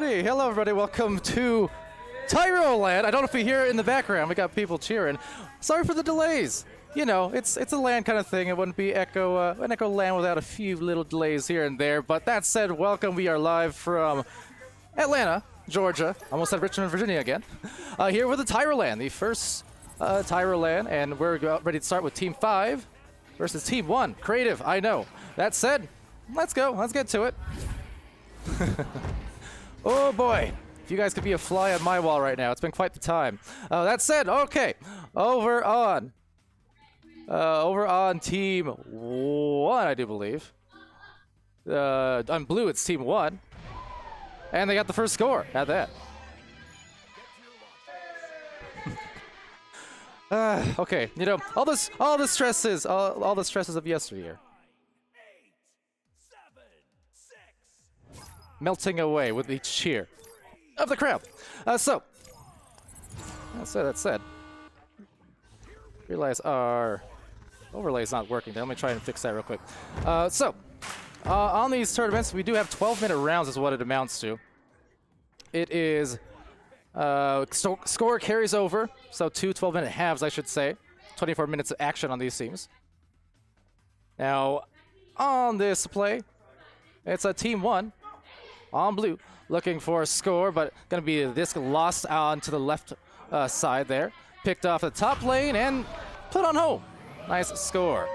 Alrighty, hello everybody, welcome to TYRO LAN. I don't know if you hear it in the background, we got people cheering. Sorry for the delays. You know, it's a LAN kind of thing. It wouldn't be an Echo LAN without a few little delays here and there. But that said, welcome. We are live from Atlanta, Georgia. Almost said Richmond, Virginia again. Here with the TYRO LAN, the first TYRO LAN, and we're ready to start with Team 5 versus Team 1. Creative, I know. That said, let's go. Let's get to it. Oh boy. If you guys could be a fly on my wall right now, it's been quite the time. That said, okay, over on Team 1, I do believe. On blue, it's Team 1, and they got the first score at that. Okay, you know, all the stresses of yesteryear melting away with each cheer of the crowd. So that said, realize our overlay's not working. Let me try and fix that real quick. On these tournaments, we do have 12-minute rounds is what it amounts to. It is score carries over, so 2 12-minute halves, I should say. 24 minutes of action on these teams. Now, on this play, it's a Team 1 on blue, looking for a score, but going to be this lost on to the left side there. Picked off the top lane and put on home. Nice score.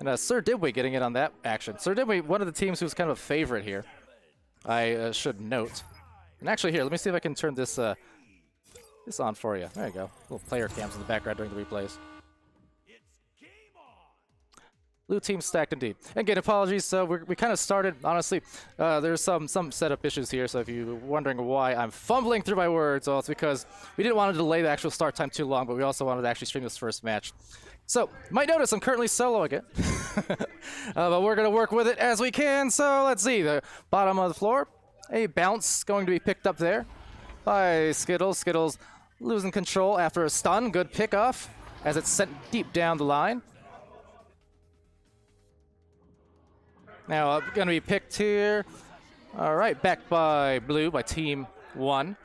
And SirDimwi getting in on that action. SirDimwi, one of the teams who's kind of a favorite here, I should note. And actually here, let me see if I can turn this this on for you. There you go. Little player cams in the background during the replays. Blue team stacked indeed. Again, apologies. So we kind of started, honestly, there's some setup issues here. So if you're wondering why I'm fumbling through my words, well, it's because we didn't want to delay the actual start time too long, but we also wanted to actually stream this first match. So you might notice I'm currently solo again, but we're going to work with it as we can. So let's see, the bottom of the floor, a bounce going to be picked up there by Skittles. Skittles losing control after a stun. Good pickoff as it's sent deep down the line. Now, going to be picked here. All right, back by blue, by Team 1.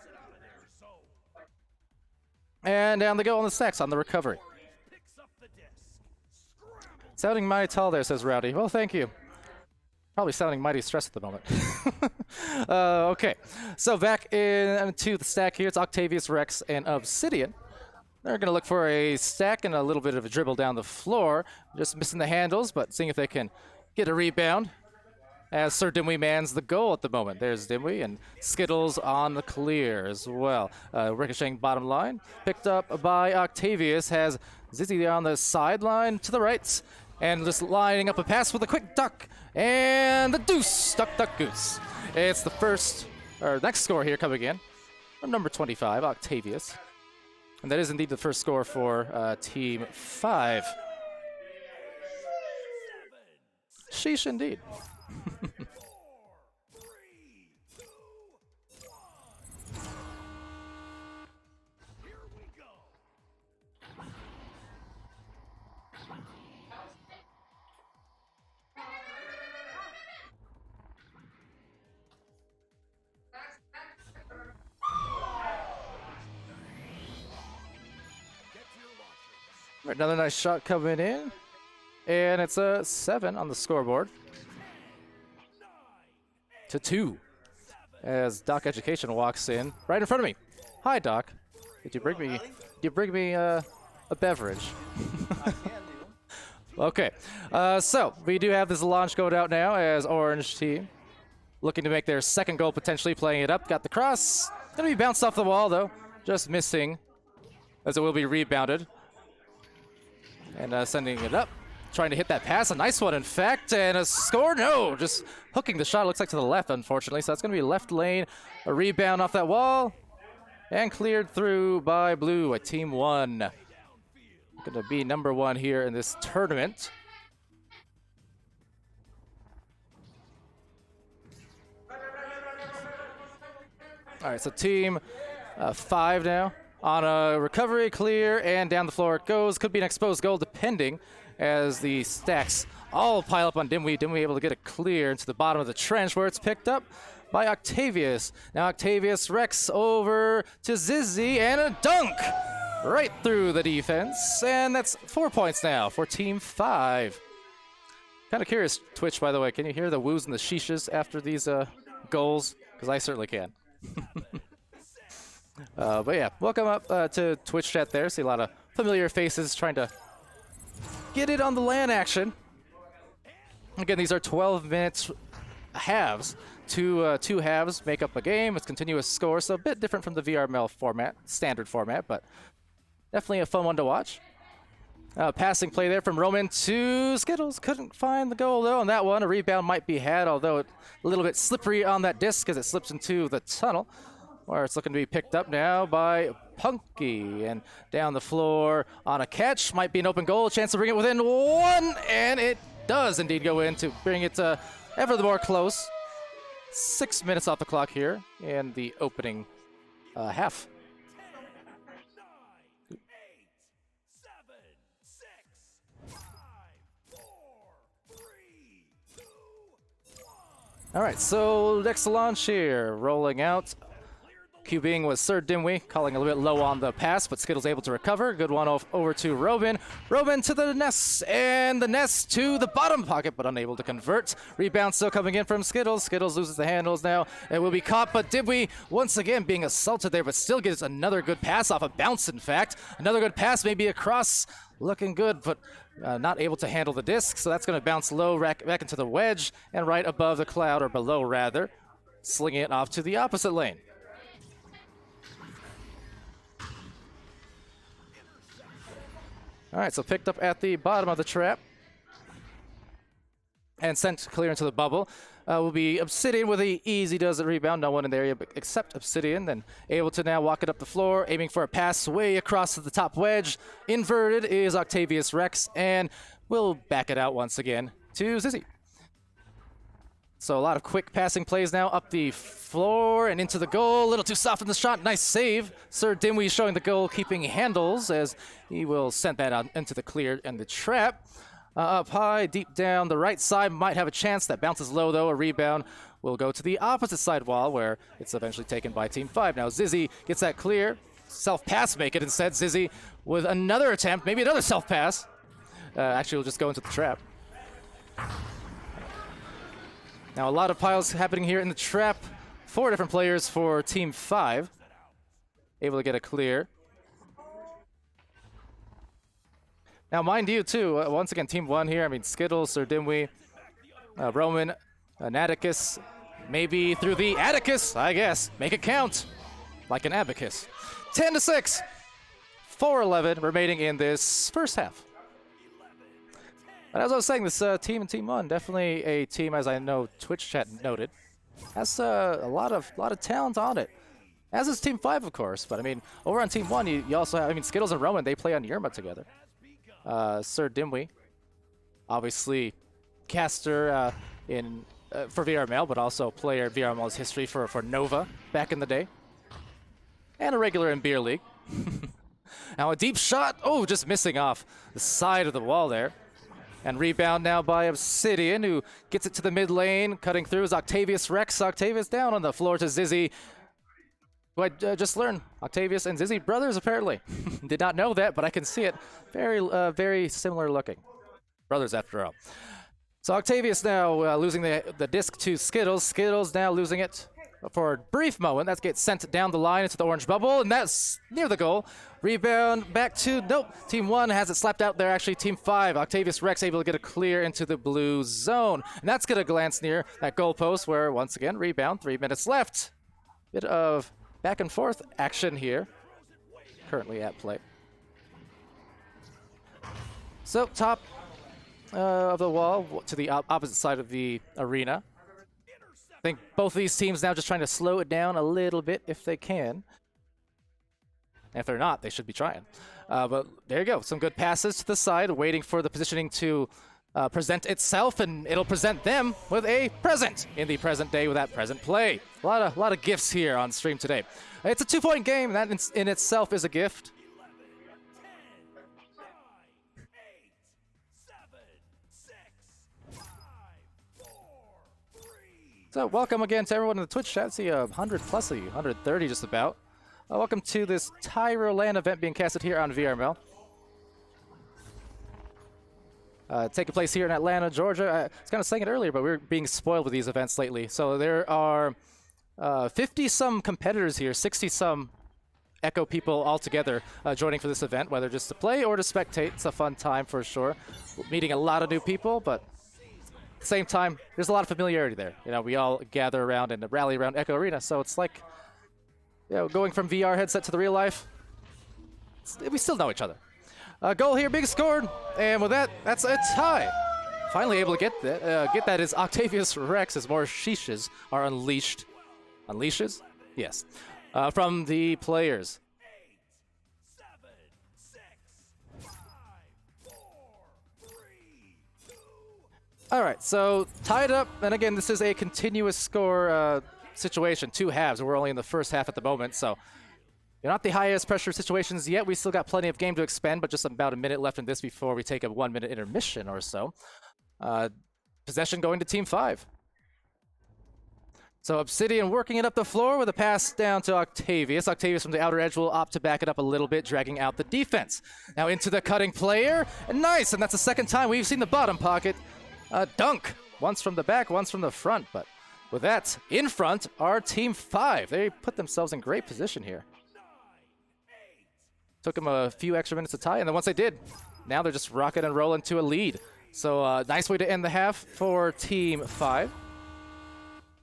And down they go on the stacks on the recovery. Sounding mighty tall there, says Rowdy. Well, thank you. Probably sounding mighty stressed at the moment. Okay, so back into the stack here. It's Octavius, Rex, and Obsidian. They're going to look for a stack and a little bit of a dribble down the floor. Just missing the handles, but seeing if they can get a rebound as SirDimwi mans the goal at the moment. There's Dimwi and Skittles on the clear as well. Ricocheting bottom line. Picked up by Octavius. Has Zizzy on the sideline to the right. And just lining up a pass with a quick duck. And the deuce. Duck, duck, goose. It's the first, or next score here coming in from number 25, Octavius. And that is indeed the first score for Team 5. Sheesh, indeed. Another nice shot coming in. And it's a 7 on the scoreboard. To 2. As Doc Education walks in right in front of me. Hi, Doc. Did you bring me a beverage? I can do. Okay. So we do have this launch going out now as Orange team looking to make their second goal, potentially playing it up. Got the cross. Gonna be bounced off the wall though. Just missing as it will be rebounded. And sending it up. Trying to hit that pass. A nice one, in fact. And a score. No, just hooking the shot. Looks like to the left, unfortunately. So that's going to be left lane. A rebound off that wall. And cleared through by blue at Team 1. Going to be number 1 here in this tournament. All right, so Team 5 now. On a recovery, clear, and down the floor it goes. Could be an exposed goal, depending, as the stacks all pile up on Dimwi. Dimwi able to get it clear into the bottom of the trench where it's picked up by Octavius. Now Octavius Rex over to Zizzy and a dunk right through the defense. And that's 4 points now for Team 5. Kind of curious, Twitch, by the way. Can you hear the woos and the sheeshes after these goals? Because I certainly can. But yeah, welcome up to Twitch chat there. See a lot of familiar faces trying to get it on the LAN action. Again, these are 12 minutes halves. Two halves make up a game. It's continuous score, so a bit different from the VRML format, standard format, but definitely a fun one to watch. Passing play there from Roman to Skittles. Couldn't find the goal, though, on that one. A rebound might be had, although a little bit slippery on that disc as it slips into the tunnel, where it's looking to be picked up now by Punky. And down the floor on a catch. Might be an open goal. Chance to bring it within one, and it does indeed go in to bring it ever the more close. 6 minutes off the clock here in the opening half. 9, 8, 7, 6, 5, 4, 3, 2, 1. All right, so next launch here, rolling out. QBing was SirDimwi, calling a little bit low on the pass, but Skittles able to recover. Good one over to Robin. Robin to the nest, and the nest to the bottom pocket, but unable to convert. Rebound still coming in from Skittles. Skittles loses the handles now. It will be caught, but Dimwi once again being assaulted there, but still gets another good pass off a bounce, in fact. Another good pass, maybe across. Looking good, but not able to handle the disc, so that's going to bounce low back into the wedge, and right above the cloud, or below rather, slinging it off to the opposite lane. All right, so picked up at the bottom of the trap and sent clear into the bubble. Will be Obsidian with a easy does it rebound. No one in the area except Obsidian. Then able to now walk it up the floor, aiming for a pass way across to the top wedge. Inverted is Octavius Rex, and will back it out once again to Zizzy. So a lot of quick passing plays now up the floor and into the goal. A little too soft in the shot. Nice save. SirDimwi showing the goal-keeping handles as he will send that out into the clear and the trap. Up high, deep down the right side. Might have a chance. That bounces low, though. A rebound will go to the opposite side wall where it's eventually taken by Team 5. Now Zizzy gets that clear. Self-pass make it instead. Zizzy with another attempt. Maybe another self-pass. Actually, will just go into the trap. Now a lot of piles happening here in the trap. 4 different players for Team 5. Able to get a clear. Now mind you too, once again Team 1 here. I mean Skittles, SirDimwi, Roman, Naticus. Maybe through the Atticus, I guess. Make it count. Like an abacus. 10-6. 4-11 remaining in this first half. But as I was saying, this team in Team 1, definitely a team, as I know Twitch chat noted, has a lot of talent on it. As is Team 5, of course. But I mean, over on Team 1, you also have, I mean, Skittles and Roman, they play on Yerma together. SirDimwi, obviously caster for VRML, but also player in VRML's history for Nova back in the day. And a regular in Beer League. Now a deep shot, oh, just missing off the side of the wall there. And rebound now by Obsidian, who gets it to the mid lane. Cutting through is Octavius Rex. Octavius down on the floor to Zizzy. Who I just learned, Octavius and Zizzy brothers apparently. Did not know that, but I can see it. Very similar looking. Brothers after all. So Octavius now losing the disc to Skittles. Skittles now losing it for a brief moment. That gets sent down the line into the orange bubble, and that's near the goal. Rebound back to, nope, Team 1 has it slapped out there. Actually, Team 5, Octavius Rex able to get a clear into the blue zone. And that's going to glance near that goalpost where, once again, rebound, 3 minutes left. Bit of back and forth action here, currently at play. So, top of the wall to the opposite side of the arena. I think both of these teams now just trying to slow it down a little bit if they can. And if they're not, they should be trying. But there you go. Some good passes to the side, waiting for the positioning to present itself, and it'll present them with a present in the present day with that present play. A lot of gifts here on stream today. It's a 2-point game. That in itself is a gift. 11, 10, 9, 8, 7, 6, So welcome again to everyone in the Twitch chat. I see 100 plus of you, 130 just about. Welcome to this TYRO LAN event being casted here on VRML. Taking place here in Atlanta, Georgia. I was kind of saying it earlier, but we're being spoiled with these events lately. So there are 50-some competitors here, 60-some Echo people all together joining for this event, whether just to play or to spectate. It's a fun time for sure. Meeting a lot of new people, but at the same time, there's a lot of familiarity there. You know, we all gather around and rally around Echo Arena, so it's like, you know, going from VR headset to the real life, we still know each other. Goal here, big scored, and with that, that's a tie. Finally able to get that is Octavius Rex as more sheeshes are unleashed. Unleashes? Yes. From the players. 8, 7, 6, 5, 4, 3, 2. All right, so tied up, and again, this is a continuous score situation, 2 halves. We're only in the first half at the moment, so you're not the highest pressure situations yet. We still got plenty of game to expend, but just about a minute left in this before we take a 1-minute intermission or so. Possession going to Team 5. So Obsidian working it up the floor with a pass down to Octavius. Octavius from the outer edge will opt to back it up a little bit, dragging out the defense. Now into the cutting player, and nice, and that's the second time we've seen the bottom pocket dunk. Once from the back, once from the front, but with that, in front are Team 5. They put themselves in great position here. Took them a few extra minutes to tie, and then once they did, now they're just rocking and rolling to a lead. So nice way to end the half for Team 5.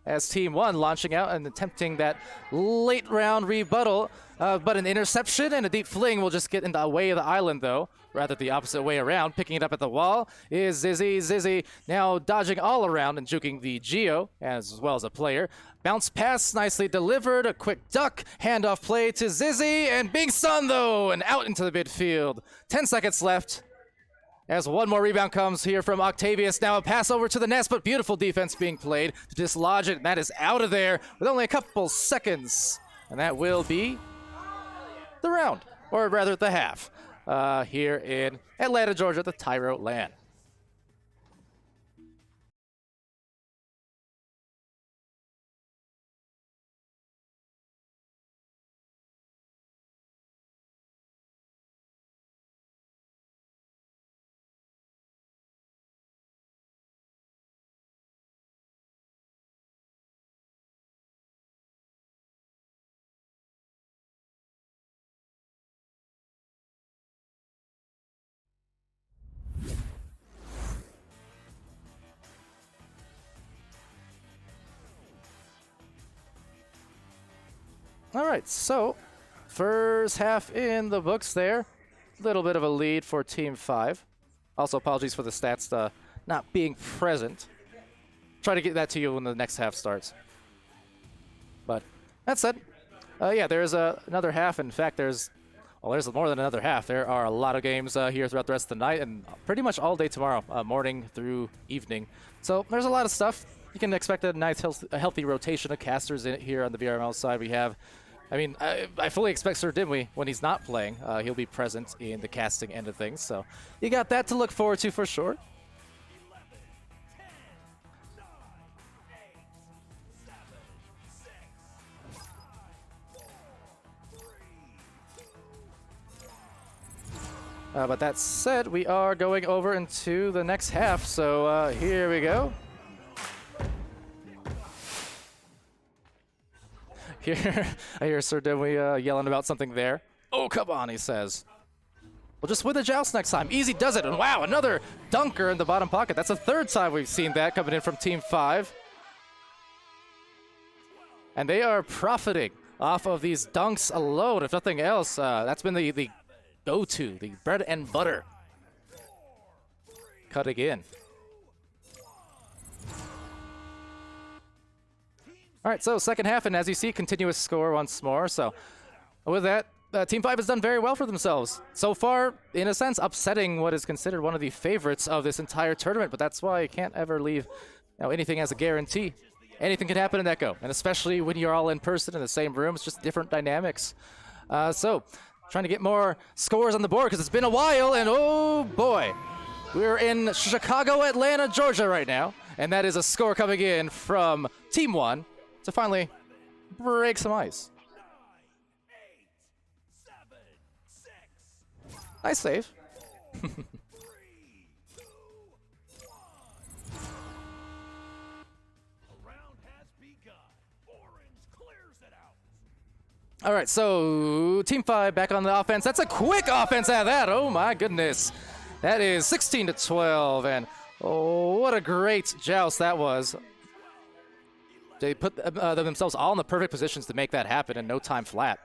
As Team 1 launching out and attempting that late round rebuttal, but an interception and a deep fling will just get in the way of the island though, rather the opposite way around. Picking it up at the wall is Zizzy. Zizzy now dodging all around and juking the Geo as well as a player. Bounce pass nicely delivered, a quick duck, handoff play to Zizzy, and big stun though, and out into the midfield. 10 seconds left. As one more rebound comes here from Octavius. Now a pass over to the nest, but beautiful defense being played to dislodge it. And that is out of there with only a couple seconds. And that will be the round, or rather the half, here in Atlanta, Georgia, the TYRO LAN. All right, so first half in the books there. Little bit of a lead for Team 5. Also, apologies for the stats not being present. Try to get that to you when the next half starts. But that said, yeah, there's another half. In fact, there's more than another half. There are a lot of games here throughout the rest of the night and pretty much all day tomorrow, morning through evening. So there's a lot of stuff. You can expect a nice, healthy rotation of casters in it here on the VRML side. We have, I fully expect SirDimwi, when he's not playing, he'll be present in the casting end of things. So you got that to look forward to for sure. 11, 10, 9, 8, 7, 6, 5, 4, 3, 2, 1. But that said, we are going over into the next half. So here we go. Here, I hear SirDimwi yelling about something there. Oh, come on, he says. We'll just win the joust next time. Easy does it. And wow, another dunker in the bottom pocket. That's the third time we've seen that coming in from Team 5. And they are profiting off of these dunks alone, if nothing else. That's been the go-to, the bread and butter. Cutting in. All right, so second half, and as you see, continuous score once more. So with that, Team 5 has done very well for themselves. So far, in a sense, upsetting what is considered one of the favorites of this entire tournament, but that's why you can't ever leave anything as a guarantee. Anything can happen in Echo, and especially when you're all in person in the same room, it's just different dynamics. So trying to get more scores on the board because it's been a while, and oh boy, we're in Chicago, Atlanta, Georgia right now, and that is a score coming in from Team 1 to finally break some ice. 9, 8, 7, 6, Nice save. 3, 2, 1. The round has begun. Orange clears it out. All right, so Team 5 back on the offense. That's a quick offense out of that. Oh my goodness. That is 16 to 12, and oh, what a great joust that was. They put themselves all in the perfect positions to make that happen in no time flat.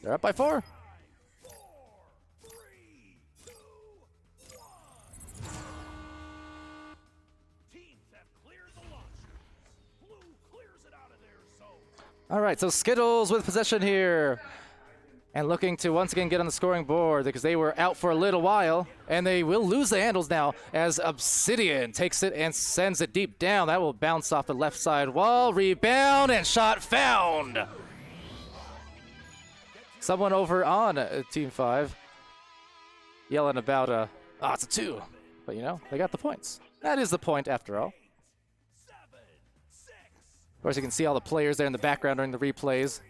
They're up by 4. 4, 3, 2, 1. Teams have cleared the launcher. Blue clears it out of their zone. All right, so Skittles with possession here. And looking to once again get on the scoring board because they were out for a little while. And they will lose the handles now as Obsidian takes it and sends it deep down. That will bounce off the left side wall. Rebound and shot found. Someone over on Team 5 yelling about, oh, it's a 2. But, you know, they got the points. That is the point after all. 7, 6, Of course, you can see all the players there in the background during the replays.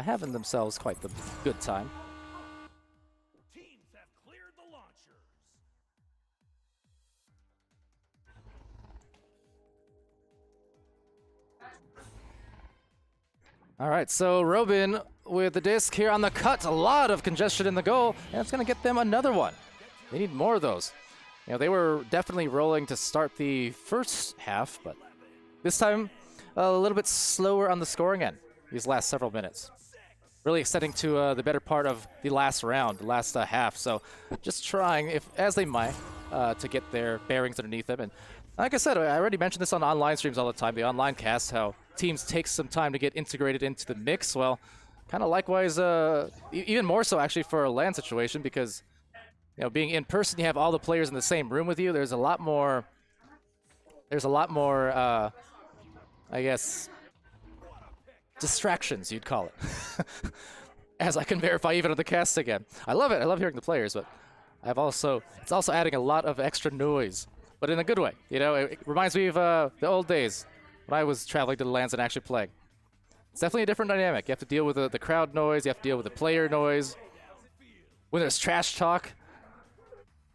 Having themselves quite the good time. teams have cleared the launchers. All right, so Robin with the disc here on the cut. A lot of congestion in the goal, and it's going to get them another one. They need more of those. You know, they were definitely rolling to start the first half, but this time a little bit slower on the scoring end these last several minutes. Really extending to the better part of the last round, the last half. So just trying, if as they might, to get their bearings underneath them. And like I said, I already mentioned this on online streams all the time, the online cast, how teams take some time to get integrated into the mix. Well, kind of likewise, even more so actually for a LAN situation, because you know, being in person, you have all the players in the same room with you. There's a lot more, I guess, distractions, you'd call it. As I can verify even on the cast again. I love it. I love hearing the players, but it's also adding a lot of extra noise, but in a good way. You know, it reminds me of the old days when I was traveling to the LANs and actually playing. It's definitely a different dynamic. You have to deal with the crowd noise. You have to deal with the player noise. When there's trash talk,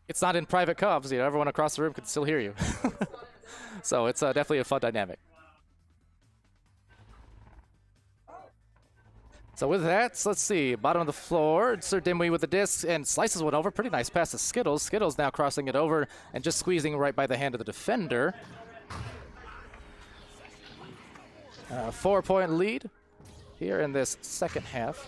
it's not in private comms. You know, everyone across the room can still hear you. So it's definitely a fun dynamic. So with that, let's see, bottom of the floor, SirDimwi with the disc and slices one over. Pretty nice pass to Skittles. Skittles now crossing it over and just squeezing right by the hand of the defender. 4-point lead here in this second half.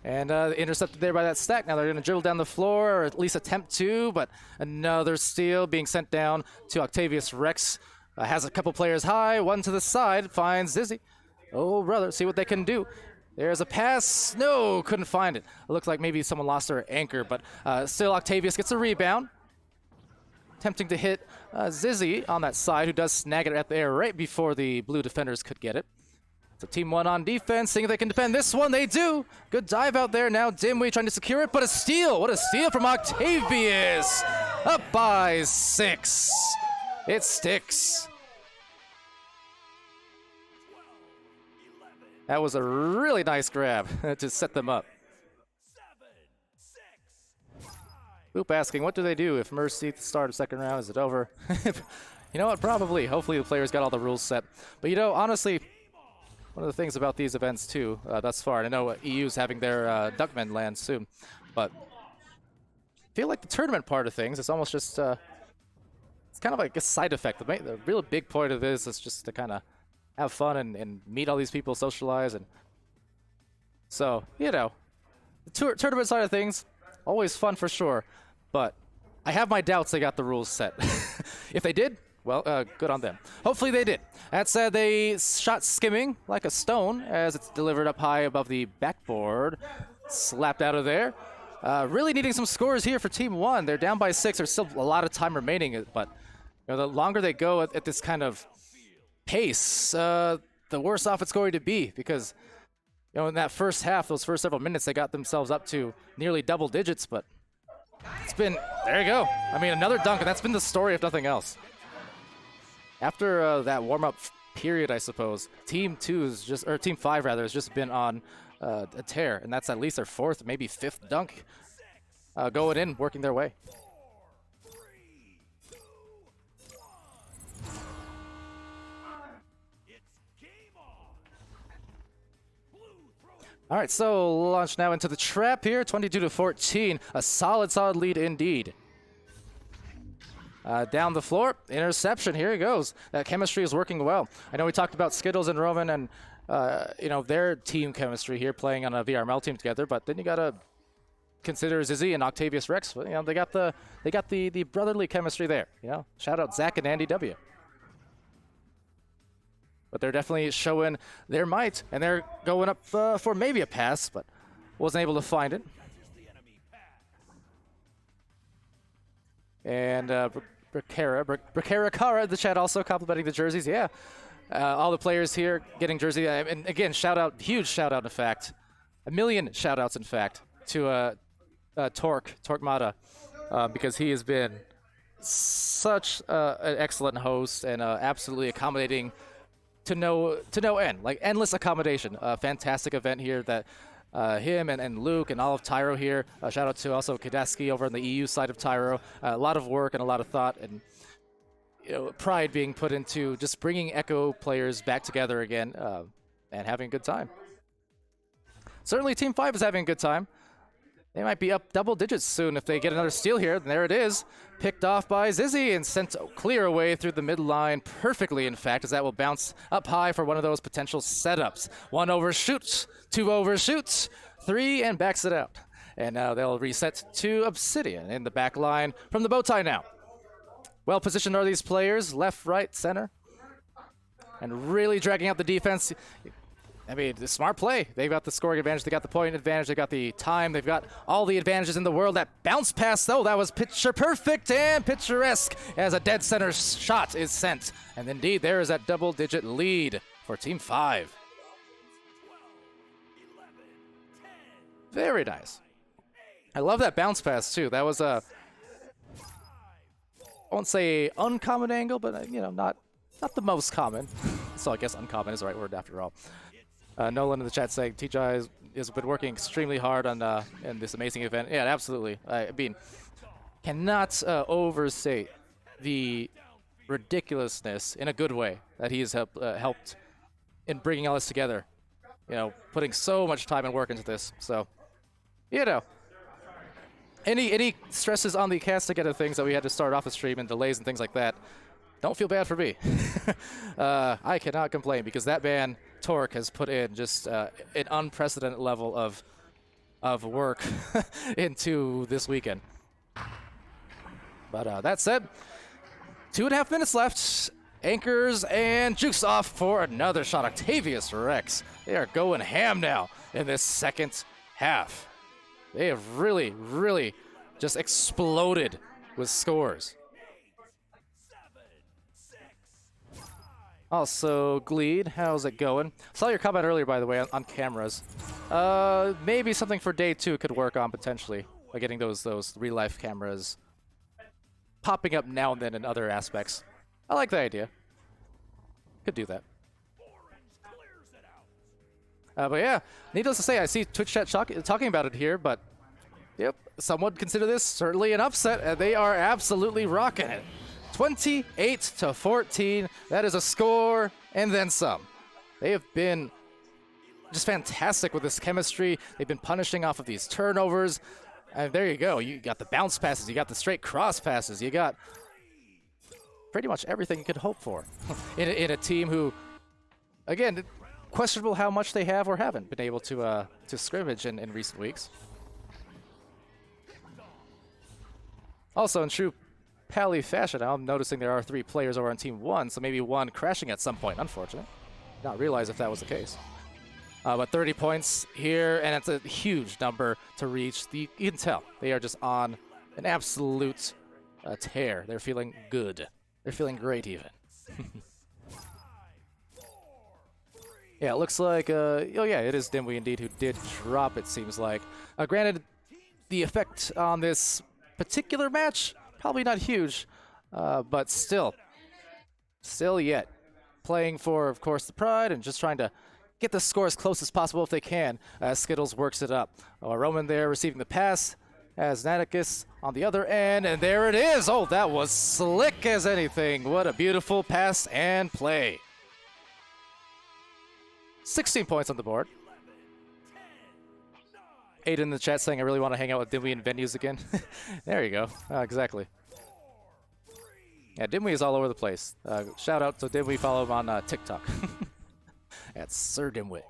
And intercepted there by that stack. Now they're going to dribble down the floor, or at least attempt to, but another steal being sent down to Octavius Rex. Has a couple players high, one to the side, finds Dizzy. Oh, brother, see what they can do. There's a pass. No, couldn't find it. It looked like maybe someone lost their anchor, but still Octavius gets a rebound. Attempting to hit Zizzy on that side, who does snag it at the air right before the blue defenders could get it. So team 1 on defense, seeing if they can defend this one. They do. Good dive out there. Now Dimwi trying to secure it, but a steal. What a steal from Octavius. Up by 6. It sticks. That was a really nice grab to set them up. 7, 6, 5. Oop asking, what do they do if Mercy at the start of second round? Is it over? You know what? Probably. Hopefully the players got all the rules set. But you know, honestly, one of the things about these events too, thus far, and I know EU's having their Duckman LAN soon, but I feel like the tournament part of things is almost just, it's kind of like a side effect. The real big point of this is just to kind of have fun and meet all these people, socialize, and so, you know, the tournament side of things, always fun for sure, but I have my doubts they got the rules set. If they did, well, good on them. Hopefully they did. That said, they shot skimming like a stone as it's delivered up high above the backboard. Slapped out of there. Really needing some scores here for Team 1. They're down by 6. There's still a lot of time remaining, but you know, the longer they go at this kind of pace, the worse off it's going to be, because you know, in that first half, those first several minutes, they got themselves up to nearly double digits, but It's been, there you go. I mean, another dunk, and that's been the story if nothing else. After that warm-up period, I suppose, Team 2 is just, or Team 5 rather, has just been on a tear, and that's at least their 4th, maybe 5th dunk going in, working their way. All right, so launch now into the trap here, 22-14, a solid lead indeed. Down the floor, interception, here he goes. That chemistry is working well. I know we talked about Skittles and Roman and, you know, their team chemistry here playing on a VRML team together, but then you gotta consider Zizzy and Octavius Rex. You know, they got the brotherly chemistry there, you know. Shout out Zach and Andy W. But they're definitely showing their might, and they're going up for maybe a pass, but wasn't able to find it. And Bricara Kara, the chat also complimenting the jerseys. Yeah, all the players here getting jersey. And again, huge shout out, in fact, a million shout outs, in fact, to Torque Mata, because he has been such an excellent host and absolutely accommodating to no end, like endless accommodation. Fantastic event here that him and Luke and all of TYRO here. Shout out to also Kadeski over on the EU side of TYRO. A lot of work and a lot of thought and, you know, pride being put into just bringing Echo players back together again and having a good time. Certainly Team 5 is having a good time. They might be up double digits soon if they get another steal here. And there it is. Picked off by Zizzy and sent clear away through the midline perfectly, in fact, as that will bounce up high for one of those potential setups. 1 overshoots, 2 overshoots, 3, and backs it out. And now they'll reset to Obsidian in the back line from the bow tie now. Well positioned are these players, left, right, center. And really dragging out the defense. I mean, the smart play. They've got the scoring advantage. They got the point advantage. They got the time. They've got all the advantages in the world. That bounce pass, though, that was picture perfect and picturesque as a dead center shot is sent. And indeed, there is that double-digit lead for Team 5. Very nice. I love that bounce pass, too. That was a, I won't say uncommon angle, but, you know, not the most common. So I guess uncommon is the right word after all. Nolan in the chat saying TJ has been working extremely hard on in this amazing event. Yeah, absolutely. I mean, cannot overstate the ridiculousness in a good way that he has helped in bringing all this together. You know, putting so much time and work into this. So, you know, any stresses on the cast together things that we had to start off the stream and delays and things like that, don't feel bad for me. I cannot complain because that man Torque has put in just an unprecedented level of work into this weekend. But that said, 2.5 minutes left. Anchors and jukes off for another shot. Octavius Rex. They are going ham now in this second half. They have really, really just exploded with scores. Also, Gleed, how's it going? Saw your comment earlier, by the way, on cameras. Maybe something for day 2 could work on potentially, by getting those real-life cameras popping up now and then in other aspects. I like the idea. Could do that. But yeah, needless to say, I see Twitch chat talking about it here, but yep, some would consider this certainly an upset, and they are absolutely rocking it. 28-14. That is a score and then some. They have been just fantastic with this chemistry. They've been punishing off of these turnovers. And there you go. You got the bounce passes. You got the straight cross passes. You got pretty much everything you could hope for in a team who, again, questionable how much they have or haven't been able to scrimmage in recent weeks. Also, in true Pally fashion, I'm noticing there are 3 players over on Team 1, so maybe 1 crashing at some point. Unfortunate. Not realize if that was the case. But 30 points here, and it's a huge number to reach. You can tell they are just on an absolute tear. They're feeling good. They're feeling great, even. Yeah, it looks like, oh yeah, it is Dimwi indeed who did drop, it seems like. Granted, the effect on this particular match, probably not huge, but still yet. Playing for, of course, the pride and just trying to get the score as close as possible if they can as Skittles works it up. Roman there receiving the pass as Naticus on the other end, and there it is. Oh, that was slick as anything. What a beautiful pass and play. 16 points on the board. 8 in the chat saying I really want to hang out with Dimwi in venues again. There you go. Exactly. Yeah, Dimwi is all over the place. Shout out to Dimwi. Follow him on TikTok. That's SirDimwi.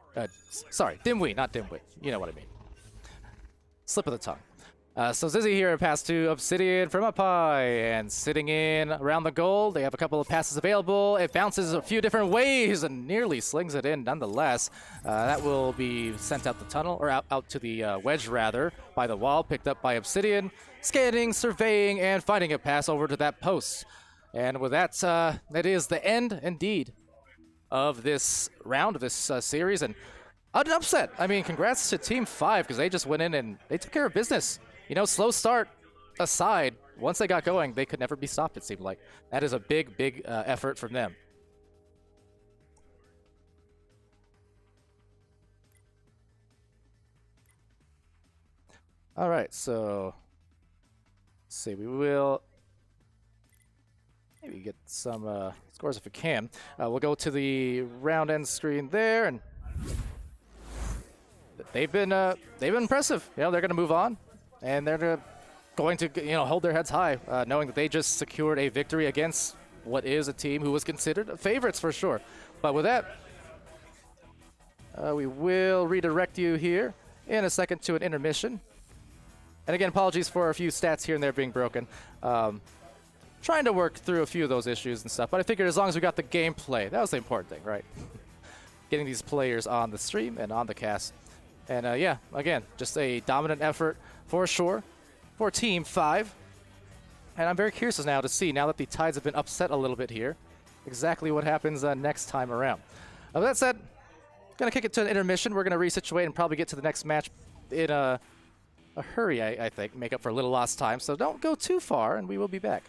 Sorry, Dimwi, not Dimwi. You know what I mean. Slip of the tongue. So Zizzy here, pass to Obsidian from up high, and sitting in around the goal. They have a couple of passes available. It bounces a few different ways and nearly slings it in nonetheless. That will be sent out the tunnel, or out to the wedge rather, by the wall, picked up by Obsidian, scanning, surveying, and finding a pass over to that post. And with that, that is the end, indeed, of this round, of this series, and an upset. I mean, congrats to Team 5, because they just went in and they took care of business. You know, slow start aside, once they got going, they could never be stopped, it seemed like. That is a big, big effort from them. All right, so let's see, we will maybe get some scores if we can. We'll go to the round end screen there, and they've been impressive. You know, they're going to move on, and they're going to hold their heads high, knowing that they just secured a victory against what is a team who was considered favorites for sure. But with that, we will redirect you here in a second to an intermission. And again, apologies for a few stats here and there being broken. Trying to work through a few of those issues and stuff, but I figured as long as we got the gameplay, that was the important thing, right? Getting these players on the stream and on the cast. And yeah, again, just a dominant effort for sure for Team 5. And I'm very curious now to see, now that the tides have been upset a little bit here, exactly what happens next time around. With that said, going to kick it to an intermission. We're going to resituate and probably get to the next match in a hurry, I think, make up for a little lost time. So don't go too far, and we will be back.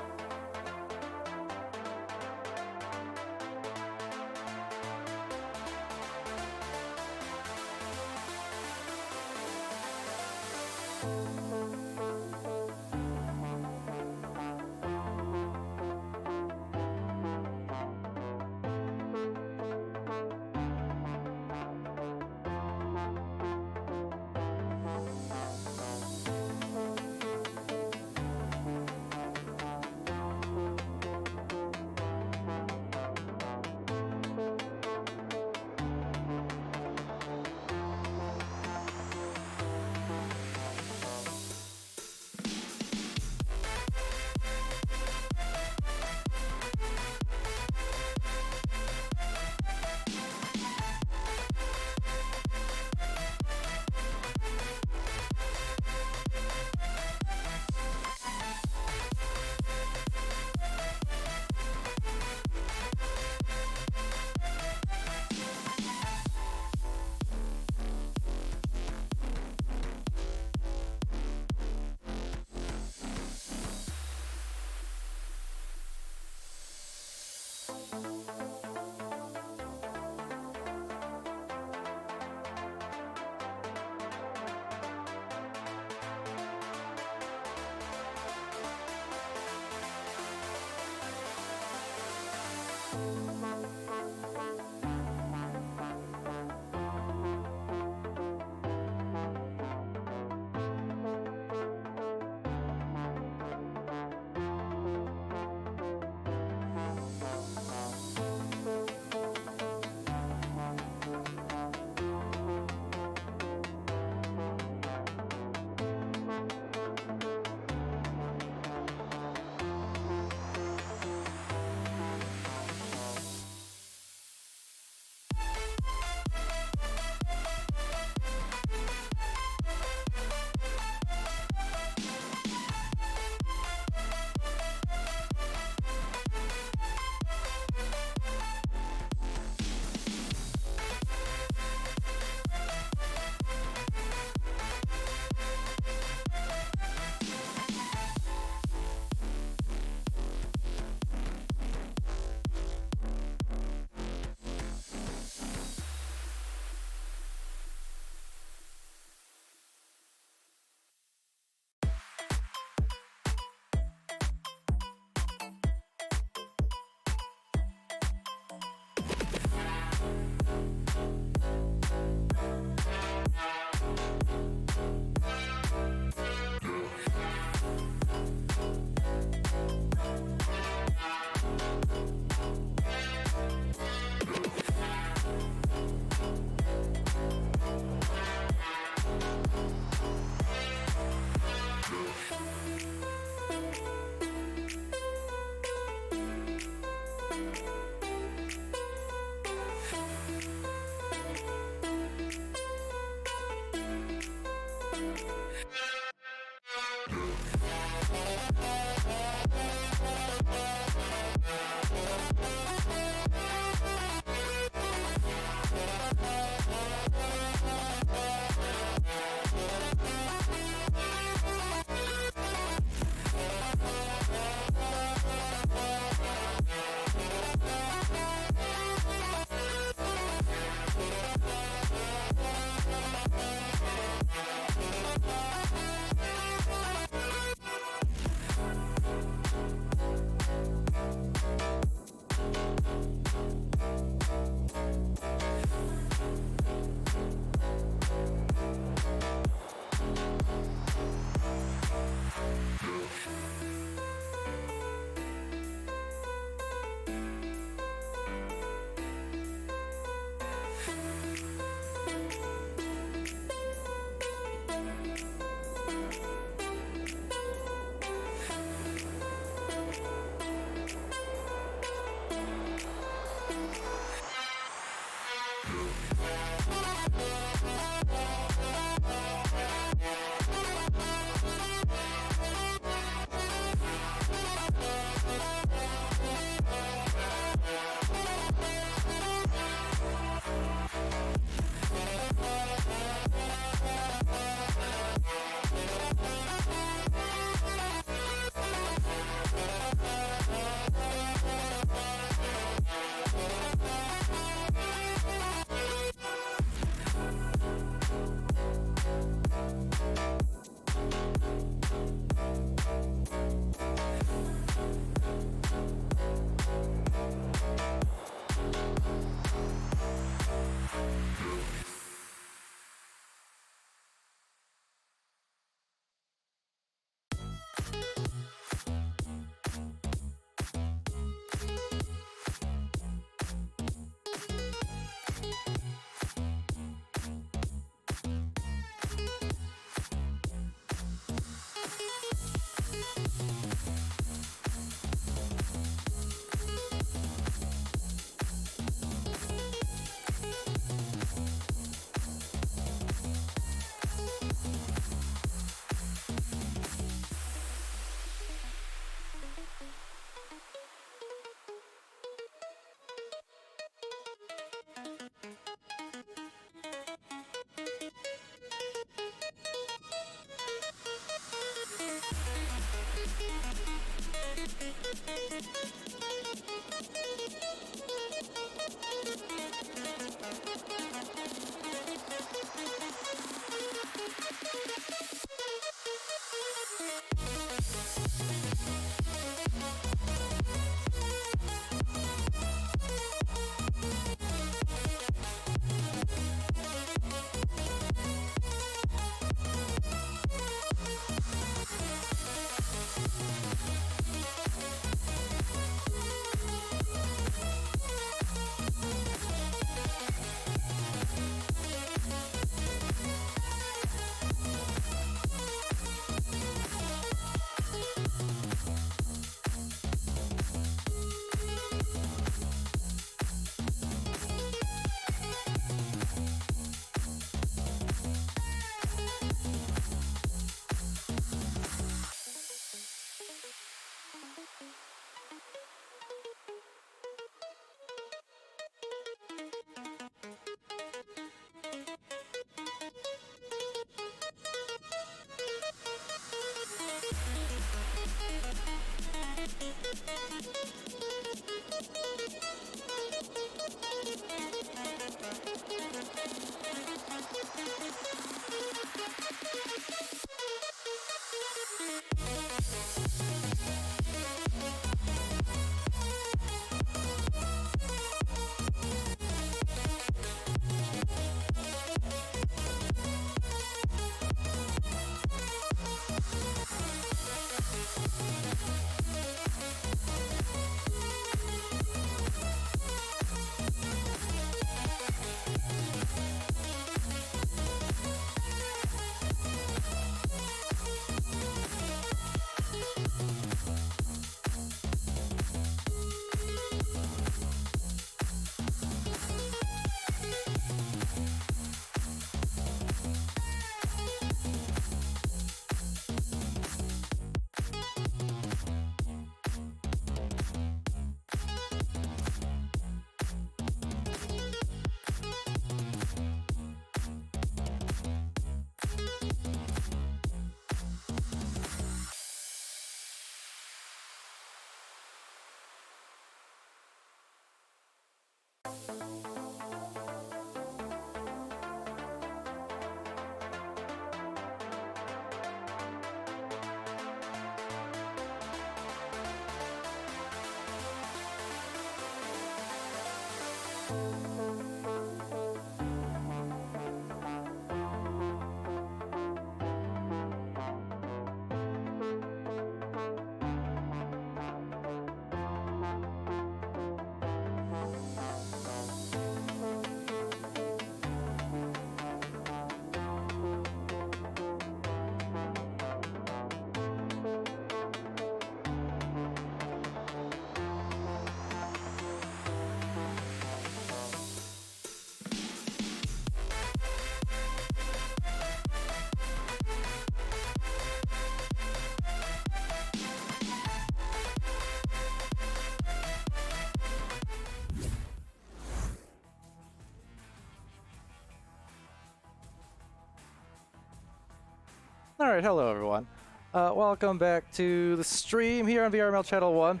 Alright, hello everyone. Welcome back to the stream here on VRML Channel 1.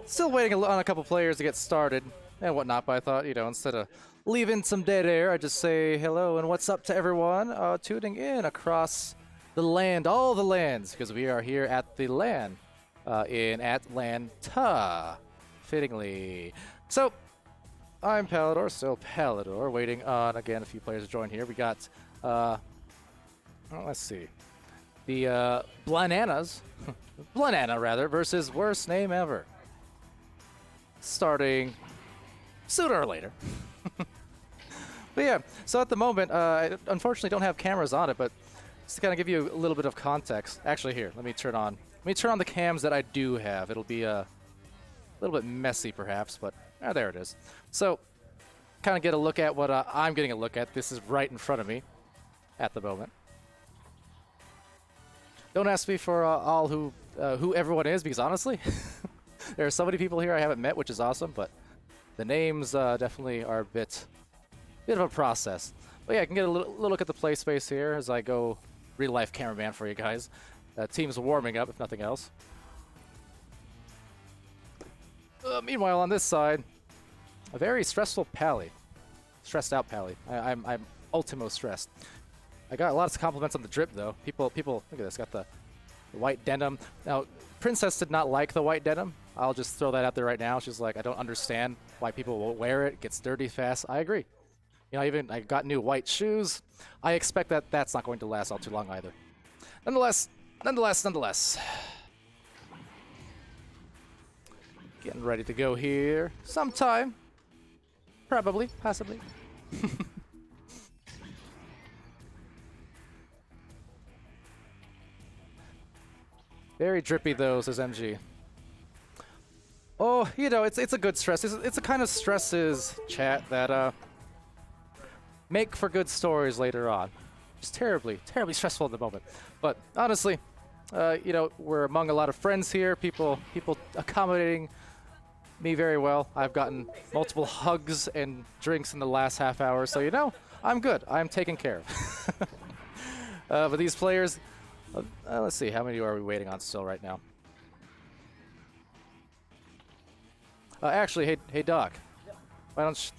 Still waiting on a couple players to get started and whatnot, but I thought, you know, instead of leaving some dead air, I'd just say hello and what's up to everyone tuning in across the land, all the lands, because we are here at the LAN in Atlanta, fittingly. So, I'm Palidore, still Palidore, waiting on, again, a few players to join here. We got, well, let's see. The Blananas, Blanana rather, versus worst name ever. Starting sooner or later. But yeah, so at the moment, I unfortunately don't have cameras on it, but just to kind of give you a little bit of context. Actually, here, let me turn on the cams that I do have. It'll be a little bit messy, perhaps, but there it is. So, kind of get a look at what I'm getting a look at. This is right in front of me at the moment. Don't ask me for all who everyone is, because honestly, there are so many people here I haven't met, which is awesome. But the names definitely are a bit of a process. But yeah, I can get a little look at the play space here as I go real life cameraman for you guys. Team's warming up, if nothing else. Meanwhile, on this side, a very stressful Pally, stressed out Pally. I'm ultimo stressed. I got lots of compliments on the drip, though. People, look at this, got the white denim. Now, Princess did not like the white denim. I'll just throw that out there right now. She's like, I don't understand why people will wear it. It gets dirty fast. I agree. You know, even I got new white shoes. I expect that that's not going to last all too long either. Nonetheless. Getting ready to go here sometime. Probably, possibly. Very drippy though, says MG. Oh, you know, it's a good stress. It's a kind of stresses, chat, that make for good stories later on. Just terribly stressful at the moment. But honestly, you know, we're among a lot of friends here. People accommodating me very well. I've gotten multiple hugs and drinks in the last half hour, so you know, I'm good. I'm taken care of. But these players. Let's see, how many are we waiting on still right now? Actually, hey Doc, why don't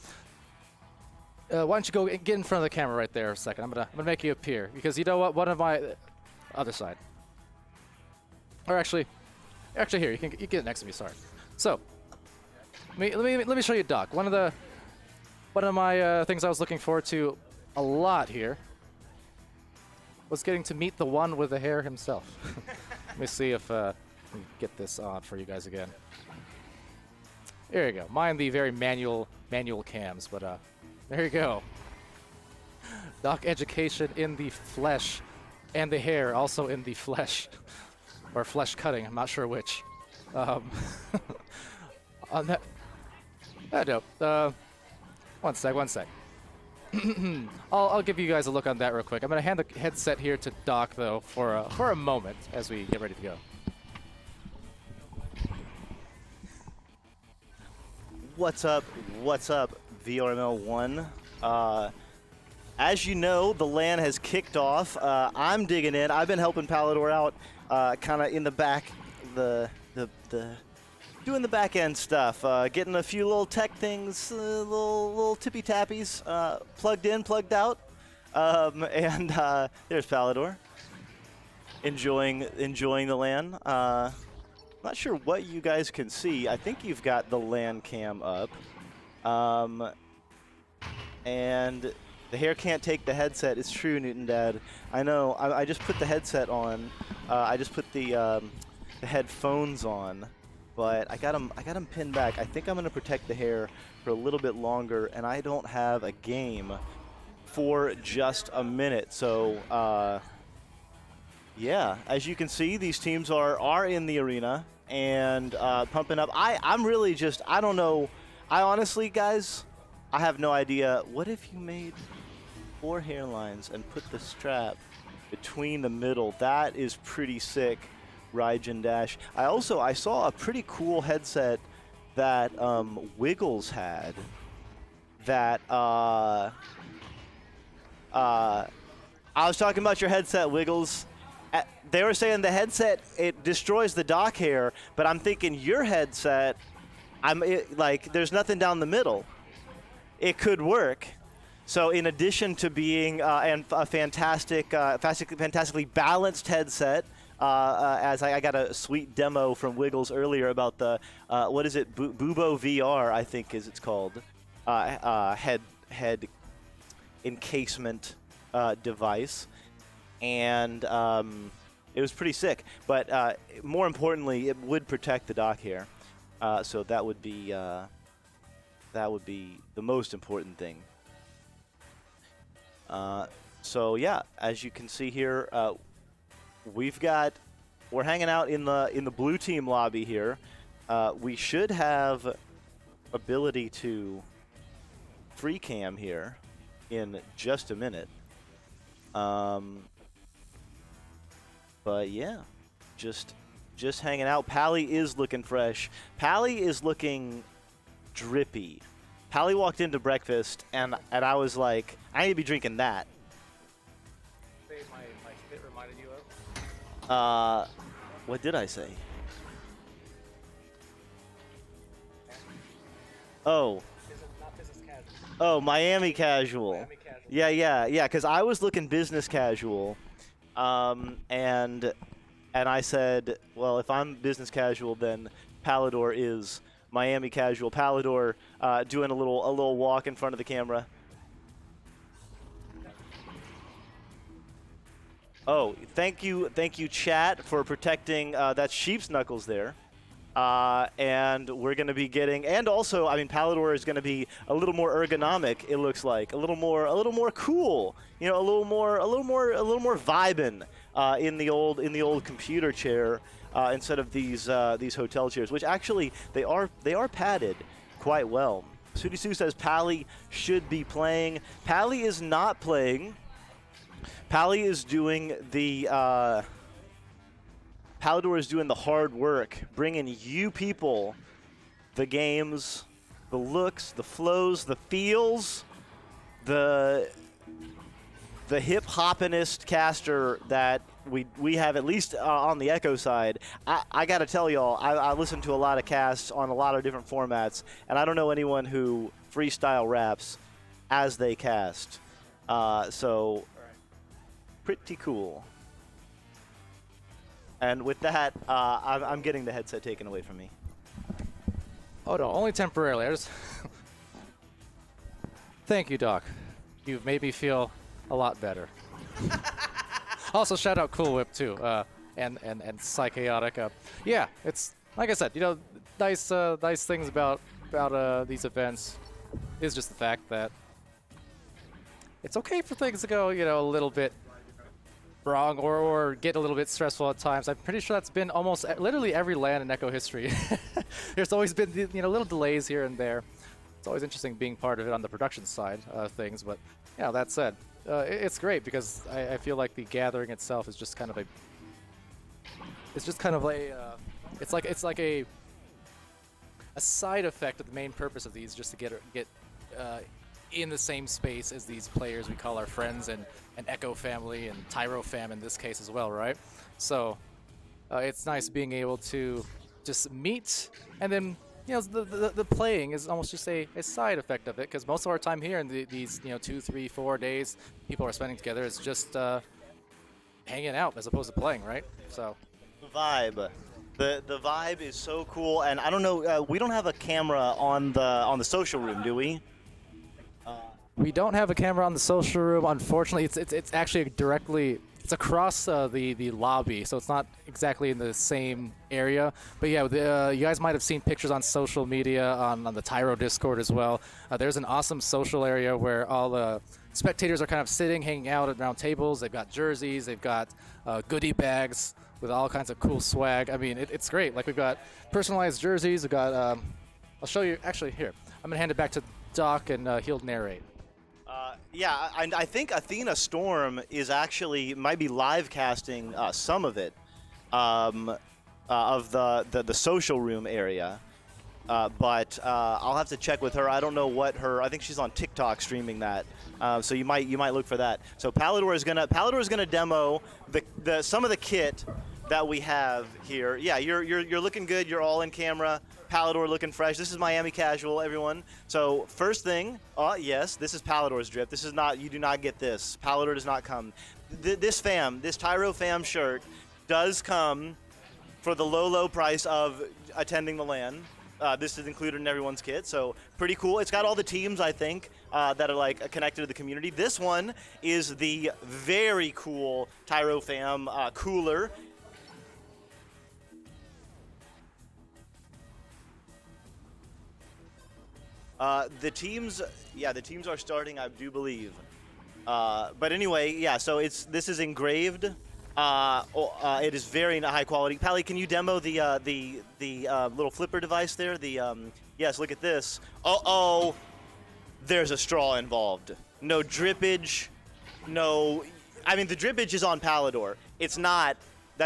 you go get in front of the camera right there a second? I'm gonna make you appear, because you know what? One of my other side, or actually here, you get next to me. Sorry. So let me show you Doc. One of my things I was looking forward to a lot here was getting to meet the one with the hair himself. Let me see if I can get this on for you guys again. There you go. Mind the very manual cams, but there you go. Doc education in the flesh, and the hair also in the flesh, or flesh cutting. I'm not sure which. On that. No. One sec. I'll give you guys a look on that real quick. I'm gonna hand the headset here to Doc though for a moment as we get ready to go. What's up, VRML 1? As you know, the LAN has kicked off. I'm digging in. I've been helping Palidore out, kind of in the back, doing the back end stuff, getting a few little tech things, little tippy tappies, plugged in, plugged out, and there's Palidore, enjoying the LAN. Not sure what you guys can see. I think you've got the LAN cam up. and the hair can't take the headset. It's true, Newton Dad. I know. I just put the headset on. I just put the headphones on, but I got them pinned back. I think I'm gonna protect the hair for a little bit longer, and I don't have a game for just a minute. So yeah, as you can see, these teams are in the arena and pumping up. I'm really just, I don't know. I honestly, guys, I have no idea. What if you made 4 hairlines and put the strap between the middle? That is pretty sick, Raijin Dash. I saw a pretty cool headset that Wiggles had that I was talking about your headset, Wiggles. They were saying the headset, it destroys the dock hair, but I'm thinking your headset, like there's nothing down the middle. It could work. So in addition to being a fantastically balanced headset, as I got a sweet demo from Wiggles earlier about the, what is it, Bubo VR, I think it's called, head encasement device. And it was pretty sick. But more importantly, it would protect the dock hair. So that would be the most important thing. So yeah, as you can see here, we're hanging out in the blue team lobby here. We should have ability to free cam here in just a minute. But yeah, just hanging out. Pally is looking fresh. Pally is looking drippy. Pally walked into breakfast, and I was like, I need to be drinking that. My fit reminded you of? What did I say? Oh. Not business casual. Oh, Miami casual. Miami casual. Yeah, because I was looking business casual. And I said, well, if I'm business casual, then Palidore is Miami casual. Palidore doing a little walk in front of the camera. Oh, thank you, chat, for protecting that sheep's knuckles there. And we're going to be getting, and also, I mean, Palidore is going to be a little more ergonomic. It looks like a little more cool. You know, a little more vibin' in the old computer chair instead of these hotel chairs, which actually they are padded quite well. Sudi Sue says Pally should be playing. Pally is not playing. Pally is doing the. Palidore is doing the hard work, bringing you people the games, the looks, the flows, the feels, the hip-hoppinest caster that we have, at least on the Echo side. I got to tell y'all, I listen to a lot of casts on a lot of different formats, and I don't know anyone who freestyle raps as they cast. So, pretty cool. And with that, I'm getting the headset taken away from me. Oh no, only temporarily. Thank you, Doc. You've made me feel a lot better. Also, shout out Cool Whip too, and Psychaotic. Yeah, it's like I said, you know, nice things about these events is just the fact that it's okay for things to go, you know, a little bit wrong or get a little bit stressful at times. I'm pretty sure that's been almost literally every LAN in Echo history. There's always been, you know, little delays here and there. It's always interesting being part of it on the production side of things. But yeah, that said, it's great because I feel like the gathering itself is just kind of a. It's just kind of a. It's like a side effect of the main purpose of these, just to get in the same space as these players we call our friends and Echo family and TYRO fam in this case as well, right? So it's nice being able to just meet, and then, you know, the playing is almost just a side effect of it, because most of our time here in these, you know, 2, 3, 4 days people are spending together is just hanging out as opposed to playing, right? So The vibe. The vibe is so cool, and I don't know, we don't have a camera on the social room, do we? We don't have a camera on the social room, unfortunately. It's actually directly, it's across the lobby, so it's not exactly in the same area. But yeah, you guys might have seen pictures on social media, on the TYRO Discord as well. There's an awesome social area where all the spectators are kind of sitting, hanging out around tables. They've got jerseys, they've got goodie bags with all kinds of cool swag. I mean, it's great. Like, we've got personalized jerseys. We've got, I'll show you, actually, here. I'm going to hand it back to Doc, and he'll narrate. Yeah, I think Athena Storm is actually might be live casting some of it of the social room area, but I'll have to check with her. I don't know what her. I think she's on TikTok streaming that, so you might look for that. So Palidore is gonna demo some of the kit that we have here. Yeah, you're looking good. You're all in camera. Palidore looking fresh. This is Miami Casual, everyone. So first thing, yes, this is Palidore's drip. This is not, you do not get this. Palidore does not come. This TYRO fam shirt does come for the low price of attending the LAN. This is included in everyone's kit, so pretty cool. It's got all the teams, I think, that are like connected to the community. This one is the very cool TYRO fam cooler. The teams are starting, I do believe. But anyway, yeah. So this is engraved. It is very high quality. Pally, can you demo the little flipper device there? Yes. Look at this. There's a straw involved. No drippage. No. I mean, the drippage is on Palidore. It's not.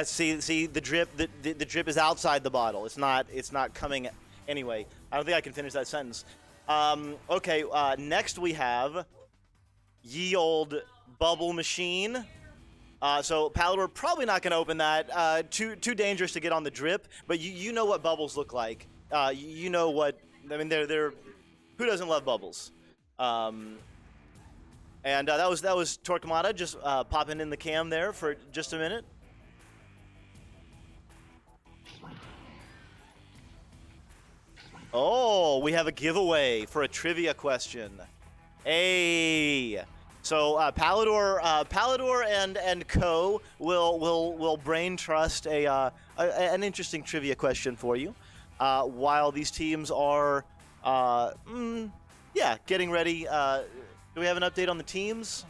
See the drip. The drip is outside the bottle. It's not coming. Anyway, I don't think I can finish that sentence. Okay, next we have ye old bubble machine. So Palidore probably not going to open that. Too dangerous to get on the drip, but you know what bubbles look like. You know what, I mean, they're who doesn't love bubbles? And that was Torquemada just popping in the cam there for just a minute. Oh, we have a giveaway for a trivia question. Hey, so Palidore and Co will brain trust an interesting trivia question for you, while these teams are getting ready. Do we have an update on the teams?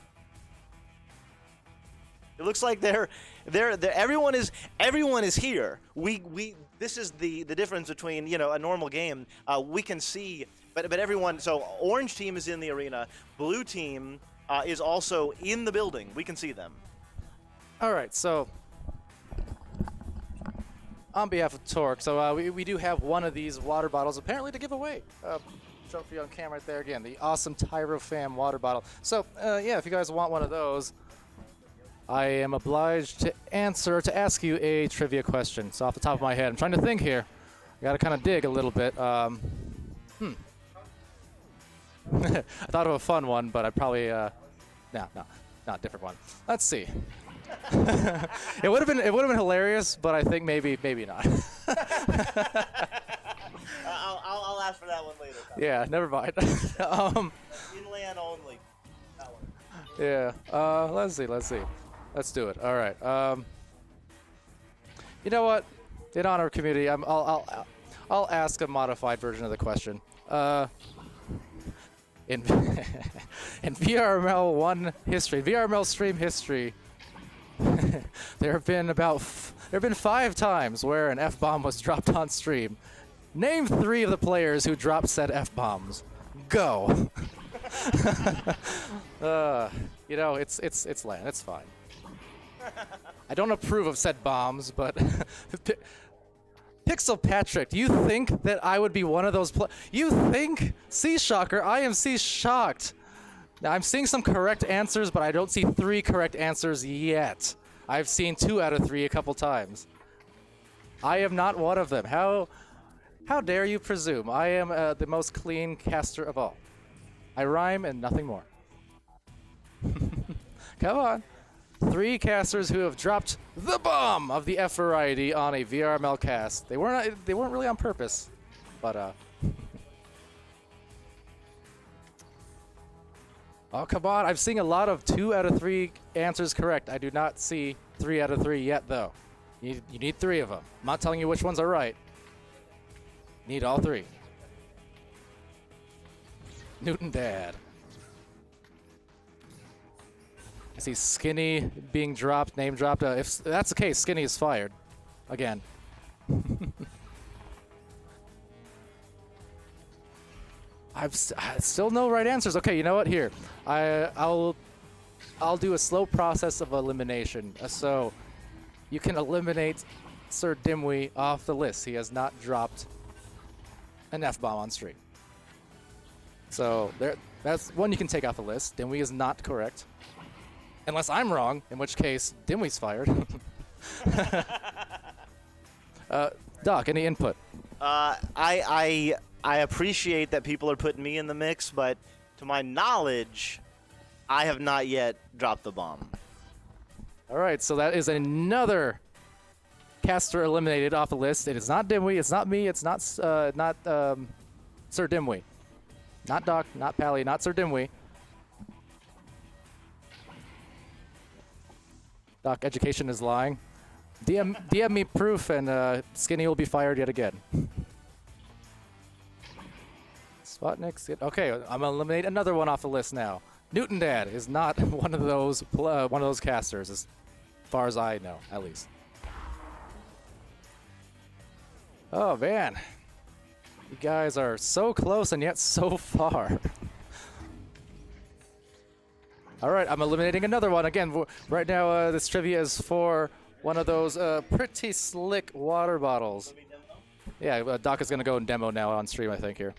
It looks like everyone is here. This is the difference between a normal game. We can see, but everyone. So orange team is in the arena. Blue team is also in the building. We can see them. All right. So on behalf of Torque, so we do have one of these water bottles apparently to give away. Show for you on camera right there again. The awesome TYRO fam water bottle. So yeah, if you guys want one of those, I am obliged to ask you a trivia question. So off the top of my head, I'm trying to think here. I gotta kind of dig a little bit. I thought of a fun one, but I probably, no, different one. Let's see. It would have been hilarious, but I think maybe not. I'll ask for that one later. Yeah, never mind. In LAN only. That one. Yeah. Let's see. Let's do it. All right. You know what? In honor of community, I'll ask a modified version of the question. In VRML VRML stream history, there have been 5 times where an F-bomb was dropped on stream. Name 3 of the players who dropped said F-bombs. Go. It's LAN. It's fine. I don't approve of said bombs, but Pixel Patrick, you think that I would be one of those You think? Sea Shocker, I am sea shocked. Now, I'm seeing some correct answers, but I don't see 3 correct answers yet. I've seen 2 out of 3 a couple times. I am not one of them. How dare you presume? I am the most clean caster of all. I rhyme and nothing more. Come on. 3 casters who have dropped the bomb of the F variety on a VRML cast. They weren't really on purpose, but Oh, come on. I'm seeing a lot of 2 out of 3 answers correct. I do not see 3 out of 3 yet, though. You need 3 of them. I'm not telling you which ones are right. Need all 3. Newton Dad. I see Skinny being dropped, name dropped. If that's the case, Skinny is fired. Again. Still no right answers. Okay, you know what? Here, I'll do a slow process of elimination. So you can eliminate SirDimwi off the list. He has not dropped an F-bomb on stream. So that's one you can take off the list. Dimwi is not correct. Unless I'm wrong, in which case Dimwi's fired. Doc, any input? I appreciate that people are putting me in the mix, but to my knowledge, I have not yet dropped the bomb. All right, so that is another caster eliminated off the list. It is not Dimwi, it's not me, it's not SirDimwi. Not Doc, not Pally, not SirDimwi. Doc, education is lying. DM me proof and Skinny will be fired yet again. Sputnik. Okay, I'm gonna eliminate another one off the list now. Newton Dad is not one of those casters, as far as I know, at least. Oh man, you guys are so close and yet so far. All right, I'm eliminating another one again. Right now, this trivia is for one of those pretty slick water bottles. Yeah, Doc is gonna go and demo now on stream, I think here.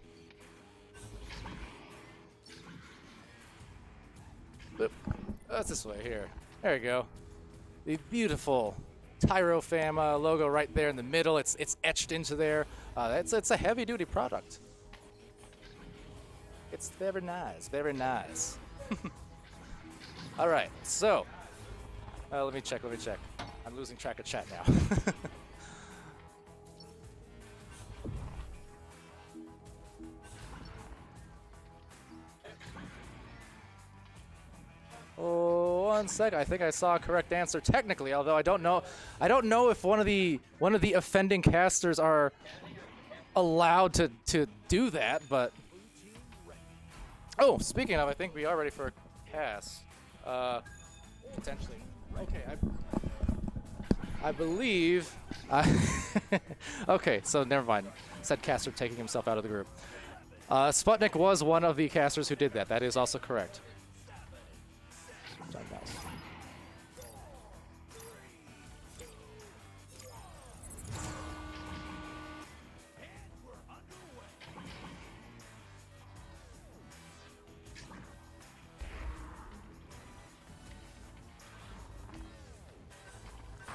That's this way here. There you go. The beautiful TYRO fam logo right there in the middle. It's etched into there. It's a heavy-duty product. It's very nice, very nice. All right, so let me check. I'm losing track of chat now. Oh, 1 sec. I think I saw a correct answer technically, although I don't know. I don't know if one of the offending casters are allowed to do that. But oh, speaking of, I think we are ready for a cast. Potentially. Okay. I believe. Okay, so never mind. Said caster taking himself out of the group. Sputnik was one of the casters who did that. That is also correct.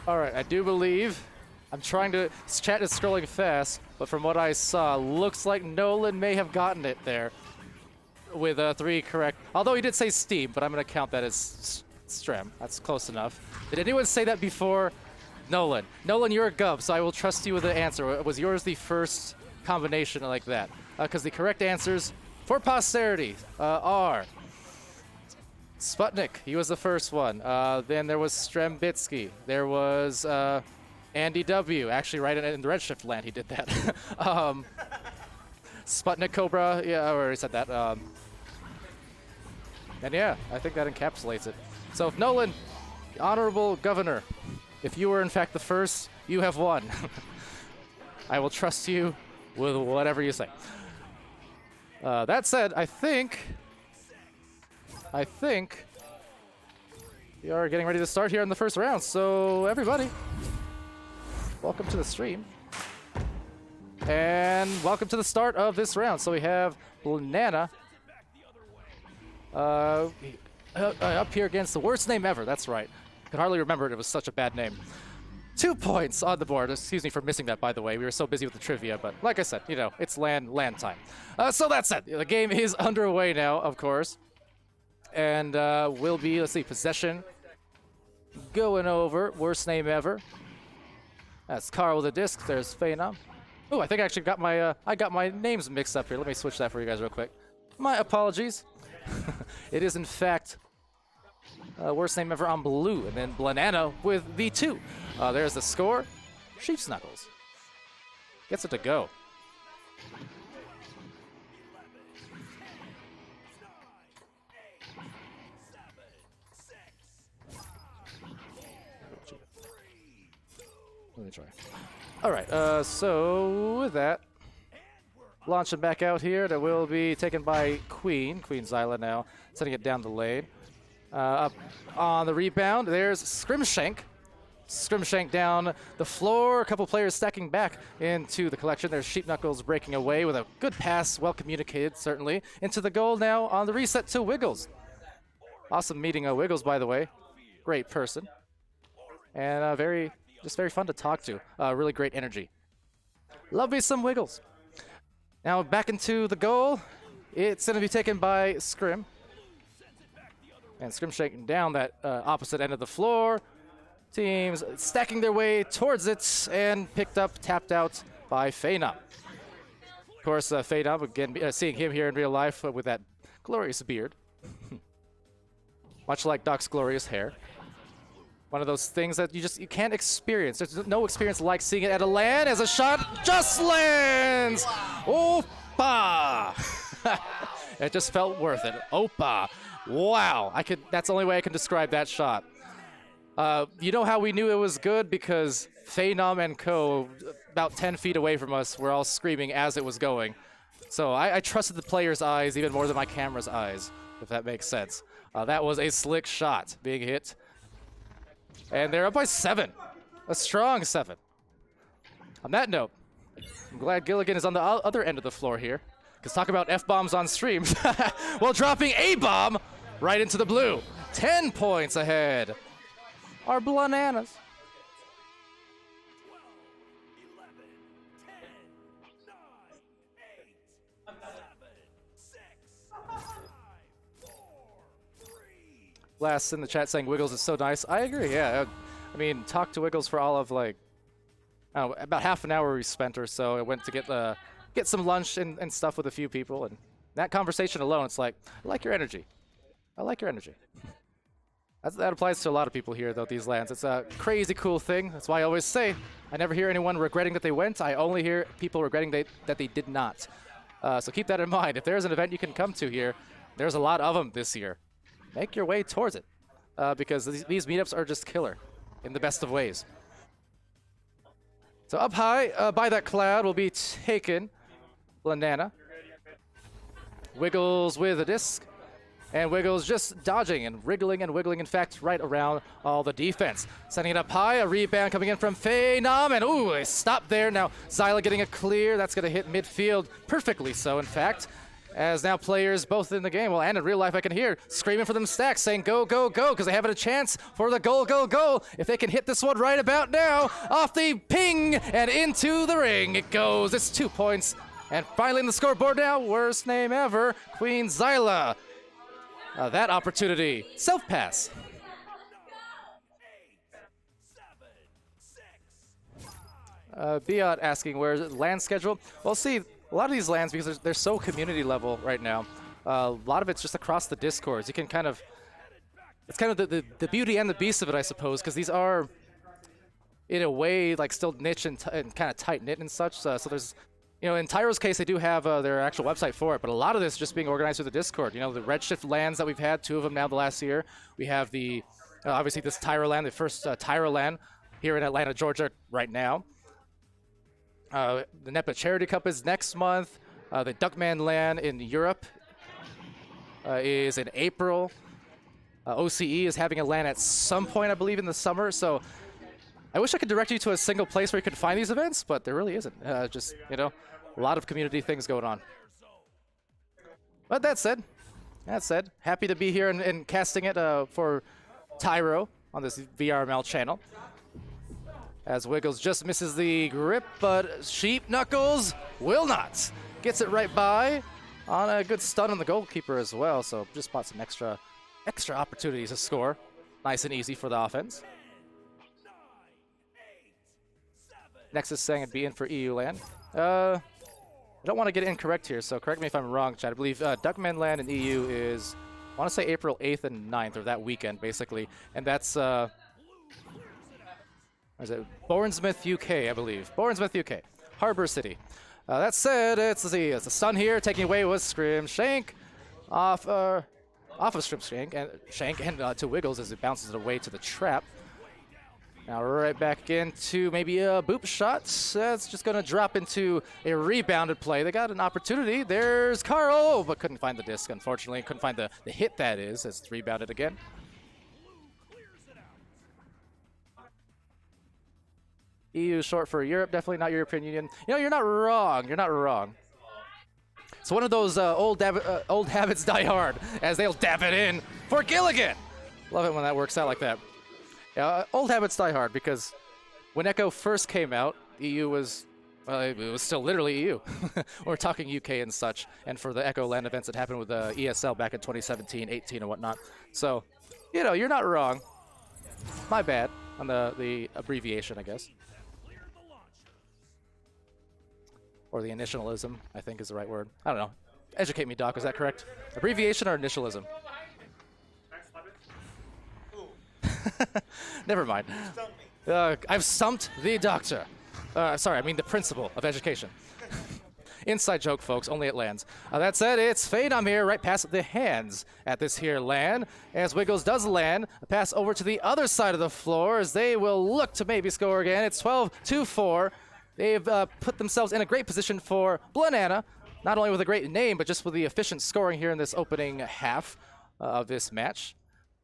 All right, I do believe. I'm trying to. Chat is scrolling fast, but from what I saw, looks like Nolan may have gotten it there with 3 correct. Although he did say Steam, but I'm going to count that as Strem. That's close enough. Did anyone say that before? Nolan. Nolan, you're a gub, so I will trust you with the answer. Was yours the first combination like that? Because the correct answers for posterity are Sputnik. He was the first one. Then there was Strembitsky. There was Andy W. Actually, right in the Redshift land, he did that. Sputnik Cobra. Yeah, I already said that. And yeah, I think that encapsulates it. So if Nolan, honorable governor, if you were in fact the first, you have won. I will trust you with whatever you say. That said, I think we are getting ready to start here in the first round. So everybody, welcome to the stream. And welcome to the start of this round. So we have Banana up here against the worst name ever. That's right. I can hardly remember it. It was such a bad name. 2 points on the board. Excuse me for missing that, by the way. We were so busy with the trivia, but like I said, you know, it's LAN time. So that's it. The game is underway now, of course. And will be, let's see, possession going over. Worst name ever. That's Carl with a disc. There's Phenom. Oh, I think I actually got my names mixed up here. Let me switch that for you guys real quick. My apologies. It is, in fact, worst name ever on blue. And then Banana with the 2. There's the score. Sheep's Knuckles gets it to go. Let me try. All right, so with that, launching back out here, that will be taken by Queen Zyla now, sending it down the lane. Up on the rebound, there's Scrimshank. Scrimshank down the floor, a couple players stacking back into the collection. There's Sheep Knuckles breaking away with a good pass, well communicated, certainly. Into the goal now on the reset to Wiggles. Awesome meeting Wiggles, by the way. Great person. And very fun to talk to. Really great energy. Love me some Wiggles. Now back into the goal. It's going to be taken by Scrim. And Scrim shaking down that opposite end of the floor. Teams stacking their way towards it and picked up, tapped out by Phenom. Of course, Phenom, again, seeing him here in real life with that glorious beard. Much like Doc's glorious hair. One of those things that you can't experience. There's no experience like seeing it at a LAN as a shot just lands. Oppa! It just felt worth it. Oppa! Wow! That's the only way I can describe that shot. You know how we knew it was good? Because Phenom and co, about 10 feet away from us, were all screaming as it was going. So I trusted the player's eyes even more than my camera's eyes, if that makes sense. That was a slick shot being hit. And they're up by 7. A strong 7. On that note, I'm glad Gilligan is on the other end of the floor here. Because talk about F-bombs on stream. While dropping a bomb right into the blue. 10 points ahead. Our Bananas. 12, 11, 10, 9, 8, 7, 6, 5, 4, 3. Last in the chat saying Wiggles is so nice. I agree, yeah. I mean, talked to Wiggles for all of like, I don't know, about half an hour we spent or so. I went to get some lunch and stuff with a few people, and that conversation alone, it's like, I like your energy. I like your energy. That applies to a lot of people here, though, these LANs. It's a crazy cool thing. That's why I always say, I never hear anyone regretting that they went. I only hear people regretting that they did not. So keep that in mind. If there's an event you can come to here, there's a lot of them this year. Make your way towards it, because these meetups are just killer in the best of ways. So up high by that cloud will be taken Banana. Wiggles with a disc. And Wiggles just dodging and wriggling, in fact, right around all the defense. Sending it up high, a rebound coming in from Phenom, and ooh, a stop there. Now Zyla getting a clear. That's going to hit midfield perfectly so, in fact. As now players both in the game, well, and in real life, I can hear screaming for them stacks, saying go, go, go, because they have a chance for the goal, go, go. If they can hit this one right about now, off the ping and into the ring it goes. It's 2 points. And finally in the scoreboard now, worst name ever, Queen Zyla. That opportunity, self-pass. 9, 8, 7, 6, 5. Biot asking where's the LAN schedule? Well, see, a lot of these LANs, because they're so community level right now, a lot of it's just across the Discords. You can kind of, it's kind of the beauty and the beast of it, I suppose, because these are, in a way, like still niche and kind of tight-knit and such. So there's, you know, in TYRO's case, they do have their actual website for it, but a lot of this is just being organized through the Discord. You know, the Redshift LANs that we've had, 2 of them now the last year. We have the, obviously this TYRO LAN, the first TYRO LAN here in Atlanta, Georgia right now. The NEPA Charity Cup is next month. The Duckman LAN in Europe is in April. OCE is having a LAN at some point, I believe, in the summer. So I wish I could direct you to a single place where you could find these events, but there really isn't. Just, you know, a lot of community things going on. But that said, happy to be here and casting it for TYRO on this VRML channel. As Wiggles just misses the grip, but Sheep Knuckles will not. Gets it right by on a good stun on the goalkeeper as well, so just bought some extra opportunities to score. Nice and easy for the offense. 9, 8, 7. Next is saying it'd be in for EU LAN. I don't want to get it incorrect here, so correct me if I'm wrong, Chad. I believe Duckman Land in EU is, I want to say April 8th and 9th, or that weekend, basically. And that's, where is it? Bournemouth, UK, I believe. Bournemouth, UK. Harbor City. That said, let's see, it's the Sun here, taking away with Scrimshank. Off of Shank and to Wiggles as it bounces it away to the trap. Now right back into maybe a boop shot. That's just going to drop into a rebounded play. They got an opportunity. There's Carl, but couldn't find the disc, unfortunately. Couldn't find the hit, that is, as it's rebounded again. EU short for Europe, definitely not European Union. You know, you're not wrong. You're not wrong. It's one of those old habits die hard, as they'll dab it in for Gilligan. Love it when that works out like that. Yeah, old habits die hard, because when Echo first came out, EU was, well, it was still literally EU. We're talking UK and such, and for the Echo LAN events that happened with the ESL back in 2017, 18, and whatnot. So, you know, you're not wrong. My bad on the abbreviation, I guess. Or the initialism, I think is the right word. I don't know. Educate me, Doc. Is that correct? Abbreviation or initialism? Never mind. I've stumped the doctor. Sorry, I mean the principal of education. Inside joke, folks. Only it lands. That said, it's Phenom here, right past the hands at this here LAN. As Wiggles does land, a pass over to the other side of the floor as they will look to maybe score again. It's 12-4. They've put themselves in a great position for Banana, not only with a great name, but just with the efficient scoring here in this opening half of this match.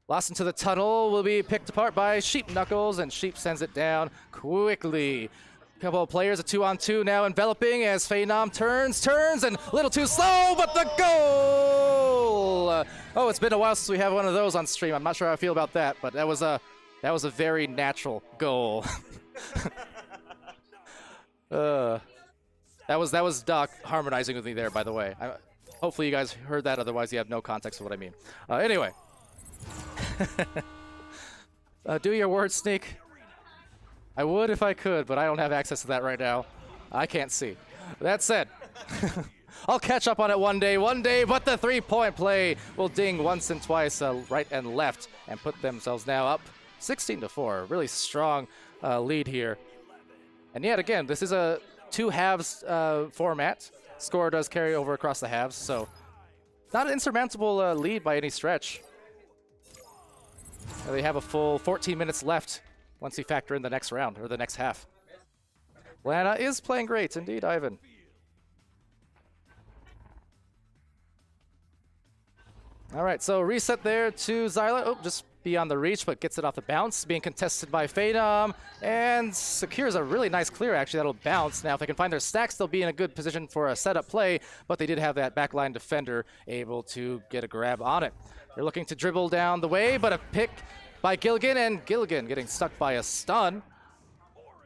Lost into the tunnel will be picked apart by Sheep Knuckles, and Sheep sends it down quickly. A couple of players, a 2-on-2 now enveloping as Phenom turns, and a little too slow, but the goal! Oh, it's been a while since we have one of those on stream. I'm not sure how I feel about that, but that was a very natural goal. That was Doc harmonizing with me there, by the way. Hopefully you guys heard that, otherwise you have no context of what I mean. Anyway. Do your word, Sneak. I would if I could, but I don't have access to that right now. I can't see. That said, I'll catch up on it one day, but the three-point play will ding once and twice, right and left, and put themselves now up 16-4. Really strong lead here. And yet again, this is a two halves format. Score does carry over across the halves, so not an insurmountable lead by any stretch. They have a full 14 minutes left once you factor in the next round, or the next half. Lana is playing great, indeed, Ivan. All right, so reset there to Zyla. Oh, just beyond the reach, but gets it off the bounce. Being contested by Phenom, and secures a really nice clear, actually, that'll bounce. Now, if they can find their stacks, they'll be in a good position for a setup play, but they did have that backline defender able to get a grab on it. They're looking to dribble down the way, but a pick by Gilligan, and Gilligan getting stuck by a stun.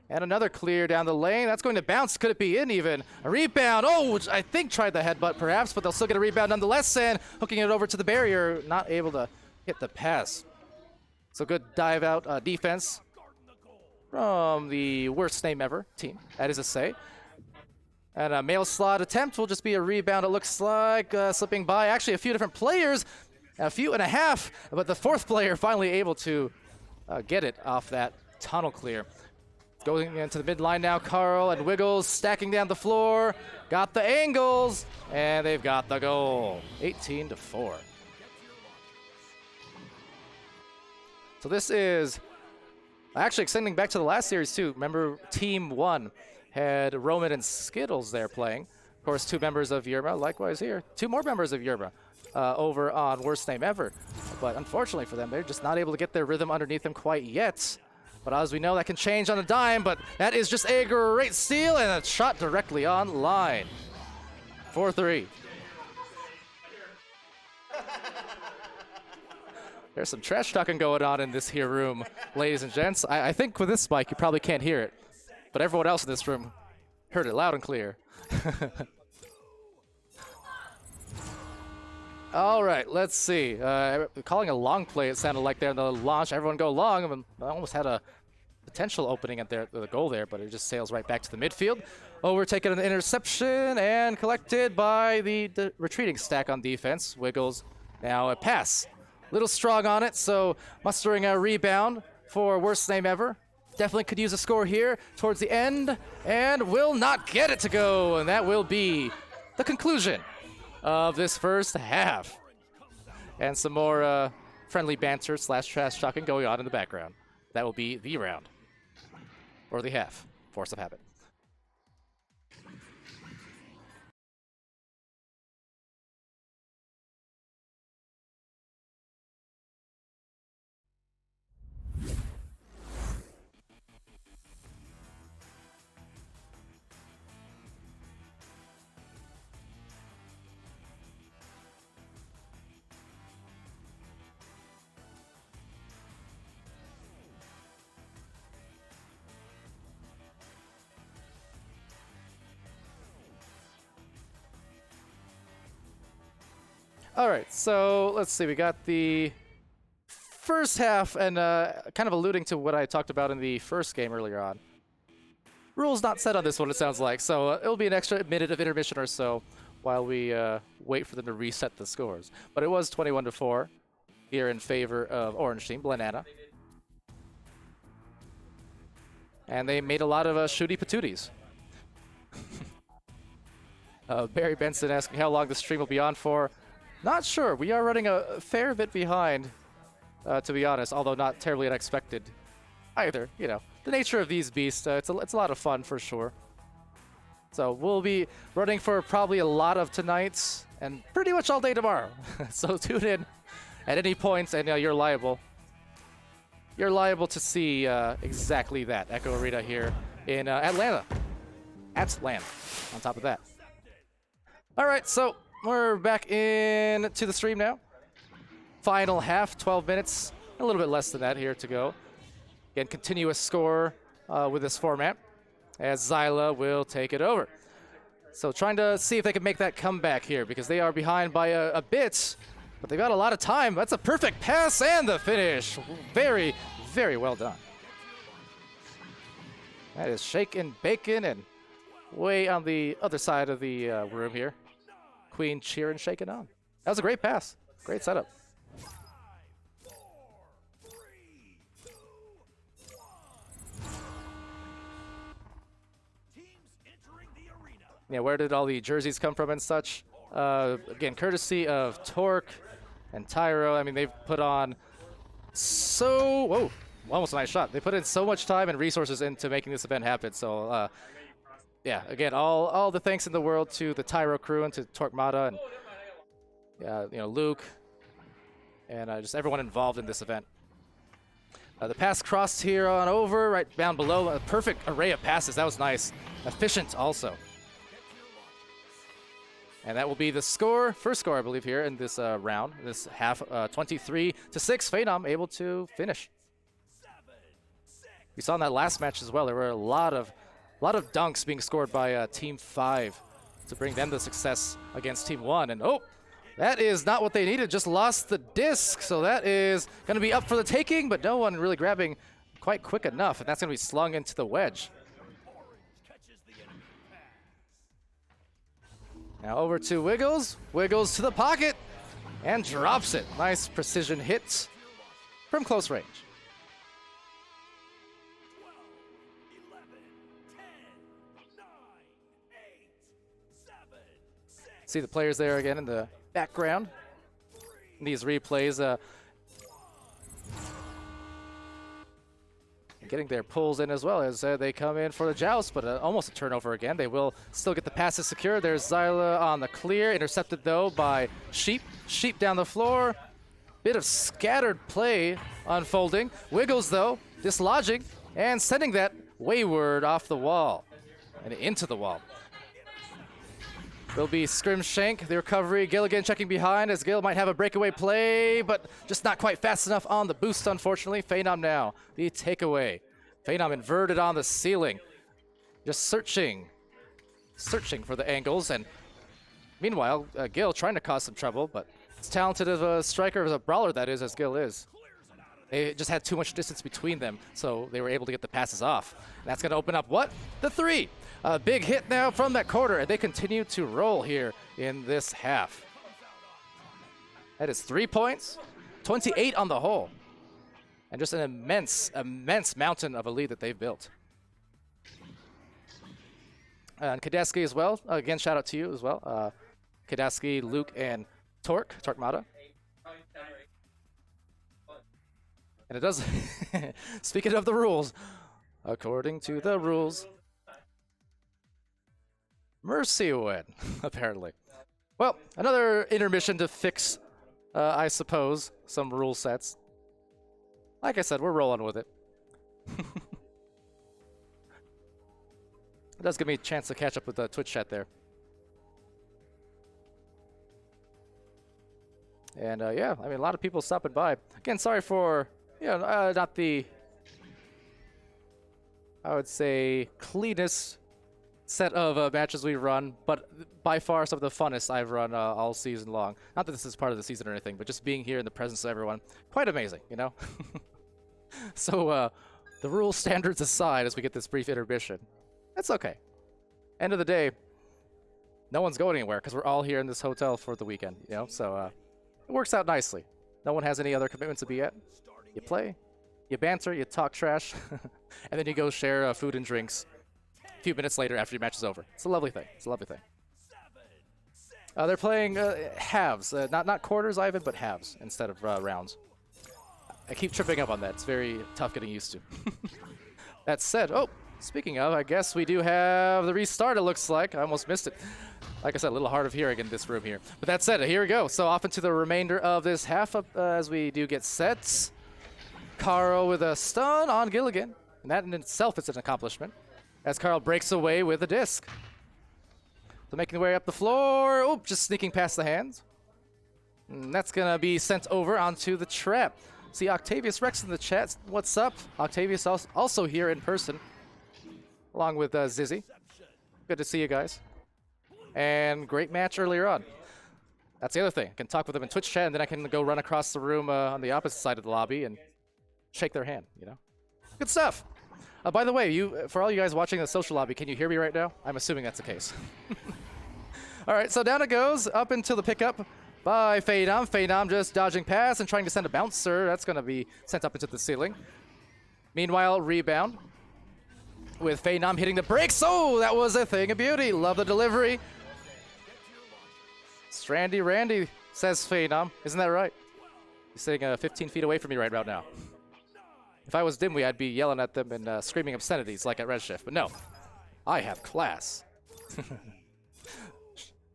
And another clear down the lane. That's going to bounce. Could it be in even? A rebound. Oh, I think tried the headbutt perhaps, but they'll still get a rebound nonetheless, and hooking it over to the barrier, not able to hit the pass. So good dive out defense from the worst name ever team. That is a say. And a mail slot attempt will just be a rebound, it looks like, slipping by. Actually, a few different players, a few and a half, but the fourth player finally able to get it off that tunnel clear. Going into the midline now, Carl and Wiggles stacking down the floor. Got the angles, and they've got the goal. 18-4. So this is actually extending back to the last series too. Remember, Team 1 had Roman and Skittles there playing. Of course, two members of Yerma, likewise here. Two more members of Yerma over on Worst Name Ever. But unfortunately for them, they're just not able to get their rhythm underneath them quite yet. But as we know, that can change on a dime, but that is just a great steal and a shot directly on line. 4-3. There's some trash talking going on in this here room, ladies and gents. I think with this mic, you probably can't hear it, but everyone else in this room heard it loud and clear. All right, let's see. Calling a long play, it sounded like there in the launch. Everyone go long. I almost had a potential opening at the goal there, but it just sails right back to the midfield. overtaken an interception and collected by the retreating stack on defense. Wiggles now a pass. Little strong on it, so mustering a rebound for worst name ever. Definitely could use a score here towards the end and will not get it to go. And that will be the conclusion of this first half. And some more friendly banter / trash talking going on in the background. That will be the round. Or the half. Force of habit. All right, so let's see. We got the first half, and kind of alluding to what I talked about in the first game earlier on. Rules not set on this one, it sounds like, so it'll be an extra minute of intermission or so while we wait for them to reset the scores. But it was 21-4 here in favor of Orange Team, Banana. And they made a lot of shooty patooties. Barry Benson asking how long the stream will be on for. Not sure. We are running a fair bit behind, to be honest, although not terribly unexpected either. You know, the nature of these beasts, it's a lot of fun for sure. So we'll be running for probably a lot of tonight's and pretty much all day tomorrow. So tune in at any point, and you're liable. You're liable to see exactly that. Echo Arena here in Atlanta. At LAN, on top of that. All right, so we're back into the stream now. Final half, 12 minutes, a little bit less than that here to go. Again, continuous score with this format as Zyla will take it over. So trying to see if they can make that comeback here because they are behind by a bit, but they've got a lot of time. That's a perfect pass and the finish. Very, very well done. That is shaking, bacon, and way on the other side of the room here. Queen cheering, shaking on. That was a great pass. Great setup. 5, 4, 3, 2, 1. Teams entering the arena. Yeah, where did all the jerseys come from and such? Again, courtesy of Torque and TYRO. I mean, they've put on whoa, almost a nice shot. They put in so much time and resources into making this event happen. So, yeah, again, all the thanks in the world to the TYRO crew and to Torquemada and Luke and just everyone involved in this event. The pass crossed here on over, right down below. A perfect array of passes. That was nice. Efficient also. And that will be the score, first score, I believe, here in this round, this half, 23-6. Phenom able to finish. We saw in that last match as well. There were a lot of dunks being scored by Team 5 to bring them the success against Team 1. And oh, that is not what they needed. Just lost the disc. So that is going to be up for the taking, but no one really grabbing quite quick enough. And that's going to be slung into the wedge. Now over to Wiggles. Wiggles to the pocket and drops it. Nice precision hit from close range. 12, 11, 10, 9, 8, 7, 6. See the players there again in the background. In these replays, getting their pulls in as well as they come in for the joust, but almost a turnover again. They will still get the passes secure. There's Zyla on the clear, intercepted though by Sheep. Sheep down the floor. Bit of scattered play unfolding. Wiggles though, dislodging and sending that wayward off the wall and into the wall. Will be Scrimshank, the recovery. Gilligan checking behind as Gil might have a breakaway play, but just not quite fast enough on the boost, unfortunately. Phenom now, the takeaway. Phenom inverted on the ceiling. Just searching for the angles. And meanwhile, Gil trying to cause some trouble, but as talented of a striker, as a brawler that is, as Gil is. They just had too much distance between them, so they were able to get the passes off. And that's going to open up what? The three. A big hit now from that corner, and they continue to roll here in this half. That is 3 points, 28 on the whole, and just an immense, immense mountain of a lead that they've built. And Kadeski as well. Again, shout out to you as well. Kadeski, Luke, and Torquemada. And it does, speaking of the rules, according to the rules, Mercy win, apparently. Well, another intermission to fix, I suppose, some rule sets. Like I said, we're rolling with it. It does give me a chance to catch up with the Twitch chat there. And yeah, I mean, a lot of people stopping by. Again, sorry for, you know, not the, I would say, cleanest set of matches we run, but by far some of the funnest I've run all season long. Not that this is part of the season or anything, but just being here in the presence of everyone, quite amazing, you know? So the rule standards aside, as we get this brief intermission, that's okay. End of the day, no one's going anywhere because we're all here in this hotel for the weekend, you know? So it works out nicely. No one has any other commitments to be at. You play, you banter, you talk trash, and then you go share food and drinks a few minutes later after your match is over. It's a lovely thing. It's a lovely thing. They're playing halves, not quarters, Ivan, but halves instead of rounds. I keep tripping up on that. It's very tough getting used to. That said, oh, speaking of, I guess we do have the restart, it looks like. I almost missed it. Like I said, a little hard of hearing in this room here. But that said, here we go. So off into the remainder of this half as we do get sets. Caro with a stun on Gilligan. And that in itself is an accomplishment. As Carl breaks away with a disc. So making their way up the floor. Oh, just sneaking past the hands. And that's going to be sent over onto the trap. See Octavius Rex in the chat. What's up? Octavius also here in person. Along with Zizzy. Good to see you guys. And great match earlier on. That's the other thing. I can talk with them in Twitch chat, and then I can go run across the room on the opposite side of the lobby and shake their hand, you know? Good stuff. By the way, for all you guys watching the social lobby, can you hear me right now? I'm assuming that's the case. All right, so down it goes, up into the pickup by Phenom. Phenom just dodging past and trying to send a bouncer. That's going to be sent up into the ceiling. Meanwhile, rebound with Phenom hitting the brakes. Oh, that was a thing of beauty. Love the delivery. Strandy Randy, says Phenom. Isn't that right? He's sitting 15 feet away from me right about now. If I was Dimwi, I'd be yelling at them and screaming obscenities like at Redshift. But no, I have class.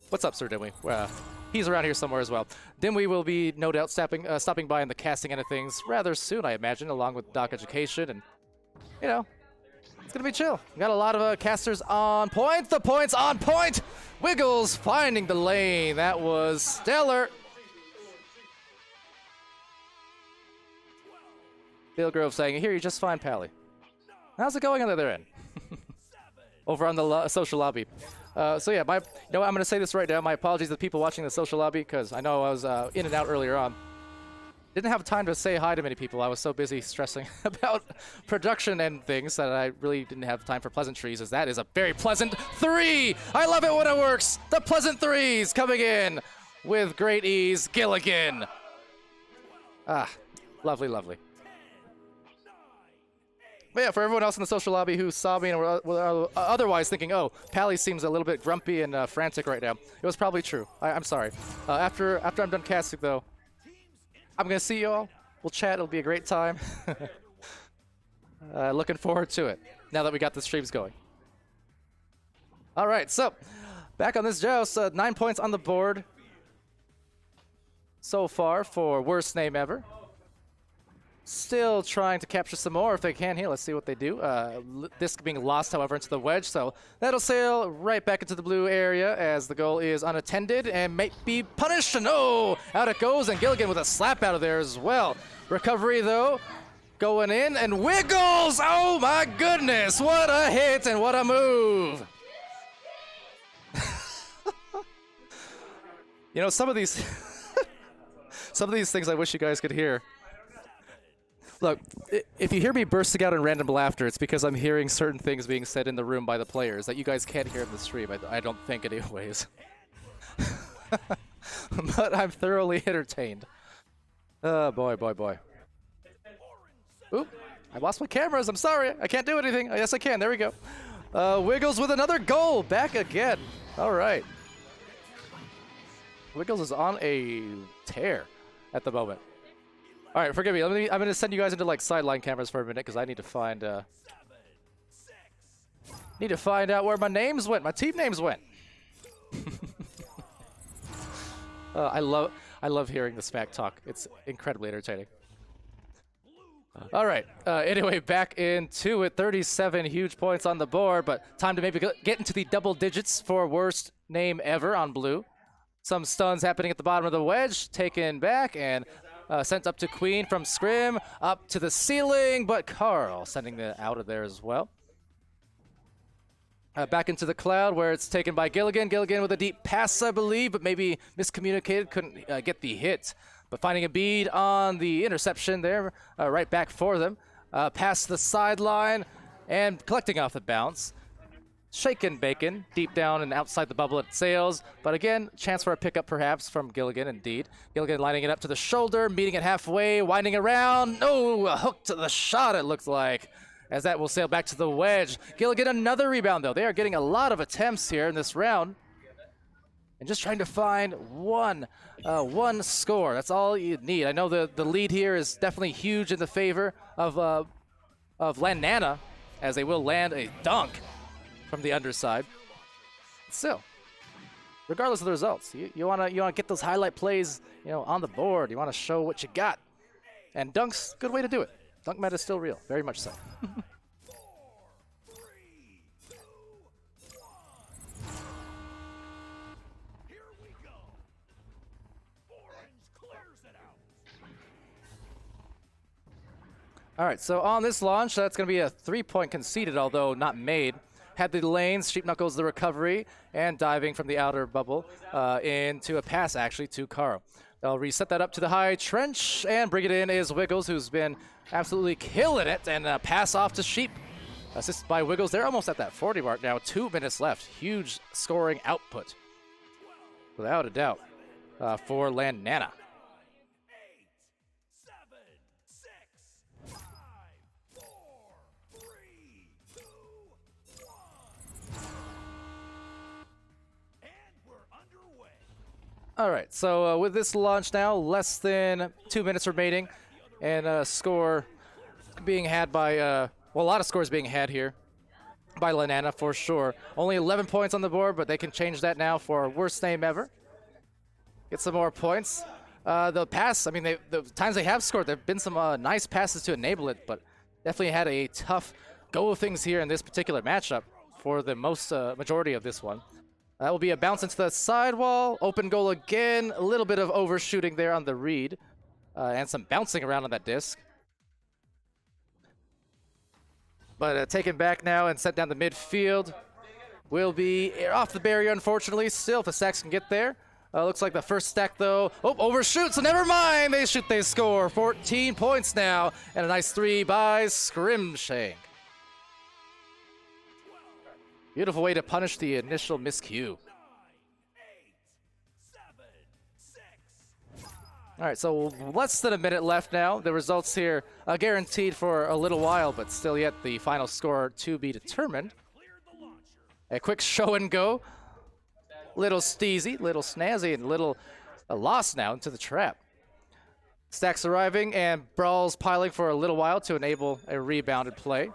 What's up, SirDimwi? He's around here somewhere as well. Dimwi will be no doubt stopping by in the casting end of things rather soon, I imagine, along with Doc Education. And, you know, it's going to be chill. We got a lot of casters on point. The point's on point. Wiggles finding the lane. That was stellar. Bill Grove saying, here, you just fine, Pally. How's it going on the other end? Over on the social lobby. So yeah, I'm going to say this right now. My apologies to the people watching the social lobby, because I know I was in and out earlier on. Didn't have time to say hi to many people. I was so busy stressing about production and things that I really didn't have time for pleasantries, as that is a very pleasant 3! I love it when it works! The pleasant 3s coming in with great ease. Gilligan! Ah, lovely, lovely. But yeah, for everyone else in the social lobby who saw me and were otherwise thinking, oh, Pally seems a little bit grumpy and frantic right now, it was probably true. I'm sorry. After I'm done casting, though, I'm going to see you all. We'll chat. It'll be a great time. Looking forward to it, now that we got the streams going. All right, so back on this joust, 9 points on the board so far for worst name ever. Still trying to capture some more if they can here. Let's see what they do. Disc being lost, however, into the wedge, so that'll sail right back into the blue area as the goal is unattended and may be punished. And oh, out it goes, and Gilligan with a slap out of there as well. Recovery, though, going in, and Wiggles! Oh, my goodness! What a hit and what a move! You know, some of these things I wish you guys could hear. Look, if you hear me bursting out in random laughter, it's because I'm hearing certain things being said in the room by the players that you guys can't hear in the stream. I don't think, anyways. But I'm thoroughly entertained. Oh, boy, boy, boy. Oop, I lost my cameras. I'm sorry. I can't do anything. Yes, I can. There we go. Wiggles with another goal. Back again. All right. Wiggles is on a tear at the moment. All right, forgive me. I'm going to send you guys into like sideline cameras for a minute because I need to find out where my names went. My team names went. I love hearing the smack talk. It's incredibly entertaining. All right. Anyway, back into it. 37 huge points on the board, but time to maybe get into the double digits for worst name ever on blue. Some stuns happening at the bottom of the wedge, taken back and sent up to Queen from Scrim, up to the ceiling, but Carl sending it out of there as well. Back into the cloud where it's taken by Gilligan. Gilligan with a deep pass, I believe, but maybe miscommunicated, couldn't get the hit. But finding a bead on the interception there, right back for them. Past the sideline and collecting off the bounce. Shaken Bacon, deep down and outside the bubble it sails. But again, chance for a pickup perhaps from Gilligan indeed. Gilligan lining it up to the shoulder, meeting it halfway, winding around. No, a hook to the shot it looked like. As that will sail back to the wedge. Gilligan another rebound though. They are getting a lot of attempts here in this round. And just trying to find one score. That's all you need. I know the lead here is definitely huge in the favor of Landana, as they will land a dunk from the underside. Still, regardless of the results, you wanna get those highlight plays, on the board. You wanna show what you got, and dunks, good way to do it. Dunk meta is still real, very much so. All right, so on this launch, that's going to be a 3-point conceded, although not made. Had the lanes, Sheep Knuckles the recovery, and diving from the outer bubble into a pass, actually, to Carl. They'll reset that up to the high trench, and bring it in is Wiggles, who's been absolutely killing it, and pass off to Sheep. Assisted by Wiggles. They're almost at that 40 mark now. 2 minutes left. Huge scoring output, without a doubt, for Landana. All right, so with this launch now, less than 2 minutes remaining, and a score being had by, a lot of scores being had here by Landana for sure. Only 11 points on the board, but they can change that now for worst name ever. Get some more points. The pass, I mean, the times they have scored, there have been some nice passes to enable it, but definitely had a tough go of things here in this particular matchup for the most majority of this one. That will be a bounce into the sidewall. Open goal again. A little bit of overshooting there on the read. And some bouncing around on that disc. But taken back now and set down the midfield. Will be off the barrier, unfortunately. Still, if the Stacks can get there. Looks like the first stack, though. Oh, overshoot, so never mind. They shoot, they score. 14 points now. And a nice 3 by Scrimshank. Beautiful way to punish the initial miscue. All right, so less than a minute left now. The results here are guaranteed for a little while, but still yet the final score to be determined. A quick show and go. Little steezy, little snazzy, and little lost now into the trap. Stacks arriving and Brawls piling for a little while to enable a rebounded play.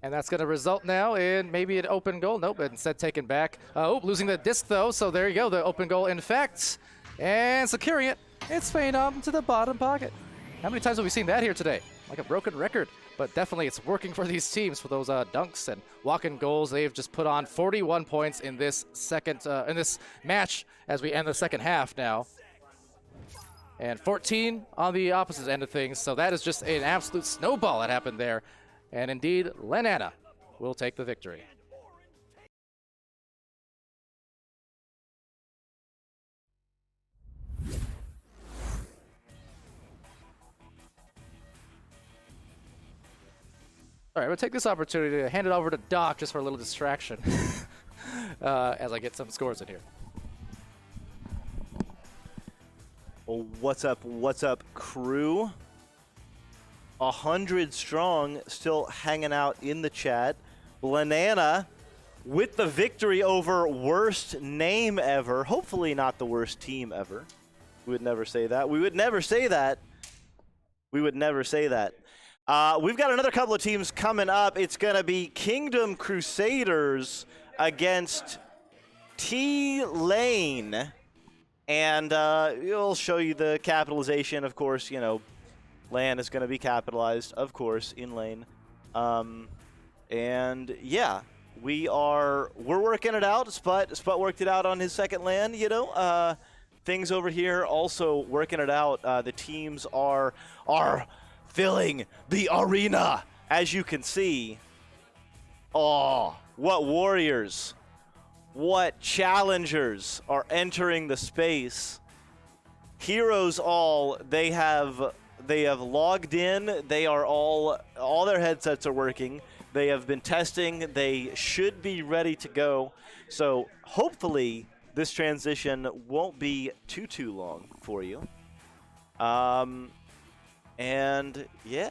And that's going to result now in maybe an open goal. Nope, instead taken back. Losing the disc, though, so there you go. The open goal, in fact. And securing it. It's Phenom to the bottom pocket. How many times have we seen that here today? Like a broken record. But definitely it's working for these teams for those dunks and walk-in goals. They've just put on 41 points in this in this match as we end the second half now. And 14 on the opposite end of things. So that is just an absolute snowball that happened there. And indeed, Landana will take the victory. All right, I'm gonna take this opportunity to hand it over to Doc just for a little distraction as I get some scores in here. Well, what's up, crew? 100 strong, still hanging out in the chat. Banana with the victory over worst name ever. Hopefully not the worst team ever. We would never say that. We would never say that. We would never say that. We've got another couple of teams coming up. It's going to be Kingdom Crusaders against T-Lane. And we'll show you the capitalization, of course. You know, LAN is going to be capitalized, of course, in lane. And yeah, we're working it out. Sput worked it out on his second LAN, you know. Things over here also working it out. The teams are filling the arena, as you can see. Oh, what warriors, what challengers are entering the space. Heroes all, they have logged in. They are all their headsets are working. They have been testing. They should be ready to go. So hopefully this transition won't be too long for you. And yeah,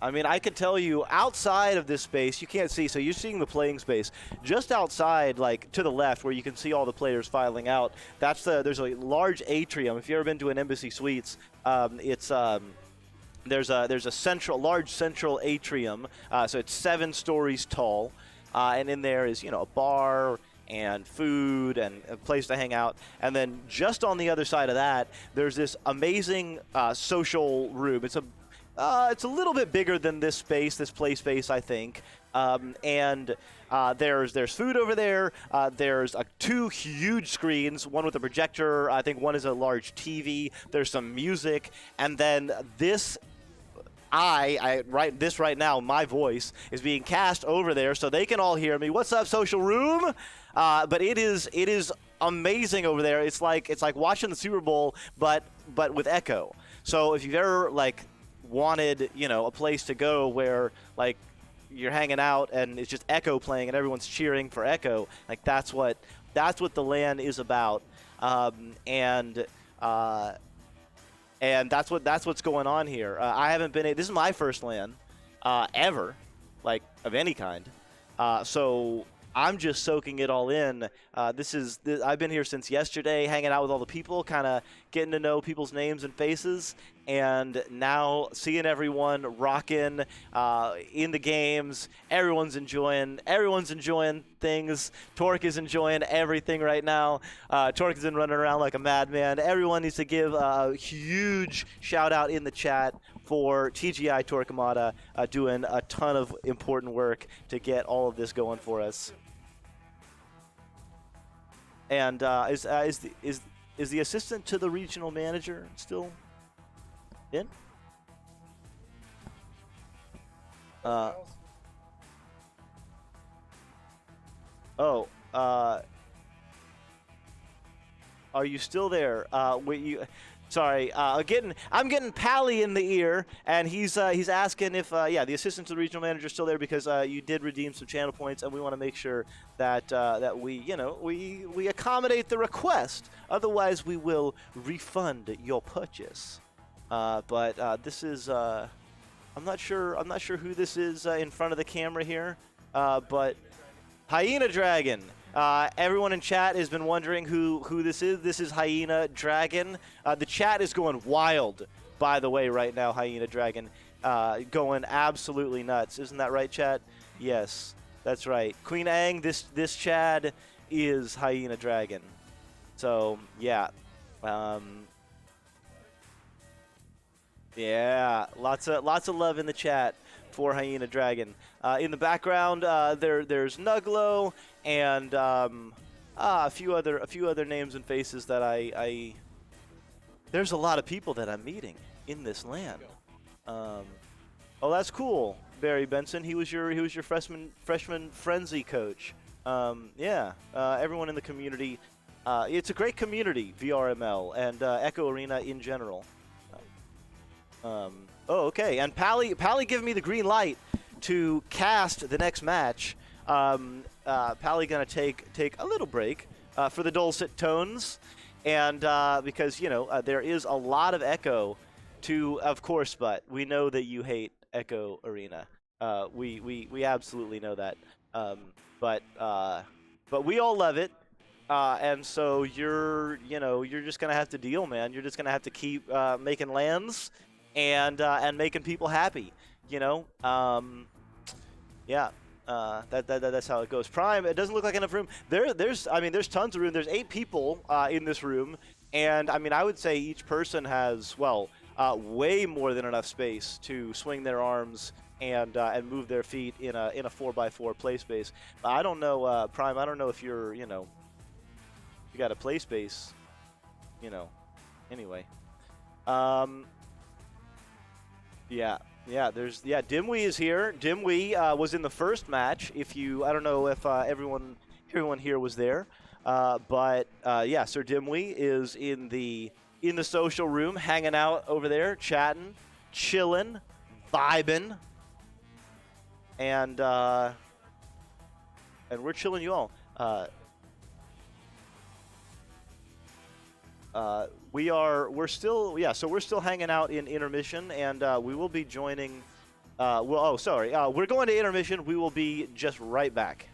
I mean, I could tell you outside of this space, you can't see, so you're seeing the playing space. Just outside, like to the left, where you can see all the players filing out, there's a large atrium. If you've ever been to an Embassy Suites, there's a large central atrium, so it's 7 stories tall, and in there is, you know, a bar and food and a place to hang out. And then just on the other side of that, there's this amazing social room. It's a little bit bigger than this play space, I think. And there's food over there. There's 2 huge screens, one with a projector. I think one is a large TV. There's some music, and then this. Right now, my voice is being cast over there so they can all hear me. What's up, social room? But it is amazing over there. It's like watching the Super Bowl, but with echo. So if you've ever like wanted, you know, a place to go where like you're hanging out and it's just echo playing and everyone's cheering for echo, like that's what the LAN is about. And that's what's going on here. I haven't been. This is my first LAN ever, like of any kind. So I'm just soaking it all in. I've been here since yesterday, hanging out with all the people, kind of getting to know people's names and faces, and now seeing everyone rocking in the games. Everyone's enjoying things. Torque is enjoying everything right now. Torque has been running around like a madman. Everyone needs to give a huge shout out in the chat for TGI Torquemada doing a ton of important work to get all of this going for us. And is the assistant to the regional manager still in? Are you still there? Sorry, I'm getting Pally in the ear, and he's asking if the assistant to the regional manager is still there because you did redeem some channel points, and we want to make sure that that we accommodate the request. Otherwise, we will refund your purchase. But this is I'm not sure who this is in front of the camera here, but Hyena Dragon. Everyone in chat has been wondering who this is. This is Hyena Dragon. The chat is going wild, by the way, right now. Hyena Dragon going absolutely nuts. Isn't that right, chat? Yes, that's right. Queen Aang, this Chad is Hyena Dragon. So yeah, yeah, lots of love in the chat for Hyena Dragon. In the background, there's Nuglo and a few other names and faces that I there's a lot of people that I'm meeting in this LAN. Oh, that's cool, Barry Benson. He was your freshman frenzy coach. Yeah, everyone in the community. It's a great community, VRML and Echo Arena in general. Oh, okay. And Pally giving me the green light to cast the next match, Pally gonna take a little break for the dulcet tones, and because there is a lot of echo to, of course, but we know that you hate Echo Arena. We absolutely know that. But we all love it. And so you're just gonna have to deal, man. You're just gonna have to keep making lands and making people happy. Yeah. That's how it goes. Prime. It doesn't look like enough room. There's tons of room. There's 8 people in this room, and I would say each person has way more than enough space to swing their arms and move their feet in a 4x4 play space. I don't know, Prime. I don't know if you got a play space. Anyway. Yeah. Dimwi is here. Dimwi was in the first match. I don't know if everyone here was there, but SirDimwi is in the social room, hanging out over there, chatting, chilling, vibing, and we're chilling you all. We're still hanging out in intermission, and we will be joining. We're going to intermission. We will be just right back.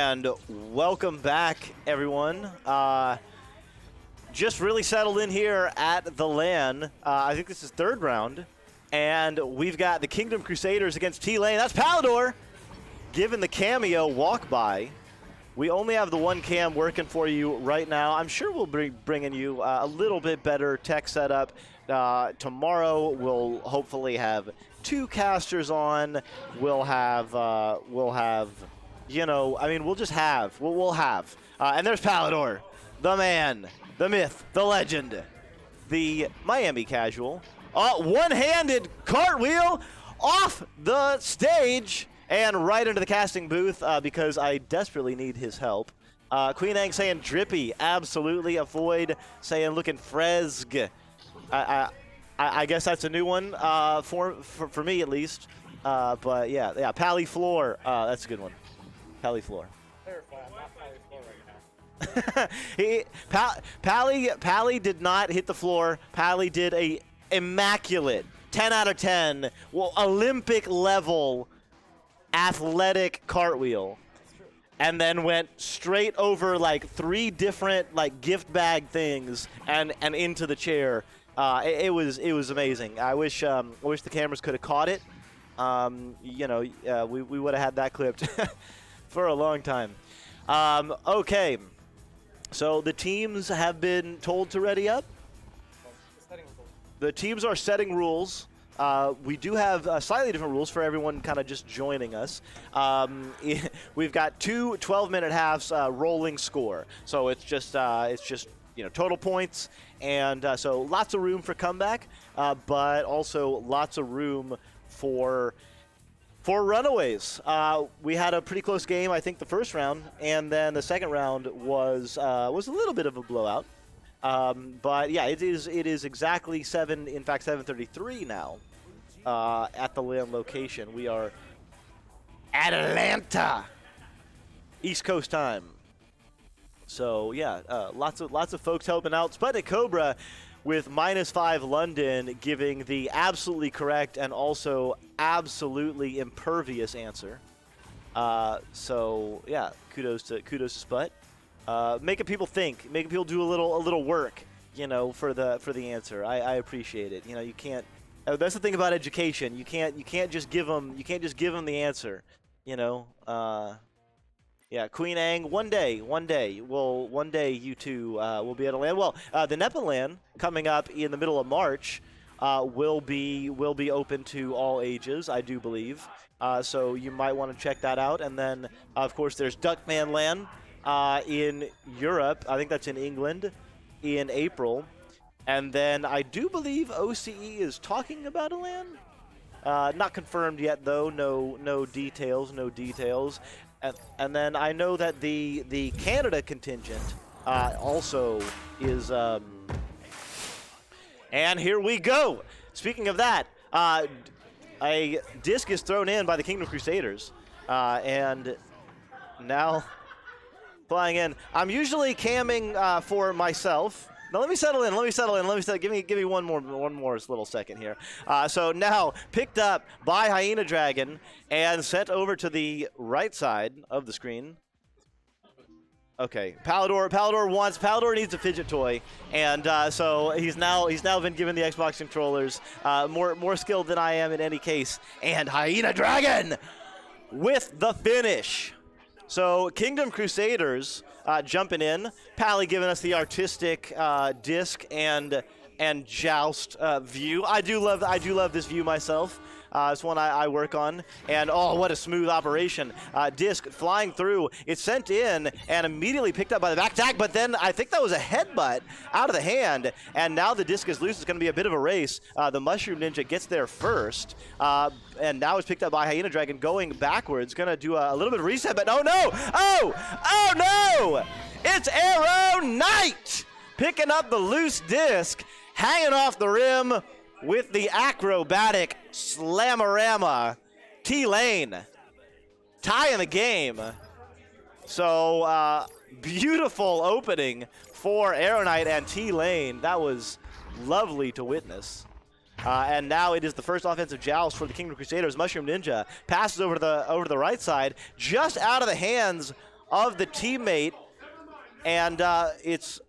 And welcome back, everyone. Just really settled in here at the LAN. I think this is third round. And we've got the Kingdom Crusaders against T-Lane. That's Palidore, given the cameo walk-by. We only have the one cam working for you right now. I'm sure we'll be bringing you a little bit better tech setup. Tomorrow we'll hopefully have 2 casters on. We'll have, you know, I mean, we'll have. And there's Palidore, the man, the myth, the legend, the Miami casual. One-handed cartwheel off the stage and right into the casting booth because I desperately need his help. Queen Ang saying drippy, absolutely. Avoid saying looking frezg. I guess that's a new one for me at least. But yeah, Pally Floor. That's a good one. Pally Floor. Pally did not hit the floor. Pally did a immaculate 10 out of 10, well, Olympic level athletic cartwheel, and then went straight over like 3 different like gift bag things and into the chair. It was amazing. I wish the cameras could have caught it. You know, we would have had that clipped for a long time. Okay, so the teams have been told to ready up. The teams are setting rules. We do have slightly different rules for everyone kind of just joining us. We've got 2 12-minute halves rolling score. So it's just you know, total points, and so lots of room for comeback, but also lots of room for runaways. We had a pretty close game, I think, the first round, and then the second round was a little bit of a blowout. But yeah, it is exactly 7:33 now at the LAN location. We are at Atlanta, East Coast time. So yeah, lots of folks helping out. Sputnik Cobra with -5 London giving the absolutely correct and also absolutely impervious answer. So yeah, kudos to Sput. Making people think, making people do a little work, you know, for the answer. I appreciate it. You know, you can't. That's the thing about education. You can't just give them the answer. You know. Yeah, Queen Ang. One day, you two will be at a LAN. Well, the NEPA LAN coming up in the middle of March will be open to all ages, I do believe. So you might want to check that out. And then, of course, there's Duckman LAN in Europe. I think that's in England in April. And then I do believe OCE is talking about a LAN. Not confirmed yet, though. No details. And then I know that the Canada contingent also is. And here we go. Speaking of that, a disc is thrown in by the Kingdom Crusaders, and now flying in. I'm usually camming for myself. Now let me settle in. Give me one more little second here. So now picked up by Hyena Dragon and sent over to the right side of the screen. Okay, Palidore needs a fidget toy, and so he's now been given the Xbox controllers. More skilled than I am in any case. And Hyena Dragon with the finish. So Kingdom Crusaders jumping in. Pally giving us the artistic disc and joust view. I do love this view myself. It's one I work on. And oh, what a smooth operation. Disc flying through. It's sent in and immediately picked up by the back attack, but then I think that was a headbutt out of the hand. And now the disc is loose. It's going to be a bit of a race. The Mushroom Ninja gets there first. And now it's picked up by Hyena Dragon going backwards. Going to do a little bit of reset, but oh no! Oh no! It's Arrow Knight picking up the loose disc, hanging off the rim with the acrobatic slamorama. T-Lane tying the game. So beautiful opening for Arrow Knight and T-Lane. That was lovely to witness. And now it is the first offensive joust for the Kingdom Crusaders. Mushroom Ninja passes over to the right side, just out of the hands of the teammate, and it's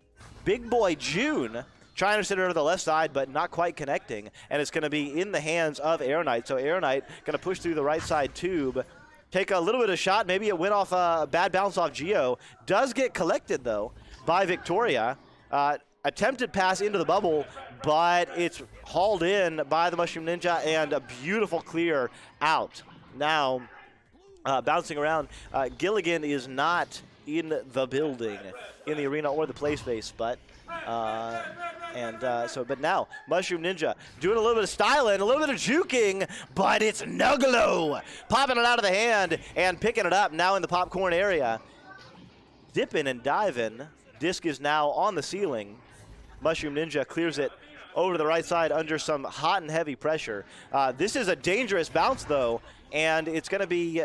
Big Boy June trying to sit over the left side, but not quite connecting, and it's going to be in the hands of Aeronite. So Aeronite going to push through the right side tube, take a little bit of shot. Maybe it went off a bad bounce off Geo. Does get collected, though, by Victoria. Attempted pass into the bubble, but it's hauled in by the Mushroom Ninja, and a beautiful clear out. Now, bouncing around, Gilligan is not in the building, in the arena or the play space, but but now Mushroom Ninja doing a little bit of styling, a little bit of juking, but it's Nuggalo popping it out of the hand and picking it up now in the popcorn area. Dipping and diving. Disc is now on the ceiling. Mushroom Ninja clears it over to the right side under some hot and heavy pressure. This is a dangerous bounce though, and it's going to be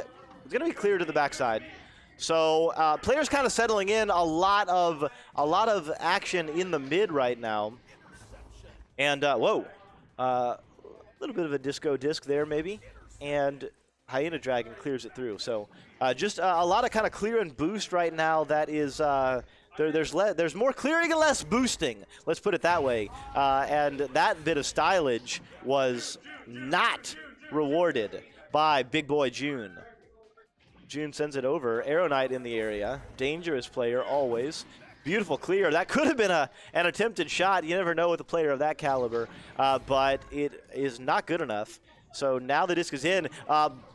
clear to the backside. So players kind of settling in, a lot of action in the mid right now. And a little bit of a disco disc there maybe, and Hyena Dragon clears it through. So just a lot of kind of clear and boost right now. That is there's more clearing and less boosting. Let's put it that way. And that bit of stylage was not rewarded by Big Boy June. June sends it over. Aeronite in the area. Dangerous player always. Beautiful clear. That could have been an attempted shot. You never know with a player of that caliber, but it is not good enough. So now the disc is in.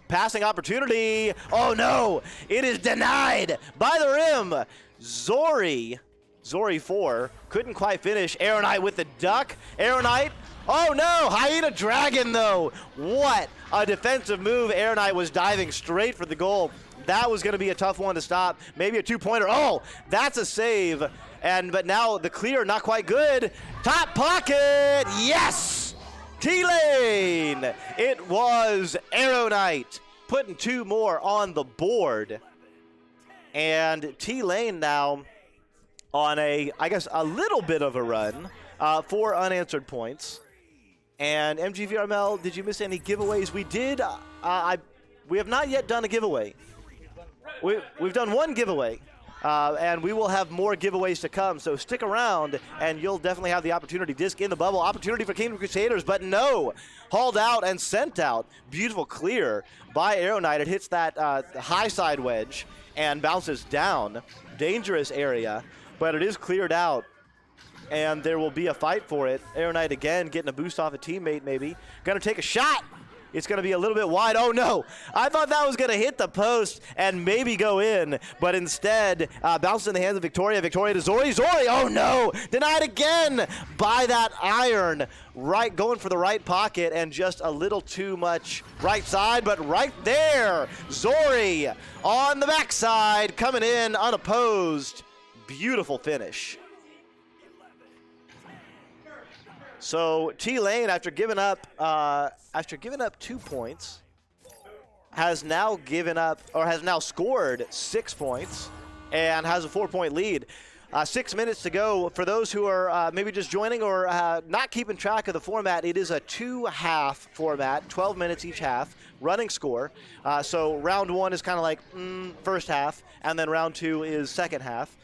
Passing opportunity. Oh no! It is denied by the rim. Zori 4 couldn't quite finish. Aeronite with the duck. Aeronite. Oh no! Hyena Dragon though. What a defensive move. Aeronite was diving straight for the goal. That was going to be a tough one to stop. Maybe a two-pointer. Oh, that's a save. But now the clear, not quite good. Top pocket. Yes! T-Lane. It was Aeronite putting 2 more on the board. And T-Lane now on a little bit of a run. 4 unanswered points. And MG VRML, did you miss any giveaways? We did. We have not yet done a giveaway. We've done 1 giveaway, and we will have more giveaways to come, so stick around, and you'll definitely have the opportunity. Disc in the bubble, opportunity for Kingdom Crusaders, but no! Hauled out and sent out. Beautiful clear by Aeronite. It hits that high side wedge and bounces down. Dangerous area, but it is cleared out, and there will be a fight for it. Aeronite again getting a boost off a teammate maybe. Gonna take a shot! It's going to be a little bit wide. Oh, no. I thought that was going to hit the post and maybe go in, but instead bounced in the hands of Victoria. Victoria to Zori. Zori, oh, no. Denied again by that iron. Right, going for the right pocket and just a little too much right side, but right there. Zori on the backside, coming in unopposed. Beautiful finish. So T-Lane, after giving up 2 points, has now scored 6 points and has a 4-point lead. 6 minutes to go. For those who are maybe just joining or not keeping track of the format, it is a 2-half format, 12 minutes each half, running score. So round 1 is kind of like first half, and then round 2 is second half.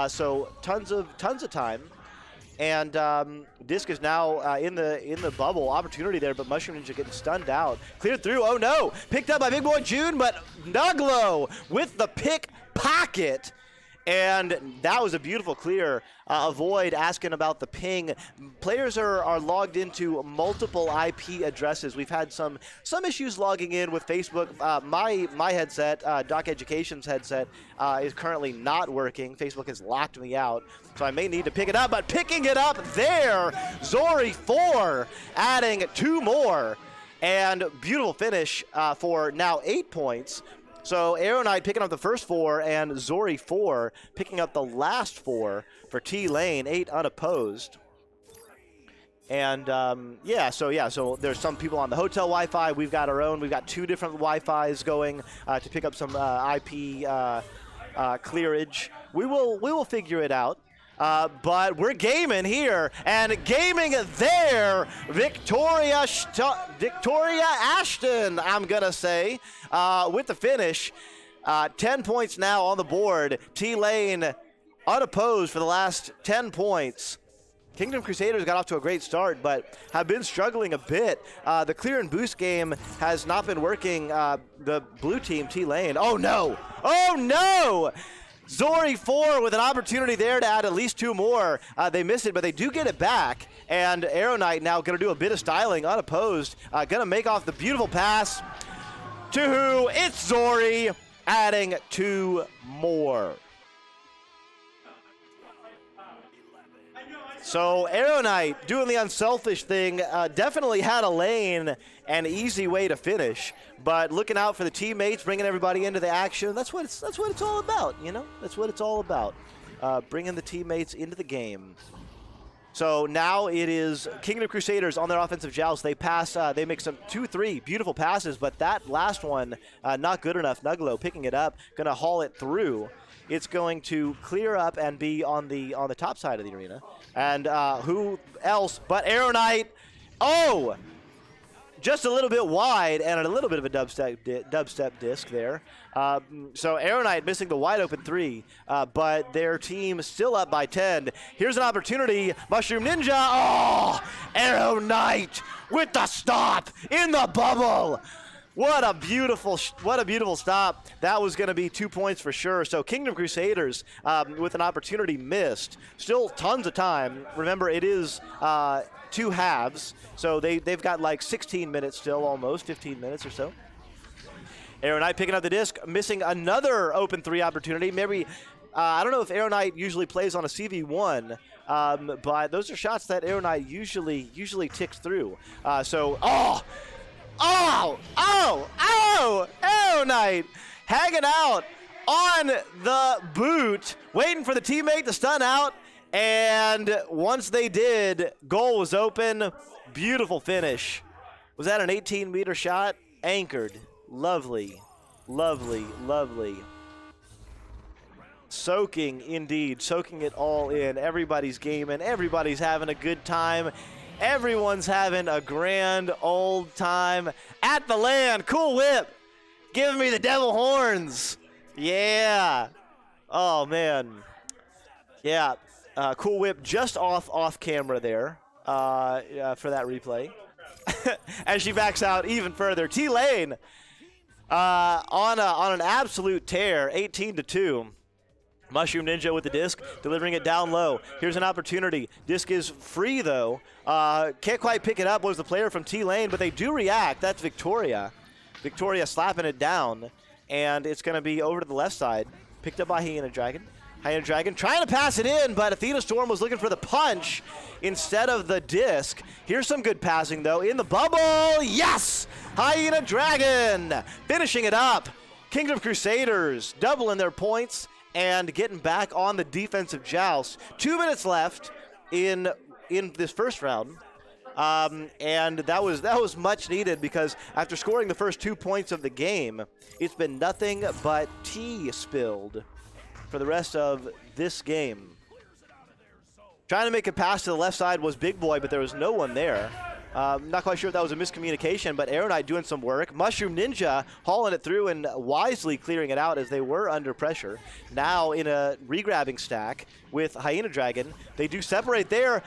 So tons of time. And Disc is now in the bubble. Opportunity there, but Mushroom Ninja getting stunned out. Cleared through. Oh no! Picked up by Big Boy June, but Nuglo with the pick pocket. And that was a beautiful clear. Avoid asking about the ping. Players are logged into multiple IP addresses. We've had some issues logging in with Facebook. My headset, Doc Education's headset, is currently not working. Facebook has locked me out, so I may need to pick it up. But picking it up there, Zori 4, adding 2 more. And beautiful finish for now 8 points. So Aeronite picking up the first 4, and Zori 4 picking up the last 4 for T-Lane, 8 unopposed. And so there's some people on the hotel Wi-Fi. We've got our own. We've got 2 different Wi-Fis going to pick up some IP clearage. We will figure it out. But we're gaming here, and gaming there, Victoria Ashton, I'm going to say, with the finish. 10 points now on the board. T-Lane unopposed for the last 10 points. Kingdom Crusaders got off to a great start, but have been struggling a bit. The clear and boost game has not been working. The blue team, T-Lane. Oh, no. Oh, no. Zori 4 with an opportunity there to add at least 2 more. They miss it, but they do get it back. And Arrow Knight now going to do a bit of styling, unopposed. Going to make off the beautiful pass. To who? It's Zori, adding 2 more. So Arrow Knight doing the unselfish thing, definitely had a lane and easy way to finish, but looking out for the teammates, bringing everybody into the action. That's what it's all about, you know. That's what it's all about, bringing the teammates into the game. So now it is Kingdom Crusaders on their offensive joust. They pass, they make some 2-3 beautiful passes, but that last one not good enough. Nuglo picking it up, gonna haul it through. It's going to clear up and be on the top side of the arena. And who else but Arrow Knight? Oh, just a little bit wide and a little bit of a dubstep disc there. So Arrow Knight missing the wide open 3, but their team still up by 10. Here's an opportunity. Mushroom Ninja. Oh, Arrow Knight with the stop in the bubble. What a beautiful stop. That was going to be 2 points for sure. So Kingdom Crusaders with an opportunity missed. Still tons of time. Remember, it is 2 halves, so they've got like 16 minutes still, almost 15 minutes or so. Arrow Knight picking up the disc, missing another open 3 opportunity. Maybe, I don't know if Arrow Knight usually plays on a CV1, but those are shots that Arrow Knight usually ticks through. Arrow Knight hanging out on the boot, waiting for the teammate to stun out. And once they did, goal was open. Beautiful finish. Was that an 18-meter shot? Anchored. Lovely, lovely, lovely. Soaking, indeed. Soaking it all in. Everybody's gaming. Everybody's having a good time. Everyone's having a grand old time at the LAN. Cool whip. Give me the devil horns. Yeah. Oh, man. Yeah. Cool whip just off camera there for that replay. As she backs out even further. T-Lane on an absolute tear, 18-2. Mushroom Ninja with the disc, delivering it down low. Here's an opportunity. Disc is free, though. Can't quite pick it up, was the player from T-Lane, but they do react. That's Victoria. Victoria slapping it down, and it's going to be over to the left side. Picked up by Hyena Dragon. Hyena Dragon trying to pass it in, but Athena Storm was looking for the punch instead of the disc. Here's some good passing, though. In the bubble, yes! Hyena Dragon finishing it up. Kingdom Crusaders doubling their points and getting back on the defensive joust. 2 minutes left in this first round. And that was much needed, because after scoring the first 2 points of the game, it's been nothing but tea spilled for the rest of this game. Trying to make a pass to the left side was Big Boy, but there was no one there. Not quite sure if that was a miscommunication, but Arrow Knight doing some work. Mushroom Ninja hauling it through and wisely clearing it out as they were under pressure. Now in a regrabbing stack with Hyena Dragon. They do separate there.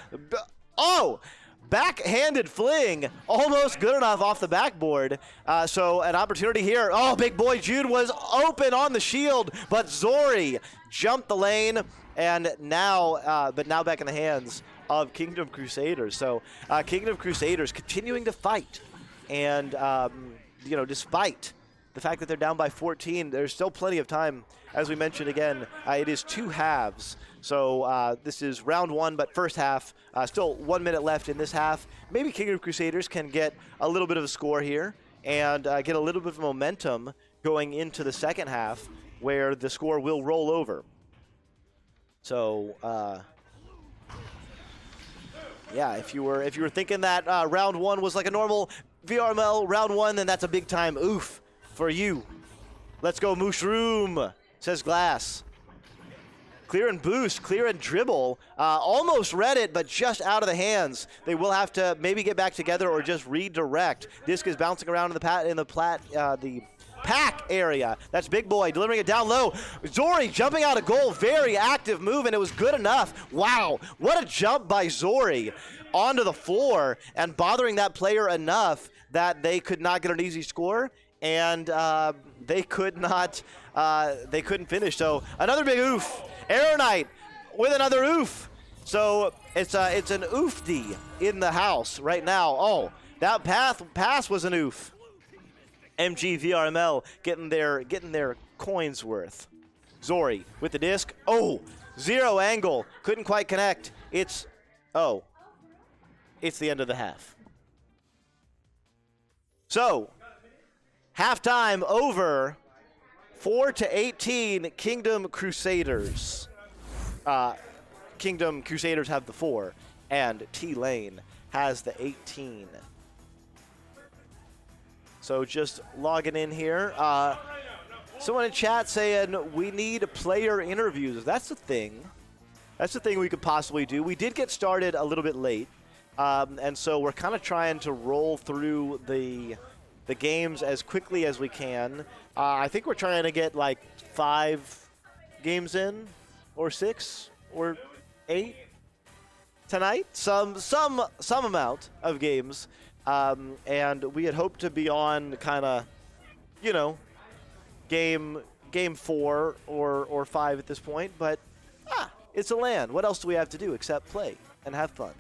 Oh! Backhanded fling, almost good enough off the backboard. So an opportunity here. Oh, Big Boy Jude was open on the shield, but Zori jumped the lane, and now, now back in the hands of Kingdom Crusaders. So Kingdom Crusaders continuing to fight, and despite the fact that they're down by 14, there's still plenty of time. As we mentioned again, it is 2 halves. So this is round 1, but first half. Still 1 minute left in this half. Maybe Kingdom Crusaders can get a little bit of a score here and get a little bit of momentum going into the second half, where the score will roll over. So yeah, if you were thinking that round 1 was like a normal VRML round 1, then that's a big time oof for you. Let's go Mushroom, says Glass. Clear and boost, clear and dribble. Almost read it, but just out of the hands. They will have to maybe get back together or just redirect. Disc is bouncing around in the pack area. That's Big Boy delivering it down low. Zori jumping out of goal, very active move, and it was good enough. Wow, what a jump by Zori onto the floor and bothering that player enough that they could not get an easy score, and they couldn't finish. So another big oof. Arrow Knight with another oof. So it's an oofdy in the house right now. Oh, that pass was an oof. MG VRML getting their coins worth. Zori with the disc. Oh, zero angle. Couldn't quite connect. It's the end of the half. So, halftime over. 4-18 Kingdom Crusaders. Kingdom Crusaders have the 4, and T-Lane has the 18. So just logging in here. Someone in chat saying we need player interviews. That's the thing. That's the thing we could possibly do. We did get started a little bit late, and so we're kind of trying to roll through the games as quickly as we can. I think we're trying to get like 5 games in, or 6, or 8 tonight. Some amount of games, and we had hoped to be on kind of, game 4 or 5 at this point. But it's a LAN. What else do we have to do except play and have fun?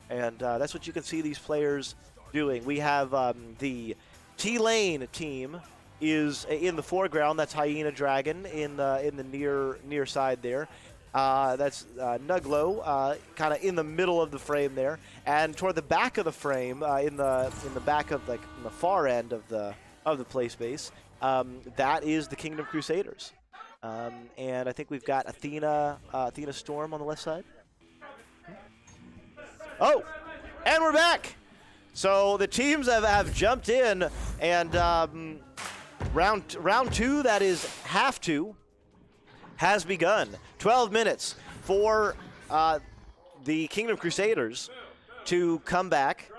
And that's what you can see these players doing. We have the T-Lane team is in the foreground. That's Hyena Dragon in the near side there. That's Nuglo, kind of in the middle of the frame there, and toward the back of the frame, in the back of in the far end of the play space, that is the Kingdom Crusaders. And I think we've got Athena Storm on the left side. Oh, and we're back. So the teams have jumped in, and round 2, that is half 2, has begun. 12 minutes for the Kingdom Crusaders to come back.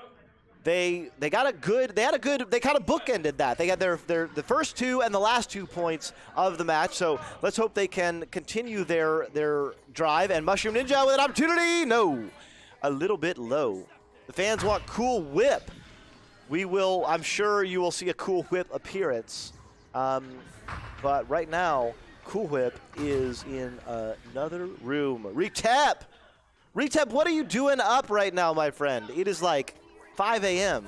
They kind of bookended that. They got the first 2 and the last 2 points of the match. So let's hope they can continue their drive. And Mushroom Ninja with an opportunity. No, a little bit low. The fans want Cool Whip. I'm sure you will see a Cool Whip appearance. But right now, Cool Whip is in another room. Retap, what are you doing up right now, my friend? It is like 5 a.m.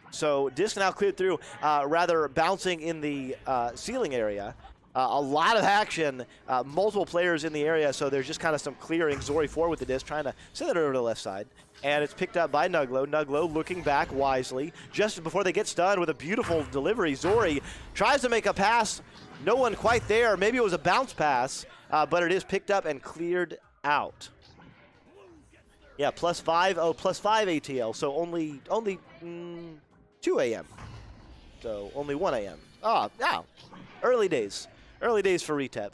So disc now cleared through, rather bouncing in the ceiling area. A lot of action, multiple players in the area, so there's just kind of some clearing. Zori 4 with the disc, trying to send it over to the left side. And it's picked up by Nuglo. Nuglo looking back wisely. Just before they get stunned with a beautiful delivery, Zori tries to make a pass. No one quite there. Maybe it was a bounce pass, but it is picked up and cleared out. Yeah, +5. Oh, +5 ATL, so only 2 a.m. So only 1 a.m. Oh, yeah. Early days. Early days for Retep.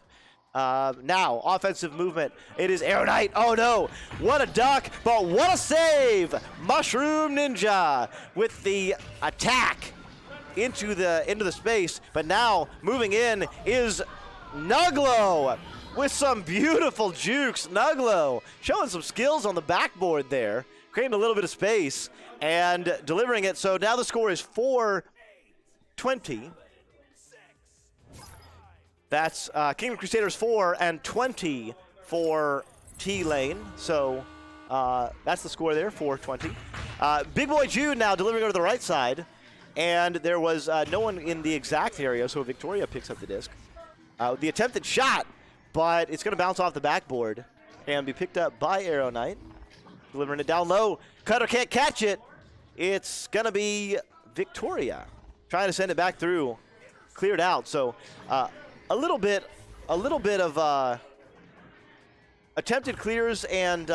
Now, offensive movement. It is Arrow Knight. Oh, no. What a duck, but what a save. Mushroom Ninja with the attack into the space. But now, moving in is Nuglo with some beautiful jukes. Nuglo showing some skills on the backboard there, creating a little bit of space and delivering it. So now the score is 4-20. That's Kingdom Crusaders 4 and 20 for T-Lane. So that's the score there, 4-20. Big Boy Jude now delivering over to the right side. And there was no one in the exact area, so Victoria picks up the disc. The attempted shot, but it's going to bounce off the backboard and be picked up by Arrow Knight. Delivering it down low. Cutter can't catch it. It's going to be Victoria trying to send it back through. Cleared out. So a little bit of attempted clears and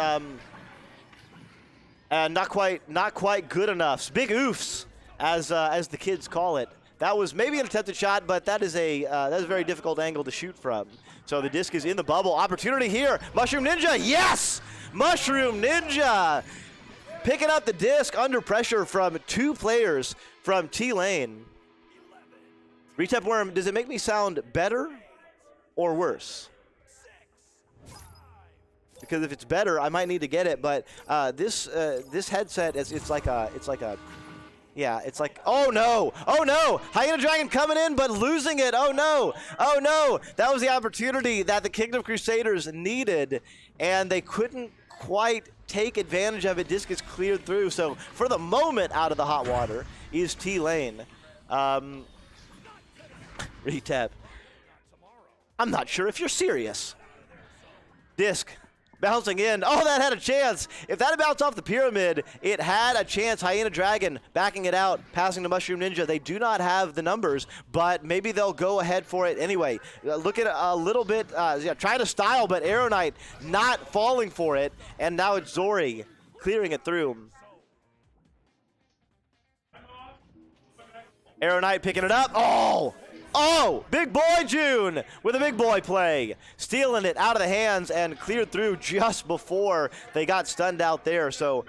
not quite good enough. Big oofs, as the kids call it. That was maybe an attempted shot, but that is a very difficult angle to shoot from. So the disc is in the bubble. Opportunity here. Mushroom Ninja, yes! Mushroom Ninja picking up the disc under pressure from 2 players from T-Lane. Retap Worm, does it make me sound better or worse? Because if it's better, I might need to get it. But this headset it's like oh no, Hyena Dragon coming in but losing it. Oh no, that was the opportunity that the Kingdom Crusaders needed, and they couldn't quite take advantage of it. Disc is cleared through, so for the moment, out of the hot water is T-Lane. Retap. I'm not sure if you're serious. Disc bouncing in. Oh, that had a chance. If that had bounced off the pyramid, it had a chance. Hyena Dragon backing it out, passing to Mushroom Ninja. They do not have the numbers, but maybe they'll go ahead for it anyway. Look at it a little bit, trying to style, but Arrow Knight not falling for it, and now it's Zori clearing it through. Arrow Knight picking it up. Oh, big boy June with a big boy play. Stealing it out of the hands and cleared through just before they got stunned out there. So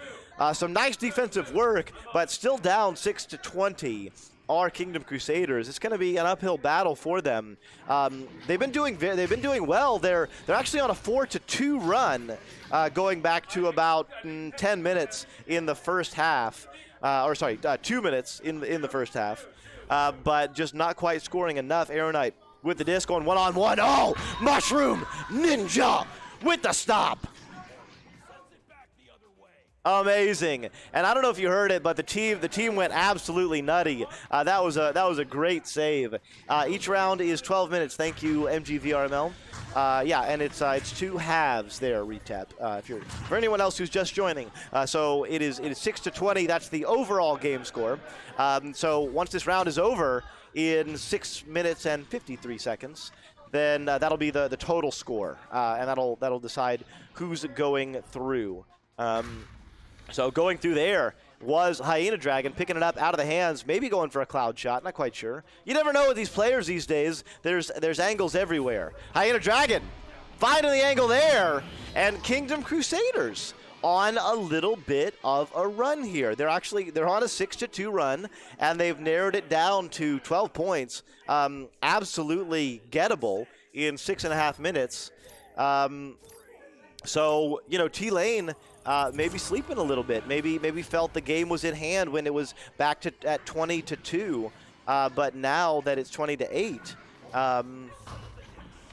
some nice defensive work, but still down 6-20 are Kingdom Crusaders. It's going to be an uphill battle for them. They've been doing well. They're actually on a 4-2 run, going back to about 10 minutes in the first half. 2 minutes in the first half. But just not quite scoring enough. Arrow Knight with the disc going one-on-one. Oh, Mushroom Ninja with the stop. Amazing. And I don't know if you heard it, but the team went absolutely nutty. That was a great save. Each round is 12 minutes. Thank you, MG VRML. Yeah, and it's 2 halves there, Retap. For anyone else who's just joining, so it is 6-20. That's the overall game score. So once this round is over in 6 minutes and 53 seconds, then that'll be the total score, and that'll decide who's going through. So going through there was Hyena Dragon, picking it up out of the hands, maybe going for a cloud shot, not quite sure. You never know with these players these days. There's angles everywhere. Hyena Dragon finding the angle there, and Kingdom Crusaders on a little bit of a run here. They're on a 6-2 run, and they've narrowed it down to 12 points. Absolutely gettable in 6.5 minutes. So, T-Lane maybe sleeping a little bit. Maybe felt the game was in hand when it was back at 20-2. But now that it's 20-8,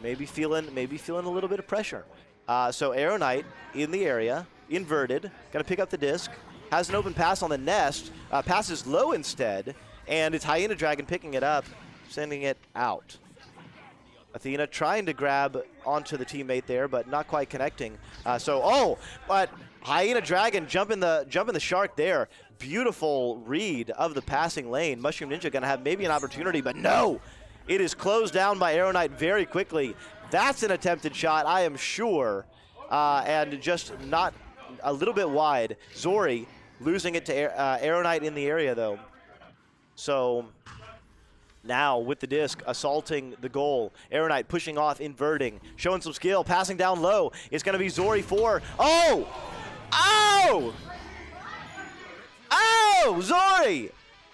maybe feeling a little bit of pressure. So Arrow Knight in the area, inverted, gonna pick up the disc, has an open pass on the nest, passes low instead, and it's Hyena Dragon picking it up, sending it out. Athena trying to grab onto the teammate there, but not quite connecting. But Hyena Dragon jumping the shark there. Beautiful read of the passing lane. Mushroom Ninja gonna have maybe an opportunity, but no! It is closed down by Arrow Knight very quickly. That's an attempted shot, I am sure, and just not a little bit wide. Zori losing it to Arrow Knight in the area though. So now with the disc, assaulting the goal. Arrow Knight pushing off, inverting, showing some skill, passing down low. It's going to be Zori 4. Oh! Zori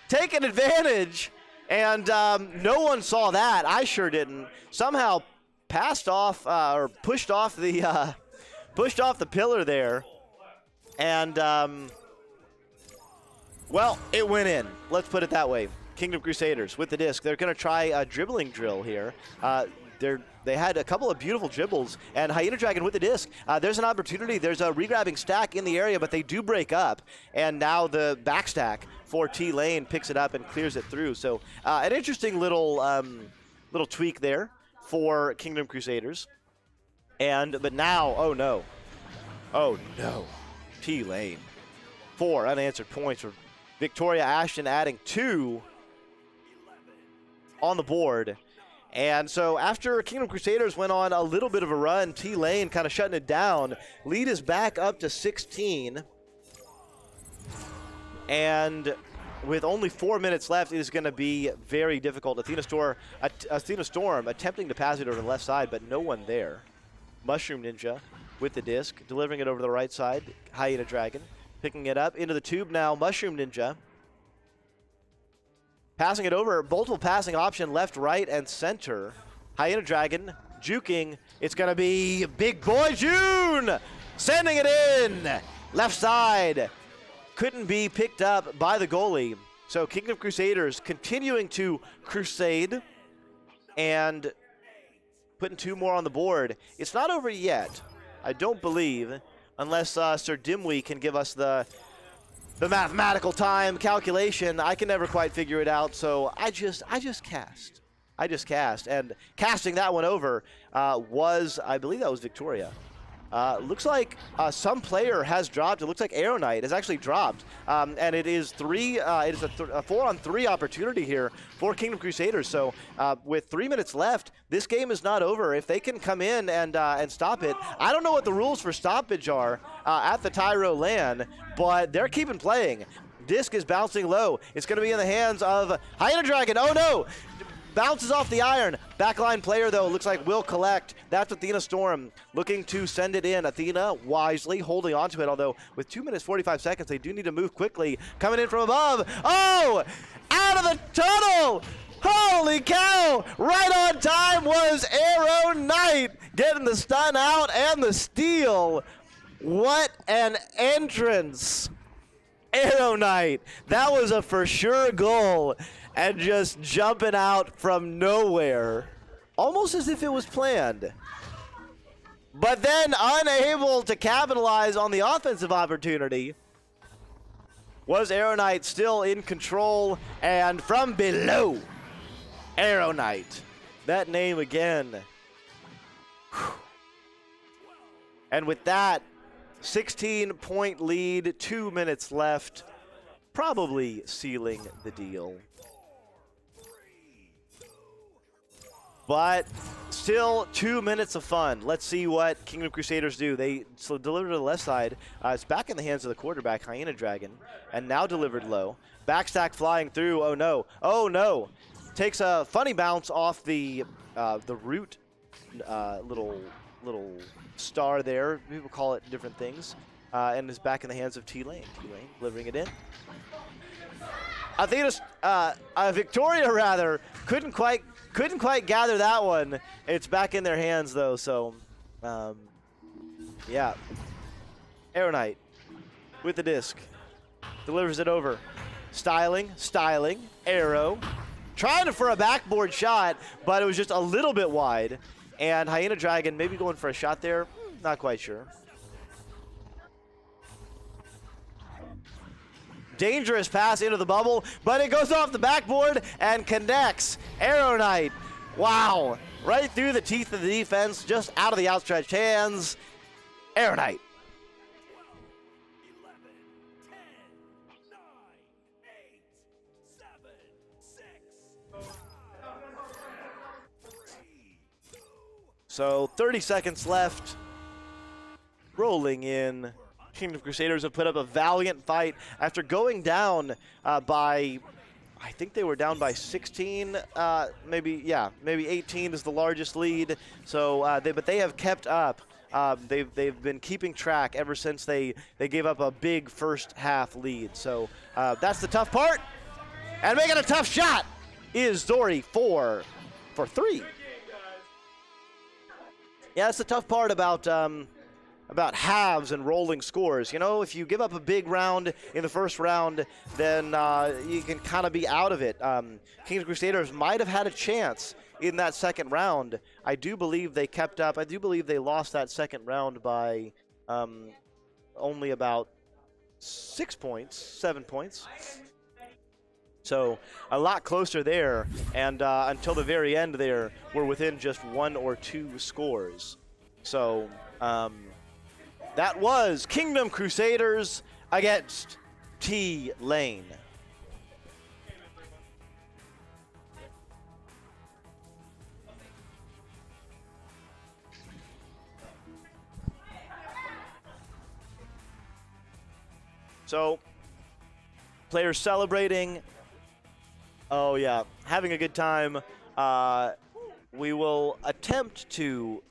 taking advantage, and no one saw that. I sure didn't. Somehow passed off or pushed off the pillar there, and well, it went in. Let's put it that way. Kingdom Crusaders with the disc. They're going to try a dribbling drill here. They had a couple of beautiful dribbles, and Hyena Dragon with the disc. There's an opportunity. There's a regrabbing stack in the area, but they do break up, and now the back stack for T-Lane picks it up and clears it through. So an interesting little tweak there for Kingdom Crusaders. But now, oh no, T-Lane. 4 unanswered points for Victoria Ashton, adding 2 on the board. And so after Kingdom Crusaders went on a little bit of a run, T-Lane kind of shutting it down. Lead is back up to 16. And with only 4 minutes left, it is going to be very difficult. Athena Storm attempting to pass it over the left side, but no one there. Mushroom Ninja with the disc, delivering it over the right side. Hyena Dragon picking it up into the tube now. Mushroom Ninja Passing it over, multiple passing option, left, right, and center. Hyena Dragon juking. It's going to be Big Boy June sending it in. Left side. Couldn't be picked up by the goalie. So Kingdom Crusaders continuing to crusade and putting 2 more on the board. It's not over yet, I don't believe, unless SirDimwi can give us the mathematical time calculation. I can never quite figure it out, so I just cast. And casting that one over was, I believe that was Victoria. Looks like some player has dropped. It looks like Arrow Knight has actually dropped, and it is a 4-on-3 opportunity here for Kingdom Crusaders. So with 3 minutes left, this game is not over. If they can come in and stop it, I don't know what the rules for stoppage are at the TYRO LAN, but they're keeping playing. Disc is bouncing low. It's going to be in the hands of Hyena Dragon. Oh no! Bounces off the iron. Backline player, though, looks like will collect. That's Athena Storm looking to send it in. Athena wisely holding on to it, although with 2 minutes, 45 seconds, they do need to move quickly. Coming in from above. Oh! Out of the tunnel! Holy cow! Right on time was Arrow Knight getting the stun out and the steal. What an entrance. Arrow Knight. That was a for sure goal. And just jumping out from nowhere, almost as if it was planned. But then unable to capitalize on the offensive opportunity. Was Arrow Knight still in control? And from below, Arrow Knight. That name again. Whew. And with that, 16-point lead, 2 minutes left, probably sealing the deal. But still 2 minutes of fun. Let's see what Kingdom Crusaders do. They delivered to the left side. It's back in the hands of the quarterback, Hyena Dragon, and now delivered low. Backstack flying through. Oh no! Oh no! Takes a funny bounce off the root little star there. People call it different things, and is back in the hands of T-Lane. T-Lane delivering it in. Athena's Victoria rather couldn't quite gather that one. It's back in their hands though, so yeah. Arrow Knight with the disc. Delivers it over. Styling, Arrow. Trying for a backboard shot, but it was just a little bit wide. And Hyena Dragon maybe going for a shot there. Not quite sure. Dangerous pass into the bubble, but it goes off the backboard and connects. Arrow Knight, wow, right through the teeth of the defense, just out of the outstretched hands. Arrow Knight. 11, 10, 9, 8, 7, 6, 5, 3, 2. So 30 seconds left. Rolling in. Kingdom Crusaders have put up a valiant fight after going down by, I think they were down by 16, maybe 18 is the largest lead. So, but they have kept up. They've been keeping track ever since they gave up a big first half lead. So that's the tough part. And making a tough shot is Zori for 3. Yeah, that's the tough part about halves and rolling scores. You know, if you give up a big round in the first round, then you can kind of be out of it. Kingdom Crusaders might have had a chance in that second round. I do believe they kept up. I do believe they lost that second round by only about 7 points. So a lot closer there, and until the very end there, we're within just 1 or 2 scores. So that was Kingdom Crusaders against T-Lane. So, players celebrating. Oh yeah, having a good time. We will attempt to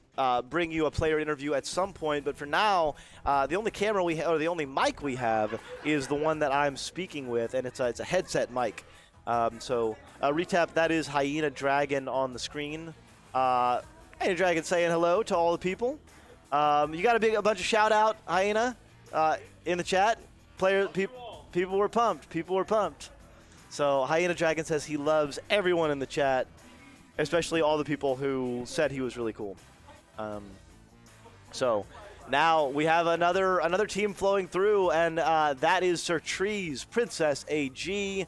bring you a player interview at some point, but for now, the only camera we have, or the only mic we have, is the one that I'm speaking with, and it's a headset mic. So recap, that is Hyena Dragon on the screen. Hyena Dragon saying hello to all the people. You got a bunch of shout out, Hyena, in the chat. People were pumped. People were pumped. So Hyena Dragon says he loves everyone in the chat, especially all the people who said he was really cool. So now we have another team flowing through, and that is Sir Trees, Princess AG,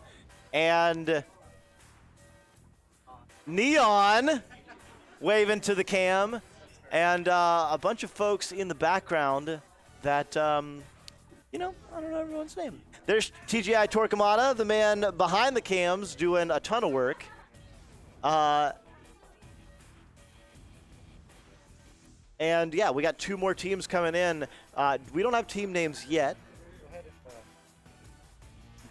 and Neon waving to the cam, and a bunch of folks in the background that, you know, I don't know everyone's name. There's TGI Torquemada, the man behind the cams, doing a ton of work. And yeah, we got 2 more teams coming in. We don't have team names yet,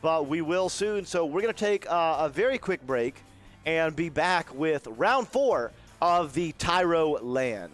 but we will soon. So we're going to take a very quick break and be back with round 4 of the TYRO LAN.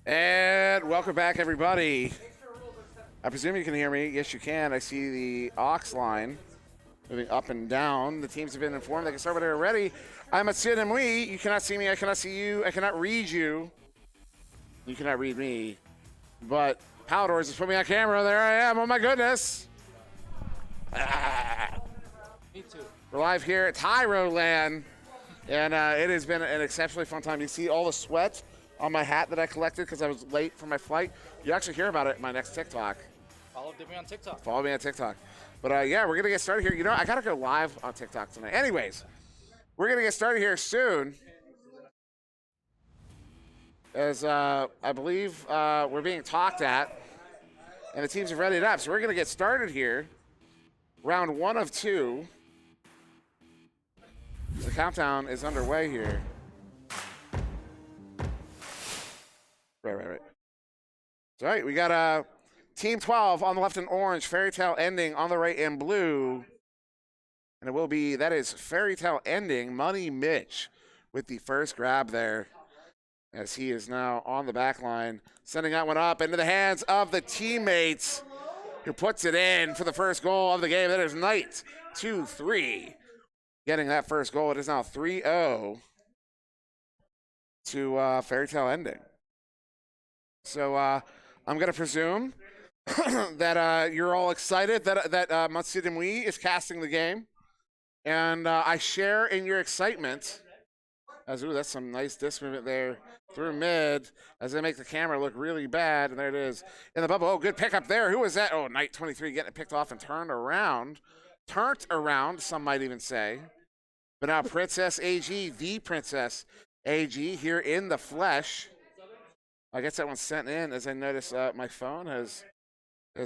And welcome back, everybody. I presume you can hear me. Yes, you can. I see the aux line moving up and down. The teams have been informed they can start when they're ready. I'm at SirDimwi. You cannot see me. I cannot see you. I cannot read you. You cannot read me. But Palidore just put me on camera. There I am. Oh, my goodness. Me too. We're live here at TYRO LAN. And it has been an exceptionally fun time. You see all the sweat on my hat that I collected because I was late for my flight. You actually hear about it in my next TikTok. Follow Dimwi on TikTok. Follow me on TikTok. But yeah, we're going to get started here. You know, I got to go live on TikTok tonight. Anyways, we're going to get started here soon. As I believe we're being talked at, and the teams have readied up. So we're going to get started here. Round 1 of 2. The countdown is underway here. Right. All right, we got Team 12 on the left in orange, Fairy Tale Ending on the right in blue. And it will be, that is Fairy Tale Ending, Money Mitch with the first grab there. As he is now on the back line, sending that one up into the hands of the teammates who puts it in for the first goal of the game. That is Knight 2-3. Getting that first goal. It is now 3-0 to Fairy Tale Ending. So I'm going to presume that you're all excited that SirDimwi is casting the game. And I share in your excitement. Ooh, that's some nice disc movement there through mid as they make the camera look really bad. And there it is in the bubble. Oh, good pickup there. Who was that? Oh, Knight 23 getting it picked off and turned around. Turned around, some might even say. But now Princess AG, the Princess AG here in the flesh. I guess that one's sent in as I notice my phone has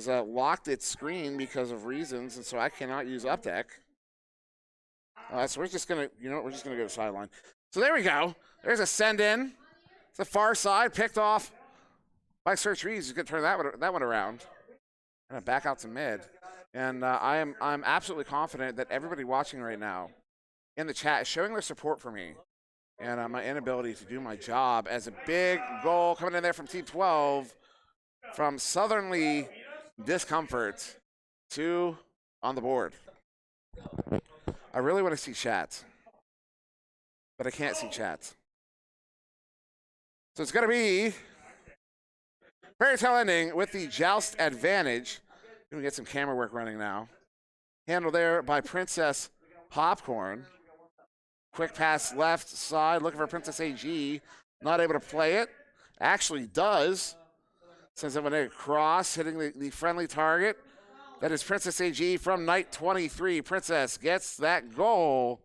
locked its screen because of reasons, and so I cannot use Updeck. So we're just gonna, we're just gonna go to sideline. So there we go. There's a send in. It's the far side picked off by Search Reeves. You could turn that one around and back out to mid. And I'm absolutely confident that everybody watching right now in the chat is showing their support for me and my inability to do my job as a big goal coming in there from Team 12 from Southernly Discomfort to on the board. I really want to see chat, but I can't see chat. So it's going to be Fairy Tale Ending with the Joust advantage. We're going to get some camera work running now. Handled there by Princess Popcorn. Quick pass left side, looking for Princess AG. Not able to play it. Actually does. Sends it across, hitting the friendly target. That is Princess AG from Knight 23. Princess gets that goal.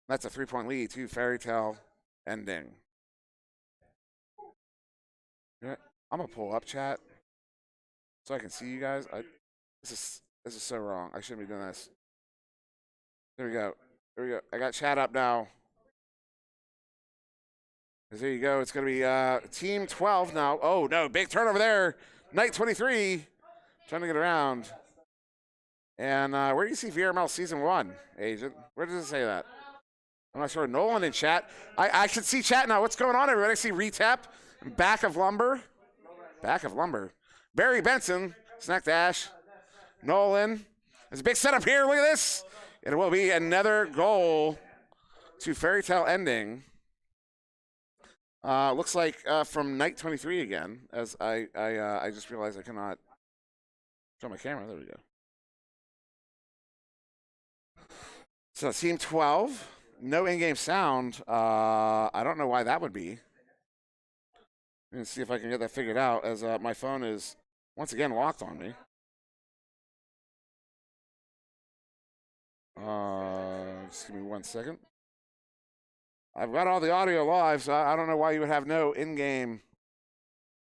That's a 3-point lead to Fairy Tale Ending. I'm going to pull up chat so I can see you guys. This is so wrong. I shouldn't be doing this. There we go. There we go. I got chat up now. There you go. It's going to be Team 12 now. Oh, no. Big turnover there. Knight 23 trying to get around. And where do you see VRML Season 1, Agent? Where does it say that? I'm not sure. Nolan in chat. I can see chat now. What's going on, everybody? I see Retap. Back of Lumber. Back of Lumber. Barry Benson. Snack Dash. Nolan. There's a big setup here. Look at this. It will be another goal to Fairy Tale Ending. Looks like from Knight 23 again, as I just realized I cannot show my camera. There we go. So Team 12, no in-game sound. I don't know why that would be. Let's see if I can get that figured out, as my phone is once again locked on me. Just give me 1 second. I've got all the audio live, so I don't know why you would have no in-game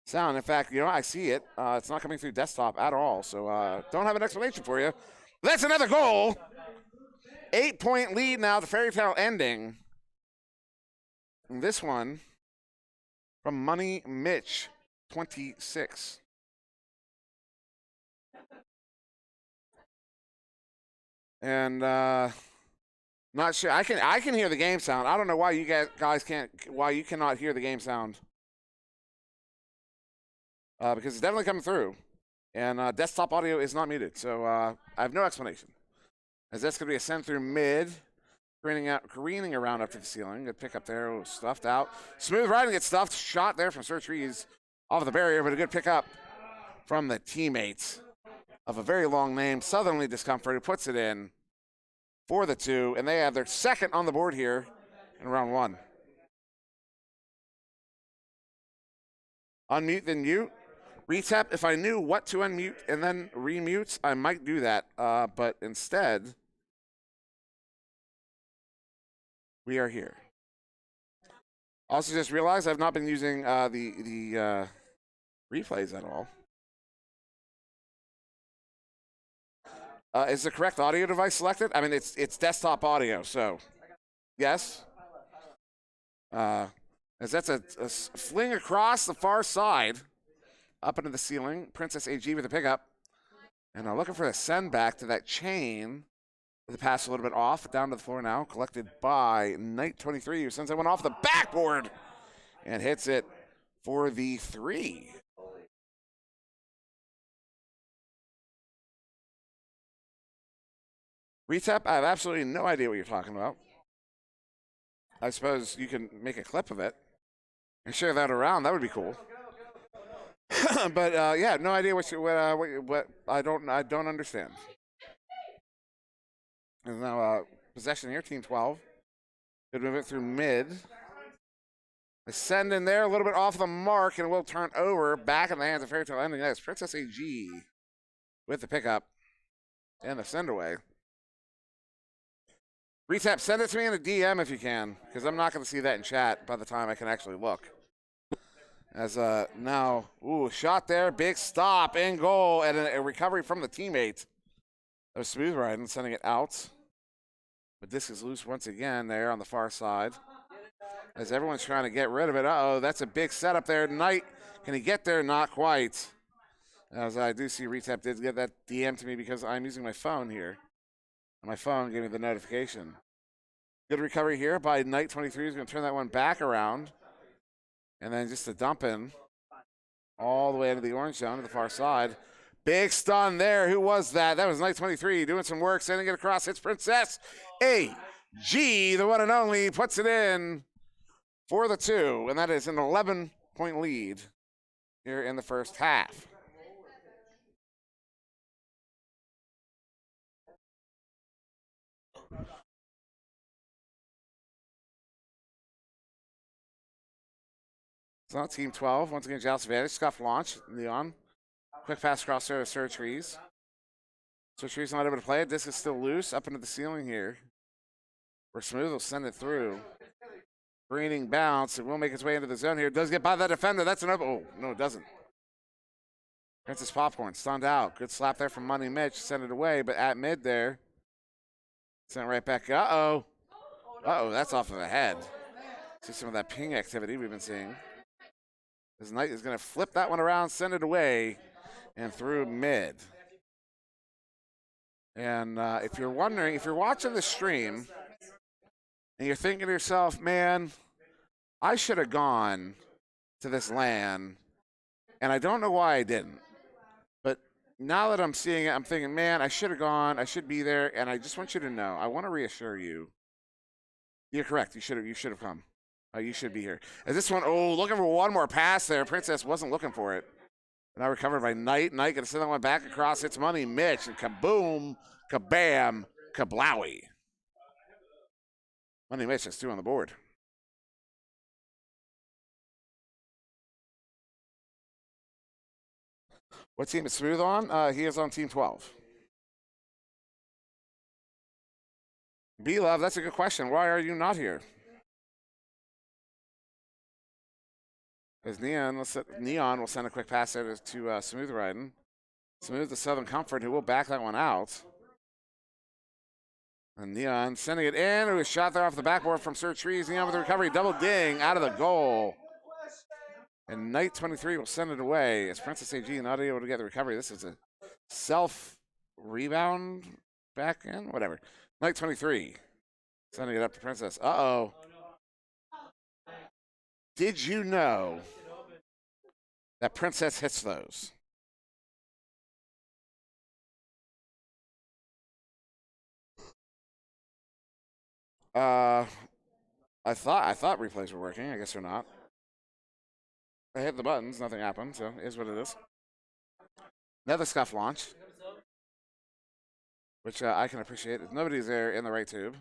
sound. In fact, I see it. It's not coming through desktop at all, so don't have an explanation for you. That's another goal. 8-point lead now to Fairy Tale Ending. And this one from Money Mitch, 26. And not sure. I can hear the game sound. I don't know why you guys can't. Why you cannot hear the game sound. because it's definitely coming through. And desktop audio is not muted, so I have no explanation. As that's going to be a send through mid, careening around up to the ceiling. Good pick up there, oh, stuffed out. Smooth riding gets stuffed, shot there from SirDimwi off the barrier, but a good pick up from the teammates of a very long name, Southernly Discomfort, who puts it in for the 2, and they have their second on the board here in round 1. Unmute, then mute. Retap, if I knew what to unmute and then remute, I might do that. But instead, we are here. Also just realized I've not been using the replays at all. Is the correct audio device selected? I mean, it's desktop audio, so yes. As that's a fling across the far side, up into the ceiling. Princess AG with a pickup. And I'm looking for a send back to that chain. The pass a little bit off, down to the floor now. Collected by Knight23, who sends that one off the backboard and hits it for the 3. Retap, I have absolutely no idea what you're talking about. I suppose you can make a clip of it and share that around. That would be cool. But yeah, no idea what I don't understand. And now possession here, team 12. Good move it through mid. They send in there a little bit off the mark, and will turn over back in the hands of Fairytale Ending next. Princess AG with the pickup and the send away. Retap, send it to me in a DM if you can, because I'm not going to see that in chat by the time I can actually look. As now, ooh, shot there, big stop, and goal, and a recovery from the teammate. That was smooth riding, sending it out. But this is loose once again there on the far side. As everyone's trying to get rid of it. Uh-oh, that's a big setup there. Knight, can he get there? Not quite. As I do see Retap did get that DM to me because I'm using my phone here. And my phone gave me the notification. Good recovery here by Knight23. He's going to turn that one back around. And then just a dump in all the way into the orange zone to the far side. Big stun there. Who was that? That was Knight23 doing some work, sending it across. It's Princess AG, the one and only, puts it in for the 2. And that is an 11-point lead here in the first half. It's not team 12. Once again, Joust advantage. Scuff launch. Leon. Quick pass across there to SirDimwi. SirDimwi's not able to play it. Disc is still loose up into the ceiling here. Where Smooth will send it through. Greening bounce. It will make its way into the zone here. It does get by that defender. That's another. Oh, no, it doesn't. Princess Popcorn stunned out. Good slap there from Money Mitch. Sent it away, but at mid there. Sent it right back. Uh-oh. Uh-oh, that's off of the head. See some of that ping activity we've been seeing. This Knight is going to flip that one around, send it away, and through mid. And if you're wondering, if you're watching the stream, and you're thinking to yourself, man, I should have gone to this LAN, and I don't know why I didn't. But now that I'm seeing it, I'm thinking, man, I should have gone, I should be there, and I just want you to know, I want to reassure you, you're correct, you should have come. You should be here. As this one, oh, looking for one more pass there. Princess wasn't looking for it. Now recovered by Knight. Knight going to send that one back across. It's Money Mitch. And kaboom, kabam, kablowy. Money Mitch is 2 on the board. What team is Smooth on? He is on team 12. B-Love, that's a good question. Why are you not here? As Neon will send a quick pass there to Smooth Riding. Smooth the Southern Comfort, who will back that one out. And Neon sending it in. It was shot there off the backboard from SirDimwi. Neon with the recovery. Double ding out of the goal. And Knight23 will send it away as Princess AG not able to get the recovery. This is a self-rebound back in? Whatever. Knight23 sending it up to Princess. Uh-oh. Did you know that Princess hits those. I thought replays were working. I guess they're not. I hit the buttons, nothing happened, so it is what it is. Another scuff launch, which I can appreciate. Nobody's there in the right tube.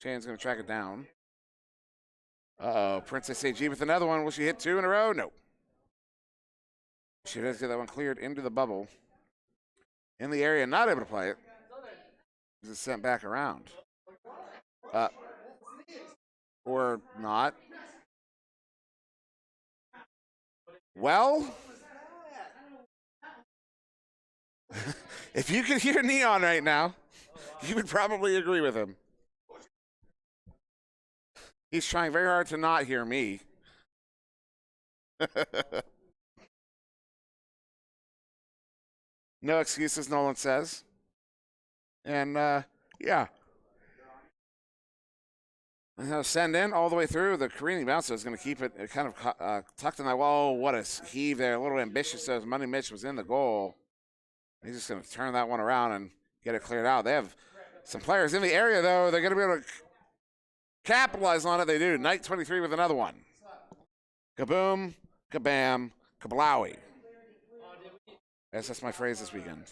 Chain's gonna track it down. Uh-oh, Princess AG with another one. Will she hit 2 in a row? No. She does get that one cleared into the bubble. In the area, not able to play it. It's sent back around. Or not. Well, if you could hear Neon right now, you would probably agree with him. He's trying very hard to not hear me. No excuses, Nolan says. And, yeah. Send in all the way through. The careening bouncer is going to keep it kind of tucked in that wall. What a heave there. A little ambitious as Money Mitch was in the goal. He's just going to turn that one around and get it cleared out. They have some players in the area, though. They're going to be able to capitalize on it. They do. Knight 23 with another one. Kaboom, kabam, kablowie. Yes, that's my phrase this weekend.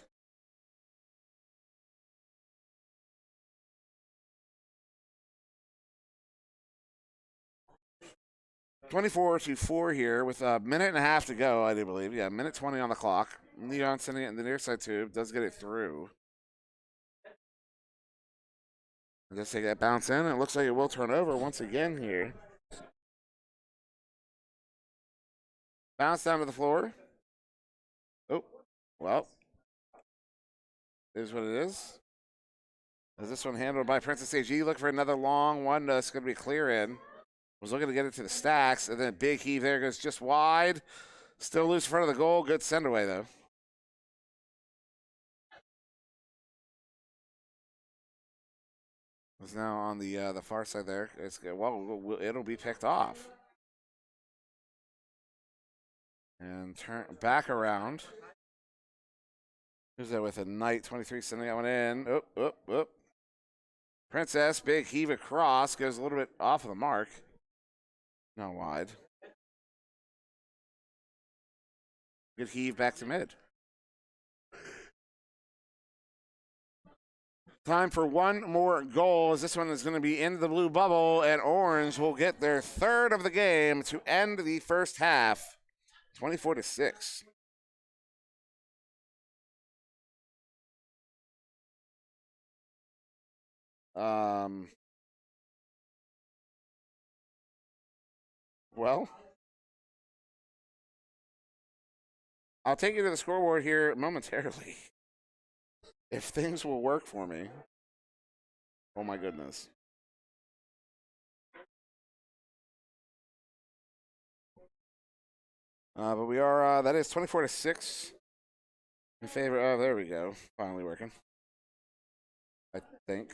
(24-4) here with a minute and a half to go, I do believe. Yeah, minute 20 on the clock. Neon sending it in the near side tube. Does get it through. Just take that bounce in. It looks like it will turn over once again here. Bounce down to the floor. Oh, well. It is what it is. Is this one handled by Princess AG? Look for another long one. That's going to be clear in. Was looking to get it to the stacks, and then big heave there, goes just wide. Still loose in front of the goal. Good send away, though. It's now on the far side there. It's well, it'll be picked off. And turn back around. Who's that with a Knight 23 sending that one in? Oh. Princess, big heave across, goes a little bit off of the mark. Not wide. Good heave back to mid. Time for one more goal, as this one is going to be in the blue bubble, and Orange will get their third of the game to end the first half, 24-6. Well, I'll take you to the scoreboard here momentarily. If things will work for me. Oh my goodness. But we are, that is 24-6 in favor of, there we go. Finally working. I think.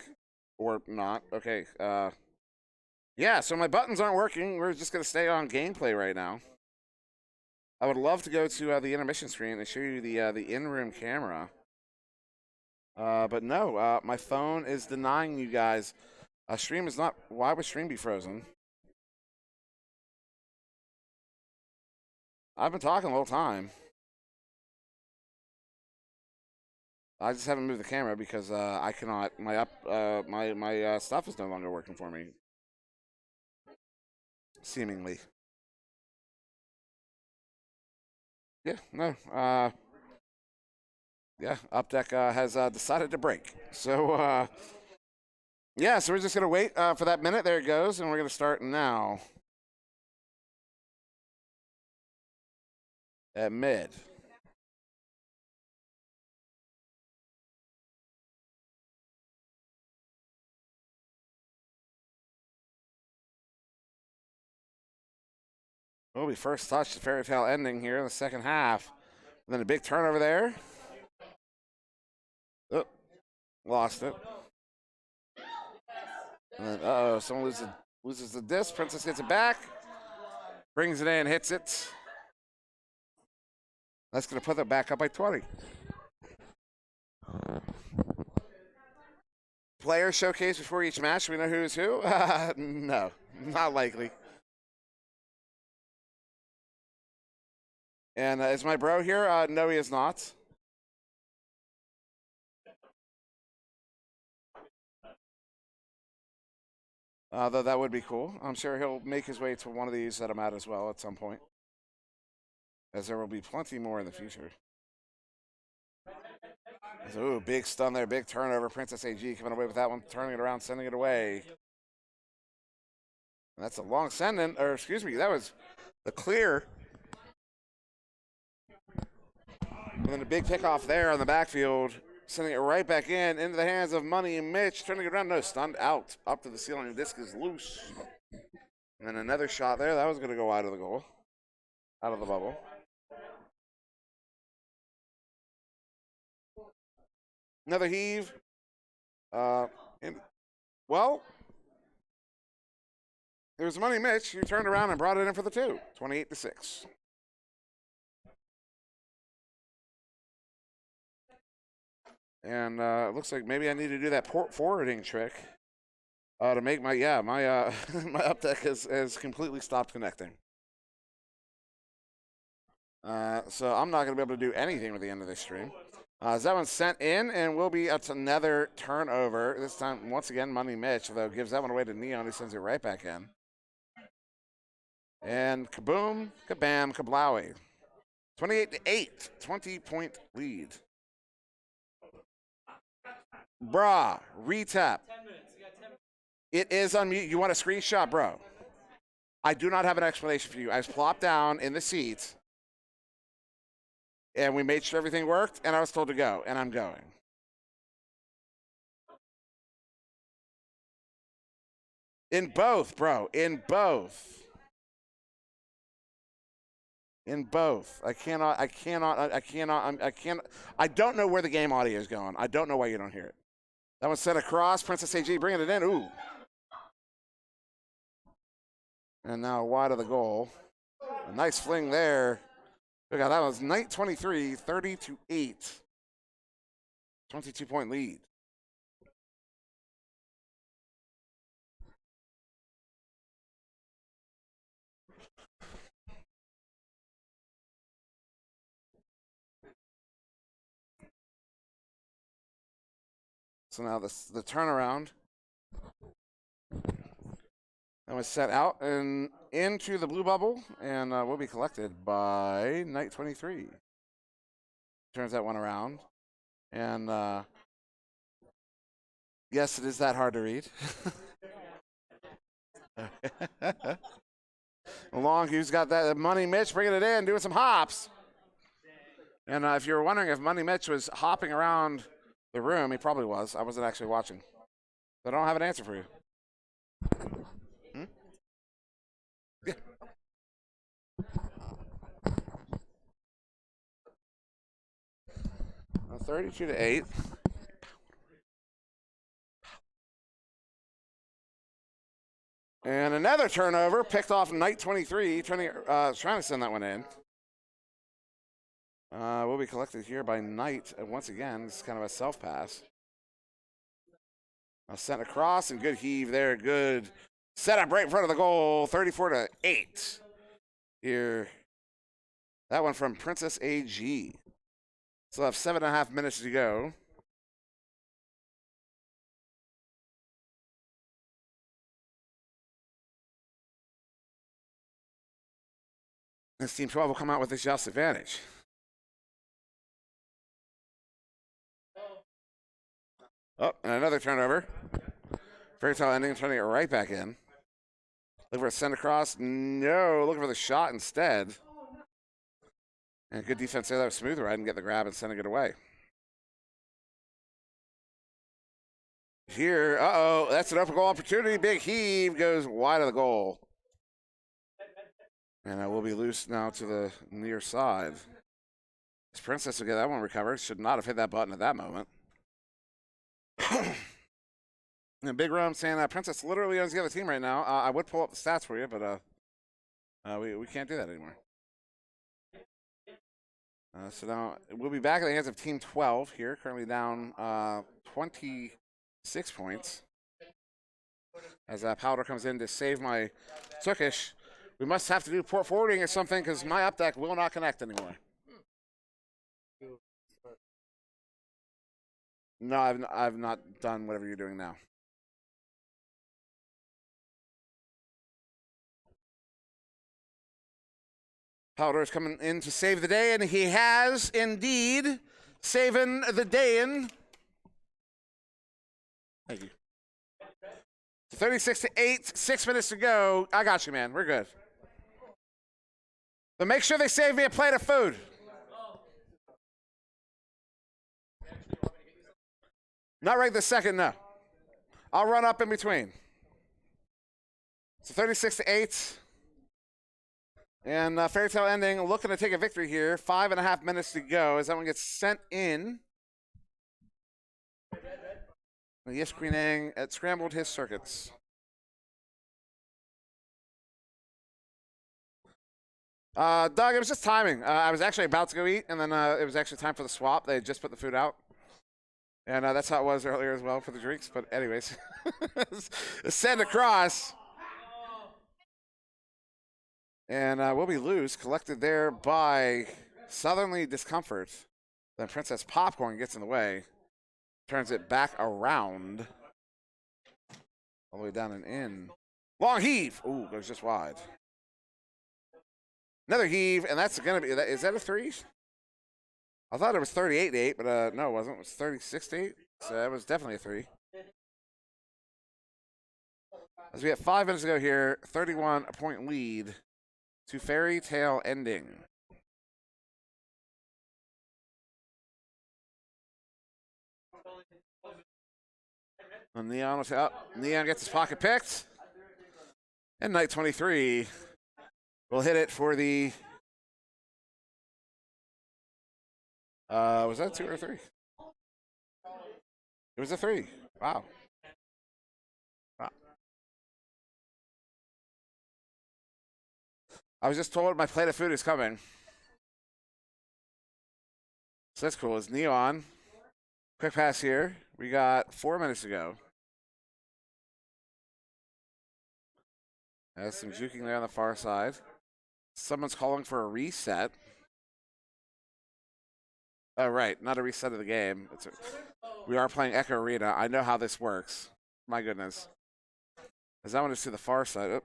Or not. Okay. Yeah, so my buttons aren't working. We're just going to stay on gameplay right now. I would love to go to the intermission screen and show you the in-room camera. But no, my phone is denying you guys. Stream is not. Why would stream be frozen? I've been talking the whole time. I just haven't moved the camera because I cannot. My stuff is no longer working for me. Seemingly. Yeah. No. Yeah. Updeck has decided to break. So. Yeah. So we're just gonna wait for that minute. There it goes, and we're gonna start now. At mid. Well, we first touched the fairy tale ending here in the second half. And then a big turnover there. Oh, lost it. And then, uh-oh, someone loses the disc. Princess gets it back. Brings it in, hits it. That's going to put them back up by 20. Player showcase before each match. We know who's who? No, not likely. And is my bro here? No, he is not. Though that would be cool. I'm sure he'll make his way to one of these that I'm at as well at some point, as there will be plenty more in the future. Ooh, big stun there, big turnover. Princess AG coming away with that one, turning it around, sending it away. And that's a long sending, or excuse me, that was the clear. And then a big pickoff there on the backfield, sending it right back into the hands of Money and Mitch, turning it around. No, stunned out, up to the ceiling. The disc is loose. And then another shot there. That was going to go out of the goal, out of the bubble. Another heave. Well, there's Money Mitch. Who turned around and brought it in for the 2. 28-6. And it looks like maybe I need to do that port forwarding trick to make my my up deck has completely stopped connecting. So I'm not going to be able to do anything with the end of this stream. That one's sent in, and will be another turnover. This time, once again, Money Mitch, though, gives that one away to Neon, who sends it right back in. And kaboom, kabam, kablowy. 28-8, 20-point lead. Bruh, retap. 10 minutes. You got 10 minutes. It is on mute. You want a screenshot, bro? I do not have an explanation for you. I was plopped down in the seat, and we made sure everything worked, and I was told to go, and I'm going. In both, bro. In both. In both. I don't know where the game audio is going. I don't know why you don't hear it. That one's sent across. Princess AG bringing it in. Ooh. And now wide of the goal. A nice fling there. Look at that was night 23, 30-8. 22-point lead. So now the turnaround. That was set out and into the blue bubble, and will be collected by Night 23. Turns that one around. And yes, it is that hard to read. Long, who's got that Money Mitch bringing it in, doing some hops. And if you were wondering if Money Mitch was hopping around the room, he probably was. I wasn't actually watching. So I don't have an answer for you. Yeah. 32-8. And another turnover, picked off Night 23, trying to send that one in. Will be collected here by Knight. Once again, it's kind of a self-pass. Sent across, and good heave there. Good setup right in front of the goal. 34-8. Here. That one from Princess AG. Still have 7.5 minutes to go. This Team 12 will come out with this just advantage. Oh, and another turnover. Fairy tale ending, turning it right back in. Looking for a send across. No, looking for the shot instead. And good defense there. That was smooth ride and get the grab and sending it away. Here, that's an open goal opportunity. Big heave goes wide of the goal. And I will be loose now to the near side. This Princess will get that one recovered. Should not have hit that button at that moment. And Big Rum saying that Princess literally owns the other team right now. I would pull up the stats for you, but we can't do that anymore. So now we'll be back in the hands of Team 12 here, currently down 26 points. As Powder comes in to save my Turkish. We must have to do port forwarding or something because my up deck will not connect anymore. No, I've not done whatever you're doing now. Powder is coming in to save the day, and he has indeed saving the day in. Thank you. 36-8, 6 minutes to go. I got you, man. We're good. But make sure they save me a plate of food. Not right this second, no. I'll run up in between. So 36-8. And Fairy Tale Ending looking to take a victory here. 5.5 minutes to go as that one gets sent in. Yes, Queen at scrambled his circuits. Doug, it was just timing. I was actually about to go eat, and then it was actually time for the swap. They had just put the food out. And that's how it was earlier as well for the drinks. But anyways, send across. And we'll be loose, collected there by Southernly Discomfort. Then Princess Popcorn gets in the way. Turns it back around. All the way down and in. Long heave. Ooh, goes just wide. Another heave, and that's going to be, is that a 3? I thought it was 38-8, but no, it wasn't. It was 36-8. So that was definitely a 3. As we have 5 minutes to go here, 31-point lead to Fairy Tale Ending. And Neon was up. Neon gets his pocket picked. And Knight 23 will hit it for the. Was that a 2 or a 3? It was a 3. Wow. I was just told my plate of food is coming. So that's cool. It's Neon. Quick pass here. We got 4 minutes to go. There's some juking there on the far side. Someone's calling for a reset. Oh, right. Not a reset of the game. We are playing Echo Arena. I know how this works. My goodness. As that one is to the far side. Oh.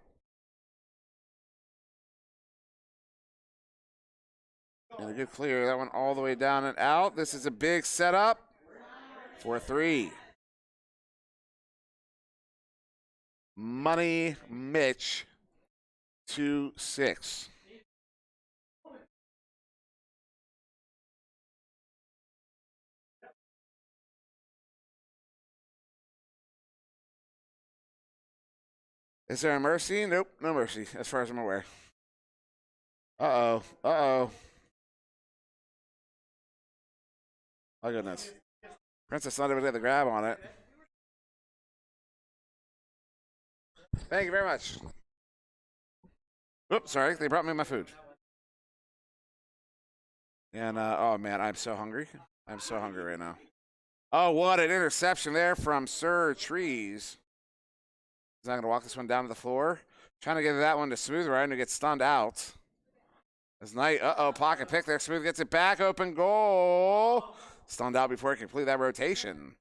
And a good clear. That one all the way down and out. This is a big setup for 3. Money Mitch 2-6. Is there a mercy? Nope, no mercy, as far as I'm aware. Uh-oh, uh-oh. My goodness. Princess not able to get the grab on it. Thank you very much. Oops, sorry, they brought me my food. And, oh man, I'm so hungry. I'm so hungry right now. Oh, what an interception there from Sir Trees. He's not going to walk this one down to the floor. Trying to get that one to Smooth right and get stunned out. As Knight, pocket pick there. Smooth gets it back, open goal. Stunned out before he can complete that rotation.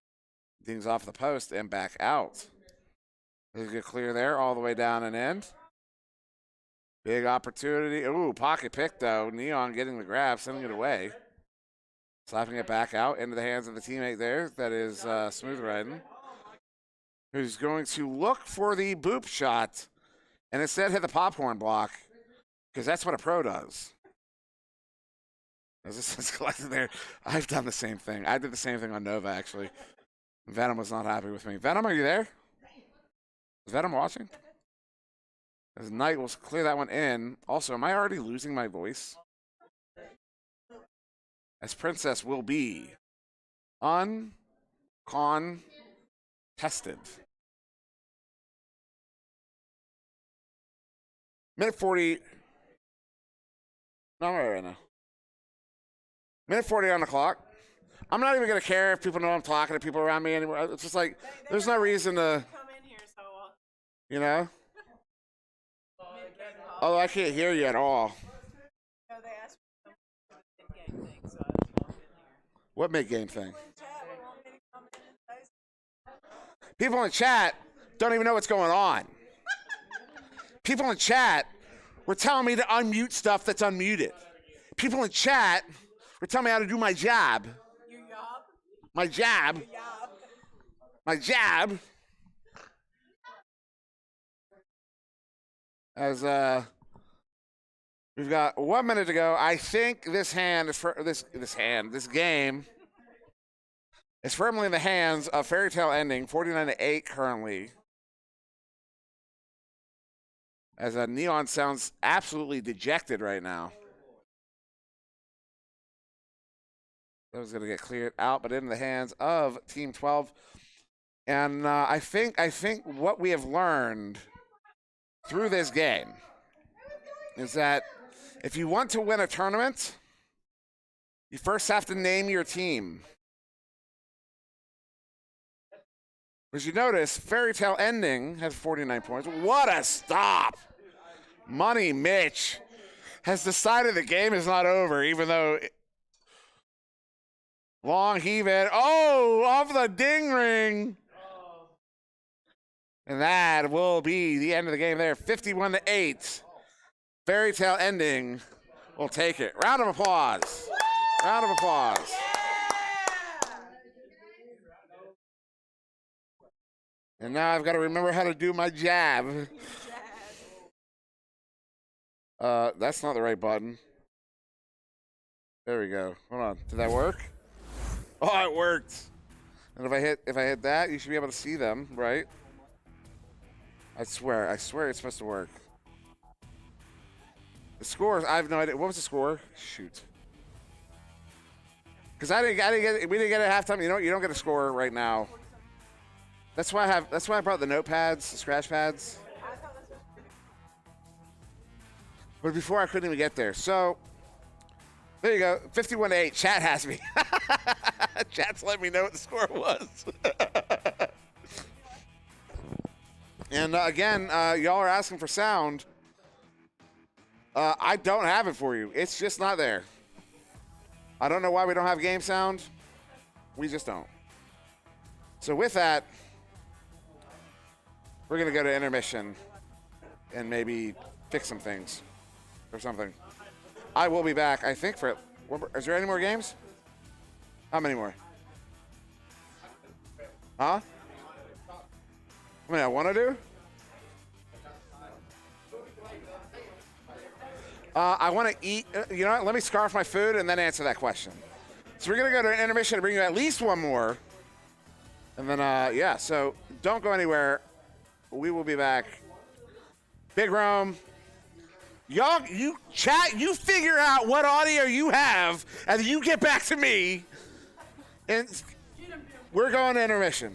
Dings off the post and back out. There's a good clear there, all the way down and in. Big opportunity. Ooh, pocket pick though. Neon getting the grab, sending it away. Slapping it back out into the hands of the teammate there. That is Smooth Riding. Who's going to look for the boop shot and instead hit the popcorn block because that's what a pro does. As this is collected there, I've done the same thing. I did the same thing on Nova, actually. Venom was not happy with me. Venom, are you there? Is Venom watching? As Knight will clear that one in. Also, am I already losing my voice? As Princess will be uncontested. Minute 40. No, I'm all right now. Minute 40 on the clock. I'm not even going to care if people know I'm talking to people around me anymore. It's just like, there's no reason to, Come in here, so you know? Although I can't hear you at all. no, they asked me to come to the mid-game thing, so I just walked in here. What mid-game thing? Chat, we want me to come in and say something. People in chat don't even know what's going on. People in chat were telling me to unmute stuff that's unmuted. People in chat were telling me how to do my job. You yob? My job. Yob. My job. As we've got 1 minute to go. I think this hand is for this game is firmly in the hands of Fairy Tale Ending, 49-8 currently. As Neon sounds absolutely dejected right now. That was going to get cleared out, but in the hands of Team 12. And I think what we have learned through this game is that if you want to win a tournament, you first have to name your team. As you notice, Fairy Tale Ending has 49 points. What a stop! Money Mitch has decided the game is not over, even though long heave it. Oh, off the ding ring. And that will be the end of the game there. 51-8. Fairy Tale Ending will take it. Round of applause. Round of applause. And now I've got to remember how to do my jab. That's not the right button. There we go. Hold on. Did that work? Oh, it worked. And if I hit that, you should be able to see them, right? I swear it's supposed to work. The scores, I have no idea. What was the score? Shoot. Because we didn't get it at halftime. You know, you don't get a score right now. That's why I brought the notepads, the scratch pads. But before I couldn't even get there. So there you go. 51-8. Chat has me. Chat's letting me know what the score was. And again, y'all are asking for sound. I don't have it for you. It's just not there. I don't know why we don't have game sound. We just don't. So with that, we're going to go to intermission and maybe fix some things or something. I will be back, I think, for... Is there any more games? How many more? Huh? How many I want to do? I want to eat. You know what? Let me scarf my food and then answer that question. So we're going to go to an intermission and bring you at least one more. And then, yeah, so don't go anywhere. We will be back. Big Rome. Y'all, you chat, you figure out what audio you have, and you get back to me. And we're going to intermission.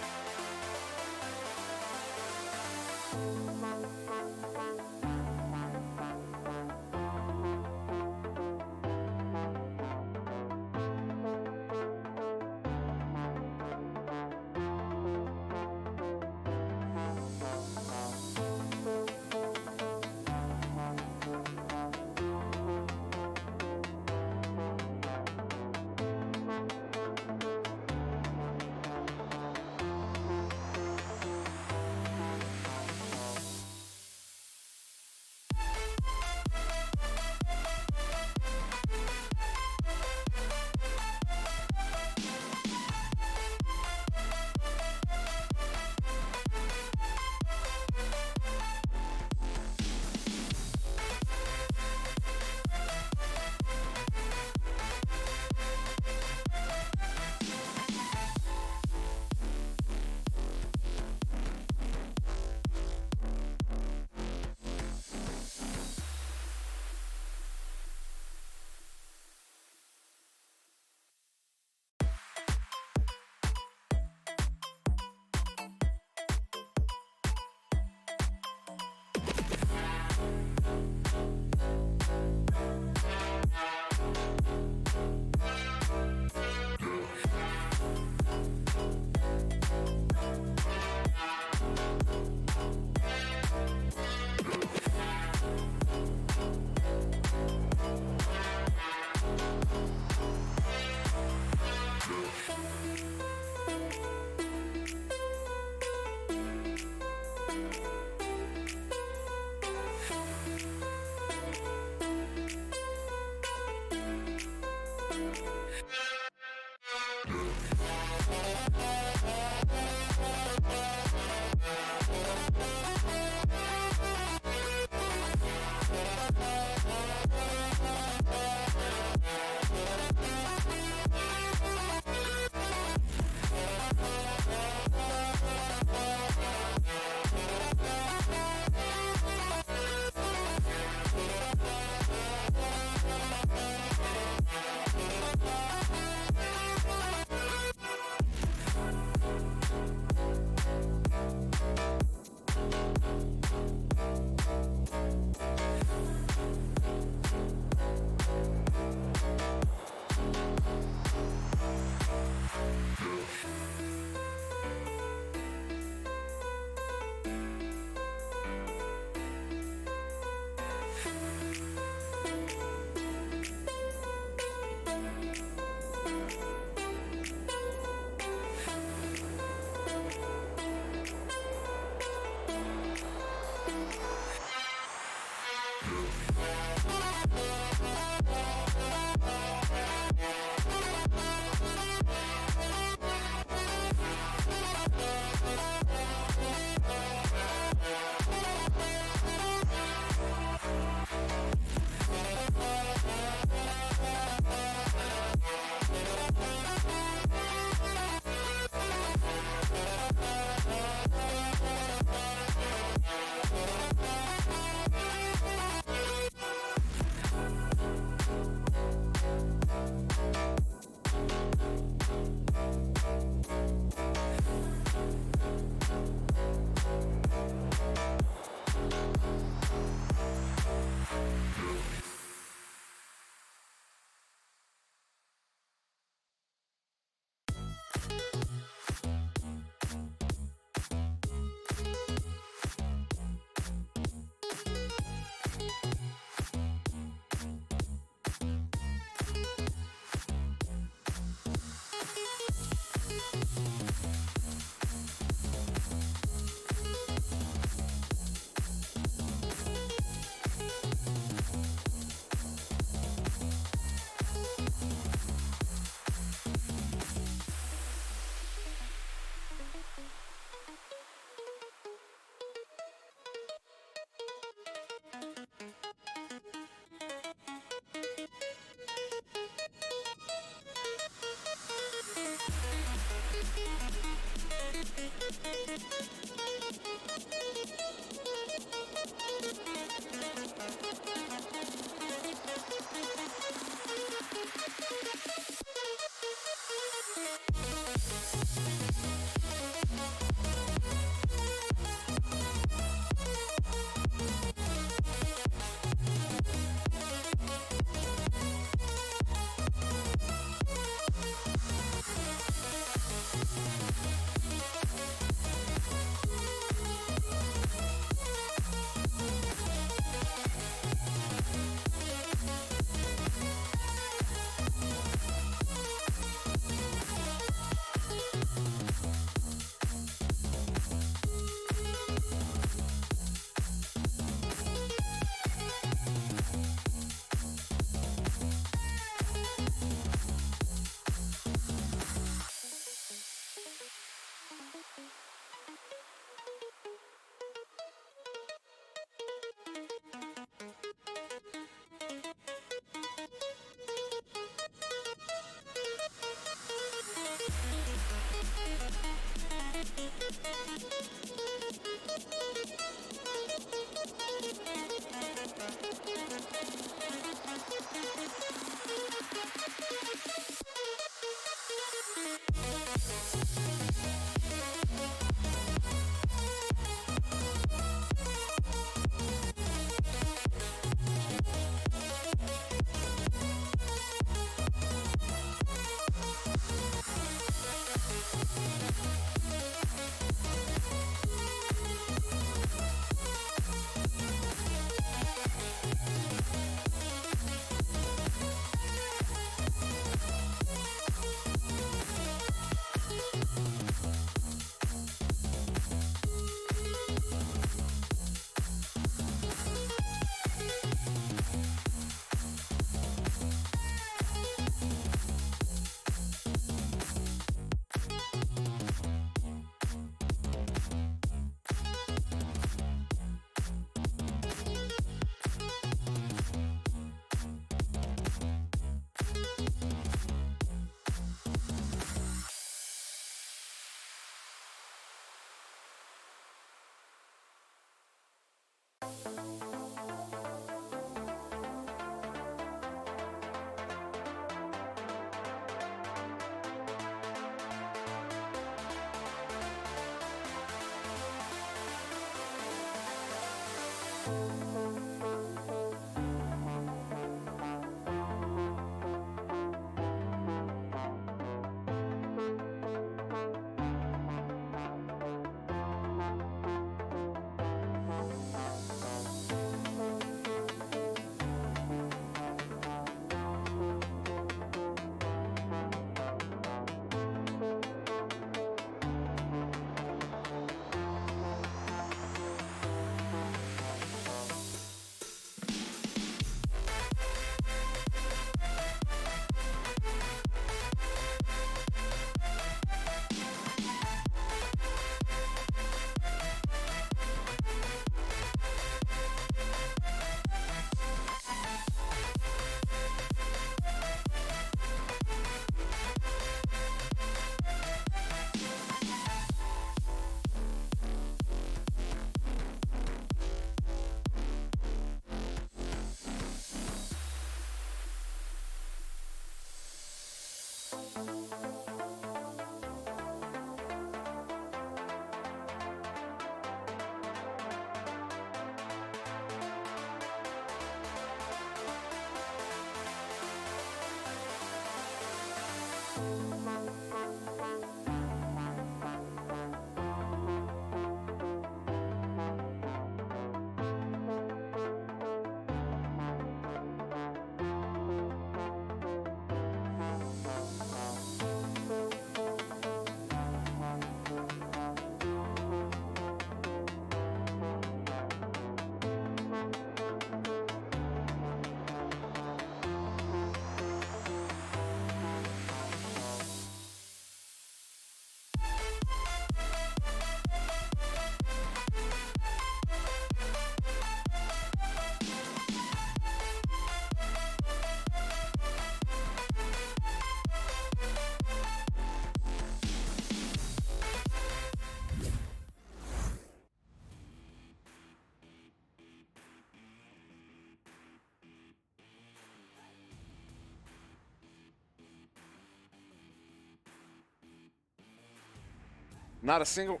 Not a single.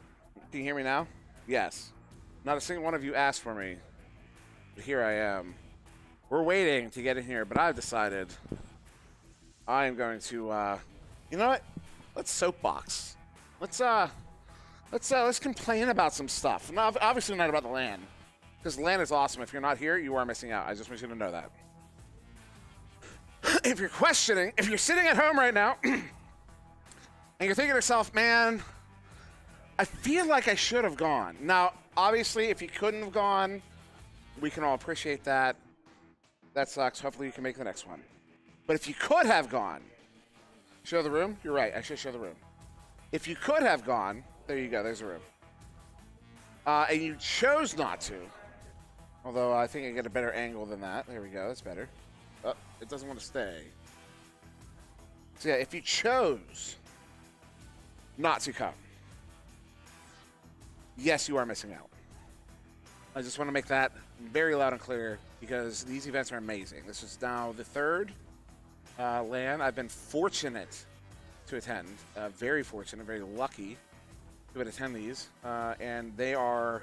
Can you hear me now? Yes. Not a single one of you asked for me. But here I am. We're waiting to get in here, but I've decided I am going to. You know what? Let's soapbox. Let's complain about some stuff. Not, obviously not about the LAN, because LAN is awesome. If you're not here, you are missing out. I just want you to know that. If you're questioning, if you're sitting at home right now, and you're thinking to yourself, man, I feel like I should have gone. Now, obviously, if you couldn't have gone, we can all appreciate that. That sucks. Hopefully, you can make the next one. But if you could have gone, show the room? You're right. I should show the room. If you could have gone, there you go. There's the room. And you chose not to, although I think I get a better angle than that. There we go. That's better. Oh, it doesn't want to stay. So, yeah, if you chose not to come, yes, you are missing out. I just want to make that very loud and clear because these events are amazing. This is now the third LAN I've been fortunate to attend. Very fortunate, very lucky to attend these. And they are,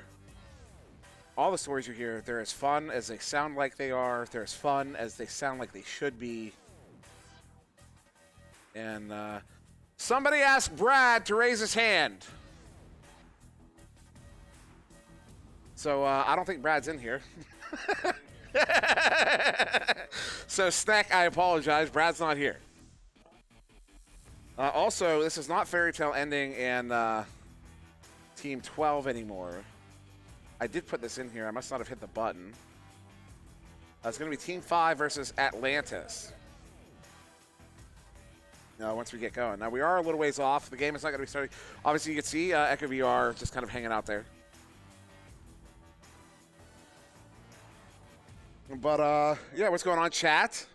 all the stories you hear, they're as fun as they sound like they are. They're as fun as they sound like they should be. And somebody asked Brad to raise his hand. So I don't think Brad's in here. So Snack, I apologize. Brad's not here. Also, this is not Fairy Tale ending and Team 12 anymore. I did put this in here. I must not have hit the button. It's going to be Team 5 versus Atlantis. Once we get going. Now, we are a little ways off. The game is not going to be starting. Obviously, you can see Echo VR just kind of hanging out there. But, yeah, what's going on, chat?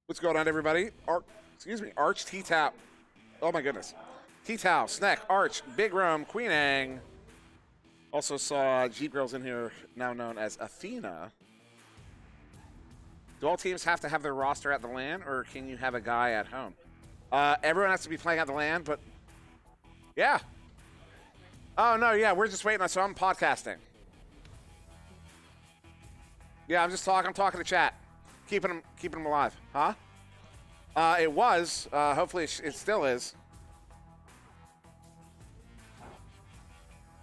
What's going on, everybody? Arch, T-Tap. Oh, my goodness. T-Tau, Snack, Arch, Big Rome, Queen Ang, Also saw Jeep Girls in here, now known as Athena. Do all teams have to have their roster at the LAN, or can you have a guy at home? Everyone has to be playing at the LAN, but yeah. Oh no, yeah, we're just waiting. So I'm podcasting. Yeah, I'm talking to chat, keeping them alive, huh? It was. Hopefully, it still is.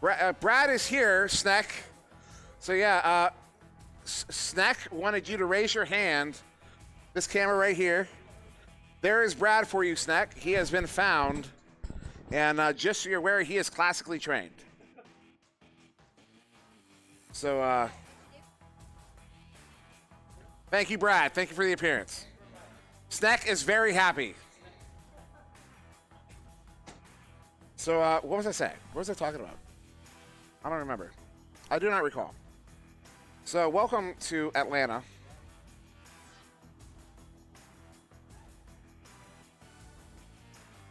Brad is here, Snack. So yeah, Snack wanted you to raise your hand. This camera right here. There is Brad for you, Snack. He has been found. And just so you're aware, he is classically trained. So, thank you, Brad. Thank you for the appearance. Snack is very happy. So, what was I saying? What was I talking about? I don't remember. I do not recall. So, welcome to Atlanta.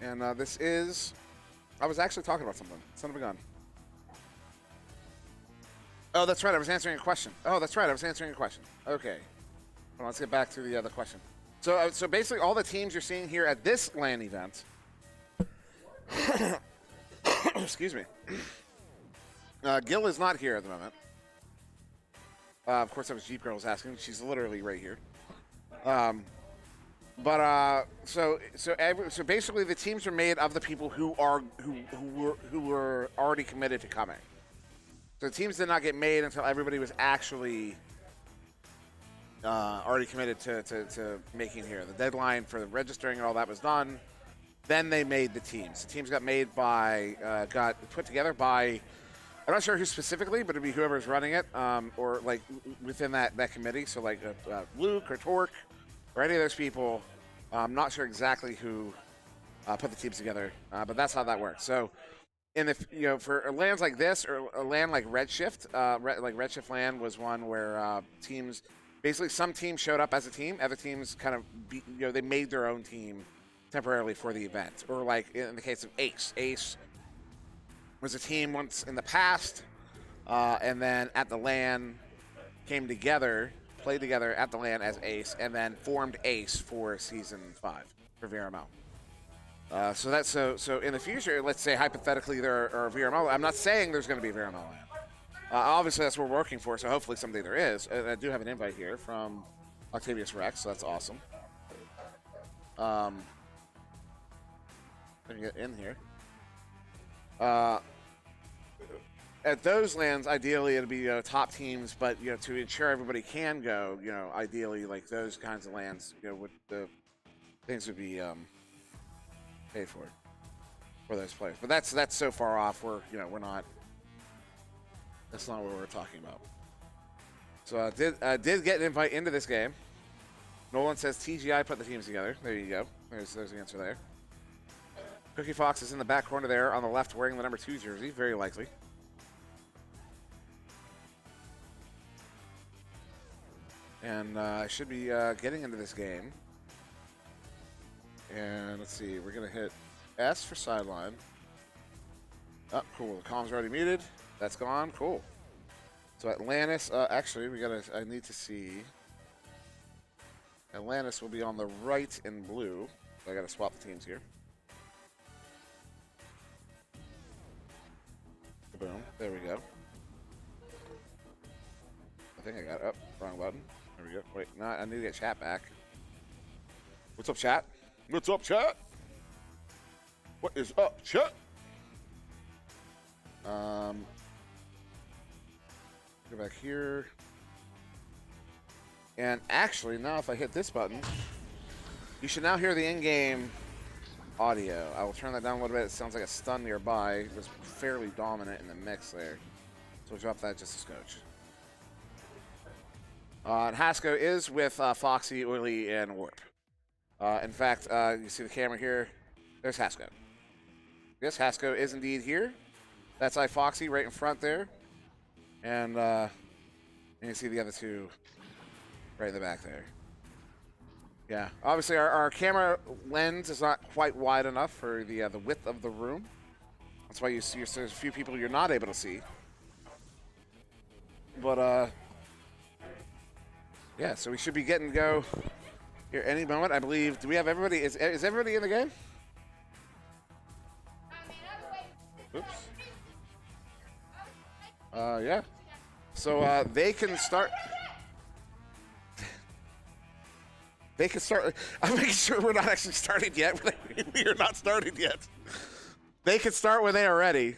And this is... I was actually talking about something. Son of a gun. Oh, that's right. I was answering a question. Okay. Well, let's get back to the other question. So basically, all the teams you're seeing here at this LAN event... Excuse me. Gil is not here at the moment. Of course, that was Jeep Girl was asking. She's literally right here. So basically, the teams are made of the people who were already committed to coming. So the teams did not get made until everybody was actually already committed to making here. The deadline for the registering and all that was done. Then they made the teams. The teams got made by got put together by. I'm not sure who specifically, but it'd be whoever's running it, or like within that committee. So like Luke or Torque. Or any of those people, I'm not sure exactly who put the teams together, but that's how that works. So, for LANs like this or a LAN like Redshift, like Redshift LAN was one where teams, basically some teams showed up as a team, other teams kind of, they made their own team temporarily for the event. Or like in the case of Ace. Ace was a team once in the past, and then at the LAN came together. Played together at the LAN as Ace, and then formed Ace for Season 5 for VRML. So in the future, let's say hypothetically there are VRML. I'm not saying there's going to be VRML LAN. Obviously, that's what we're working for, so hopefully someday there is. And I do have an invite here from Octavius Rex, so that's awesome. Let me get in here. At those LANs, ideally it'd be top teams, but to ensure everybody can go, ideally like those kinds of LANs, would the things would be paid for those players. But that's so far off. We're not. That's not what we're talking about. So I did get an invite into this game. Nolan says TGI put the teams together. There you go. There's the answer there. Cookie Fox is in the back corner there on the left, wearing the number 2 jersey. Very likely. And I should be getting into this game. And let's see, we're going to hit S for sideline. Oh, cool. The comm's already muted. That's gone. Cool. So Atlantis, actually, I need to see. Atlantis will be on the right in blue. So I got to swap the teams here. Boom. There we go. I think I got it. Oh, wrong button. There we go. Wait, no, I need to get chat back. What's up, chat? What's up, chat? What is up, chat? Go back here. And actually, now if I hit this button, you should now hear the in-game audio. I will turn that down a little bit. It sounds like a stun nearby. It was fairly dominant in the mix there. So we'll drop that just a scotch. And Hasko is with Foxy, Oily, and Warp. In fact, you see the camera here. There's Hasko. Yes, Hasko is indeed here. That's iFoxy right in front there. And you see the other two right in the back there. Yeah, obviously our camera lens is not quite wide enough for the width of the room. That's why you see there's a few people you're not able to see. But yeah, so we should be getting go here any moment, I believe. Do we have everybody? Is everybody in the game? Oops. Yeah. So they can start. They can start. I'm making sure we're not actually started yet. We are not started yet. They can start when they are ready.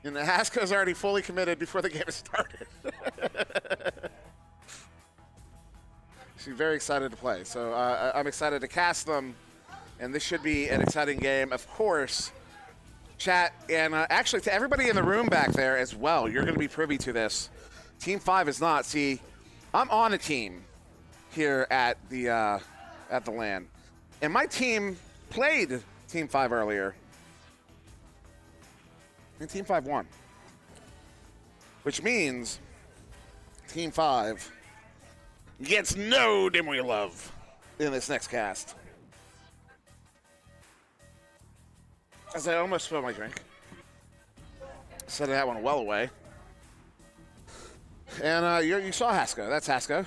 And Hasko's already fully committed before the game has started. She's very excited to play. So I'm excited to cast them. And this should be an exciting game. Of course, chat, and actually to everybody in the room back there as well, you're going to be privy to this. Team 5 is not. See, I'm on a team here at the LAN. And my team played Team 5 earlier. And Team 5 won. Which means Team 5 gets no Dimwi love in this next cast. As I almost spilled my drink. Set that one well away. And you saw Hasko. That's Hasko.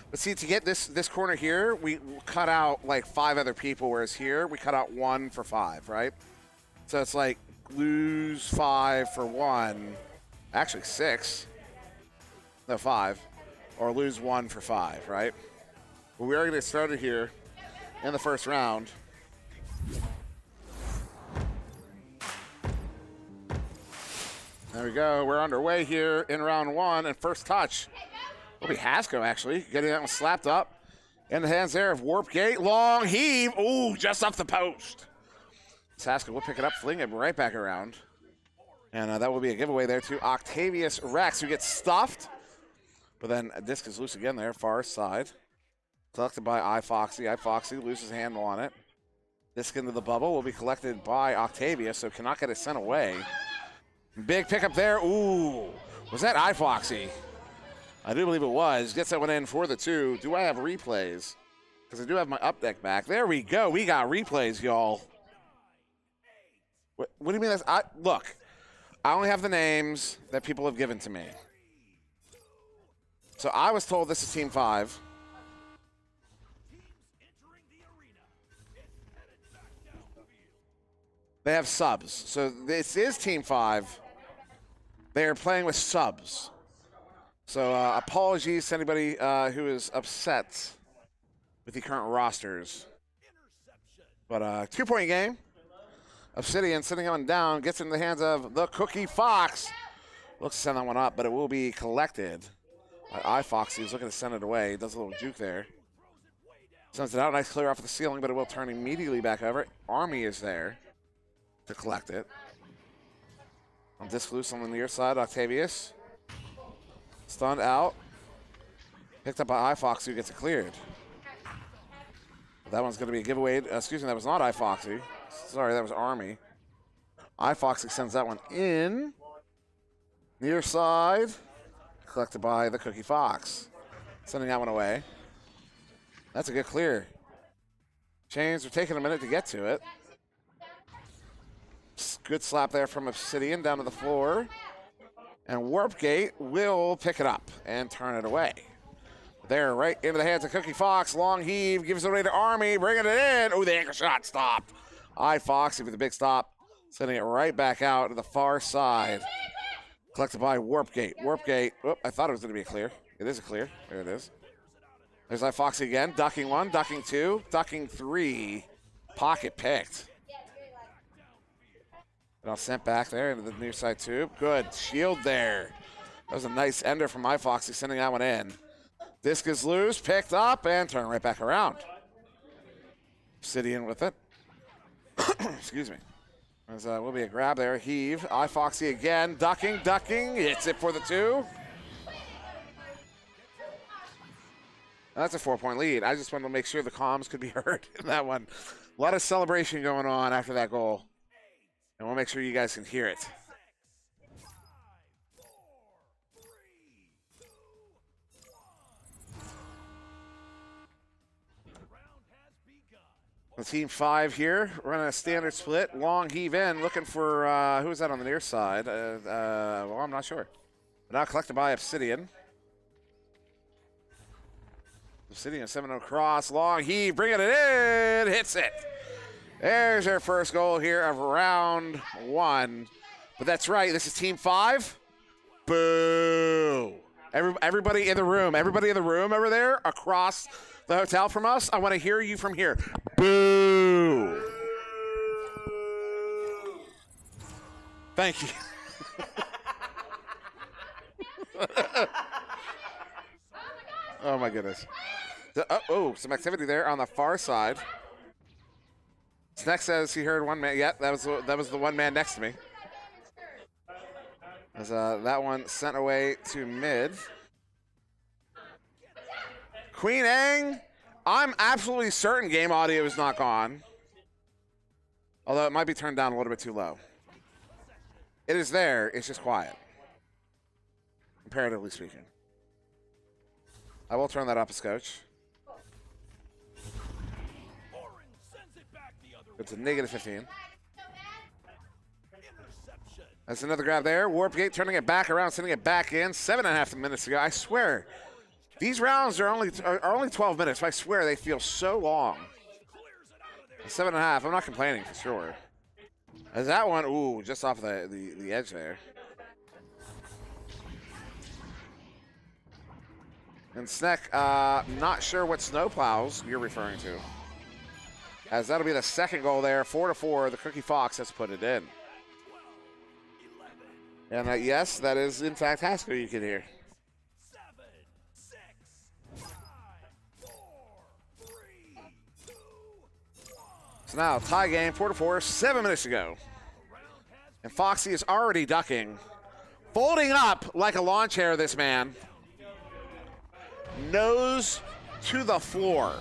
But see, to get this corner here, we cut out like 5 other people, whereas here we cut out 1 for 5, right? So it's like lose 5 for 1. Actually 6. No, 5. Or lose 1 for 5, right? But we are going to get started here in the first round. There we go. We're underway here in round 1, and first touch will be Hasko, actually, getting that one slapped up in the hands there of Warpgate. Long heave. Ooh, just off the post. Hasko will pick it up, fling it right back around. And that will be a giveaway there to Octavius Rex, who gets stuffed. But then a disc is loose again there, far side. Collected by iFoxy. iFoxy loses handle on it. Disc into the bubble will be collected by Octavius, so cannot get it sent away. Big pickup there. Ooh, was that iFoxy? I do believe it was. Gets that one in for the 2. Do I have replays? Because I do have my up deck back. There we go. We got replays, y'all. What do you mean that's... Look, I only have the names that people have given to me. So I was told this is Team 5. They have subs. So this is Team 5. They are playing with subs. So apologies to anybody who is upset with the current rosters. But 2-point game. Obsidian sitting on down, gets in the hands of the Cookie Fox. Looks to send that one up, but it will be collected by iFoxy. He's looking to send it away. He does a little juke there. Sends it out. Nice clear off of the ceiling, but it will turn immediately back over. Army is there to collect it. On disc loose on the near side, Octavius. Stunned out. Picked up by iFoxy, who gets it cleared. That one's going to be a giveaway. Excuse me, that was not iFoxy. Sorry, that was Army. iFoxy sends that one in. Near side. Collected by the Cookie Fox. Sending that one away. That's a good clear. Chains are taking a minute to get to it. Good slap there from Obsidian down to the floor. And Warpgate will pick it up and turn it away. There, right into the hands of Cookie Fox. Long heave, gives it away to Army, bringing it in. Oh, the anchor shot stopped. iFoxy with a big stop, sending it right back out to the far side. Collected by Warpgate. Warpgate, oh, I thought it was going to be a clear. It is a clear. There it is. There's iFoxy again. Ducking 1, ducking 2, ducking 3. Pocket picked. And I'll sent back there into the near side tube. Good shield there. That was a nice ender from iFoxy, sending that one in. Disc is loose, picked up, and turn right back around. Obsidian with it. Excuse me. There's will be a grab there. Heave. iFoxy again. Ducking, ducking. Hits it for the 2. That's a 4-point lead. I just wanted to make sure the comms could be heard in that one. A lot of celebration going on after that goal. And we'll make sure you guys can hear it. The team 5 here, running a standard split. Long heave in, looking for, who is that on the near side? Well, I'm not sure. Now collected by Obsidian. Obsidian 7-0 cross, long heave, bringing it in, hits it. There's our first goal here of round 1. But that's right, this is team 5. Boo. Everybody in the room over there across the hotel from us, I want to hear you from here. Boo. Thank you. Oh my goodness. Some activity there on the far side. Snack says he heard one man. Yeah, that was the one man next to me. As that one sent away to mid. Queen Ang, I'm absolutely certain game audio is not gone. Although it might be turned down a little bit too low. It is there, it's just quiet. Comparatively speaking. I will turn that up a scotch. It's a negative 15. That's another grab there. Warp Gate turning it back around, sending it back in. 7.5 minutes ago. I swear, these rounds are only 12 minutes. But I swear they feel so long. 7.5. I'm not complaining for sure. As that one, ooh, just off the edge there. And Sneck, not sure what snowplows you're referring to. As that'll be the second goal there. 4-4. The Cookie Fox has put it in. And yes, that is in fact Haskell you can hear. 7, 6, 5, 4, 3, 2, 1. So now tie game, 4-4, 7 minutes ago. And Foxy is already ducking. Folding up like a lawn chair, this man. Nose to the floor.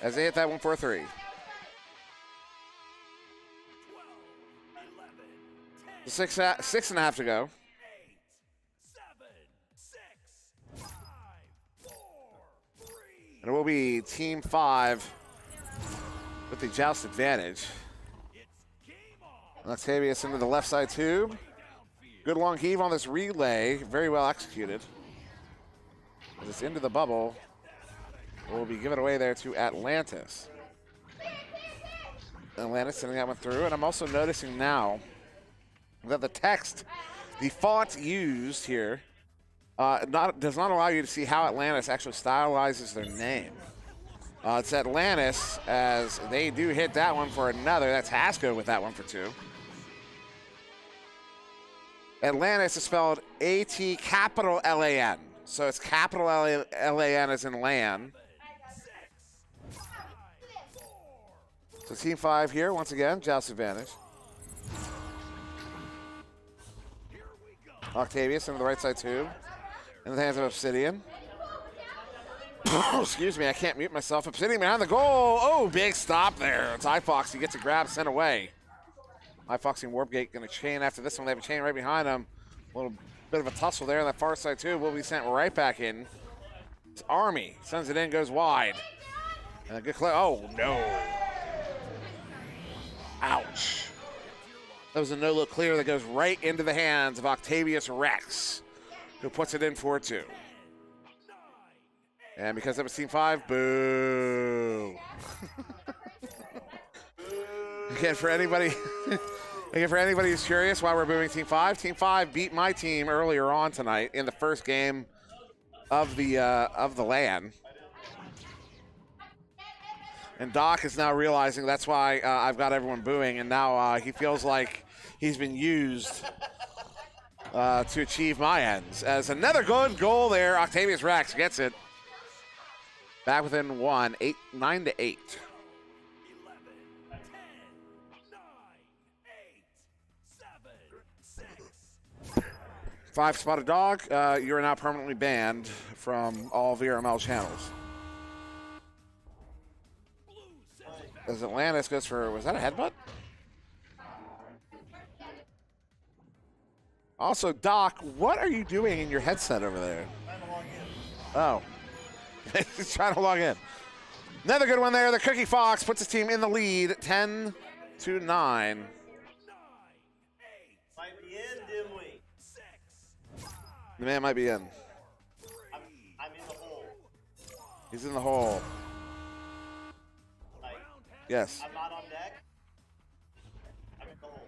As they hit that one for a 3. 6.5 to go. 8, 7, 6, 5, 4, 3. And it will be Team 5 with the joust advantage. It's game on. Octavius into the left side tube. Good long heave on this relay. Very well executed. As it's into the bubble. Will be given away there to Atlantis. Atlantis sending that one through. And I'm also noticing now that the text, the font used here, does not allow you to see how Atlantis actually stylizes their name. It's Atlantis, as they do hit that one for another. That's Haskell with that one for 2. Atlantis is spelled A-T capital L-A-N. So it's capital L-A-N as in LAN. So Team 5 here, once again, joust advantage. Octavius into the right side tube. In the hands of Obsidian. Excuse me, I can't mute myself. Obsidian behind the goal. Oh, big stop there. It's iFoxy gets a grab sent away. iFoxy and Warpgate going to chain after this one. They have a chain right behind them. A little bit of a tussle there on that far side too. Will be sent right back in. It's Army. Sends it in, goes wide. And a good play. Oh, no. Ouch. That was a no-look clear that goes right into the hands of Octavius Rex, who puts it in for 2. And because that was Team 5, boo. Again, for anybody who's curious why we're booing Team 5 beat my team earlier on tonight in the first game of the LAN. And Doc is now realizing that's why I've got everyone booing, and now he feels like he's been used to achieve my ends. As another good goal there, Octavius Rex gets it. Back within 1, 9-8. 11, 10, 9, 8, 7, 6. 5 spotted dog. You are now permanently banned from all VRML channels. As Atlantis goes for, was that a headbutt? Also, Doc, what are you doing in your headset over there? Trying to log in. Oh. He's trying to log in. Another good one there. The Cookie Fox puts his team in the lead, 10-9. Might be in, Dimwi. The man might be in. I'm in the hole. He's in the hole. Like, Yes. I'm not on deck. I'm in the hole.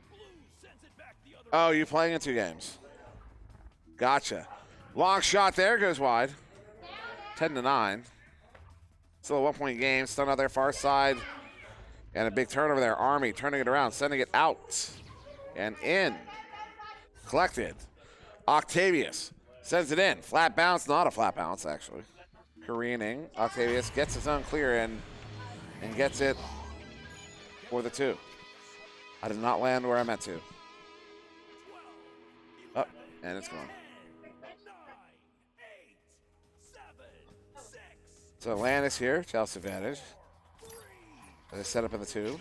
Oh, you playing in 2 games. Gotcha. Long shot there, goes wide. 10-9. Still a 1-point game. Stun out there, far side. And a big turnover there. Army turning it around, sending it out. And in. Collected. Octavius sends it in. Flat bounce, not a flat bounce, actually. Careening. Octavius gets his own clear in and gets it for the 2. I did not land where I meant to. Oh, and it's gone. So Atlantis here, Chelsea advantage. They set up in the 2.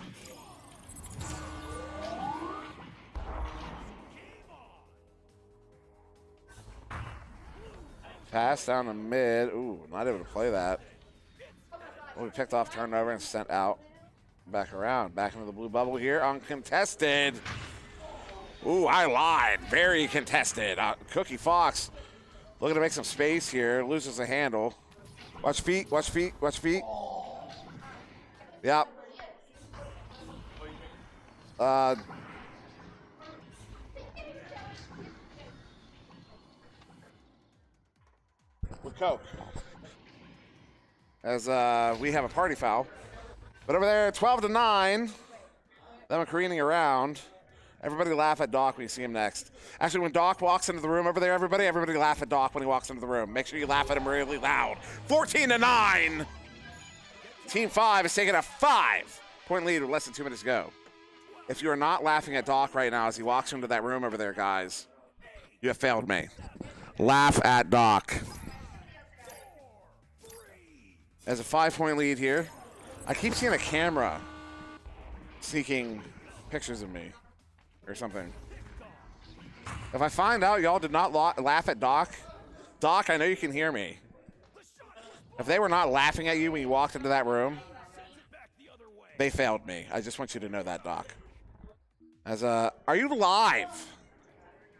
Pass down the mid. Ooh, not able to play that. Well, we picked off, turned over, and sent out. Back around, back into the blue bubble here, uncontested. Ooh, I lied. Very contested. Cookie Fox looking to make some space here, loses the handle. Watch feet, watch feet, watch feet. Yep. With Coke. As we have a party foul. But over there, 12-9. Them careening around. Everybody laugh at Doc when you see him next. Actually, when Doc walks into the room over there, everybody laugh at Doc when he walks into the room. Make sure you laugh at him really loud. 14-9. Team 5 is taking a 5-point lead with less than 2 minutes to go. If you are not laughing at Doc right now as he walks into that room over there, guys, you have failed me. Laugh at Doc. There's a 5-point lead here. I keep seeing a camera sneaking pictures of me or something. If I find out y'all did not laugh at Doc, Doc, I know you can hear me. If they were not laughing at you when you walked into that room, they failed me. I just want you to know that, Doc. Are you live?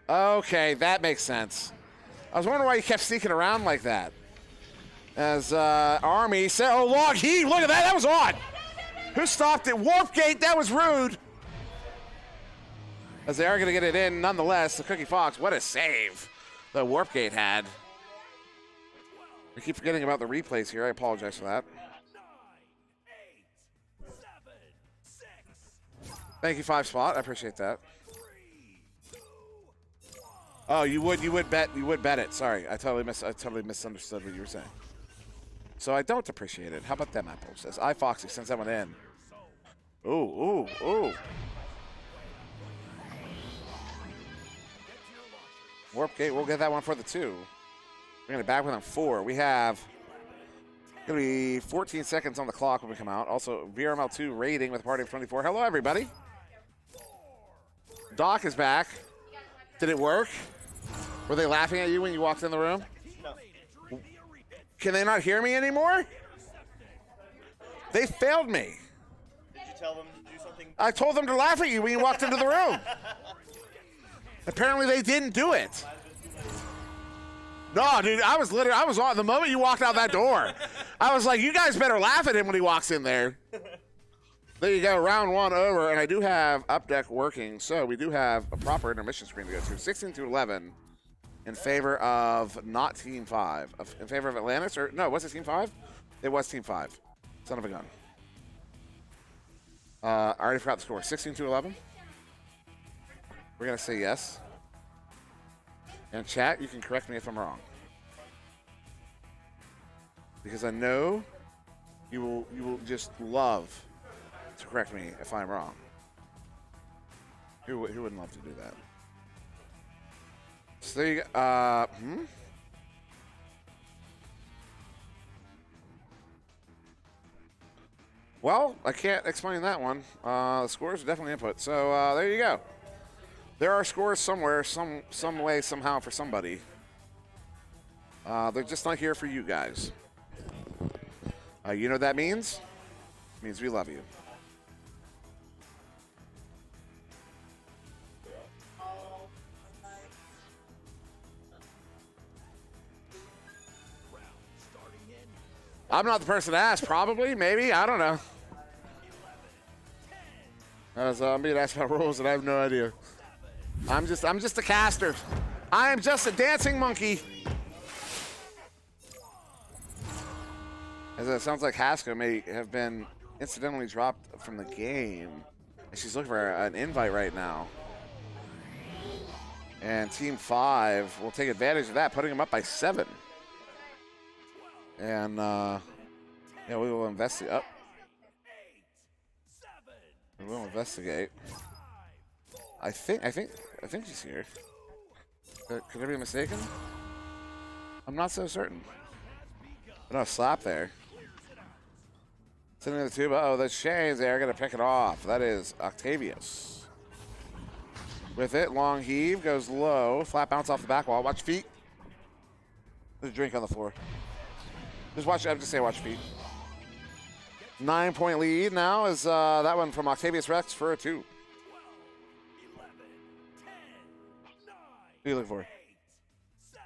Okay, that makes sense. I was wondering why you kept sneaking around like that. As Army said, oh, log heave, look at that, that was odd. Who stopped it? Warp gate, that was rude. As they are going to get it in nonetheless, the Cookie Fox, what a save the Warp gate had. We keep forgetting about the replays here, I apologize for that. Thank you, 5 Spot, I appreciate that. Oh, you would bet it. Sorry, I totally misunderstood what you were saying. So I don't appreciate it. How about them apples? Says iFoxy sends that one in. Ooh, ooh, ooh. Warp gate, we'll get that one for the 2. We're gonna back with on 4. We have gonna be 14 seconds on the clock when we come out. Also, VRML 2 rating with a party of 24. Hello, everybody. Doc is back. Did it work? Were they laughing at you when you walked in the room? No. Can they not hear me anymore? They failed me. Did you tell them to do something? I told them to laugh at you when you walked into the room. Apparently they didn't do it. No, dude, I was on the moment you walked out that door. I was like, you guys better laugh at him when he walks in there. There you go, round 1 over, and I do have up deck working, so we do have a proper intermission screen to go to. 16-11 in favor of not Team 5. In favor of Atlantis, or no, was it Team 5? It was Team 5. Son of a gun. I already forgot the score. 16-11. We're gonna say yes. And chat, you can correct me if I'm wrong, because I know you will just love to correct me if I'm wrong. Who wouldn't love to do that? So there you go. Well, I can't explain that one. The scores are definitely input. So there you go. There are scores somewhere, some way, somehow for somebody. They're just not here for you guys. You know what that means? It means we love you. I'm not the person to ask. Probably, maybe. I don't know. I'm being asked about rules, and I have no idea. I'm just a caster. I am just a dancing monkey. As it sounds like Haskell may have been incidentally dropped from the game. And she's looking for an invite right now. And Team 5 will take advantage of that, putting them up by 7. And yeah, we will investigate. Oh. We will investigate. I think she's here. Could I be mistaken? I'm not so certain. No, slap there. Sitting in the tube. Oh, the Shane's there. Gonna pick it off. That is Octavius. With it, long heave goes low. Flat bounce off the back wall. Watch feet. There's a drink on the floor. Just watch. I'm just saying, watch feet. 9-point lead now is that one from Octavius Rex for a 2. 11, 10, 9, Who are you looking for? 8, 7,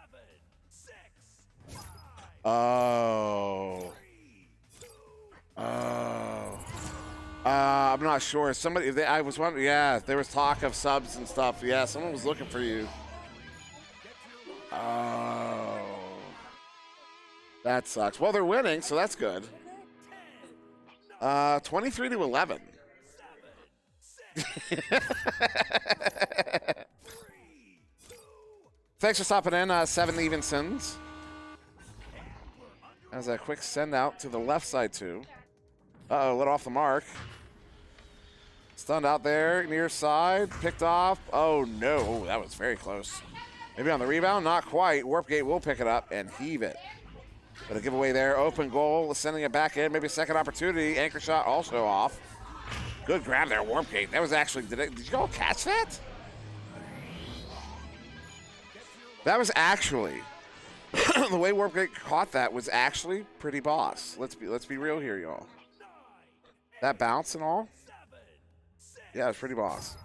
6, 5, Oh. 3, 2, Oh. I'm not sure. Somebody, I was wondering. Yeah, there was talk of subs and stuff. Yeah, someone was looking for you. Oh. That sucks. Well, they're winning, so that's good. 23 to 11. Thanks for stopping in, 7 even sins. As a quick send out to the left side too. Uh-oh, lit off the mark. Stunned out there, near side, picked off. Oh no, that was very close. Maybe on the rebound, not quite. Warpgate will pick it up and heave it. But a giveaway there, open goal, sending it back in, maybe a second opportunity. Anchor shot also off. Good grab there, Warpgate. That was actually, did you all catch that? That was actually, the way Warpgate caught that was actually pretty boss. Let's be real here, y'all. That bounce and all, yeah, it was pretty boss.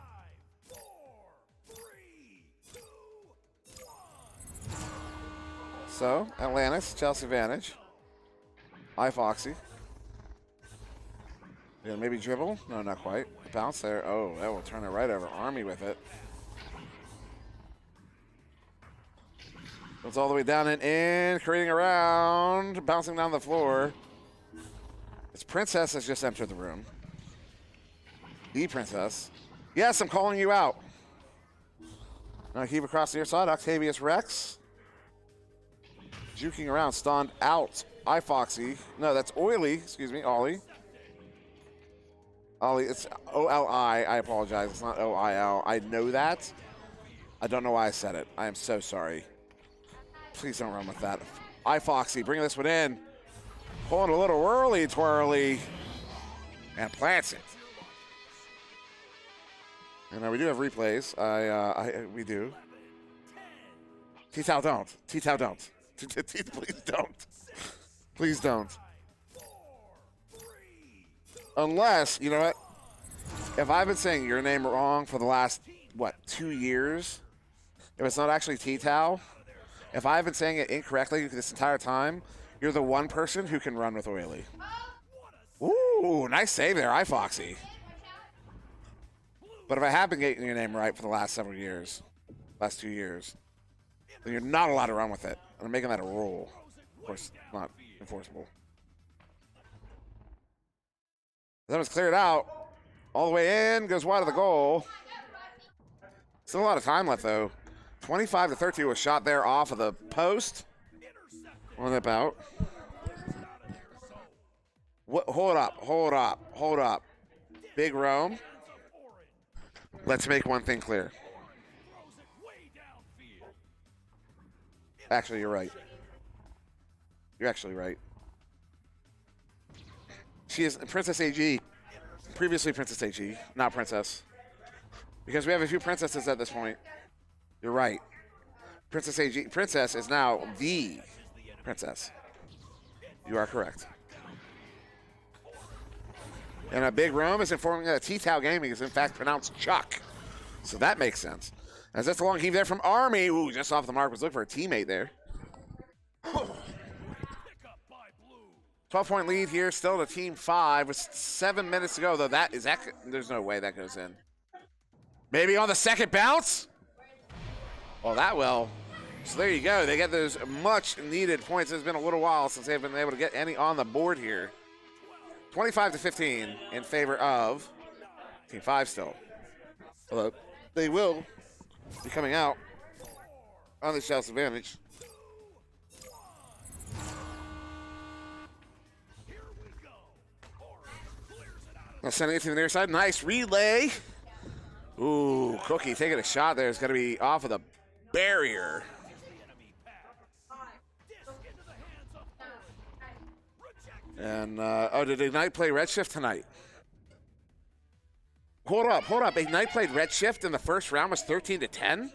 So, Atlantis, Chelsea Vantage. iFoxy. Yeah, maybe dribble? No, not quite. Bounce there. Oh, that will turn it right over. Army with it. It's all the way down and in, creating a round, bouncing down the floor. Its Princess has just entered the room. The Princess. Yes, I'm calling you out. Now heave across the near side, Octavius Rex. Juking around, stunned out. iFoxy. No, that's Oily. Excuse me, Ollie. Ollie, it's O-L-I. I apologize. It's not O-I-L. I know that. I don't know why I said it. I am so sorry. Please don't run with that. iFoxy, bring this one in. Pulling a little whirly twirly. And plants it. And we do have replays. We do. T-Tow don't. T-Tow don't. Please don't. Please don't. Unless, you know what? If I've been saying your name wrong for the last, 2 years, if it's not actually T-Tow, if I've been saying it incorrectly this entire time, you're the one person who can run with Oily. Ooh, nice save there, iFoxy. But if I have been getting your name right for the last several years, last 2 years, then you're not allowed to run with it. I'm making that a rule. Of course, not enforceable. That was cleared out. All the way in, goes wide of the goal. Still a lot of time left, though. 25 to 13 was shot there off of the post. On about. What? Hold up. Big Rome. Let's make one thing clear. Actually, you're right. You're actually right. She is Princess AG. Previously Princess AG, not Princess. Because we have a few princesses at this point. You're right. Princess AG. Princess is now the Princess. You are correct. And a Big Rome is informing that T-Tau Gaming is in fact pronounced Chuck. So that makes sense. As that's a long heave there from Army. Ooh, just off the mark. Was looking for a teammate there. 12-point lead here, still to Team 5 with 7 minutes to go, though there's no way that goes in. Maybe on the second bounce? Well, that will. So there you go. They get those much-needed points. It's been a little while since they've been able to get any on the board here. 25-15 in favor of Team 5 still. Although they will be coming out on the shell's advantage. Now sending it to the near side. Nice relay. Ooh, Cookie taking a shot there. It's going to be off of the barrier. And, oh, did Ignite play Redshift tonight? Hold up. Ignite played Redshift in the first round, was 13-10?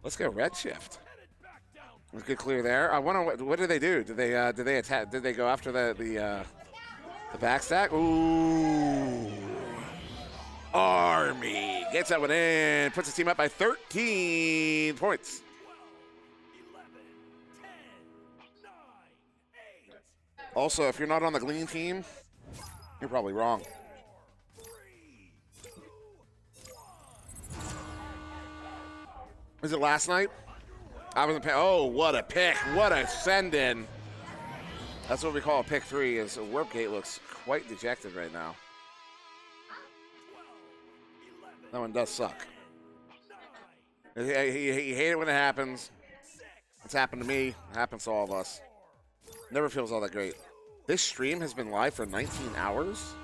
Let's go Redshift. Let's get clear there. I wonder what did they do? Did they attack? Did they go after the backstack? Ooh. Army gets that one in, puts the team up by 13 points. 11, 10, 9, 8. Also, if you're not on the Glean team, you're probably wrong. 3, 2, 1. Was it last night? I wasn't paying. Oh, what a pick. What a send-in. That's what we call a pick 3, as Warpgate looks quite dejected right now. That one does suck. You hate it when it happens. It's happened to me. It happens to all of us. Never feels all that great. This stream has been live for 19 hours?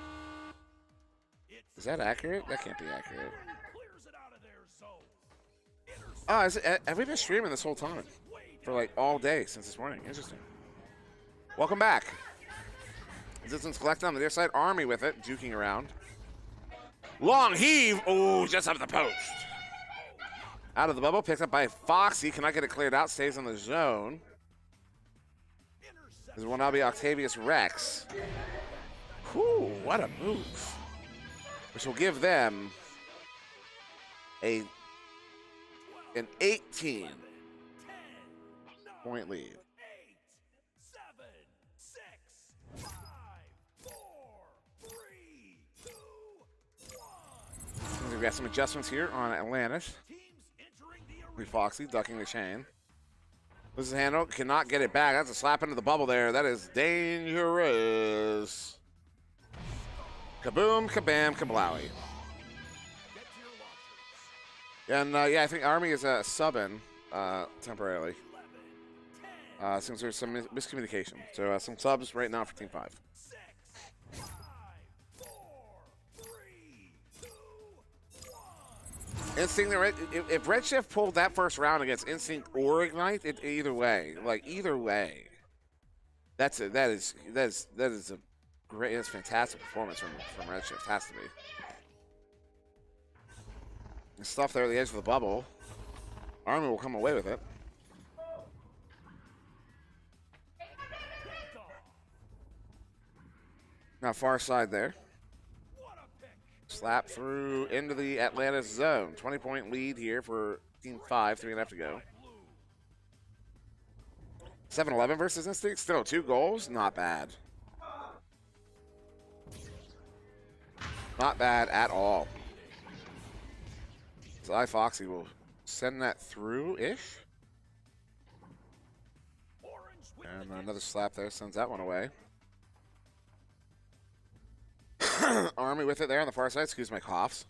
Is that accurate? That can't be accurate. Oh, have we been streaming this whole time? For like all day since this morning. Interesting. Welcome back. Distance collected on the near side. Army with it, juking around. Long heave. Oh, just up the post. Out of the bubble, picked up by Foxy. Cannot get it cleared out. Stays in the zone. This will now be Octavius Rex. Whew, what a move. Which will give them an 18-point lead. 8, 7, 6, 5, 4, 3, 2, 1. We've got some adjustments here on Atlantis. Foxy ducking the chain. This is handle. Cannot get it back. That's a slap into the bubble there. That is dangerous. Kaboom, kabam, kablowy. And yeah, I think Army is subbing temporarily. Since there's some miscommunication. So some subs right now for Team 5. 6, 5, 4, 3, 2, 1. Instinct, if Redshift pulled that first round against Instinct or Ignite, either way, that is a great, that's fantastic performance from Redshift. Has to be. The stuff there at the edge of the bubble. Army will come away with it. Now far side there. Slap through into the Atlantis zone. 20-point lead here for Team 5. 3.5 to go. 7-11 versus Instinct. Still 2 goals. Not bad. Not bad at all. So Foxy will send that through-ish. And another slap there sends that one away. Army with it there on the far side. Excuse my coughs.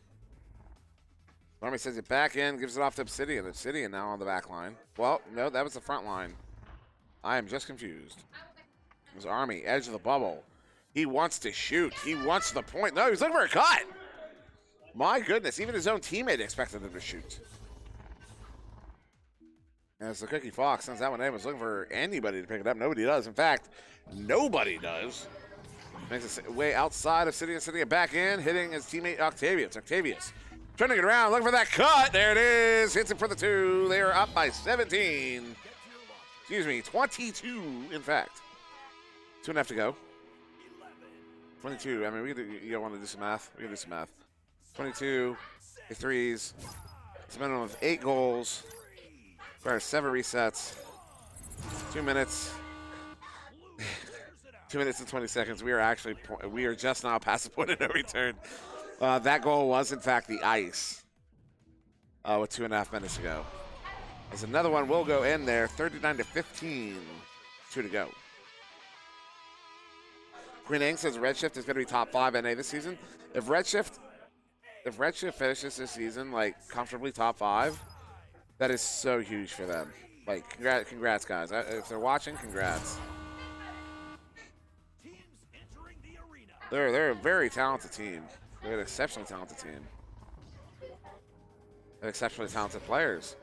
Army sends it back in, gives it off to Obsidian. Obsidian now on the back line. Well, no, that was the front line. I am just confused. It was Army, edge of the bubble. He wants to shoot. He wants the point. No, he's looking for a cut. My goodness, even his own teammate expected him to shoot. As the Cookie Fox sends that one in, was looking for anybody to pick it up. Nobody does. In fact, nobody does. Makes it way outside of Obsidian, sending it back in, hitting his teammate Octavius. Octavius turning it around, looking for that cut. There it is. Hits it for the 2. They are up by 17. Excuse me, 22, in fact. 2.5 to go. 22. I mean, you don't want to do some math? We can do some math. 22. The threes. It's a minimum of 8 goals. Requires 7 resets. 2 minutes. 2 minutes and 20 seconds. We are just now past the point of no return. That goal was, in fact, the ice with 2.5 minutes to go. There's another one will go in there. 39 to 15. 2 to go. Queen Ang says Redshift is going to be top 5 NA this season. If Redshift finishes this season like comfortably top 5, that is so huge for them. Like, congrats guys. If they're watching, congrats. Teams entering the arena. They're a very talented team. They're an exceptionally talented team. They're exceptionally talented players.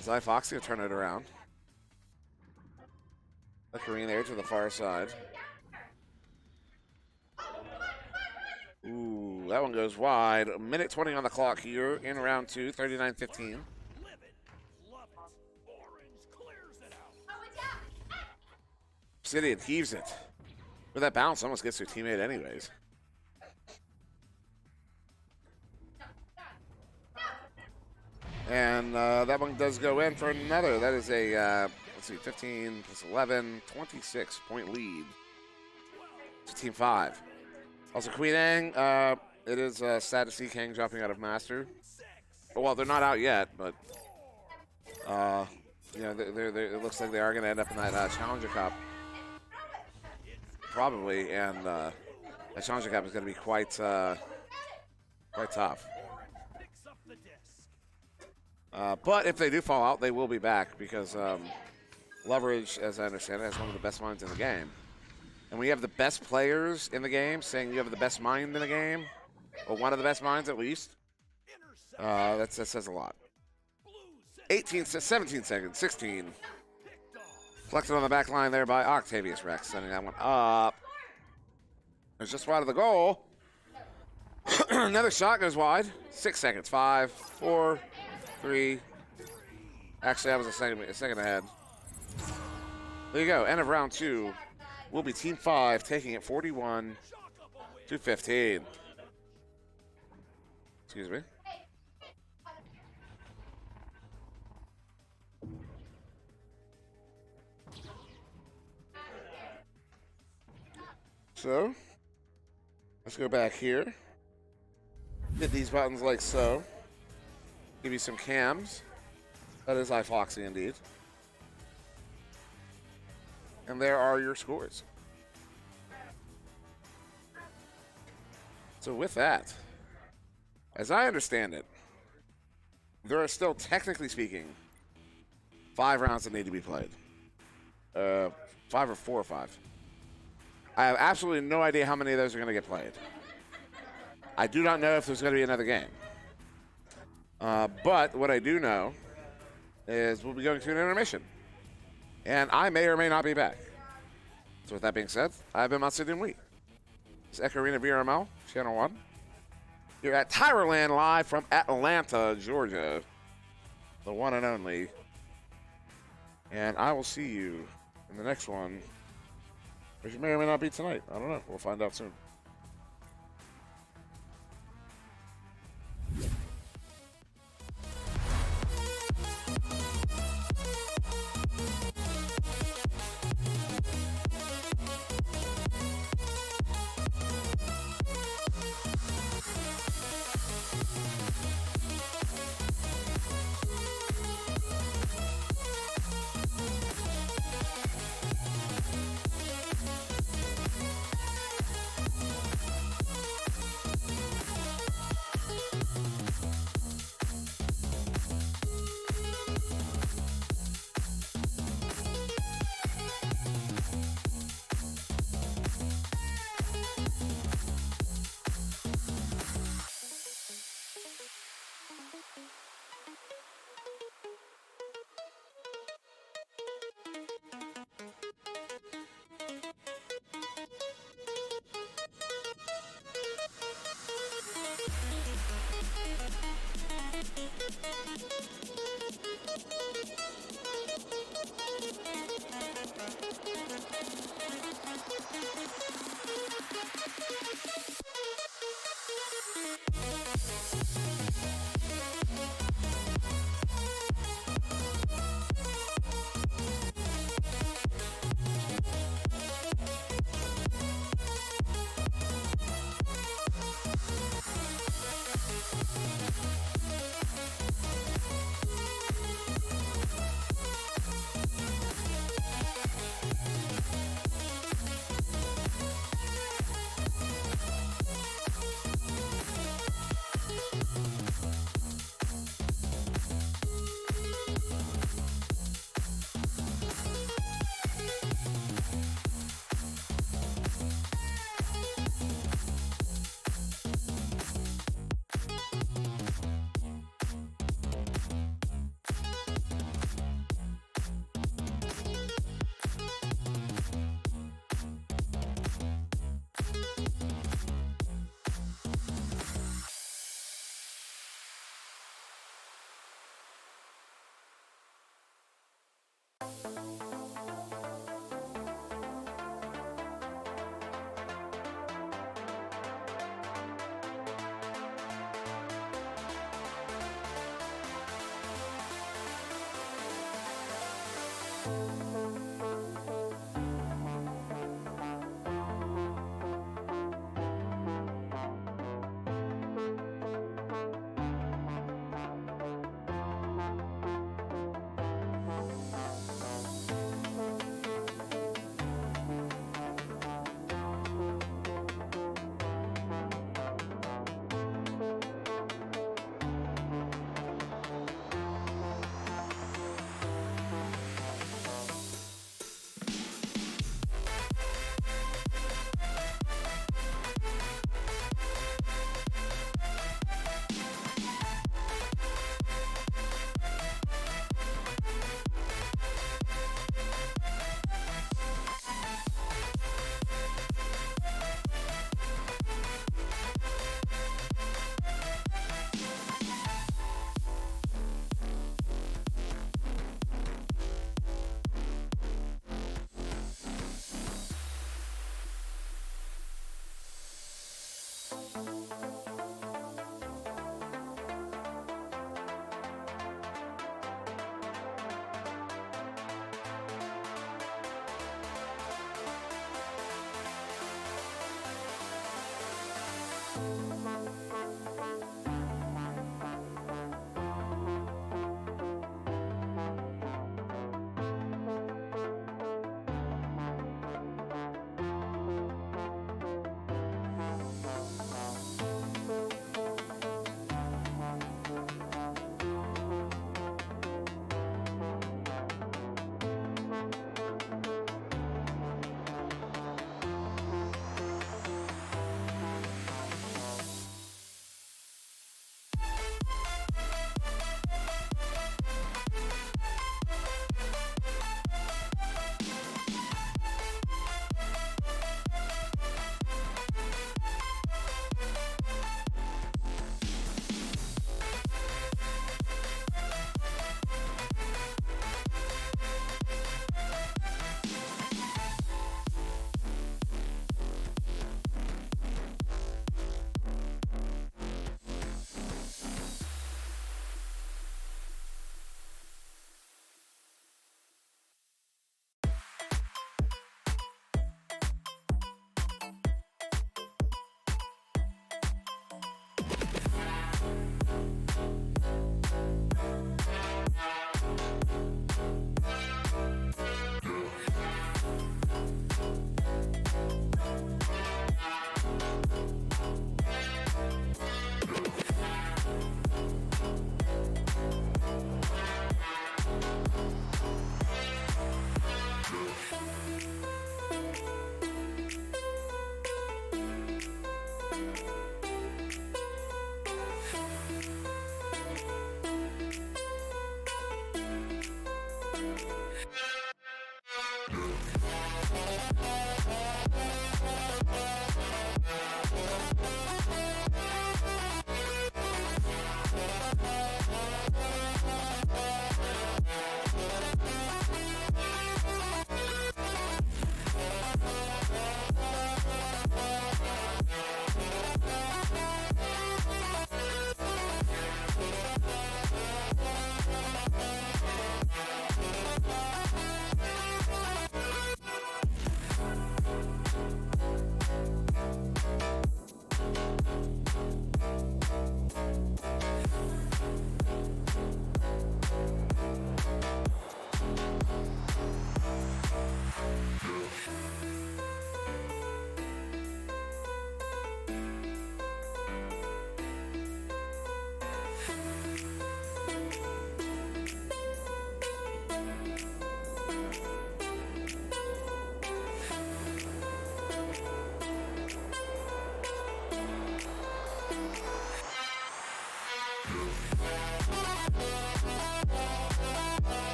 Zai Foxy will turn it around. The Korean there to the far side. Ooh, that one goes wide. 1:20 on the clock here in round 2, 39-15. Live it. Love it. Orange clears it out. Obsidian heaves it. With that bounce, almost gets to a teammate anyways. And that one does go in for another. That is a, let's see, 15 plus 11, 26-point lead to Team 5. Also, Queen Ang, it is sad to see Kang dropping out of Master. Well, they're not out yet, but you know, it looks like they are going to end up in that Challenger Cup. Probably, and that Challenger Cup is going to be quite tough. Picks up the disc. But if they do fall out, they will be back because Leverage, as I understand it, is one of the best minds in the game. And when you have the best players in the game saying you have the best mind in the game, or one of the best minds at least, that says a lot. 17 seconds, 16. Flexing on the back line there by Octavius Rex, sending that one up. It's just wide of the goal. Another shot goes wide. 6 seconds. 5, 4, 3. Actually, I was a second ahead. There you go. End of round 2. Will be Team 5 taking it 41 to 15. Excuse me. So, let's go back here. Hit these buttons like so. Give you some cams. That is iFoxy indeed. And there are your scores. So with that, as I understand it, there are still, technically speaking, 5 rounds that need to be played. 5 or 4 or 5. I have absolutely no idea how many of those are going to get played. I do not know if there's going to be another game. But what I do know is we'll be going to an intermission. And I may or may not be back. So with that being said, I've been SirDimwi. This is Echo Arena VRML, Channel 1. You're at TYRO LAN live from Atlanta, Georgia. The one and only. And I will see you in the next one, which may or may not be tonight. I don't know. We'll find out soon.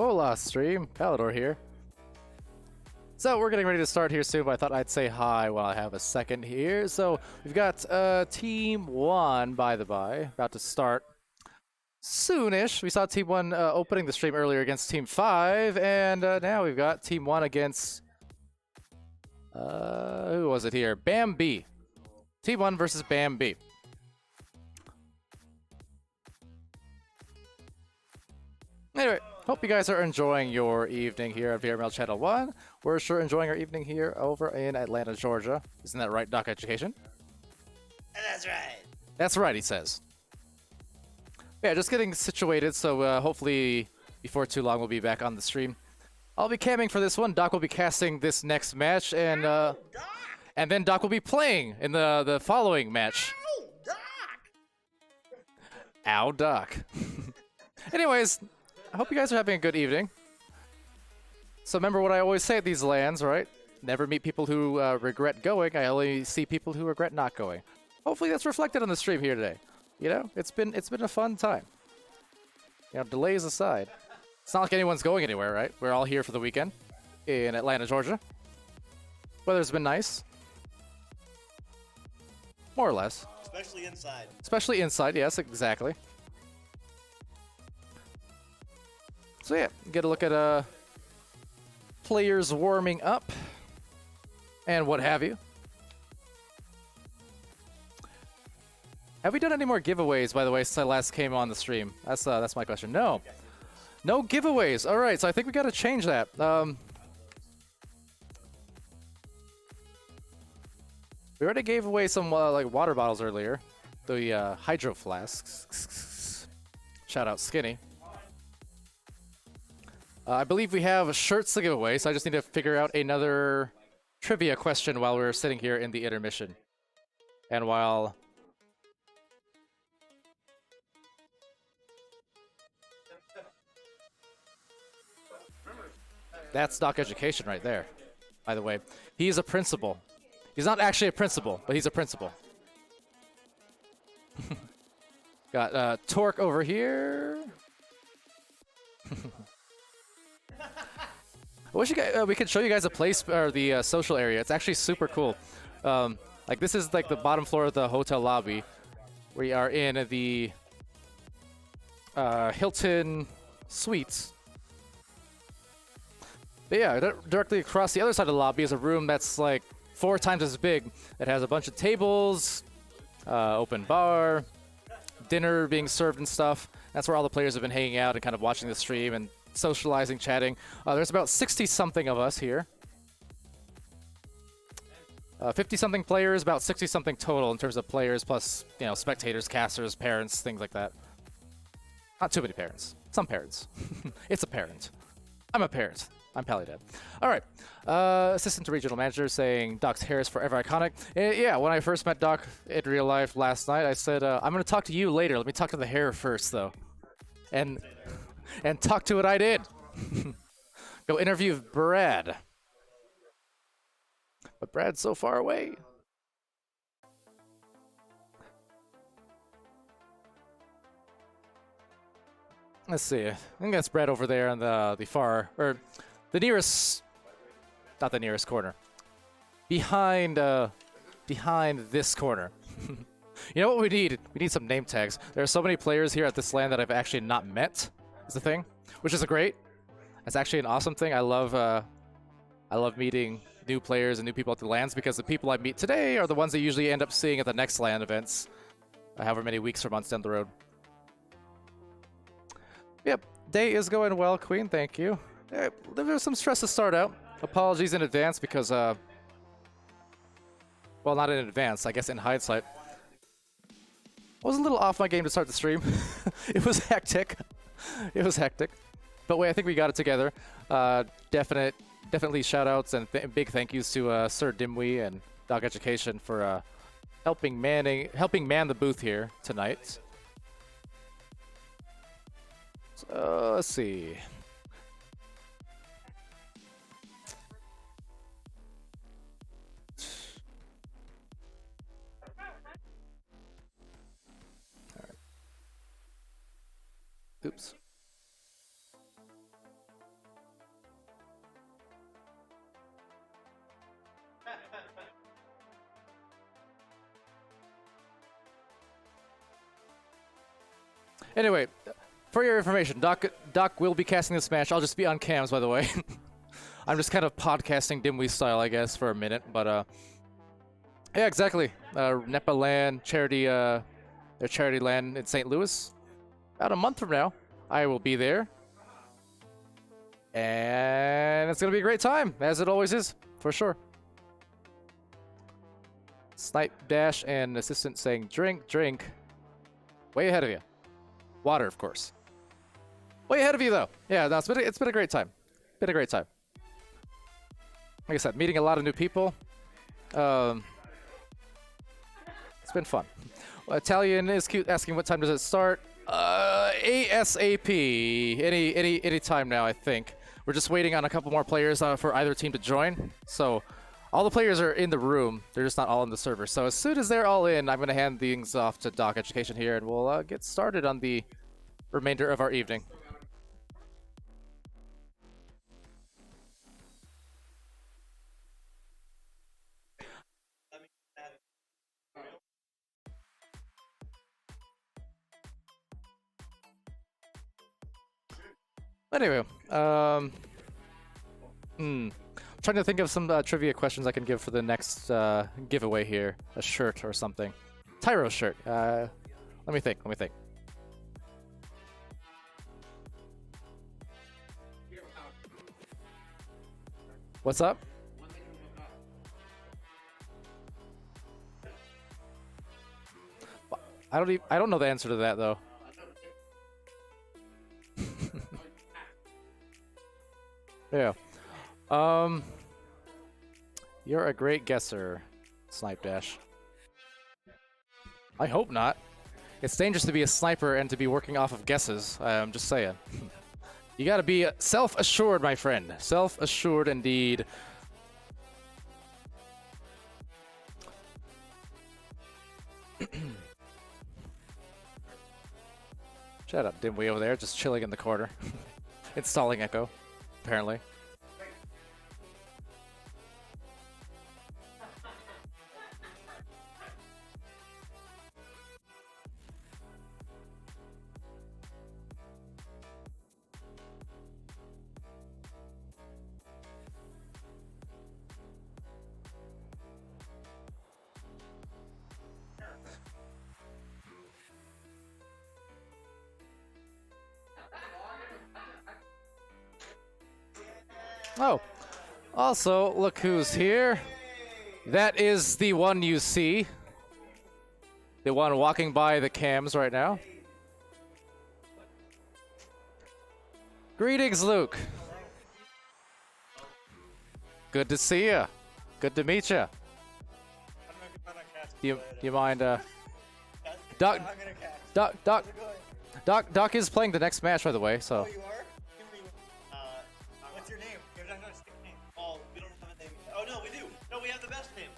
Hola, stream. Palidore here. So we're getting ready to start here soon, but I thought I'd say hi while I have a second here. So we've got Team 1, by the by, about to start soonish. We saw Team 1 opening the stream earlier against Team 5, and now we've got Team 1 against... who was it here? Bambi. Team 1 versus Bambi. Anyway, hope you guys are enjoying your evening here at VRML Channel 1. We're sure enjoying our evening here over in Atlanta, Georgia. Isn't that right, Doc Education? That's right. That's right, he says. Yeah, just getting situated, so hopefully before too long we'll be back on the stream. I'll be camming for this one. Doc will be casting this next match, and then Doc will be playing in the following match. Ow, Doc. Anyways, I hope you guys are having a good evening. So remember what I always say at these LANs, right? Never meet people who regret going. I only see people who regret not going. Hopefully that's reflected on the stream here today. You know, it's been a fun time. You know, delays aside. It's not like anyone's going anywhere, right? We're all here for the weekend in Atlanta, Georgia. Weather's been nice. More or less. Especially inside. Especially inside, yes, exactly. So yeah, get a look at players warming up and what have you. Have we done any more giveaways, by the way, since I last came on the stream? That's my question. No. No giveaways. All right, so I think we got to change that. We already gave away some like water bottles earlier. The hydro flasks. Shout out Skinny. I believe we have shirts to give away, so I just need to figure out another trivia question while we're sitting here in the intermission. And while... That's Doc Education right there, by the way. He's a principal. He's not actually a principal, but he's a principal. Got Torque over here. I wish you guys, we could show you guys a place or the social area. It's actually super cool. Like this is like the bottom floor of the hotel lobby. We are in the Hilton Suites. But yeah, directly across the other side of the lobby is a room that's like 4 times as big. It has a bunch of tables, open bar, dinner being served and stuff. That's where all the players have been hanging out and kind of watching the stream and socializing, chatting. There's about 60-something of us here. 50-something players, about 60-something total in terms of players, plus, you know, spectators, casters, parents, things like that. Not too many parents. Some parents. It's a parent. I'm a parent. I'm Palidore. All right. Assistant to Regional Manager saying Doc's hair is forever iconic. Yeah, when I first met Doc in real life last night, I said, I'm going to talk to you later. Let me talk to the hair first, though. And talk to what I did. Go interview Brad. But Brad's so far away. Let's see. I think that's Brad over there on the far, or the nearest, not the nearest corner. Behind this corner. You know what we need? We need some name tags. There are so many players here at this LAN that I've actually not met, is the thing, which is great. It's actually an awesome thing. I love meeting new players and new people at the LANs because the people I meet today are the ones that usually end up seeing at the next LAN events, however many weeks or months down the road. Yep, day is going well, Queen. Thank you. There was some stress to start out. Apologies in advance because, well, not in advance, I guess in hindsight. I was a little off my game to start the stream. It was hectic. It was hectic. But wait, I think we got it together. Definitely shout-outs and big thank yous to SirDimwi and Doc Education for helping man the booth here tonight. So, let's see. Oops. Anyway, for your information, Doc will be casting this match. I'll just be on cams, by the way. I'm just kind of podcasting Dimwi style, I guess, for a minute. But yeah, exactly. NEPA LAN, their charity LAN in St. Louis. About a month from now, I will be there. And it's going to be a great time, as it always is, for sure. Snipe Dash and assistant saying, drink, drink. Way ahead of you. Water, of course. Way ahead of you, though. Yeah, no, it's been a great time. Been a great time. Like I said, meeting a lot of new people. It's been fun. Italian is cute, asking what time does it start. ASAP. Any time now, I think. We're just waiting on a couple more players for either team to join. So all the players are in the room. They're just not all in the server. So as soon as they're all in, I'm going to hand things off to Doc Education here, and we'll get started on the remainder of our evening. Anyway, trying to think of some trivia questions I can give for the next giveaway here. A shirt or something. TYRO shirt. Let me think. What's up? I don't know the answer to that though. Yeah. You're a great guesser, Snipe Dash. I hope not. It's dangerous to be a sniper and to be working off of guesses. I'm just saying. You gotta be self-assured, my friend. Self-assured indeed. Shut up, Dimwi over there, just chilling in the corner. Installing Echo, apparently. Oh, also, look who's here. That is the one you see. The one walking by the cams right now. Greetings, Luke. Good to see you. Good to meet you. Do you mind, Doc is playing the next match, by the way, so. Oh, you are? What's your name? You're not gonna stick name. Oh, we don't have a name. Oh, no, we do. No, we have the best name.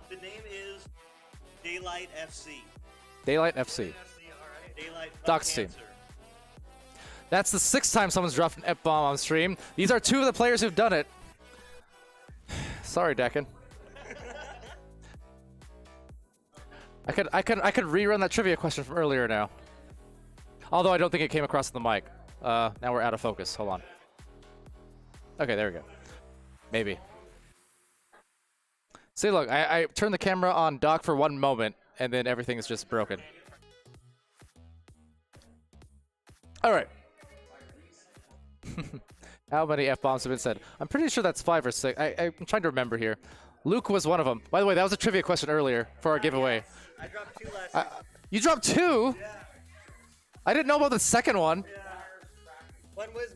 The name is Daylight FC. Daylight FC. Daylight Doc's team. That's the 6th time someone's dropped an F-bomb on stream. These are 2 of the players who've done it. Sorry, Decken. I could rerun that trivia question from earlier now. Although I don't think it came across the mic. Now we're out of focus. Hold on. Okay, there we go. Maybe. See, look, I turned the camera on Doc for 1 moment, and then everything is just broken. All right. How many F-bombs have been said? I'm pretty sure that's 5 or 6. I'm trying to remember here. Luke was one of them. By the way, that was a trivia question earlier for our giveaway. I dropped 2 last week. You dropped 2? Yeah. I didn't know about the second one. Yeah. One was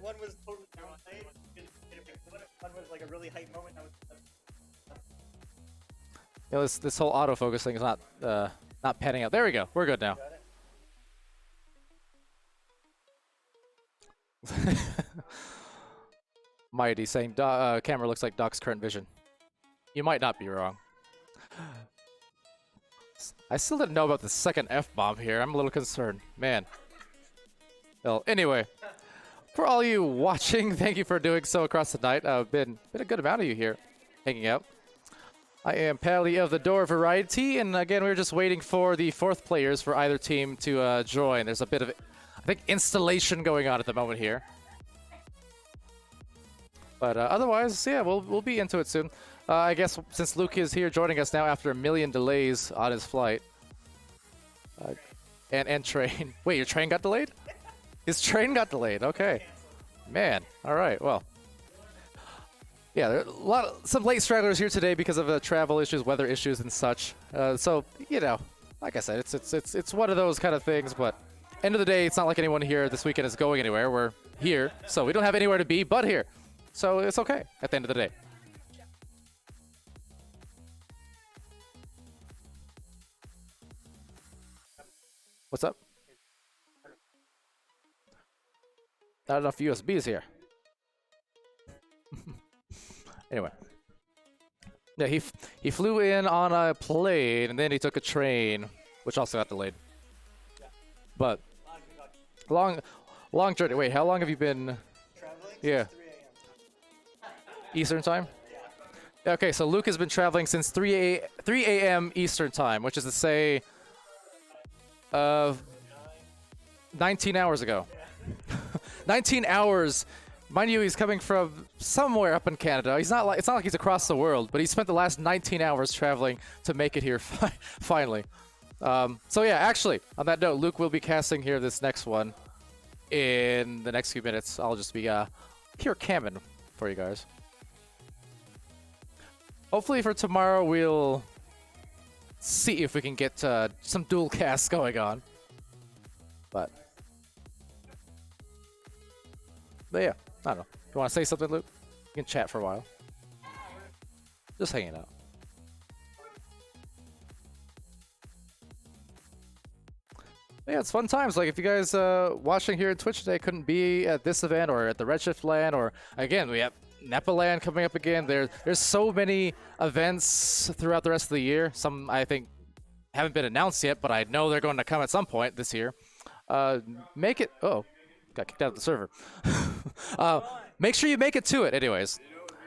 totally hype. One was like a really hype moment. That was You know, this whole autofocus thing is not panning out. There we go. We're good now. Mighty saying camera looks like Doc's current vision. You might not be wrong. I still didn't know about the second F-bomb here. I'm a little concerned. Man. Well, anyway. For all you watching, thank you for doing so across the night. Been a good amount of you here hanging out. I am Pally of the Door Variety, and again, we're just waiting for the 4th players for either team to join. There's a bit of, I think, installation going on at the moment here. But otherwise, yeah, we'll be into it soon. I guess since Luke is here joining us now after a million delays on his flight. And train. Wait, your train got delayed? His train got delayed. Okay. Man. All right. Well. Yeah, there are some late stragglers here today because of travel issues, weather issues, and such. So you know, like I said, it's one of those kind of things. But end of the day, it's not like anyone here this weekend is going anywhere. We're here, so we don't have anywhere to be but here. So it's okay at the end of the day. What's up? Not enough USBs here. Anyway. Yeah, he flew in on a plane and then he took a train, which also got delayed. But long journey. Wait, how long have you been Traveling Yeah. since 3 a.m. Eastern time? Yeah, okay, so Luke has been traveling since 3 a.m. Eastern time, which is to say 19 hours ago. 19 hours. Mind you, he's coming from somewhere up in Canada. It's not like he's across the world, but he spent the last 19 hours traveling to make it here finally. So yeah, actually, on that note, Luke will be casting here this next one in the next few minutes. I'll just be here camming for you guys. Hopefully for tomorrow we'll see if we can get some dual casts going on. But yeah, I don't know. You want to say something, Luke? You can chat for a while. Just hanging out. Yeah, it's fun times. Like if you guys watching here at Twitch today couldn't be at this event or at the Redshift LAN, or again we have Napa LAN coming up again. There's so many events throughout the rest of the year. Some I think haven't been announced yet, but I know they're going to come at some point this year. Make it. Oh, got kicked out of the server. Make sure you make it to it, anyways.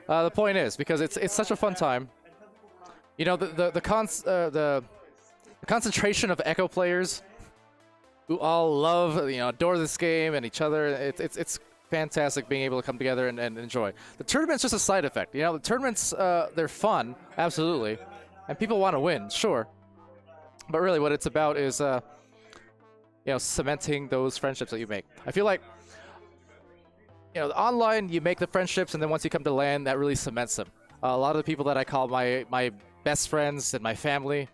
The point is because it's such a fun time. You know the concentration of Echo players who all love, adore this game and each other. It's fantastic being able to come together and enjoy. The tournament's just a side effect. The tournaments, they're fun, absolutely. And people want to win, sure. But really what it's about is, cementing those friendships that you make. I feel like, online you make the friendships and then once you come to LAN, that really cements them. A lot of the people that I call my best friends and my family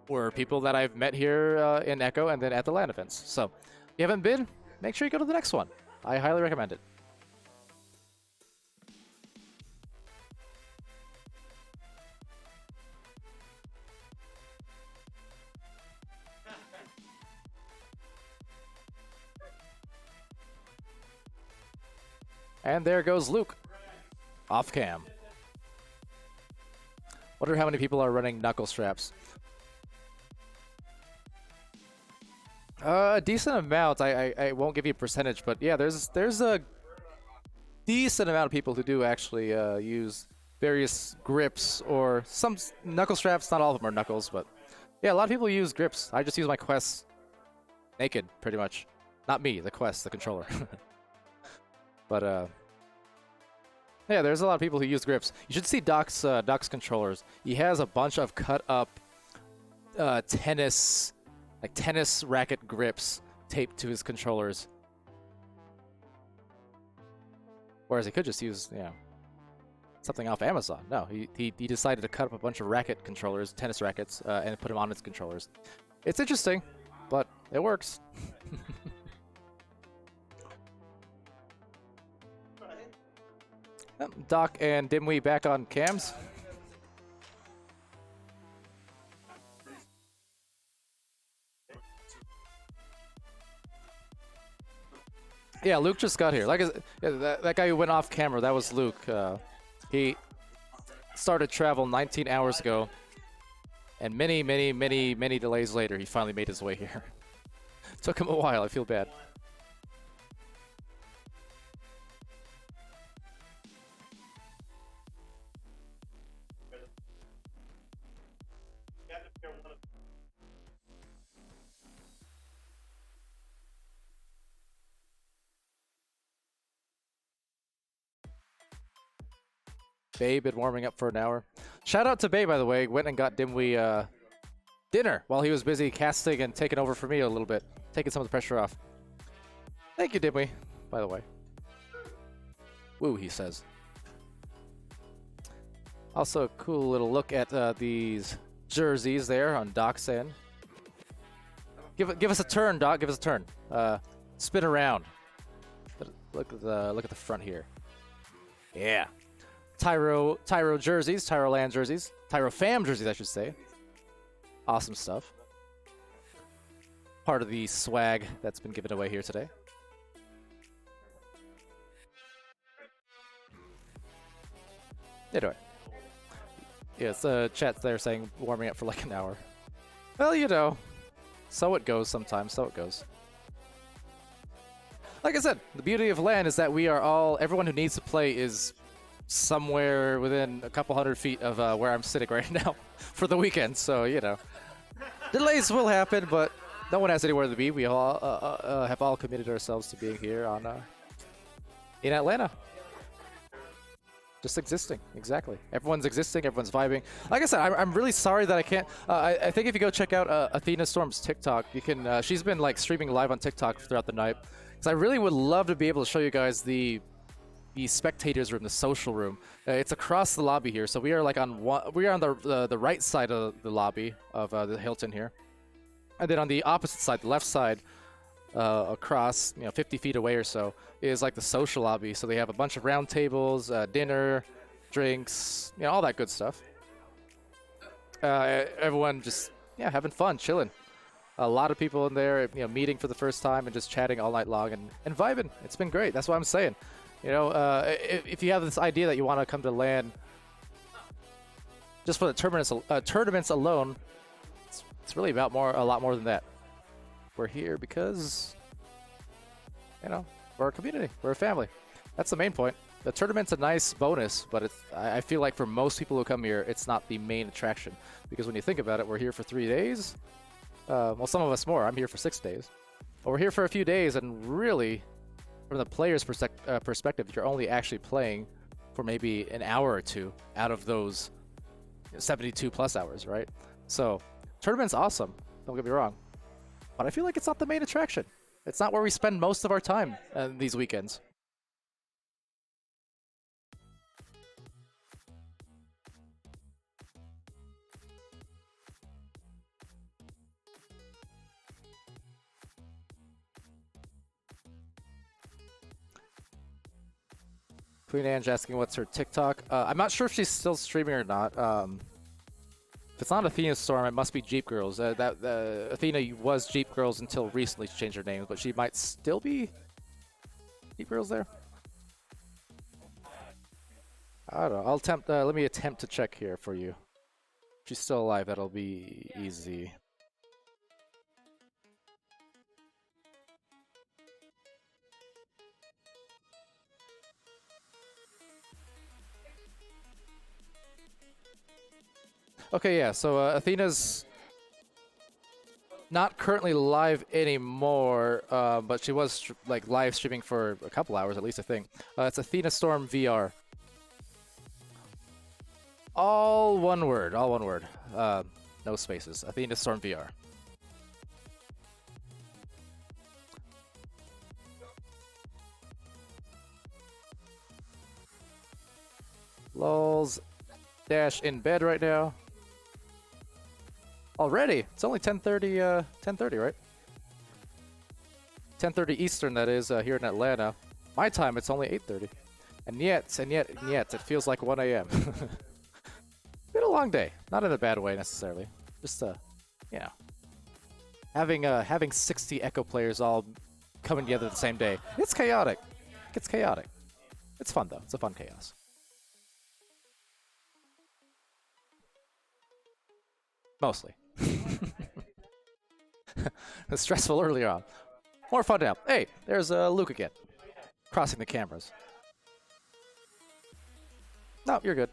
were people that I've met here in Echo and then at the LAN events. So, if you haven't been, make sure you go to the next one. I highly recommend it. And there goes Luke. Off cam. Wonder how many people are running knuckle straps. A decent amount. I won't give you a percentage, but yeah, there's a decent amount of people who do actually use various grips or some knuckle straps. Not all of them are knuckles, but yeah, a lot of people use grips. I just use my Quest naked, pretty much. Not me, the Quest, the controller. But yeah, there's a lot of people who use grips. You should see Doc's controllers. He has a bunch of cut up tennis racket grips taped to his controllers. Whereas he could just use, something off Amazon. No, he decided to cut up a bunch of racket controllers, tennis rackets, and put them on his controllers. It's interesting, but it works. Doc and Dimwi back on cams. Yeah, Luke just got here. That guy who went off camera, that was Luke. He started travel 19 hours ago, and many delays later, he finally made his way here. Took him a while. I feel bad. Babe been warming up for an hour. Shout out to Babe, by the way. Went and got Dimwi dinner while he was busy casting and taking over for me a little bit, taking some of the pressure off. Thank you, Dimwi, by the way. Woo, he says. Also, a cool little look at these jerseys there on Doc's end. Give us a turn, Doc. Give us a turn. Spin around. Look at the front here. Yeah. TYRO jerseys, TYRO LAN jerseys, TYRO fam jerseys, I should say. Awesome stuff. Part of the swag that's been given away here today. Anyway. Yes, chat there saying warming up for like an hour. Well, you know, so it goes sometimes, so it goes. Like I said, the beauty of LAN is that we are all, everyone who needs to play is somewhere within a couple 100 feet of where I'm sitting right now for the weekend, so, you know. Delays will happen, but no one has anywhere to be. We all have all committed ourselves to being here on in Atlanta. Just existing, exactly. Everyone's existing, everyone's vibing. Like I said, I'm really sorry that I can't. I think if you go check out Athena Storm's TikTok, you can. She's been like streaming live on TikTok throughout the night. Because I really would love to be able to show you guys the spectators room, the social room. It's across the lobby here, so we are like on we are on the right side of the lobby of the Hilton here, and then on the opposite side, the left side. Across, 50 feet away or so, is like the social lobby. So they have a bunch of round tables, dinner, drinks, all that good stuff. Everyone just, having fun, chilling. A lot of people in there, meeting for the first time and just chatting all night long and vibing. It's been great. That's what I'm saying. If you have this idea that you want to come to LAN just for the tournaments alone, it's really about a lot more than that. We're here because, we're a community. We're a family. That's the main point. The tournament's a nice bonus, but I feel like for most people who come here, it's not the main attraction. Because when you think about it, we're here for 3 days. Well, some of us more. I'm here for 6 days. But we're here for a few days, and really, from the player's perspective, you're only actually playing for maybe an hour or two out of those 72 plus hours, right? So, tournament's awesome. Don't get me wrong. But I feel like it's not the main attraction. It's not where we spend most of our time these weekends. Queen Ange asking what's her TikTok. I'm not sure if she's still streaming or not. If it's not Athena Storm, it must be Jeep Girls. Athena was Jeep Girls until recently she changed her name, but she might still be Jeep Girls there. I don't know. I'll attempt. Let me attempt to check here for you. If she's still alive, that'll be easy. Okay, yeah, so Athena's not currently live anymore, but she was like live streaming for a couple hours at least, I think. It's Athena Storm VR. All one word, all one word. No spaces. Athena Storm VR. Lols Dash in bed right now. Already? It's only 10:30, 10:30, right? 10:30 Eastern, that is, here in Atlanta. My time, it's only 8:30. And yet, it feels like 1 a.m. Been a long day. Not in a bad way, necessarily. Just, having 60 Echo players all coming together the same day. It's chaotic. It's chaotic. It's fun, though. It's a fun chaos. Mostly. It's stressful earlier on. More fun now. Hey, there's Luke again. Crossing the cameras. No, you're good.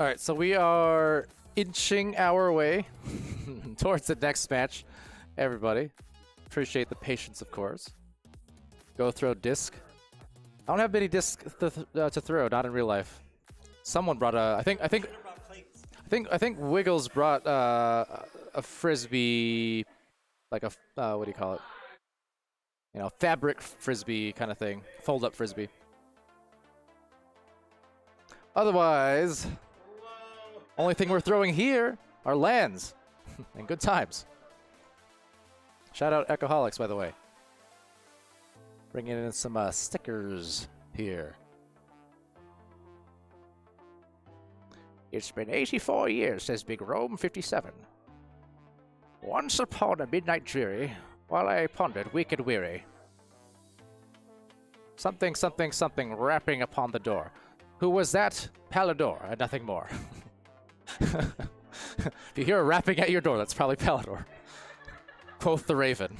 All right, so we are inching our way towards the next match. Everybody, appreciate the patience, of course. Go throw disc. I don't have many discs to throw, not in real life. Someone brought a. I think Wiggles brought a frisbee, like a what do you call it? You know, fabric frisbee kind of thing, fold-up frisbee. Otherwise, only thing we're throwing here are LANs and good times. Shout out Ecoholics, by the way. Bringing in some stickers here. It's been 84 years, says Big Rome 57. Once upon a midnight dreary, while I pondered weak and weary. Something, something, something rapping upon the door. Who was that? Palidore, and nothing more. If you hear a rapping at your door, that's probably Palidore. Quoth the Raven.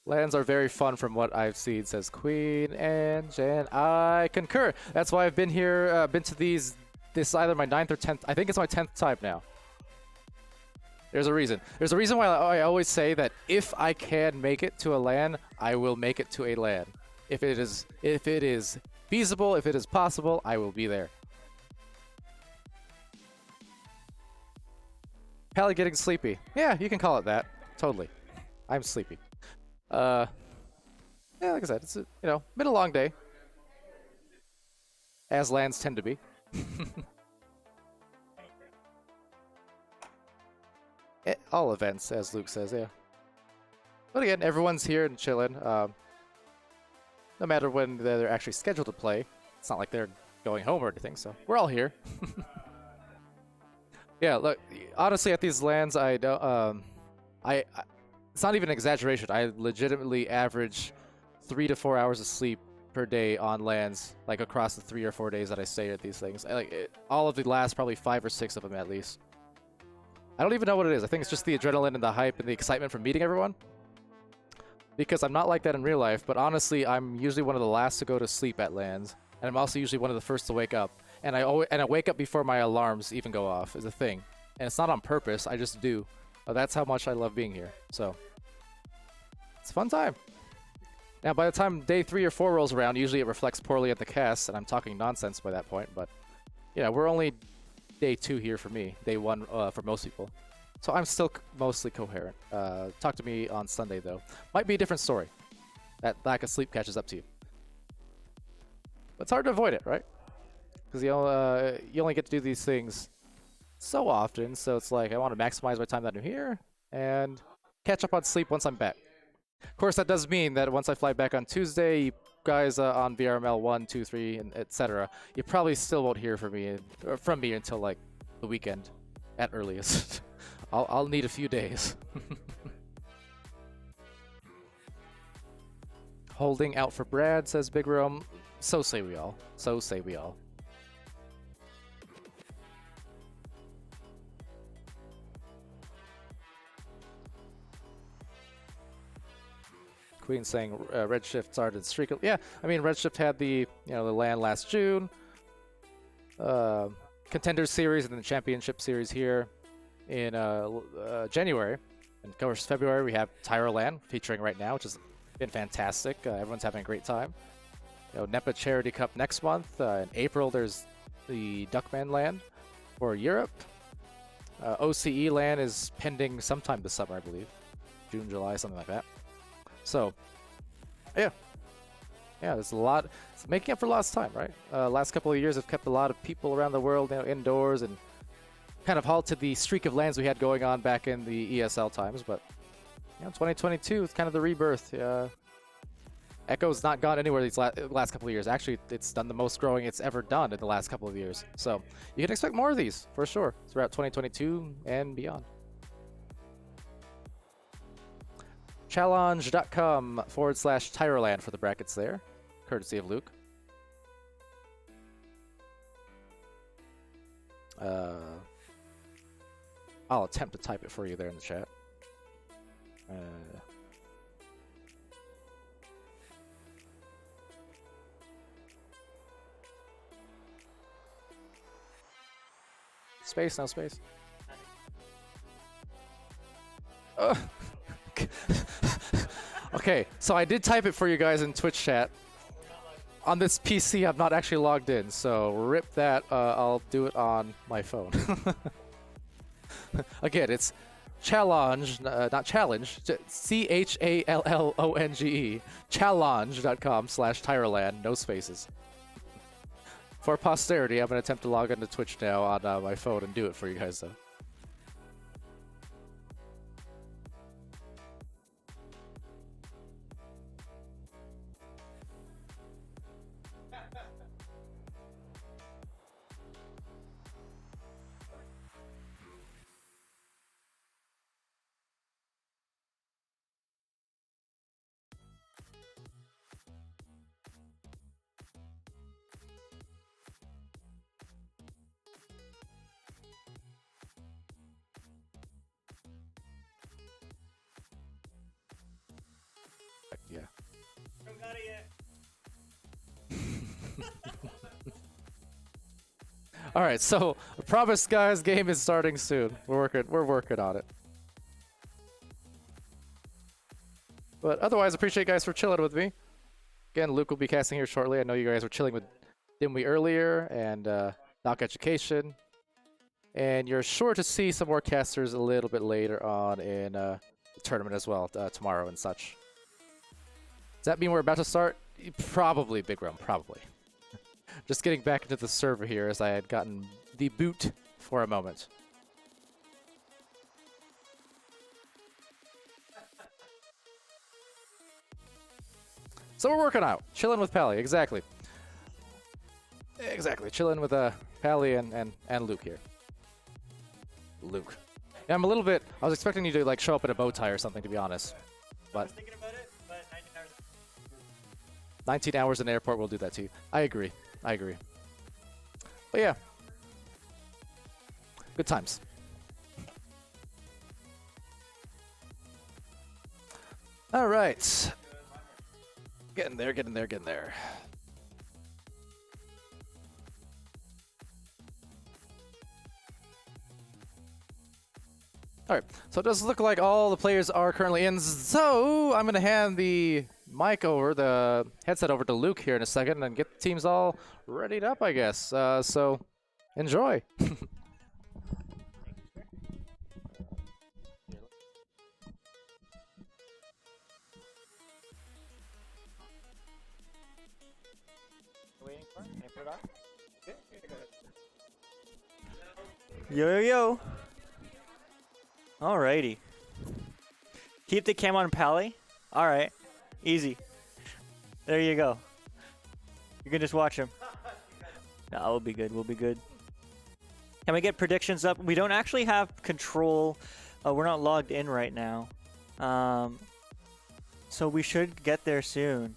LANs are very fun from what I've seen, says Queen and I concur. That's why I've been here, been to these, this is either my 9th or 10th, I think it's my 10th time now. There's a reason. There's a reason why I always say that if I can make it to a LAN, I will make it to a LAN. If it is feasible, if it is possible, I will be there. Pally getting sleepy. Yeah, you can call it that. Totally. I'm sleepy. Yeah, like I said, it's been a long day. As LANs tend to be. All events, as Luke says, yeah. But again, everyone's here and chilling. No matter when they're actually scheduled to play. It's not like they're going home or anything, so we're all here. Yeah, look, honestly, at these LANs, I don't, it's not even an exaggeration. I legitimately average 3 to 4 hours of sleep per day on LANs, like across the 3 or 4 days that I stay at these things. All of the last probably 5 or 6 of them at least. I don't even know what it is. I think it's just the adrenaline and the hype and the excitement from meeting everyone. Because I'm not like that in real life, but honestly, I'm usually one of the last to go to sleep at LANs, and I'm also usually one of the first to wake up. And I wake up before my alarms even go off is a thing, and it's not on purpose. I just do. But that's how much I love being here. So it's a fun time. Now, by the time day 3 or 4 rolls around, usually it reflects poorly at the cast, and I'm talking nonsense by that point. But we're only day 2 here for me, day 1 for most people. So I'm still mostly coherent. Talk to me on Sunday, though. Might be a different story. That lack of sleep catches up to you. But it's hard to avoid it, right? Because you only get to do these things so often, so it's like I want to maximize my time that I'm here and catch up on sleep once I'm back. Of course, that does mean that once I fly back on Tuesday, you guys on VRML 1, 2, 3, and etc., you probably still won't hear from me until like the weekend at earliest. I'll need a few days. Holding out for Brad, says Big Rome. So say we all. So say we all. Queen saying Redshift started streak. Yeah, I mean Redshift had the the LAN last June, Contenders series and then the Championship series here in January, and of course February we have TYRO LAN featuring right now, which has been fantastic. Everyone's having a great time. NEPA Charity Cup next month. In April there's the Duckman LAN for Europe. OCE LAN is pending sometime this summer, I believe, June, July, something like that. So, yeah, there's a lot. It's making up for lost time, right? Last couple of years have kept a lot of people around the world, indoors, and kind of halted the streak of LANs we had going on back in the ESL times. But 2022 is kind of the rebirth. Echo's not gone anywhere these last couple of years. Actually, it's done the most growing it's ever done in the last couple of years. So you can expect more of these for sure throughout 2022 and beyond. Challenge.com/TyroLand for the brackets there, courtesy of Luke. I'll attempt to type it for you there in the chat. Space, no space. Uh, okay, so I did type it for you guys in Twitch chat. On this PC, I'm not actually logged in, so rip that. I'll do it on my phone. Again, it's challenge, not challenge, CHALLONGE, challenge.com/TYROLAN, no spaces. For posterity, I'm going to attempt to log into Twitch now on my phone and do it for you guys, though. Yeah. Don't got it yet. All right, so I promise, guys, game is starting soon. We're working on it. But otherwise, appreciate you guys for chilling with me. Again, Luke will be casting here shortly. I know you guys were chilling with Dimwi earlier and Knock Education. And you're sure to see some more casters a little bit later on in the tournament as well, tomorrow and such. Does that mean we're about to start? Probably, Big Rum, probably. Just getting back into the server here as I had gotten the boot for a moment. So we're working out. Chilling with Pally, exactly. Exactly, chilling with Pally and Luke here. Luke. Yeah, I'm a little bit... I was expecting you to like show up in a bow tie or something, to be honest. I But was thinking about it, but 19 hours. 19 hours in the airport will do that to you. I agree. I agree. But yeah. Good times. All right. Getting there, getting there, getting there. All right, so it does look like all the players are currently in. So I'm going to hand the mic over, the headset over to Luke here in a second and get the teams all readied up, I guess. So enjoy. Waiting for it. Can I put it on? Okay. Yo, yo, yo. Alrighty. Keep the cam on Pally. Alright. Easy. There you go. You can just watch him. No, we'll be good. We'll be good. Can we get predictions up? We don't actually have control. We're not logged in right now. So we should get there soon.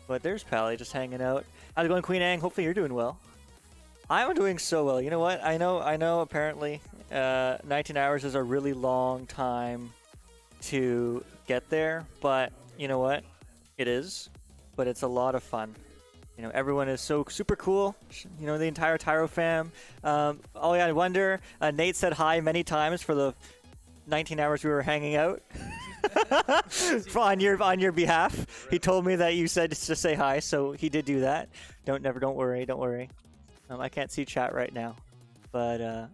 But there's Pally just hanging out. How's it going, Queen Ang? Hopefully you're doing well. I'm doing so well. You know what? I know apparently 19 hours is a really long time to get there, but you know what? It is, but it's a lot of fun. You know, everyone is so super cool. You know, the entire TYRO fam. Oh yeah, I wonder, Nate said hi many times for the 19 hours we were hanging out. on your behalf. He told me that you said to say hi, so he did do that. Don't worry. I can't see chat right now, but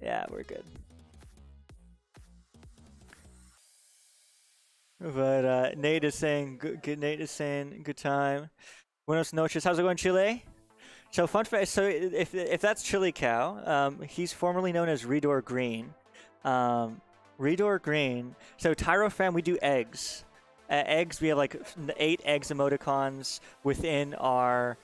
yeah, we're good. But Nate is saying good. Nate is saying good time. Buenos noches. How's it going, Chile? So fun fact. So if that's Chili Cow, he's formerly known as Redor Green. Redor Green. So TYRO fam, we do eggs. Eggs. We have like 8 eggs emoticons within our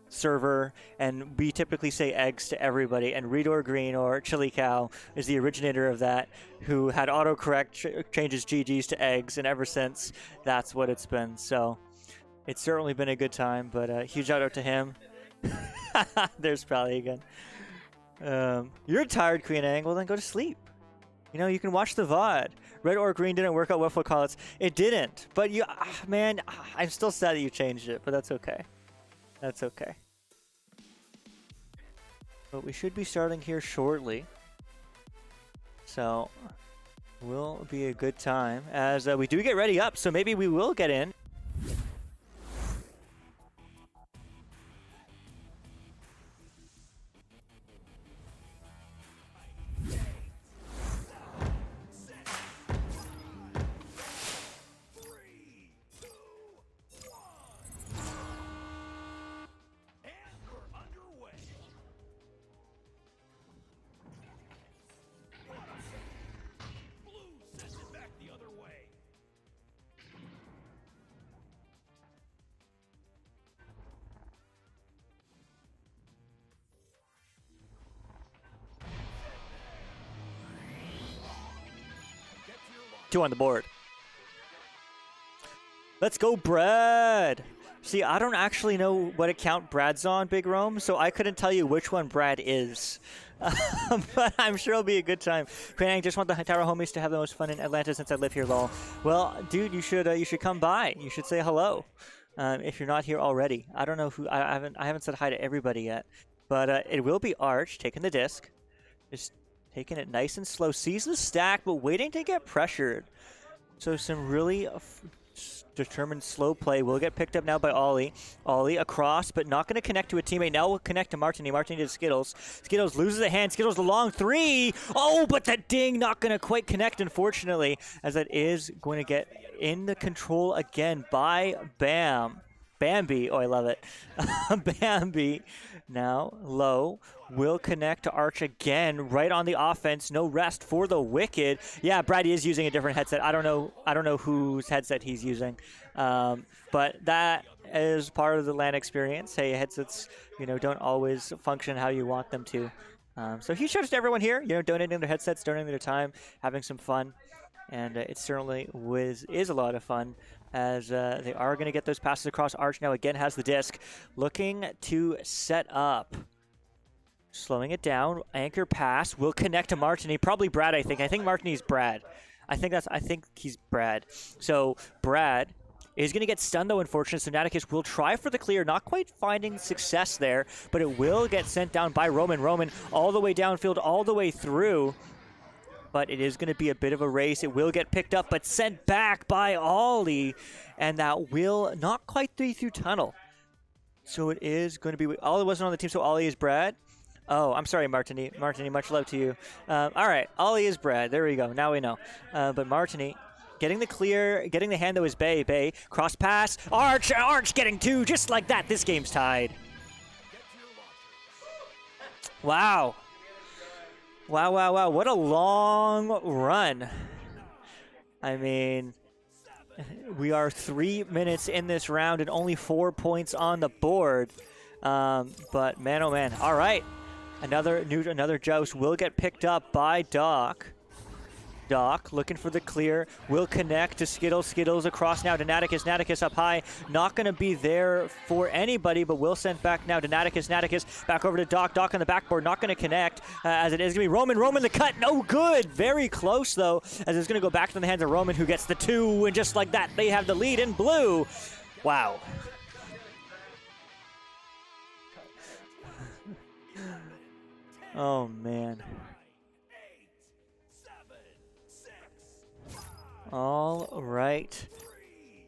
server, and we typically say eggs to everybody, and Redor Green or Chili Cow is the originator of that, who had autocorrect changes GGs to eggs, and ever since that's what it's been. So it's certainly been a good time, but huge shout out to him. There's Pally again. You're tired, Queen Ang. Well, then go to sleep. You know, you can watch the VOD. Red or green didn't work out well for Collets. It didn't, but you, man, I'm still sad that you changed it, but that's okay. That's okay. But we should be starting here shortly. So, will be a good time as we do get ready up, so maybe we will get in. Two on the board. Let's go, Brad. See, I don't actually know what account Brad's on, Big Rome, so I couldn't tell you which one Brad is. But I'm sure it'll be a good time. Quang, just want the TYRO homies to have the most fun in Atlanta since I live here, lol. Well, dude, you should come by. You should say hello if you're not here already. I don't know who. I haven't said hi to everybody yet, but it will be Arch taking the disc. Just taking it nice and slow, sees the stack, but waiting to get pressured. So some really determined slow play will get picked up now by Ollie. Ollie across, but not going to connect to a teammate. Now will connect to Martini. Martini to Skittles. Skittles loses a hand. Skittles the long three. Oh, but that ding not going to quite connect, unfortunately, as that is going to get in the control again by Bambi. Oh, I love it. Bambi now low will connect to Arch again, right on the offense. No rest for the Wicked. Yeah, Brady is using a different headset. I don't know whose headset he's using, but that is part of the LAN experience. Hey, headsets, don't always function how you want them to. So huge shout out to everyone here, donating their headsets, donating their time, having some fun, and it certainly is a lot of fun. As they are going to get those passes across. Arch now again has the disc. Looking to set up. Slowing it down. Anchor pass. Will connect to Martini. Probably Brad, I think. I think Martini's Brad. I think he's Brad. So Brad is going to get stunned, though, unfortunately. So Naticus will try for the clear. Not quite finding success there. But it will get sent down by Roman. Roman all the way downfield, all the way through. But it is going to be a bit of a race. It will get picked up, but sent back by Ollie. And that will not quite be through tunnel. So it is going to be... Ollie wasn't on the team, so Ollie is Brad. Oh, I'm sorry, Martini. Martini, much love to you. All right, Ollie is Brad. There we go. Now we know. But Martini getting the clear, getting the hand, though, is Bay. Bay, cross pass. Arch getting two. Just like that, this game's tied. Wow. Wow. What a long run. I mean, we are 3 minutes in this round and only 4 points on the board. But man, oh man. All right. Another joust will get picked up by Doc. Doc looking for the clear, will connect to Skittles. Skittles across now to Naticus. Naticus up high, not going to be there for anybody, but will send back now to Naticus. Naticus back over to Doc. Doc on the backboard, not going to connect, as it is going to be Roman. Roman the cut, no good. Very close though, as it's going to go back to the hands of Roman, who gets the two, and just like that, they have the lead in blue. Wow. Oh man. All right.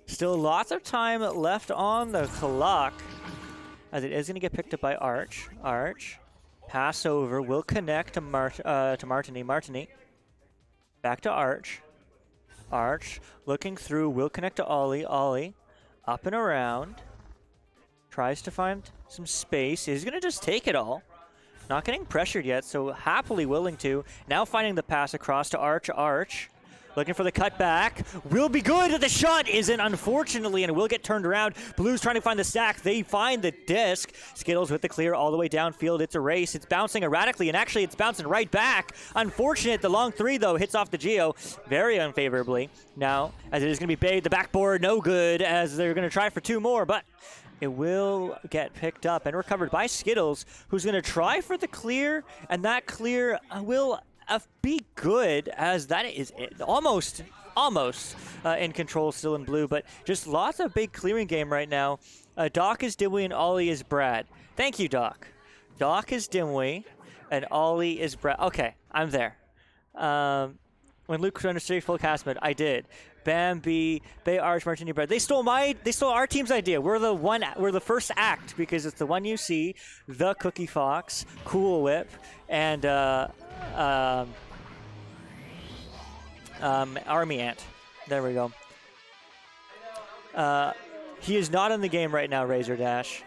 Still lots of time left on the clock, as it is going to get picked up by Arch. Arch, pass over, will connect to Martini. Martini, back to Arch. Arch, looking through, will connect to Ollie. Ollie, up and around. Tries to find some space. He's going to just take it all. Not getting pressured yet, so happily willing to. Now finding the pass across to Arch. Arch, looking for the cutback. Will be good. The shot isn't, unfortunately, and it will get turned around. Blues trying to find the stack. They find the disc. Skittles with the clear all the way downfield. It's a race. It's bouncing erratically, and actually it's bouncing right back. Unfortunate. The long three, though, hits off the Geo very unfavorably. Now, as it is going to be Bade, the backboard, no good, as they're going to try for two more, but it will get picked up and recovered by Skittles, who's going to try for the clear, and that clear will be good, as that is almost in control, still in blue, but just lots of big clearing game right now. Doc is Dimwi and Ollie is Brad. Thank you, Doc. Doc is Dimwi, And Ollie is okay, I'm there. When Luke understood full cast mode, I did. Bambi, Bay Arch, Martini Bread. They stole our team's idea. We're the first act because it's the one you see, the Cookie Fox, Cool Whip, and Army Ant. There we go. He is not in the game right now, Razor Dash.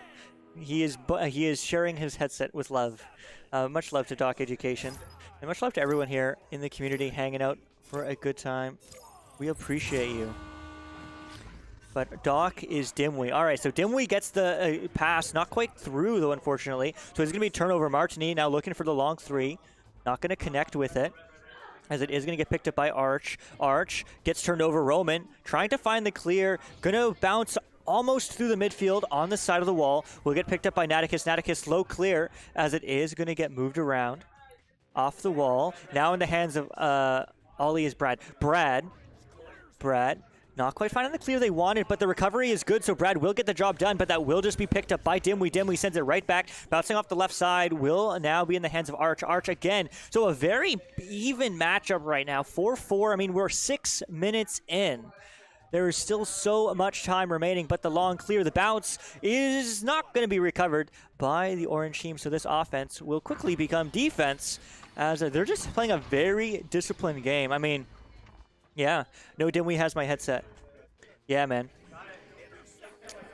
He is sharing his headset with love. Much love to Doc Education, and much love to everyone here in the community hanging out for a good time. We appreciate you. But Doc is Dimwi. All right, so Dimwi gets the pass, not quite through though, unfortunately. So it's going to be turnover. Martini now looking for the long three. Not going to connect with it, as it is going to get picked up by Arch. Arch gets turned over. Roman trying to find the clear. Going to bounce almost through the midfield on the side of the wall. Will get picked up by Naticus. Naticus low clear, as it is going to get moved around off the wall. Now in the hands of Ollie is Brad. Brad, not quite finding the clear they wanted, but the recovery is good, so Brad will get the job done, but that will just be picked up by Dimwi. Dimwi sends it right back, bouncing off the left side, will now be in the hands of Arch. Arch again. So a very even matchup right now, 4-4. I mean, we're 6 minutes in. There is still so much time remaining, but the long clear, the bounce is not going to be recovered by the orange team, so this offense will quickly become defense, as they're just playing a very disciplined game. I mean, yeah, no Dimwi has my headset. Yeah, man.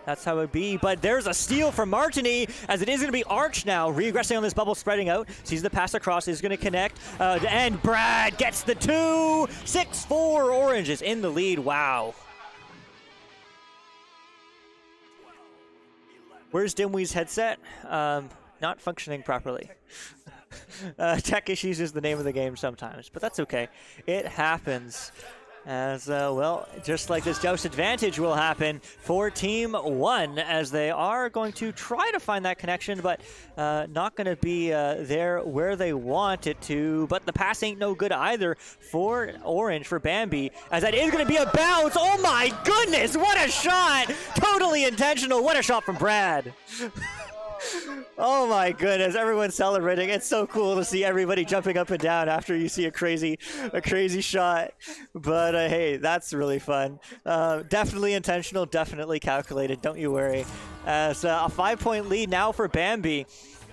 That's how it be, but there's a steal from Martini, as it is going to be Arch now, regressing on this bubble, spreading out, sees the pass across, is going to connect, and Brad gets the 2, 6-4, Orange is in the lead. Wow. Where's Dimwi's headset? Not functioning properly. Tech issues is the name of the game sometimes, but that's okay. It happens. As, well, just like this, Joust advantage will happen for Team 1, as they are going to try to find that connection, but not going to be there where they want it to. But the pass ain't no good either for Orange, for Bambi, as that is going to be a bounce. Oh my goodness, what a shot! Totally intentional. What a shot from Brad. Oh my goodness, everyone's celebrating. It's so cool to see everybody jumping up and down after you see a crazy shot. But hey, that's really fun. Definitely intentional, definitely calculated, don't you worry. As a 5-point lead now for Bambi,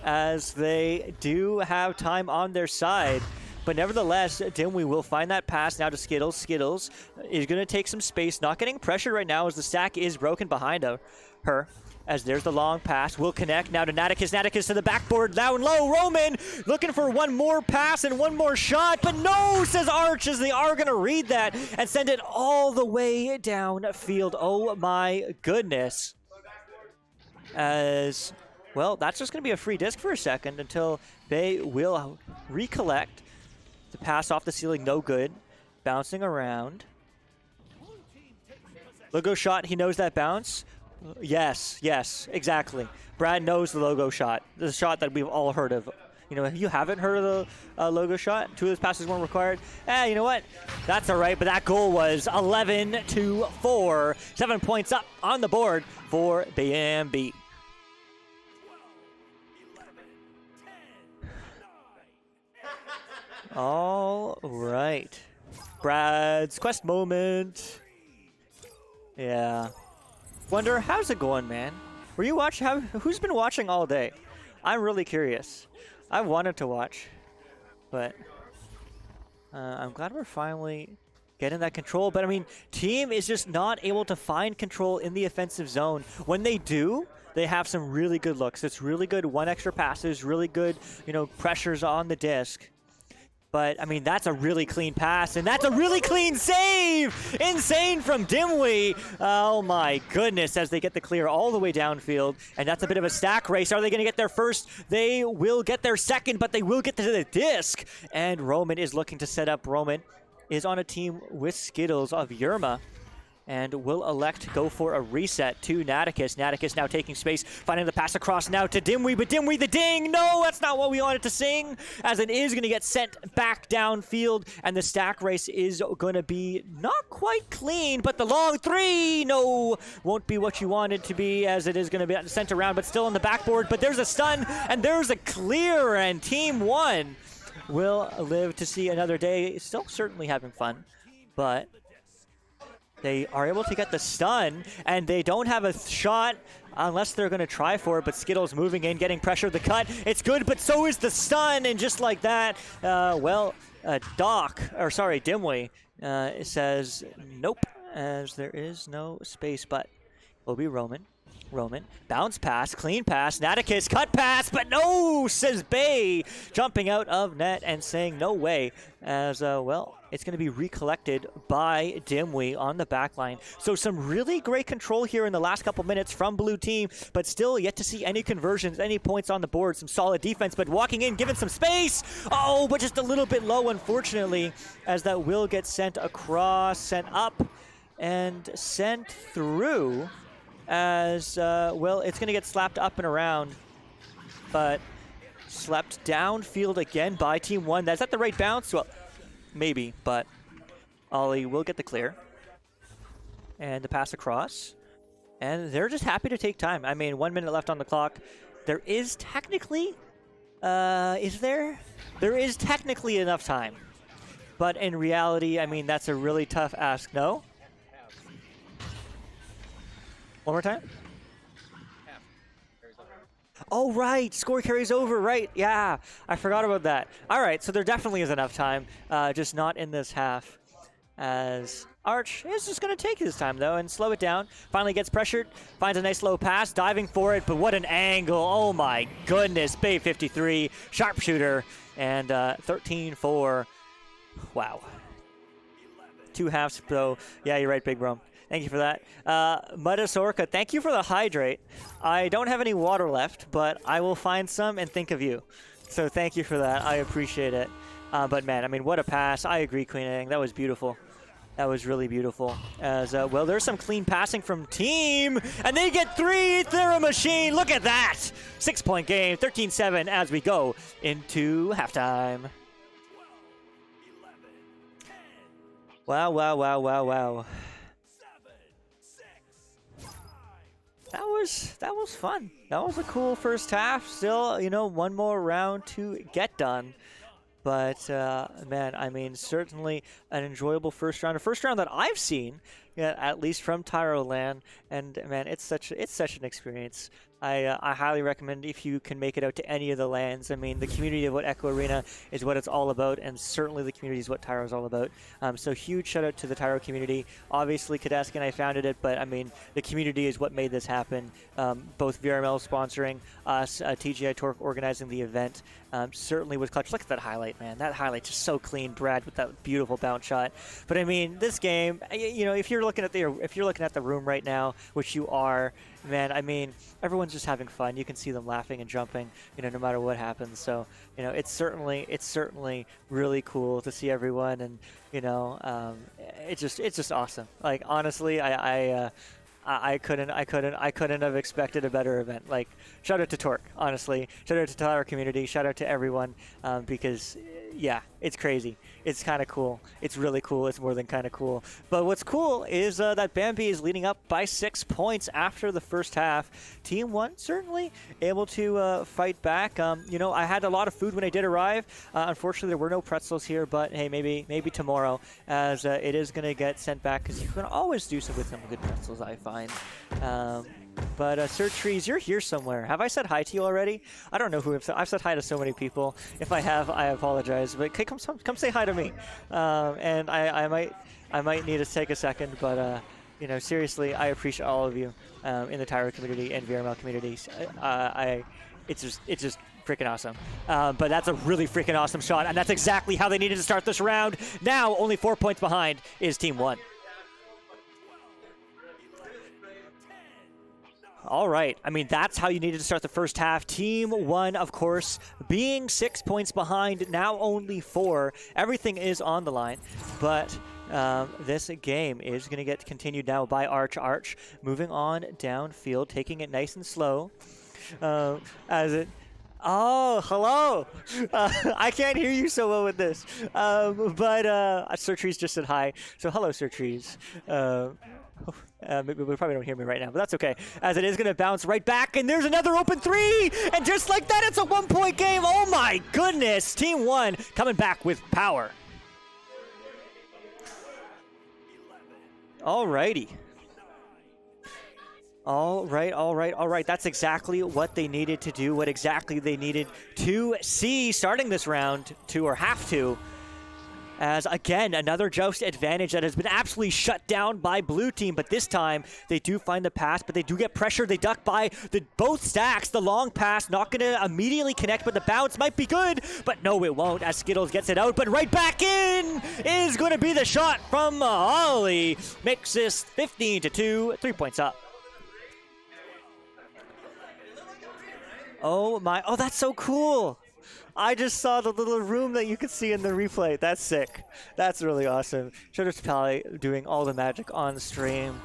as they do have time on their side. But nevertheless, Dimwi will find that pass now to Skittles. Skittles is going to take some space, not getting pressure right now as the stack is broken behind her. As there's the long pass, will connect now to Naticus. Naticus to the backboard, down low. Roman looking for one more pass and one more shot, but no, says Arch, as they are going to read that and send it all the way downfield. Oh my goodness. As, well, that's just going to be a free disc for a second until they will recollect. The pass off the ceiling, no good. Bouncing around. Logo shot, he knows that bounce. Yes, exactly. Brad knows the logo shot, the shot that we've all heard of. You know, if you haven't heard of the logo shot, 2 of those passes weren't required. You know what? That's all right, but that goal was 11-4. 7 points up on the board for Bambi. All right. Brad's quest moment. Yeah. Wonder, how's it going, man? Were you watching? Who's been watching all day? I'm really curious. I wanted to watch, but I'm glad we're finally getting that control. But I mean, team is just not able to find control in the offensive zone. When they do, they have some really good looks. It's really good 1 extra passes, really good, you know, pressures on the disc. But, I mean, that's a really clean pass, and that's a really clean save! Insane from Dimwi! Oh my goodness, as they get the clear all the way downfield, and that's a bit of a stack race. Are they going to get their first? They will get their second, but they will get to the disc. And Roman is looking to set up. Roman is on a team with Skittles of Yerma. and will elect to go for a reset to Naticus. Naticus now taking space, finding the pass across now to Dimwi, but Dimwi the ding! No, that's not what we wanted to sing, as it is going to get sent back downfield, and the stack race is going to be not quite clean, but the long three, no, won't be what you want it to be, as it is going to be sent around, but still on the backboard, but there's a stun, and there's a clear, and Team 1 will live to see another day. Still certainly having fun, but they are able to get the stun, and they don't have a shot unless they're going to try for it, but Skittles moving in, getting pressure, the cut, it's good, but so is the stun, and just like that, Dimwi says nope, as there is no space, but will be Roman. Bounce pass, clean pass, Naticus, cut pass, but no, says Bay, jumping out of net and saying no way, as it's going to be recollected by Dimwi on the back line. So some really great control here in the last couple minutes from blue team, but still yet to see any conversions, any points on the board, some solid defense, but walking in, given some space, but just a little bit low, unfortunately, as that will get sent across, sent up, and sent through. As, it's going to get slapped up and around, but slapped downfield again by Team 1. That's at the right bounce? Well, maybe, but Ollie will get the clear. And the pass across. And they're just happy to take time. I mean, 1 minute left on the clock. There is technically, is there? There is technically enough time. But in reality, I mean, that's a really tough ask, no? One more time? Oh, right. Score carries over. Right. Yeah. I forgot about that. All right. So there definitely is enough time, just not in this half, as Arch is just going to take his time, though, and slow it down. Finally gets pressured. Finds a nice low pass. Diving for it. But what an angle. Oh, my goodness. Bay 53. Sharpshooter. And 13-4. Wow. 2 halves, though. Yeah, you're right, Big Bro. Thank you for that. Mudasorka, thank you for the hydrate. I don't have any water left, but I will find some and think of you. So thank you for that. I appreciate it. But man, I mean, what a pass. I agree, Queen Ang. That was beautiful. That was really beautiful. As there's some clean passing from team, and they get 3. They're a machine. Look at that. 6-point game, 13-7 as we go into halftime. Wow, wow, wow, wow, wow. That was fun. That was a cool first half. Still, one more round to get done. But man, I mean, certainly an enjoyable first round. A first round that I've seen, at least from TYRO LAN, and man, it's such an experience. I highly recommend if you can make it out to any of the LANs. I mean, the community of what Echo Arena is what it's all about, and certainly the community is what TYRO is all about. So huge shout out to the TYRO community. Obviously, Kadesk and I founded it, but I mean, the community is what made this happen. Both VRML sponsoring us, TGI Torque organizing the event, certainly was clutch. Look at that highlight, man. That highlight's just so clean, Brad, with that beautiful bounce shot. But I mean, this game, if you're looking at the room right now, which you are, man, I mean, everyone's just having fun. You can see them laughing and jumping, no matter what happens. So, it's certainly really cool to see everyone, and it's just awesome. Like, honestly, I couldn't have expected a better event. Like, shout out to Torque, honestly. Shout out to our community. Shout out to everyone, because yeah, it's crazy. It's kind of cool. It's really cool. It's more than kind of cool. But what's cool is that Bambi is leading up by 6 points after the first half. Team 1 certainly able to fight back. I had a lot of food when I did arrive. Unfortunately, there were no pretzels here, but hey, maybe tomorrow, as it is going to get sent back, because you can always do some with some good pretzels, I find. But Sir Trees, you're here somewhere. Have I said hi to you already? I don't know who I've said hi to so many people. If I have, I apologize. But come say hi to me. And I might need to take a second. But seriously, I appreciate all of you in the TYRO community and VRML communities. It's just freaking awesome. But that's a really freaking awesome shot, and that's exactly how they needed to start this round. Now only 4 points behind is Team 1. All right. I mean, that's how you needed to start the first half. Team 1, of course, being 6 points behind, now only 4. Everything is on the line. But This game is going to get continued now by Arch, moving on downfield, taking it nice and slow. As it... Oh, hello! I can't hear you so well with this. But SirTrees just said hi. So hello, SirTrees. Maybe we probably don't hear me right now, but that's okay. As it is going to bounce right back, and there's another open three! And just like that, it's a 1-point game! Oh my goodness! Team 1 coming back with power. Alrighty. All right. That's exactly what they needed to do, what exactly they needed to see starting this round 2, or half 2. As, again, another Joust advantage that has been absolutely shut down by blue team, but this time they do find the pass, but they do get pressure. They duck by both stacks. The long pass not going to immediately connect, but the bounce might be good, but no, it won't as Skittles gets it out, but right back in is going to be the shot from Holly. Makes this 15-2, 3 points up. Oh my, oh, that's so cool. I just saw the little room that you could see in the replay. That's sick. That's really awesome. Shout out to Pally doing all the magic on stream.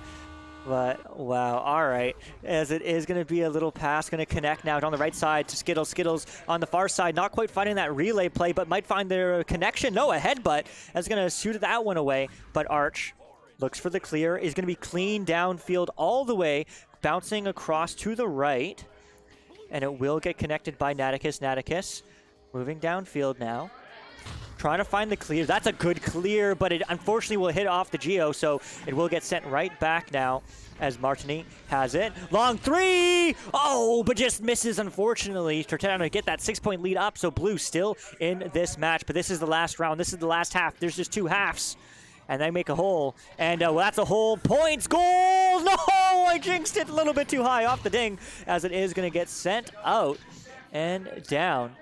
But, wow, all right. As it is going to be a little pass, going to connect now on the right side to Skittles. Skittles on the far side, not quite finding that relay play, but might find their connection. No, a headbutt. That's going to shoot that one away. But Arch looks for the clear. Is going to be clean downfield all the way, bouncing across to the right. And it will get connected by Naticus. Naticus moving downfield now. Trying to find the clear. That's a good clear, but it unfortunately will hit off the Geo, so it will get sent right back now as Martini has it. Long three! Oh, but just misses, unfortunately. Tortano to get that 6-point lead up, so blue still in this match. But this is the last round. This is the last half. There's just 2 halves. And they make a hole. And well, that's a hole. Points, goal! No! I jinxed it a little bit too high off the ding, as it is going to get sent out and down.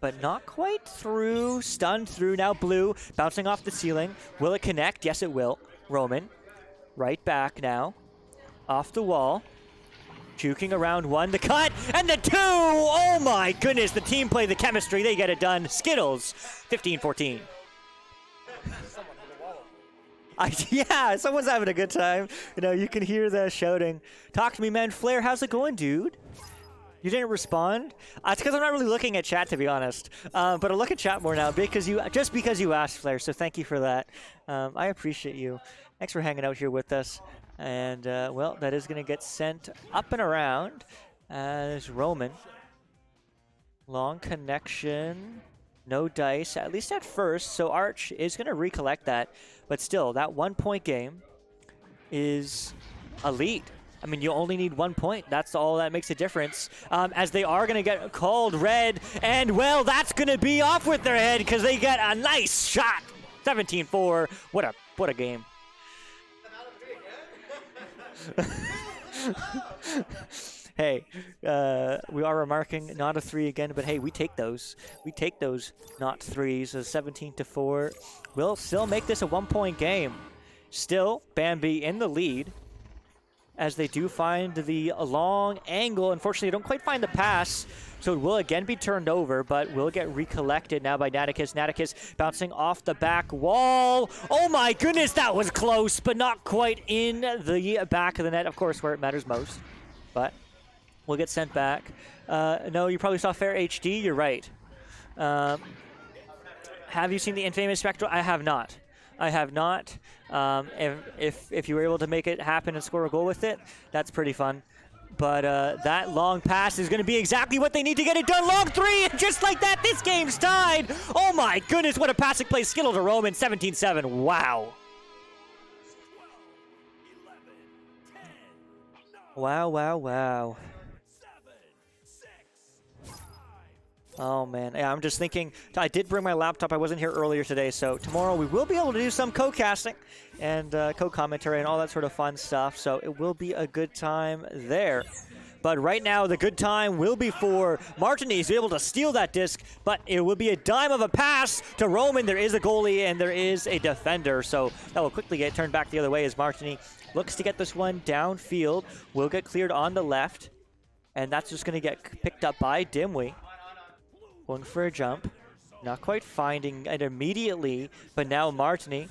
But not quite through. Stunned through. Now blue bouncing off the ceiling. Will it connect? Yes, it will. Roman right back now. Off the wall. Juking around 1. The cut and the 2. Oh my goodness. The team play, the chemistry. They get it done. Skittles 15-14. Yeah, someone's having a good time. You know, you can hear the shouting. Talk to me, man. Flair, how's it going, dude? You didn't respond? It's because I'm not really looking at chat, to be honest. But I look at chat more now because you asked, Flair. So thank you for that. I appreciate you. Thanks for hanging out here with us. And well, that is going to get sent up and around as Roman. Long connection. No dice, at least at first. So Arch is going to recollect that. But still, that 1-point game is a lead. I mean, you only need 1 point. That's all that makes a difference. As they are going to get called red. And, well, that's going to be off with their head because they get a nice shot. 17-4. What a game. Hey, we are remarking not a 3 again, but hey, we take those. We take those not 3s. So 17-4. We'll still make this a 1-point game. Still, Bambi in the lead as they do find the long angle. Unfortunately, they don't quite find the pass, so it will again be turned over, but will get recollected now by Naticus. Naticus bouncing off the back wall. Oh my goodness, that was close, but not quite in the back of the net, of course, where it matters most. But we'll get sent back. No, you probably saw Fair HD. You're right. Have you seen the infamous Spectral? I have not. I have not. If you were able to make it happen and score a goal with it, that's pretty fun. But that long pass is going to be exactly what they need to get it done. Long 3, and just like that, this game's tied. Oh my goodness, what a passing play. Skittle to Roman, 17-7. Wow. Wow, wow, wow. Oh, man. Yeah, I'm just thinking, I did bring my laptop. I wasn't here earlier today, so tomorrow we will be able to do some co-casting and co-commentary and all that sort of fun stuff, so it will be a good time there. But right now, the good time will be for Martini. He's able to steal that disc, but it will be a dime of a pass to Roman. There is a goalie and there is a defender, so that will quickly get turned back the other way as Martini looks to get this one downfield. Will get cleared on the left, and that's just going to get picked up by Dimwi. Going for a jump. Not quite finding it immediately, but now Martini.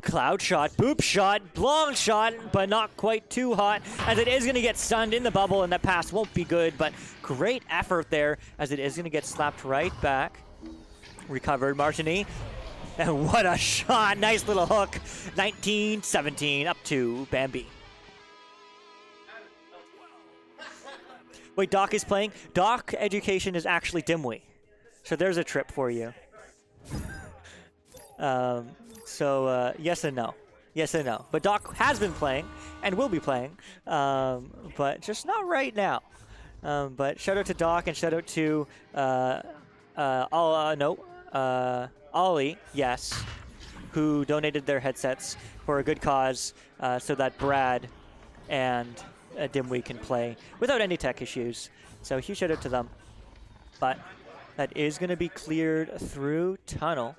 Cloud shot, boop shot, long shot, but not quite too hot, as it is going to get stunned in the bubble, and that pass won't be good, but great effort there, as it is going to get slapped right back. Recovered Martini, and what a shot, nice little hook. 19-17, up to Bambi. Wait, Doc is playing? Doc Education is actually Dimwi. So there's a trip for you. Yes and no. Yes and no. But Doc has been playing and will be playing, but just not right now. But shout out to Doc and shout out to Ollie, yes, who donated their headsets for a good cause so that Brad and Dimwi can play without any tech issues. So huge shout out to them. But that is going to be cleared through tunnel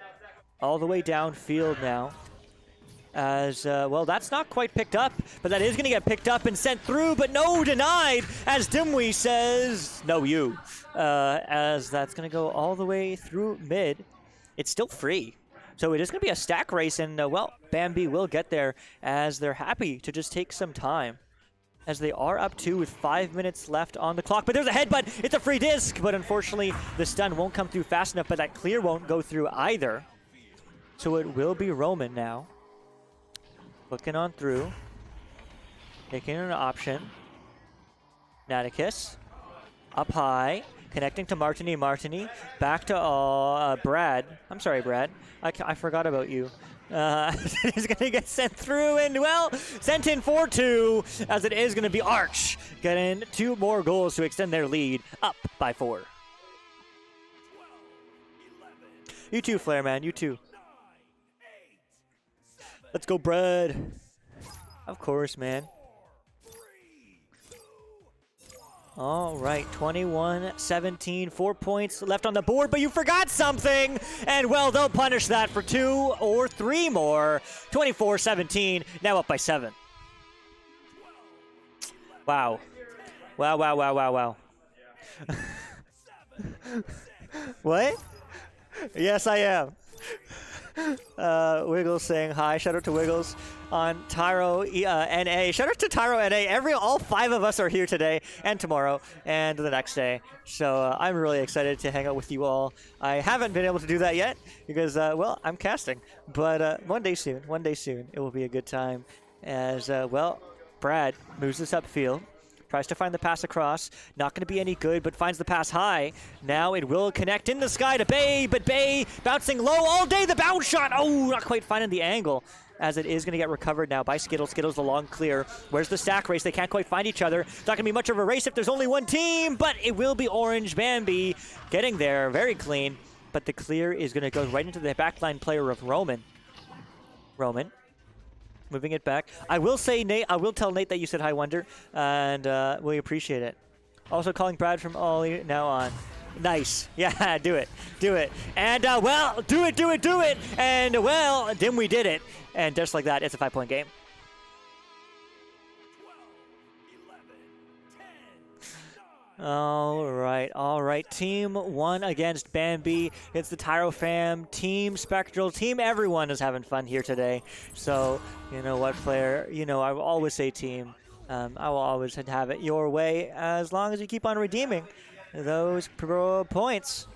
all the way downfield now. As, well, that's not quite picked up, but that is going to get picked up and sent through, but no, denied, as Dimwi says, no, you. As that's going to go all the way through mid. It's still free. So it is going to be a stack race, and, well, Bambi will get there, as they're happy to just take some time, as they are up 2 with 5 minutes left on the clock. But there's a headbutt. It's a free disc, but unfortunately, the stun won't come through fast enough, but that clear won't go through either. So it will be Roman now. Looking on through. Taking an option. Naticus. Up high. Connecting to Martini. Martini. Back to Brad. I'm sorry, Brad. I forgot about you. He's going to get sent through, and, well, sent in 4-2, as it is going to be Arch getting 2 more goals to extend their lead up by 4. You too, Flair, man. You too. Let's go, Brad. Of course, man. All right, 21-17, 4 points left on the board, but you forgot something, and, well, they'll punish that for 2 or 3 more. 24-17, now up by 7. Wow. Wow, wow, wow, wow, wow. What? Yes, I am. Wiggles saying hi. Shout out to Wiggles on TYRO NA. Shout out to TYRO NA. All 5 of us are here today and tomorrow and the next day. So I'm really excited to hang out with you all. I haven't been able to do that yet because, well, I'm casting. But one day soon, it will be a good time. As, well, Brad moves this upfield. Tries to find the pass across. Not going to be any good, but finds the pass high. Now it will connect in the sky to Bay, but Bay bouncing low all day. The bounce shot. Oh, not quite finding the angle, as it is going to get recovered now by Skittles. Skittles the long clear. Where's the stack race? They can't quite find each other. It's not going to be much of a race if there's only one team, but it will be Orange. Bambi getting there. Very clean. But the clear is going to go right into the backline player of Roman. Roman. Moving it back. I will say, Nate, I will tell Nate that you said hi, Wonder, and we appreciate it. Also calling Brad from Ollie now on. Nice. Yeah, do it. Do it. And, well, do it. And, well, Dimwi did it. And just like that, it's a 5-point game. 12, 11, 10, 9. All right. Team 1 against Bambi. It's the TYRO fam, Team Spectral, Team everyone is having fun here today. So, you know what, player? You know, I will always say team. I will always have it your way as long as you keep on redeeming those points.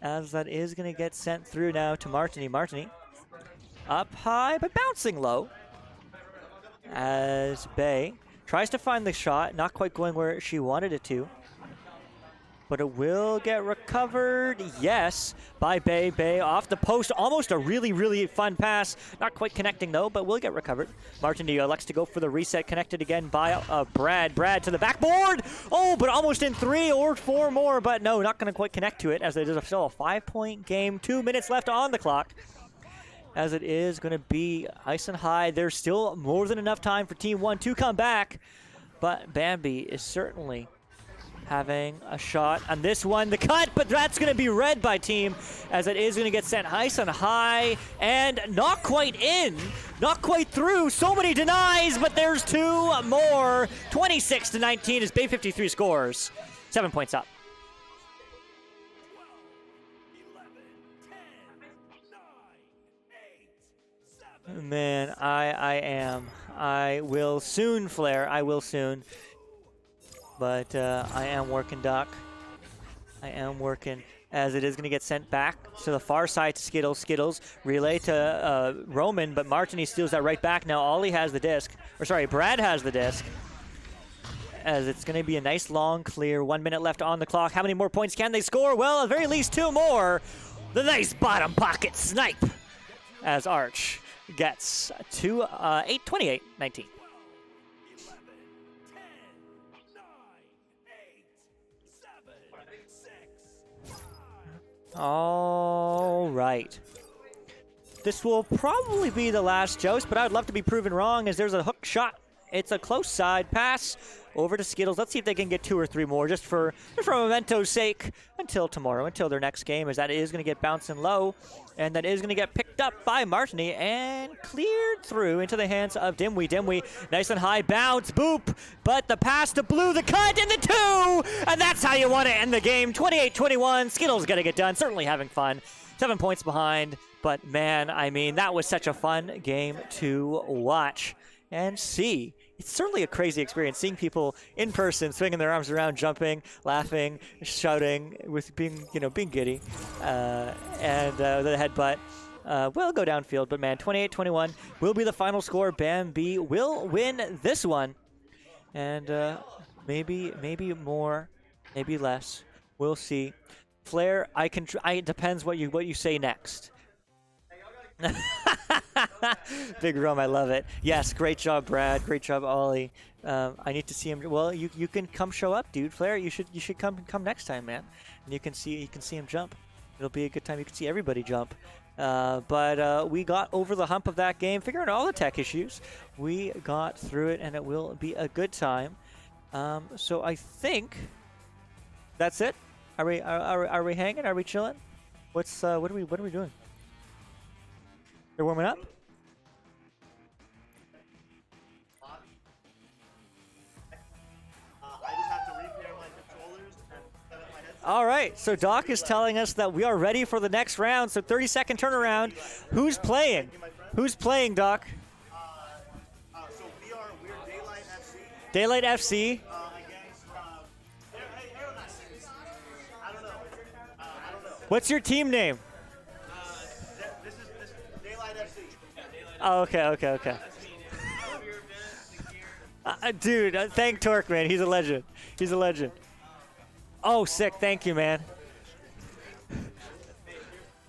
As that is going to get sent through now to Martini. Martini up high, but bouncing low. As Bay tries to find the shot, not quite going where she wanted it to. But it will get recovered, yes, by Bay. Bay off the post, almost a really, really fun pass. Not quite connecting, though, but will get recovered. Martini elects to go for the reset, connected again by Brad. Brad to the backboard. Oh, but almost in 3 or 4 more, but no, not going to quite connect to it, as it is still a 5-point game. 2 minutes left on the clock, as it is going to be ice and high. There's still more than enough time for Team 1 to come back, but Bambi is certainly having a shot on this one. The cut, but that's going to be read by team, as it is going to get sent ice on high and not quite in, not quite through. So many denies, but there's 2 more. 26-19 as Bay 53 scores. 7 points up. 12, 11, Man, I am. I will soon, Flare. I will soon. But I am working, Doc. I am working. As it is going to get sent back to the far side to Skittles. Skittles relay to Roman, but Martini steals that right back. Now Ollie has the disc. Or sorry, Brad has the disc. As it's going to be a nice long clear. 1 minute left on the clock. How many more points can they score? Well, at the very least 2 more. The nice bottom pocket snipe as Arch gets to 28-19. 11, 10, 9, 8, 7, 6, 5. All right. This will probably be the last joust, but I'd love to be proven wrong as there's a hook shot. It's a close side pass over to Skittles. Let's see if they can get 2 or 3 more just for memento's sake until tomorrow, until their next game, as that is going to get bouncing low, and that is going to get picked up by Martini and cleared through into the hands of Dimwi. Dimwi, nice and high bounce, boop, but the pass to Blue, the cut, and the 2, and that's how you want to end the game. 28-21, Skittles got to get done, certainly having fun. 7 points behind, but man, I mean, that was such a fun game to watch and see. It's certainly a crazy experience seeing people in person swinging their arms around, jumping, laughing, shouting, with being giddy, and the headbutt will go downfield. But man, 28-21 will be the final score. Bambi will win this one, and maybe more, maybe less. We'll see. Flair, it depends what you say next. Big Rum, I love it. Yes, great job, Brad. Great job, Ollie. I need to see him. Well, you can come show up, dude. Flair, you should come next time, man. And you can see him jump. It'll be a good time. You can see everybody jump. But we got over the hump of that game, figuring out all the tech issues. We got through it, and it will be a good time. So I think that's it. Are we hanging? Are we chilling? What are we doing? They're warming up? I just have to repair my controllers and set up my headset. All right, so Doc is telling us that we are ready for the next round, so 30-second turnaround. Who's playing? Who's playing, Doc? So we're Daylight FC Daylight FC. against, I don't know. What's your team name? This is Daylight FC. Oh, okay. Dude, thank Torque, man. He's a legend. Oh, sick. Thank you, man.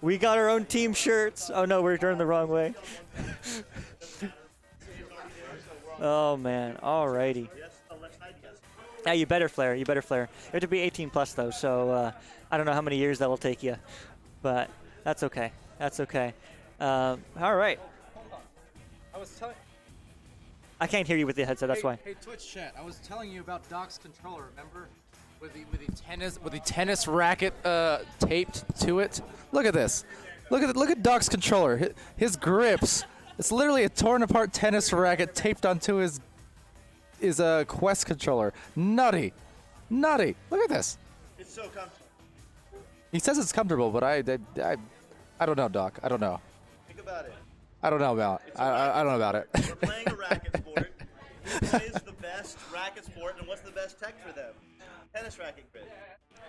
We got our own team shirts. Oh, no, we're turned the wrong way. Oh, man. Alrighty. Yeah, you better flare. You have to be 18 plus, though, so I don't know how many years that will take you. But that's okay. All right. I was telling. I can't hear you with the headset, that's why. Hey, Twitch chat. I was telling you about Doc's controller. Remember, with the tennis racket taped to it. Look at this. Look at Doc's controller. His grips. It's literally a torn apart tennis racket taped onto his Quest controller. Nutty. Look at this. It's so comfortable. He says it's comfortable, but I don't know, Doc. I don't know. Think about it. I don't know about. I don't know about it. We're playing a racket sport. Who plays the best racket sport, and what's the best tech for them? Tennis racket grip.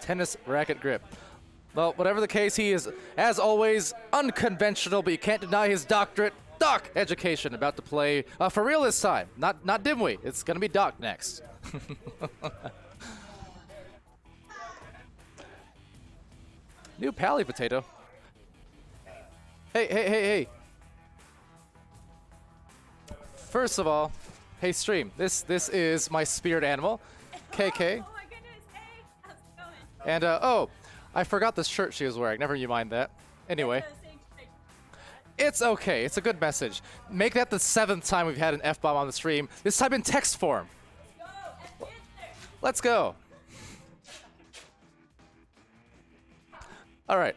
Tennis racket grip. Well, whatever the case, he is, as always, unconventional, but you can't deny his doctorate. Doc education about to play for real this time. Not Dimwi. It's gonna be Doc next. New Pally potato. Hey. First of all, hey stream. This is my spirit animal, KK. Oh my goodness! Hey, how's it going? And oh, I forgot the shirt she was wearing. Never you mind that. Anyway. It's okay. It's a good message. Make that the 7th time we've had an F-bomb on the stream. This time in text form. Let's go. All right.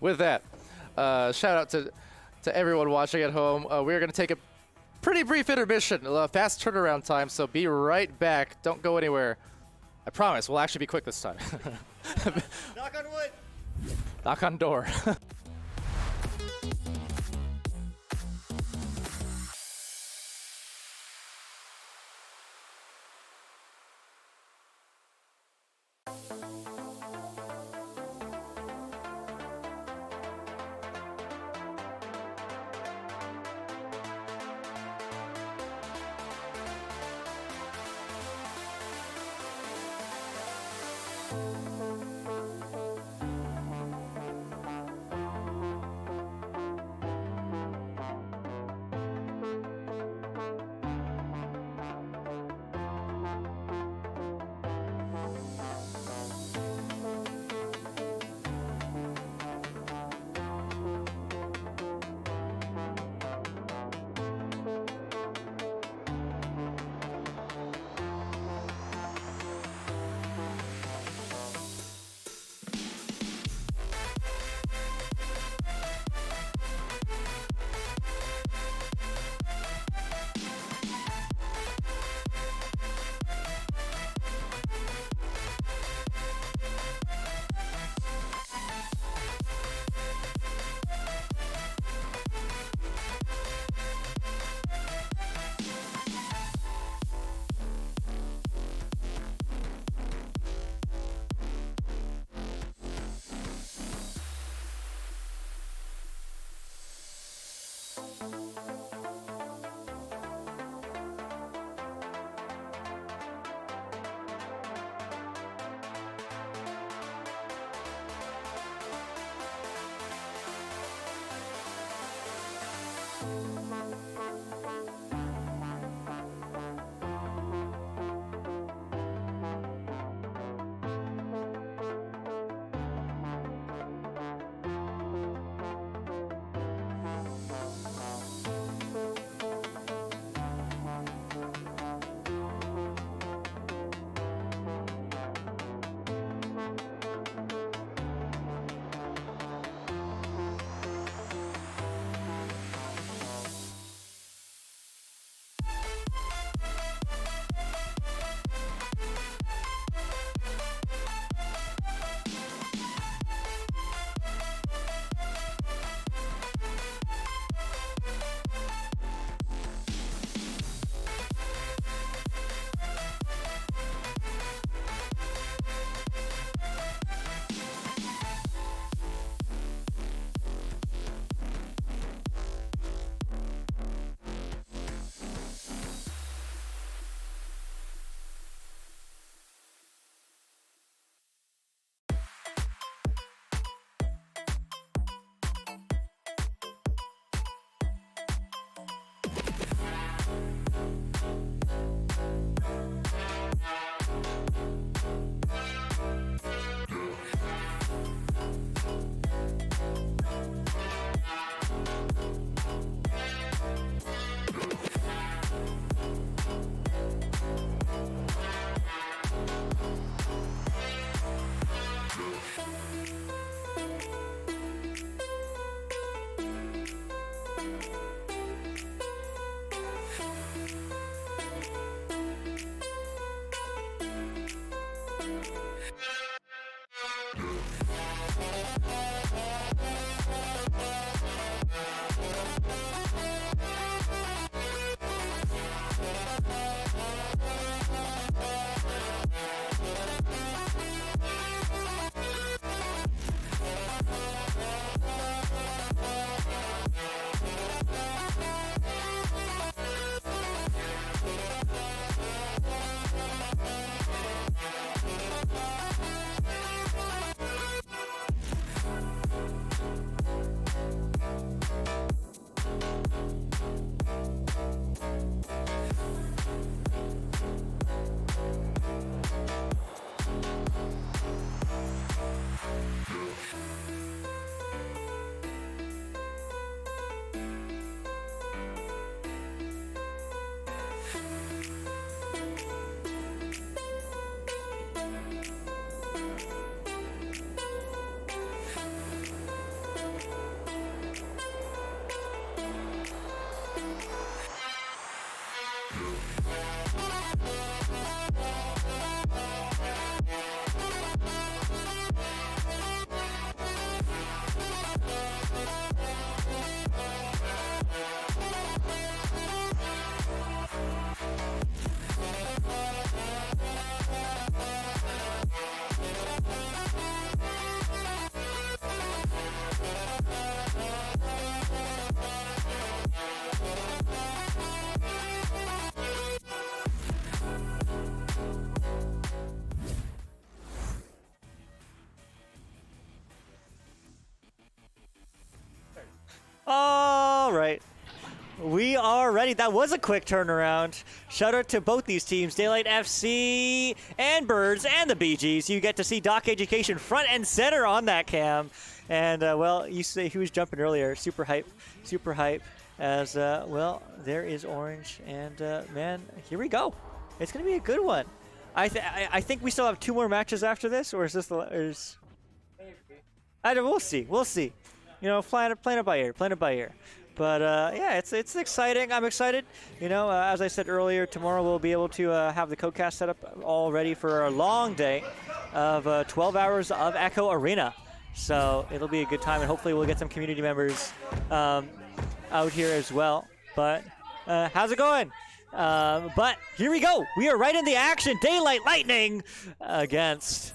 With that, shout out to everyone watching at home. We're going to take a pretty brief intermission, fast turnaround time, so be right back. Don't go anywhere. I promise, we'll actually be quick this time. Knock on wood. Knock on door. All right. We are ready. That was a quick turnaround. Shout out to both these teams, Daylight FC and Birds and the BGs. You get to see Doc Education front and center on that cam. And, well, you say he was jumping earlier. Super hype. Super hype. As, well, there is Orange. And, man, here we go. It's going to be a good one. I think we still have 2 more matches after this, or is this the... We'll see. We'll see. You know, playing it by ear. But yeah, it's exciting. I'm excited. You know, as I said earlier, tomorrow we'll be able to have the codecast set up all ready for a long day of 12 hours of Echo Arena. So it'll be a good time, and hopefully we'll get some community members out here as well. But how's it going? But here we go. We are right in the action. Daylight Lightning against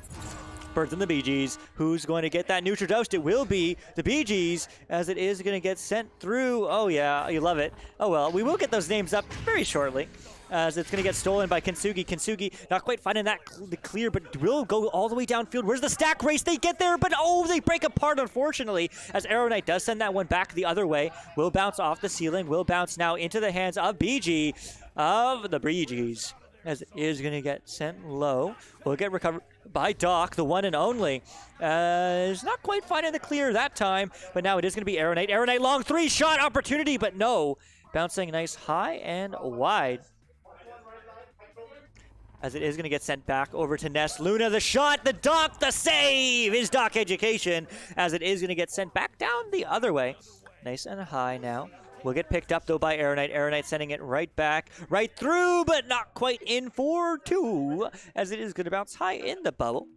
Birds and the BGs. Who's going to get that neutral dosed? It will be the BGs, as it is going to get sent through. Oh yeah, you love it. Oh well, we will get those names up very shortly. as it's going to get stolen by Kintsugi. Kintsugi not quite finding that the clear, but will go all the way downfield. Where's the stack race? They get there, but oh, they break apart, unfortunately, as Arrow Knight does send that one back the other way. Will bounce off the ceiling, will bounce now into the hands of BG, of the BGs, as it is going to get sent low. Will get recovered by Doc, the one and only. Is not quite finding the clear that time, but now it is going to be Arrow Knight. Arrow Knight long 3-shot opportunity, but no. Bouncing nice high and wide. As it is going to get sent back over to Ness. Luna, the shot, the Doc, the save is Doc Education, as it is going to get sent back down the other way. Nice and high now. Will get picked up, though, by Arrow Knight. Arrow Knight sending it right back, right through, but not quite in for 2, as it is going to bounce high in the bubble.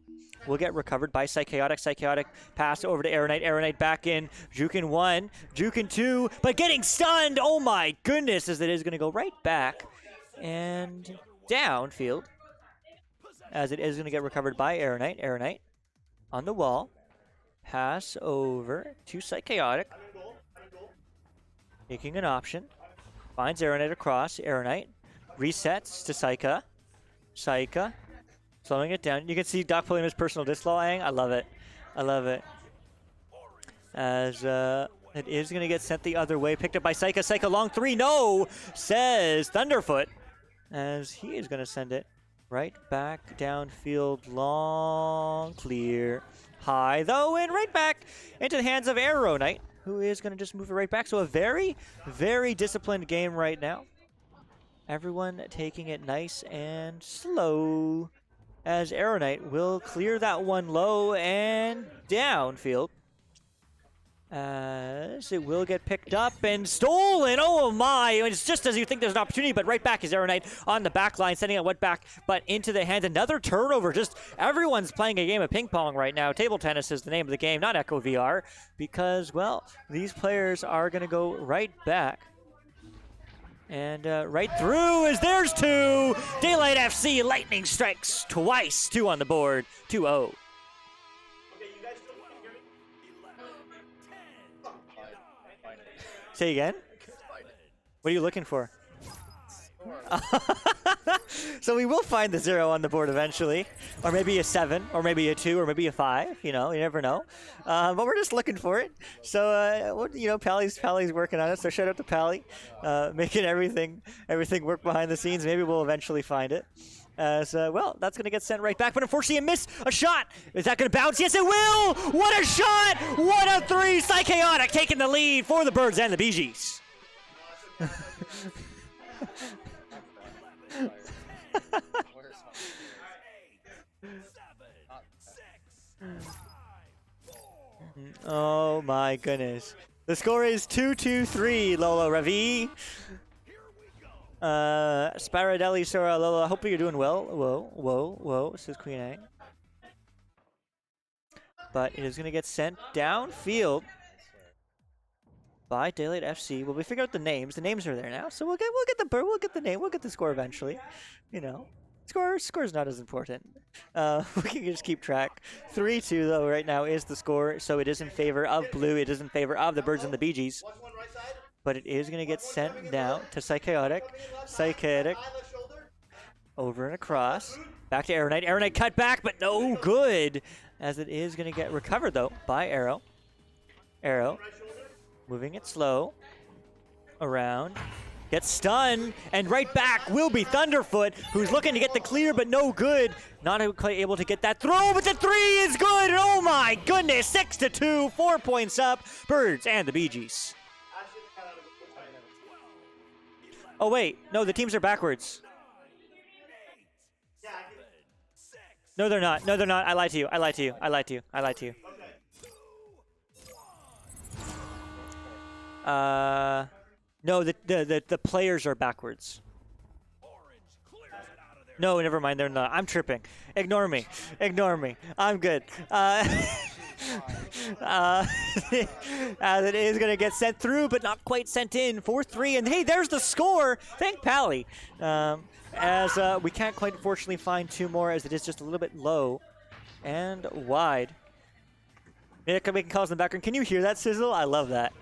Will get recovered by Psychotic. Psychotic pass over to Arrow Knight. Arrow Knight back in. Jukin 1, Jukin 2, but getting stunned. Oh my goodness, as it is going to go right back and downfield, as it is going to get recovered by Arrow Knight. Arrow Knight on the wall. Pass over to Psychotic. Taking an option. Finds Arrow Knight across. Arrow Knight resets to Psycha. Psycha slowing it down. You can see Doc pulling his personal dislawing. I love it. I love it. As it is going to get sent the other way. Picked up by Psycha. Psycha long 3. No! Says Thunderfoot. As he is going to send it right back downfield. Long clear. High though, and right back into the hands of Arrow Knight, who is going to just move it right back. So a very, very disciplined game right now. Everyone taking it nice and slow, as Arrow Knight will clear that one low and downfield. As it will get picked up and stolen. Oh my, it's just as you think there's an opportunity, but right back is Arrow Knight on the back line, sending it went back, but into the hands. Another turnover. Just everyone's playing a game of ping pong right now. Table tennis is the name of the game, not Echo VR, because, well, these players are going to go right back. And right through as there's 2. Daylight FC lightning strikes twice. 2 on the board. 2-0. Say again? What are you looking for? So we will find the 0 on the board eventually, or maybe a 7, or maybe a 2, or maybe a 5. You know, you never know. But we're just looking for it. So you know, Pally's working on it. So shout out to Pally, making everything work behind the scenes. Maybe we'll eventually find it. Well, that's going to get sent right back, but unfortunately a miss. A shot. Is that going to bounce? Yes, it will. What a shot. What a 3. Psychotic taking the lead for the Birds and the BGs. Oh my goodness. The score is 2-2-3, Lolo Ravi. Sparadelli, Sora, Lolo, I hope you're doing well. Whoa, says Queen A. But it is going to get sent downfield by Daylight FC. Well, we figured out the names. The names are there now, so we'll get the name. We'll get the score eventually. You know, score's not as important. We can just keep track. 3-2 though right now is the score, so it is in favor of blue. It is in favor of the Birds and the BGs. But it is going to get sent now to Psychotic. Psychotic over and across. Back to Arrow Knight. Arrow Knight cut back, but no good, as it is going to get recovered though by Arrow. Arrow moving it slow around. Gets stunned, and right back will be Thunderfoot, who's looking to get the clear, but no good. Not quite able to get that throw, but the 3 is good. Oh my goodness, 6-2, 4 points up. Birds and the BGs. Oh wait, no, the teams are backwards. No, they're not. No, they're not. I lied to you. I lied to you. I lied to you. I lied to you. No, the players are backwards. No, never mind. They're not. I'm tripping. Ignore me. Ignore me. I'm good. As it is going to get sent through, but not quite sent in. 4-3, and hey, there's the score. Thank Pally. As we can't quite, unfortunately, find 2 more, as it is just a little bit low and wide. Making calls in the background. Can you hear that sizzle? I love that.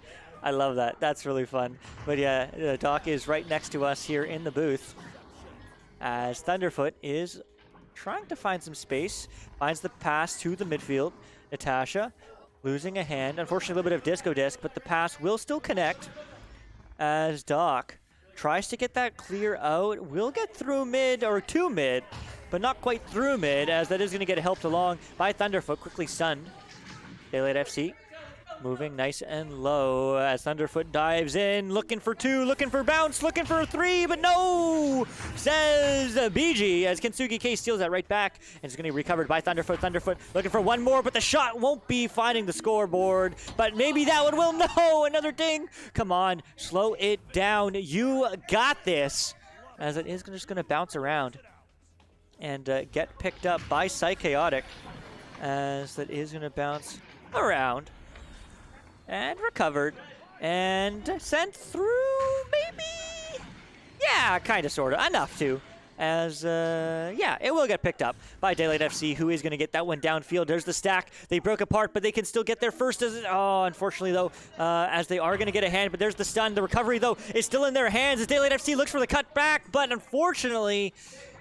I love that. That's really fun. But yeah, Doc is right next to us here in the booth. as Thunderfoot is trying to find some space, finds the pass to the midfield. Natasha losing a hand. Unfortunately, a little bit of disco disc, but the pass will still connect as Doc tries to get that clear out. Will get through mid, or to mid, but not quite through mid, as that is going to get helped along by Thunderfoot, quickly stunned. Daylight FC moving nice and low as Thunderfoot dives in, looking for two, looking for bounce, looking for three, but no, says BG, as Kintsugi K steals that right back, and it's going to be recovered by Thunderfoot. Thunderfoot looking for one more, but the shot won't be finding the scoreboard, but maybe that one will. No, another ding. Come on, slow it down. You got this, as it is just going to bounce around and get picked up by Psychaotic, as that is going to bounce around and recovered and sent through, maybe? Yeah, kind of, sort of, enough to. As, yeah, it will get picked up by Daylight FC, who is going to get that one downfield. There's the stack. They broke apart, but they can still get there first. Oh, unfortunately, though, as they are going to get a hand, but there's the stun. The recovery, though, is still in their hands as Daylight FC looks for the cutback, but unfortunately,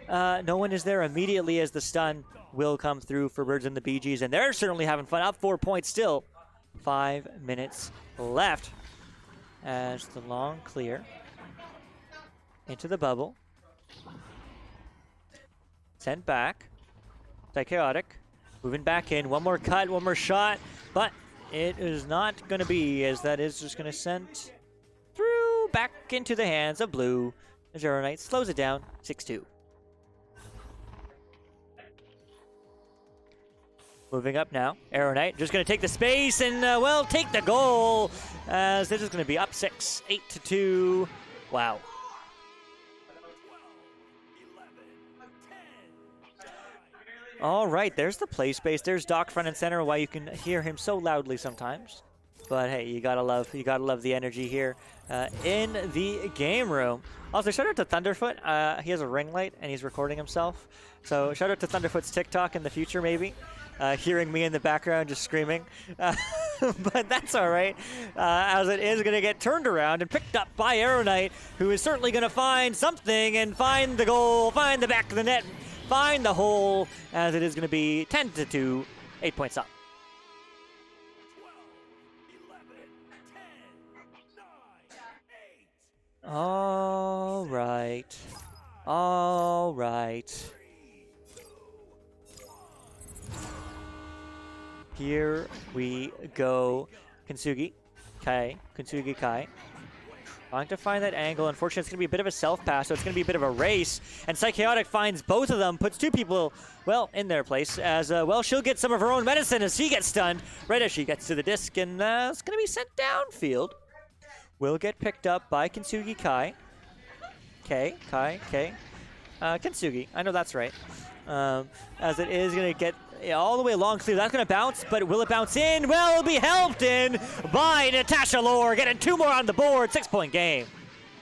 no one is there immediately as the stun will come through for Birds and the BGs, and they're certainly having fun. Up 4 points still. 5 minutes left as the long clear into the bubble. Sent back. Psychaotic moving back in. One more cut, one more shot, but it is not going to be, as that is just going to send through back into the hands of Blue. Zero Knight slows it down, 6-2. Moving up now, Arrow Knight just going to take the space and, well, take the goal, as this is going to be up 6, 8-2. Wow. All right, there's the play space. There's Doc front and center, why you can hear him so loudly sometimes. But hey, you gotta love the energy here in the game room. Also, shout out to Thunderfoot. He has a ring light and he's recording himself. So shout out to Thunderfoot's TikTok in the future, maybe. Hearing me in the background just screaming. But that's all right, as it is going to get turned around and picked up by Arrow Knight, who is certainly going to find something and find the goal, find the back of the net, find the hole, as it is going to be 10-2, 8 points up. 12, 11, 10, 9, 8. All right. All right. Here we go. Kintsugi Kai. Trying to find that angle. Unfortunately, it's going to be a bit of a self-pass, so it's going to be a bit of a race. And Psychaotic finds both of them, puts two people, well, in their place. As, well, she'll get some of her own medicine as she gets stunned right as she gets to the disc. And it's going to be sent downfield. Will get picked up by Kintsugi Kai. Kintsugi. I know that's right. As it is going to get all the way along clear. That's going to bounce, but will it bounce in? Well, it'll be helped in by Natasha Lore, getting two more on the board. 6-point game.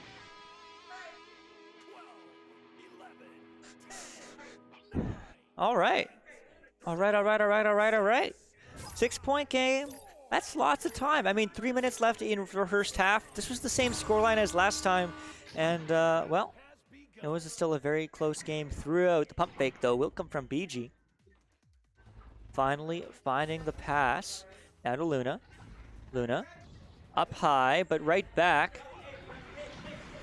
12, 11. All right. 6-point game. That's lots of time. I mean, 3 minutes left in the first half. This was the same scoreline as last time. And, well, it was still a very close game throughout. The pump fake, though, will come from BG. Finally finding the pass. Now to Luna. Luna up high, but right back.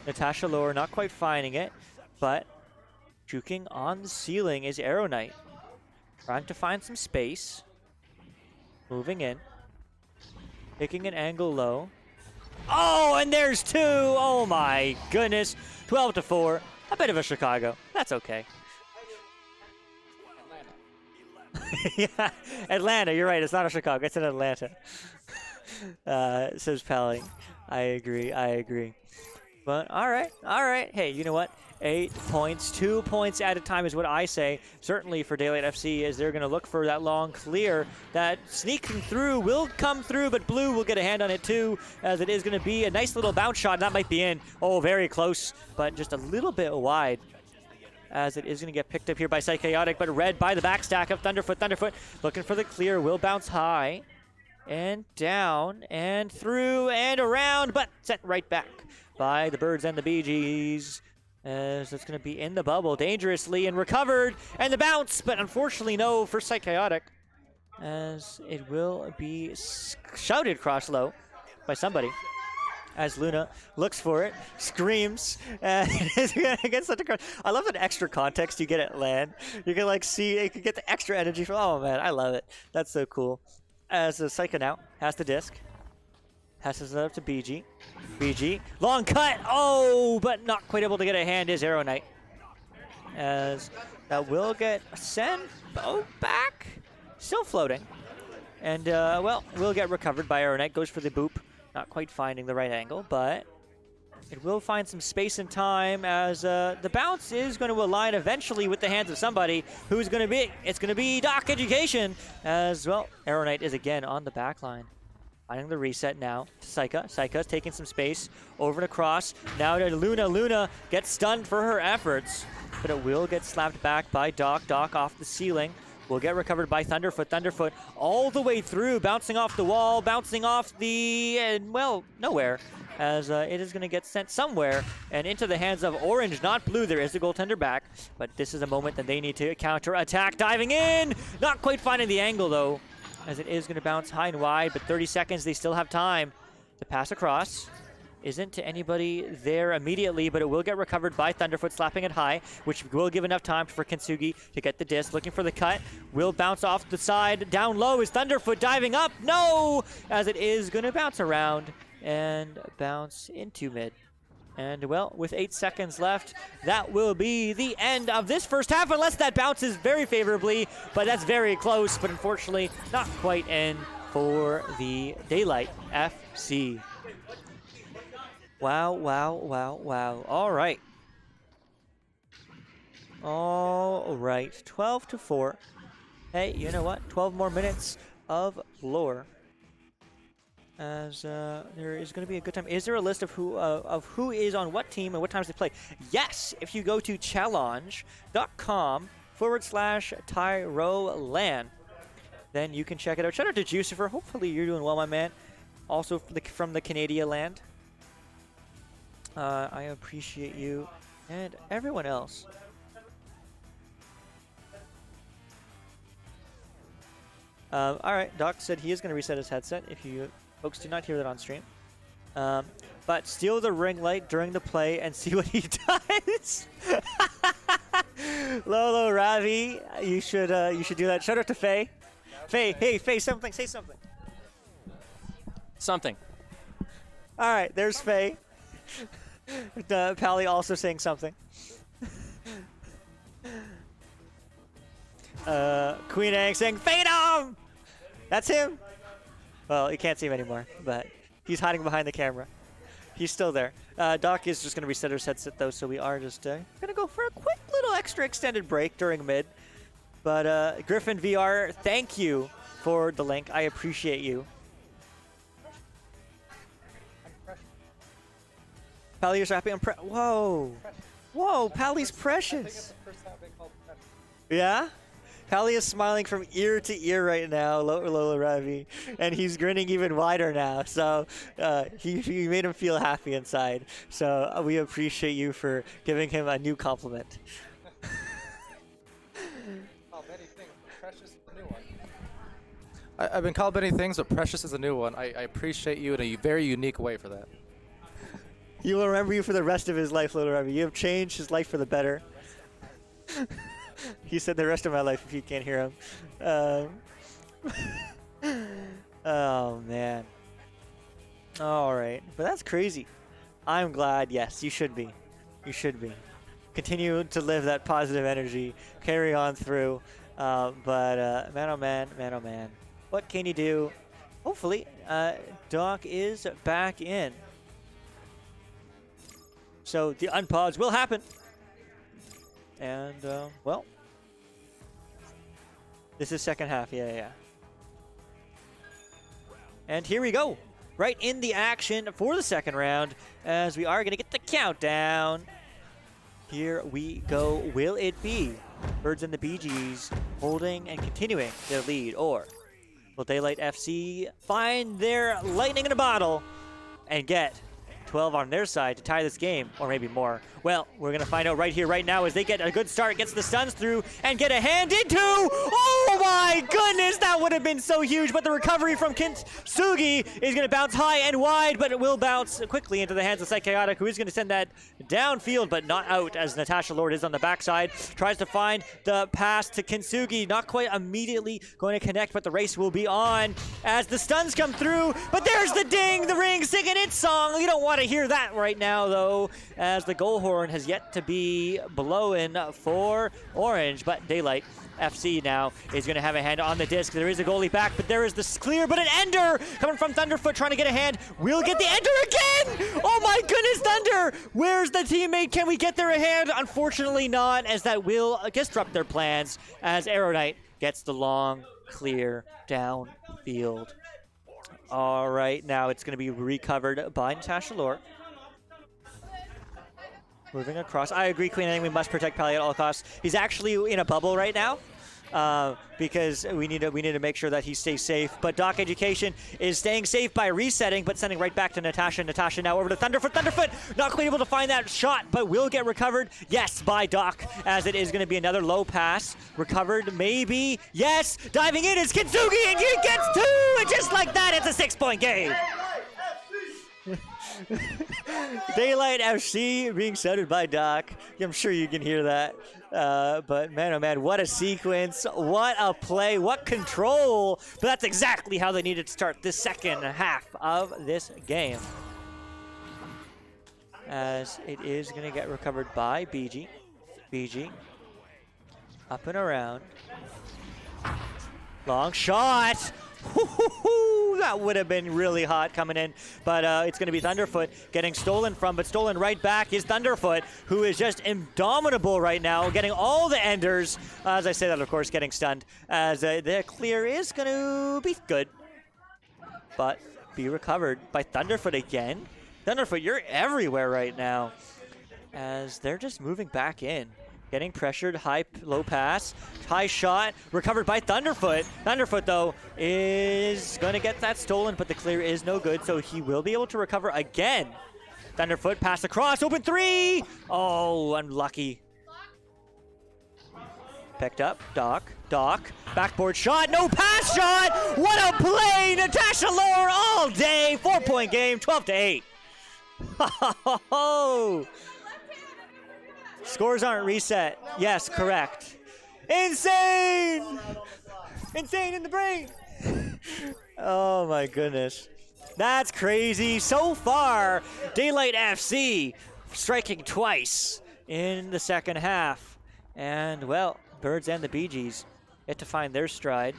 Natasha Lore not quite finding it, but juking on the ceiling is Arrow Knight. Trying to find some space. Moving in. Taking an angle low. Oh, and there's two! Oh my goodness. 12-4. A bit of a Chicago. That's okay. Yeah, Atlanta, you're right. It's not a Chicago. It's in Atlanta. Says Pally. I agree. But all right. Hey, you know what? 8 points, 2 points at a time is what I say. Certainly for Daylight FC, as they're going to look for that long clear. That sneaking through will come through, but Blue will get a hand on it too, as it is going to be a nice little bounce shot. That might be in. Oh, very close, but just a little bit wide, as it is going to get picked up here by Psychaotic, but read by the backstack of Thunderfoot. Thunderfoot looking for the clear, will bounce high and down and through and around, but sent right back by the Birds and the BGs. As it's going to be in the bubble dangerously and recovered. And the bounce, but unfortunately no for Psychotic. As it will be shouted cross low by somebody. As Luna looks for it, screams, and against such a cross. I love that extra context you get at LAN. You can like see, you can get the extra energy from, oh man, I love it. That's so cool. As the Psycho now has the disc. Passes it up to BG. BG, long cut, oh, but not quite able to get a hand is Arrow Knight. As that will get sent back, still floating. And, well, will get recovered by Arrow Knight, goes for the boop. Not quite finding the right angle, but it will find some space and time as the bounce is going to align eventually with the hands of somebody who's going to be, it's going to be Doc Education as, well, Arrow Knight is again on the back line. Finding the reset now to Saika. Saika's taking some space over and across. Now to Luna. Luna gets stunned for her efforts, but it will get slapped back by Doc. Doc off the ceiling. Will get recovered by Thunderfoot. Thunderfoot all the way through, bouncing off the wall, bouncing off the, well, nowhere. As it is going to get sent somewhere and into the hands of Orange, not Blue. There is a goaltender back, but this is a moment that they need to counter-attack. Diving in! Not quite finding the angle, though, as it is going to bounce high and wide, but 30 seconds, they still have time to pass across. Isn't to anybody there immediately, but it will get recovered by Thunderfoot, slapping it high, which will give enough time for Kintsugi to get the disc. Looking for the cut, will bounce off the side. Down low is Thunderfoot diving up. No! As it is going to bounce around and bounce into mid. And, well, with 8 seconds left, that will be the end of this first half, unless that bounces very favorably, but that's very close, but unfortunately not quite in for the Daylight FC. Wow, wow, wow, wow. All right. All right. 12-4. Hey, you know what? 12 more minutes of lore. As there is going to be a good time. Is there a list of who is on what team and what times they play? Yes. If you go to challenge.com/TYRO LAN, then you can check it out. Shout out to Jucifer. Hopefully you're doing well, my man. Also from the Canadian land. I appreciate you and everyone else. All right, Doc said he is going to reset his headset if you folks do not hear that on stream. But steal the ring light during the play and see what he does. Lolo Ravi, you should do that. Shout out to Faye. Faye, hey Faye, say something. Something. All right, there's Faye. Pally also saying something. Queen Ang saying Phantom! That's him! Well, you can't see him anymore, but he's hiding behind the camera. He's still there. Doc is just going to reset his headset, though, so we are just going to go for a quick little extra extended break during mid. But Griffin VR, thank you for the link. I appreciate you. Pally is rapping on Whoa. Whoa, Pally's precious. Yeah? Pally is smiling from ear to ear right now, Lola Ravi. And he's grinning even wider now. So he made him feel happy inside. So we appreciate you for giving him a new compliment. I've been called many things, but Precious is a new one. I appreciate you in a very unique way for that. He will remember you for the rest of his life, Little Ravi. You have changed his life for the better. He said the rest of my life if you can't hear him. Oh, man. All right. But that's crazy. I'm glad. Yes, you should be. You should be. Continue to live that positive energy. Carry on through. But man, oh, man. Man, oh, man. What can you do? Hopefully, Doc is back in. So the unpause will happen. And, well, this is second half. Yeah. And here we go. Right in the action for the second round as we are going to get the countdown. Here we go. Will it be Birds and the Bee Gees holding and continuing their lead, or will Daylight FC find their lightning in a bottle and get 12 on their side to tie this game, or maybe more. Well, we're going to find out right here, right now, as they get a good start, gets the stuns through, and get a hand into. Oh my goodness, that would have been so huge, but the recovery from Kintsugi is going to bounce high and wide, but it will bounce quickly into the hands of Psychotic, who is going to send that downfield, but not out, as Natasha Lord is on the backside. Tries to find the pass to Kintsugi, not quite immediately going to connect, but the race will be on as the stuns come through. But there's the ding, the ring singing its song. You don't want to hear that right now, though, as the goal horn has yet to be blown for Orange. But Daylight FC now is going to have a hand on the disc. There is a goalie back, but there is this clear, but an ender coming from Thunderfoot trying to get a hand. We'll get the ender again! Oh my goodness, Thunder! Where's the teammate? Can we get there a hand? Unfortunately not, as that will disrupt their plans, as Arrow Knight gets the long clear downfield. All right, now it's going to be recovered by Natasha Lore. Moving across. I agree, Queen. I think we must protect Pally at all costs. He's actually in a bubble right now because we need to make sure that he stays safe. But Doc Education is staying safe by resetting, but sending right back to Natasha. Natasha now over to Thunderfoot. Thunderfoot not quite able to find that shot, but will get recovered. Yes, by Doc, as it is going to be another low pass. Recovered, maybe. Yes, diving in is Kintsugi, and he gets two, and just like that, it's a 6-point game. Daylight FC being shouted by Doc. I'm sure you can hear that. But man, oh man, what a sequence. What a play. What control. But that's exactly how they needed to start this second half of this game. As it is going to get recovered by BG. BG. Up and around. Long shot. That would have been really hot coming in, but it's going to be Thunderfoot getting stolen from, but stolen right back is Thunderfoot, who is just indomitable right now, getting all the enders. As I say that, of course, getting stunned, as the clear is going to be good, but be recovered by Thunderfoot again. Thunderfoot, you're everywhere right now, as they're just moving back in. Getting pressured, low pass, high shot, recovered by Thunderfoot. Thunderfoot, though, is going to get that stolen, but the clear is no good, so he will be able to recover again. Thunderfoot, pass across, open three! Oh, unlucky. Picked up, Doc, backboard shot, no pass shot! What a play! Natasha Lore all day, 4-point game, 12-8. Oh! Scores aren't reset. Yes, correct. Insane! Insane in the brain! Oh my goodness. That's crazy. So far, Daylight FC striking twice in the second half. And, well, Birds and the Bee Gees get to find their stride.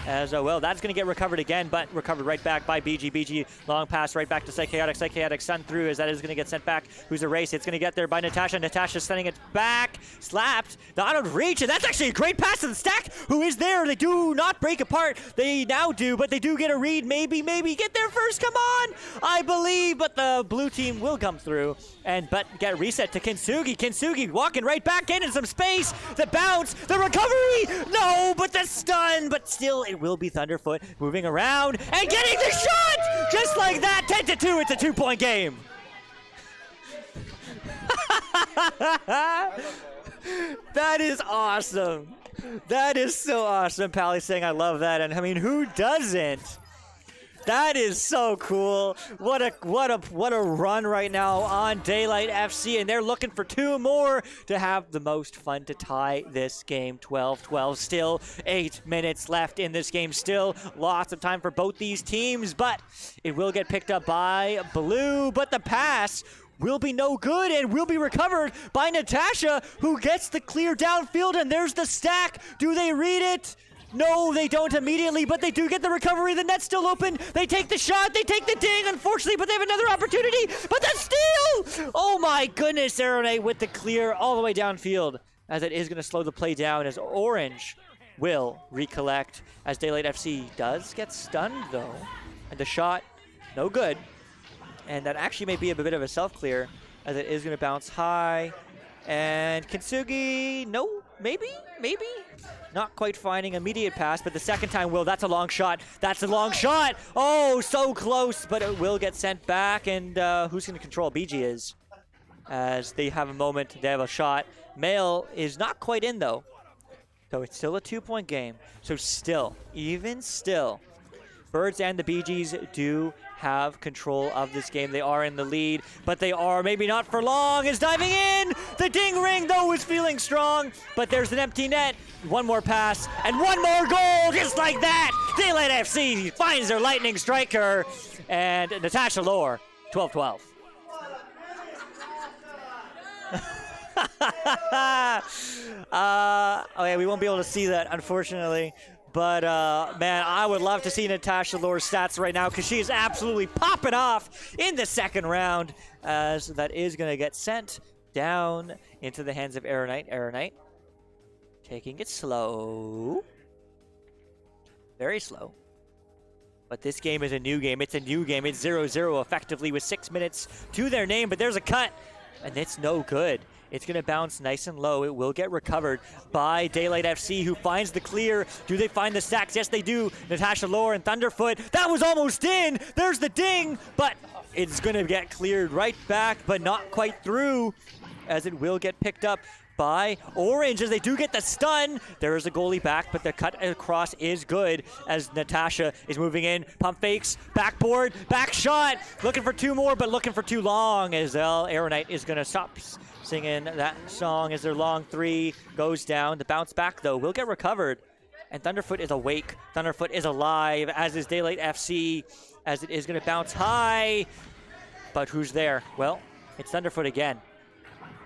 As well, that's going to get recovered again, but recovered right back by BG. BG, long pass right back to Psychotic. Psychotic sent through, as that is going to get sent back. Who's a race? It's going to get there by Natasha. Natasha sending it back. Slapped. The out of reach, and that's actually a great pass to the stack, who is there. They do not break apart. They now do, but they do get a read. Maybe get there first. Come on. I believe, but the blue team will come through. But get reset to Kintsugi. Kintsugi walking right back in some space. The bounce, the recovery. No, but the stun. But still, it will be Thunderfoot moving around and getting the shot. Just like that, 10-2. It's a 2-point game. That is awesome. That is so awesome. Pally saying I love that, and I mean, who doesn't? That is so cool. What a run right now on Daylight FC, and they're looking for 2 more to have the most fun to tie this game. 12-12, still 8 minutes left in this game. Still lots of time for both these teams, but it will get picked up by Blue, but the pass will be no good and will be recovered by Natasha, who gets the clear downfield, and there's the stack. Do they read it? No, they don't immediately, but they do get the recovery. The net's still open. They take the shot. They take the ding, unfortunately, but they have another opportunity. But the steal! Oh my goodness, Arone with the clear all the way downfield, as it is going to slow the play down, as Orange will recollect, as Daylight FC does get stunned, though. And the shot, no good. And that actually may be a bit of a self-clear, as it is going to bounce high. And Kintsugi, no, maybe? not quite finding immediate pass, but the second time will. That's a long shot. That's a long shot. Oh, so close, but it will get sent back. And who's going to control? BG is. As they have a moment, they have a shot. Mail is not quite in, though. So it's still a 2-point game. So still, even still, Birds and the BGs do have control of this game. They are in the lead, but they are maybe not for long. Is diving in. The ding ring, though, is feeling strong, but there's an empty net. One more pass and one more goal, just like that. Daylight FC finds their lightning striker, and Natasha Lore, 12-12. Okay, we won't be able to see that, unfortunately. But, man, I would love to see Natasha Lore's stats right now because she is absolutely popping off in the second round, as that is going to get sent down into the hands of Aeronite. Aeronite taking it slow. Very slow. But this game is a new game. It's a new game. It's 0-0 effectively with 6 minutes to their name, but there's a cut, and it's no good. It's going to bounce nice and low. It will get recovered by Daylight FC, who finds the clear. Do they find the stacks? Yes, they do. Natasha Lore and Thunderfoot. That was almost in. There's the ding, but it's going to get cleared right back, but not quite through, as it will get picked up by Orange as they do get the stun. There is a goalie back, but the cut across is good as Natasha is moving in. Pump fakes, backboard, back shot. Looking for two more, but looking for too long as Aeronite is going to stop singing that song as their long three goes down. The bounce back, though, will get recovered. And Thunderfoot is awake. Thunderfoot is alive, as is Daylight FC, as it is going to bounce high. But who's there? Well, it's Thunderfoot again,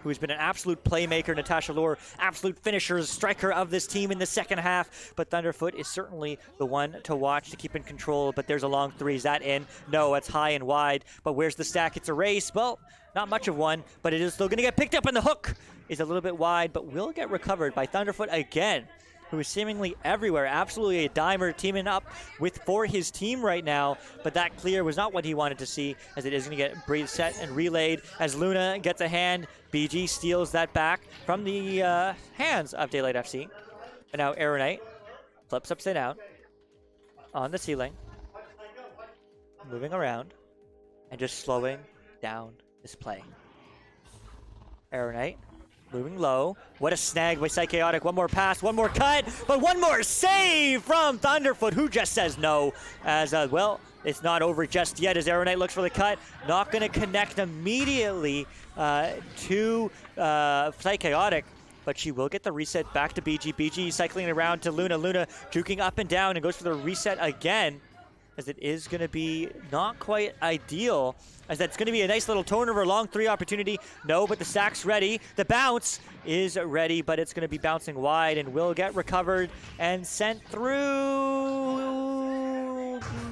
who's been an absolute playmaker. Natasha Lore, absolute finisher, striker of this team in the second half. But Thunderfoot is certainly the one to watch to keep in control. But there's a long three. Is that in? No, it's high and wide. But where's the stack? It's a race. Well, not much of one, but it is still going to get picked up, and the hook is a little bit wide, but will get recovered by Thunderfoot again, who is seemingly everywhere. Absolutely a dimer teaming up for his team right now, but that clear was not what he wanted to see, as it is going to get set and relayed as Luna gets a hand. BG steals that back from the hands of Daylight FC. And now Aeronite flips upside down on the ceiling, moving around and just slowing down this play. Aeronite moving low. What a snag by Psychaotic. One more pass, one more cut, but one more save from Thunderfoot, who just says no. As well, it's not over just yet as Aeronite looks for the cut. Not going to connect immediately to Psychaotic, but she will get the reset back to BG. BG cycling around to Luna. Luna juking up and down and goes for the reset again, as it is going to be not quite ideal, as that's going to be a nice little turnover, long three opportunity. No, but the stack's ready. The bounce is ready, but it's going to be bouncing wide and will get recovered and sent through.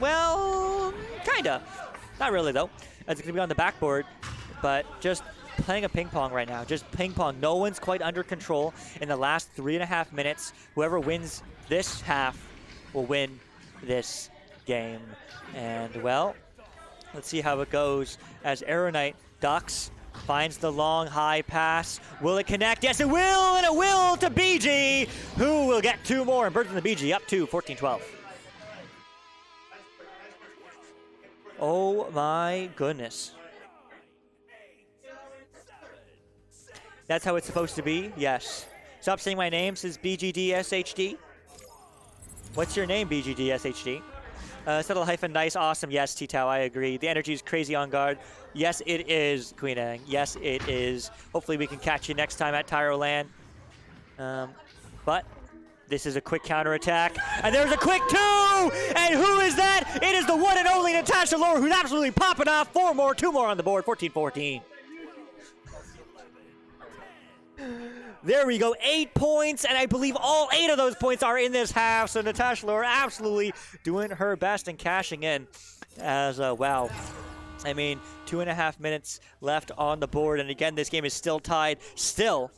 Well, kinda. Not really, though, as it's going to be on the backboard, but just playing a ping pong right now. Just ping pong. No one's quite under control in the last 3.5 minutes. Whoever wins this half will win this game. And well, let's see how it goes as Aeronite ducks, finds the long high pass. Will it connect? Yes, it will, and it will to BG, who will get two more, and Birds and the BG up to 14-12. Oh my goodness. That's how it's supposed to be? Yes. Stop saying my name, says BGDSHD. What's your name, BGDSHD? Settle hyphen nice, awesome. Yes, T-Tau, I agree. The energy is crazy on guard. Yes, it is, Queen Ang. Yes, it is. Hopefully we can catch you next time at TYRO LAN. But this is a quick counterattack. And there's a quick two! And who is that? It is the one and only Natasha Lore, who's absolutely popping off. Four more, two more on the board, 14-14. There we go, 8 points, and I believe all 8 of those points are in this half, so Natasha Lore absolutely doing her best and cashing in as, wow. I mean, 2.5 minutes left on the board, and again, this game is still tied. Still,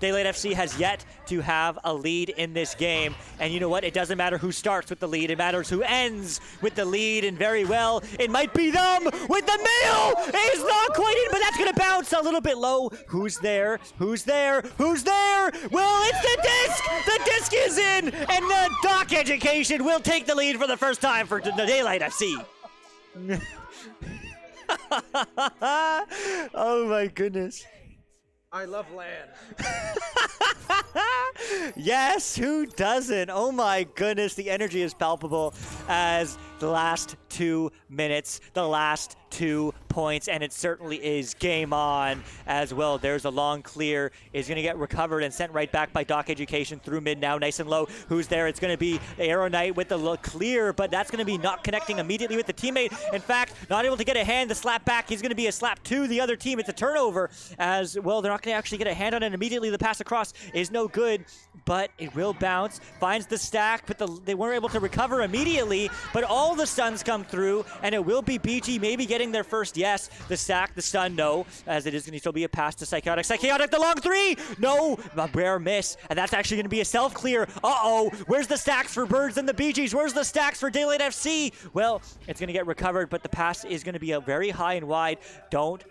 Daylight FC has yet to have a lead in this game, and you know what? It doesn't matter who starts with the lead, it matters who ends with the lead, and very well, it might be them with the mill! It's not quite in, but that's gonna bounce a little bit low. Who's there? Who's there? Who's there? Well, it's the disc! The disc is in, and the Doc Education will take the lead for the first time for the Daylight FC. Oh my goodness. I love LAN. Yes, who doesn't? Oh my goodness, the energy is palpable as the last 2 minutes, the last 2 points, and it certainly is game on as well. There's a long clear, is going to get recovered and sent right back by Doc Education through mid now, nice and low. Who's there? It's going to be Arrow Knight with the clear, but that's going to be not connecting immediately with the teammate. In fact, not able to get a hand, the slap back is going to be a slap to the other team. It's a turnover as well. They're not going to actually get a hand on it immediately. The pass across is no good, but it will bounce, finds the stack, but they weren't able to recover immediately, but all the stuns come through, and it will be BG maybe getting their first yes. The stack, the stun, no, as it is going to still be a pass to Psychotic. Psychotic, the long three, no, a rare miss, and that's actually going to be a self-clear. Uh-oh, where's the stacks for Birds and the BGs? Where's the stacks for Daylight FC? Well, it's going to get recovered, but the pass is going to be a very high and wide. Don't.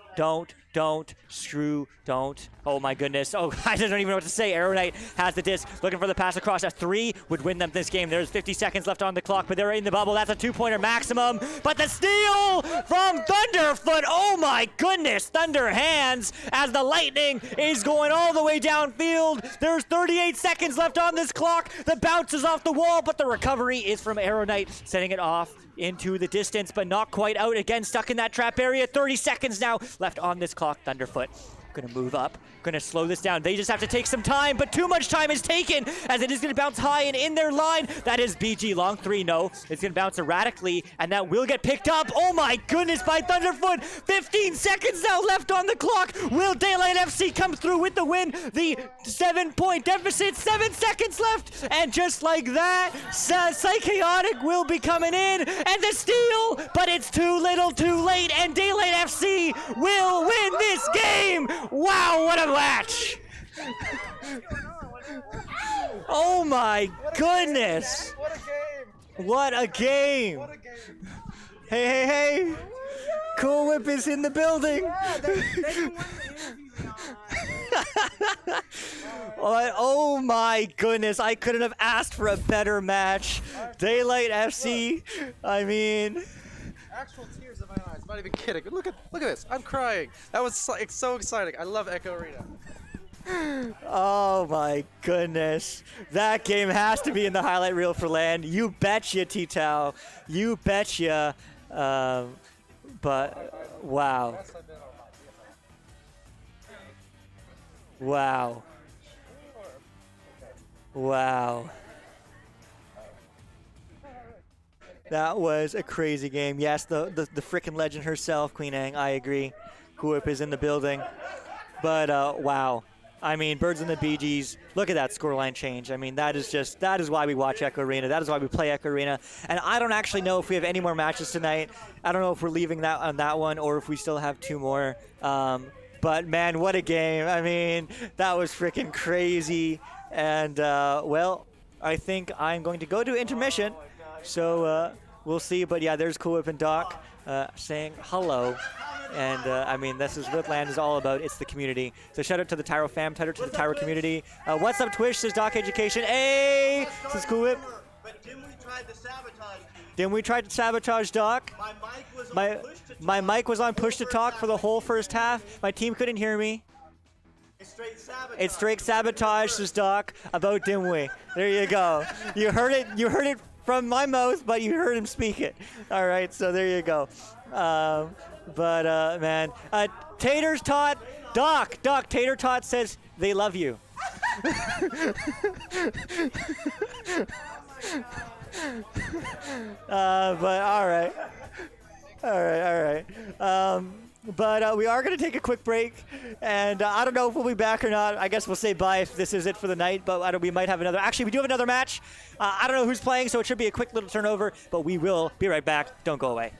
Oh my goodness. Oh, I don't even know what to say. Arrow Knight has the disc, looking for the pass across. A 3 would win them this game. There's 50 seconds left on the clock, but they're in the bubble. That's a 2-pointer maximum. But the steal from Thunderfoot. Oh my goodness. Thunder hands as the Lightning is going all the way downfield. There's 38 seconds left on this clock. The bounce is off the wall, but the recovery is from Arrow Knight, setting it off into the distance, but not quite out. Again, stuck in that trap area. 30 seconds now left on this clock. Thunderfoot gonna move up, gonna slow this down. They just have to take some time, but too much time is taken as it is gonna bounce high and in their line. That is BG. Long 3, no. It's gonna bounce erratically, and that will get picked up. Oh my goodness, by Thunderfoot. 15 seconds now left on the clock. Will Daylight FC come through with the win? The 7-point deficit, 7 seconds left, and just like that, Psychotic will be coming in, and the steal, but it's too little too late, and Daylight FC will win this game. Wow, what a match! Oh my goodness! What a game! Hey! Cool Whip is in the building! Oh my goodness, I couldn't have asked for a better match. Daylight FC, I mean... Actual tears in my eyes. I'm not even kidding. Look at this. I'm crying. That was so exciting. I love Echo Arena. Oh my goodness. That game has to be in the highlight reel for LAN. You betcha, T-Tao. You betcha. But wow. Wow. That was a crazy game. Yes, the frickin' legend herself, Queen Ang, I agree. Huip is in the building. But, wow. I mean, Birds and the Bee Gees, look at that scoreline change. I mean, that is why we watch Echo Arena. That is why we play Echo Arena. And I don't actually know if we have any more matches tonight. I don't know if we're leaving that on that one or if we still have 2 more. But, man, what a game. I mean, that was frickin' crazy. And, well, I think I'm going to go to intermission. So we'll see, but yeah, there's Cool Whip and Doc saying hello. And I mean, this is what LAN is all about. It's the community. So shout out to the TYRO fam, shout out to the TYRO community. What's up, Twitch? Says Doc Education. Hey, this is Cool Whip. But Dimwi tried to sabotage me. Dimwi tried to sabotage Doc. My mic was on push to My mic was on push to talk for the whole first half. My team couldn't hear me. It's straight sabotage. It's straight sabotage, says Doc, about Dimwi. There you go. You heard it from my mouth, but you heard him speak it. All right, so there you go. Man, Tater's Tot, Doc, Tater Tot says they love you. But all right. But we are going to take a quick break, and I don't know if we'll be back or not. I guess we'll say bye if this is it for the night, but we might have another. Actually, we do have another match. I don't know who's playing, so it should be a quick little turnover, but we will be right back. Don't go away.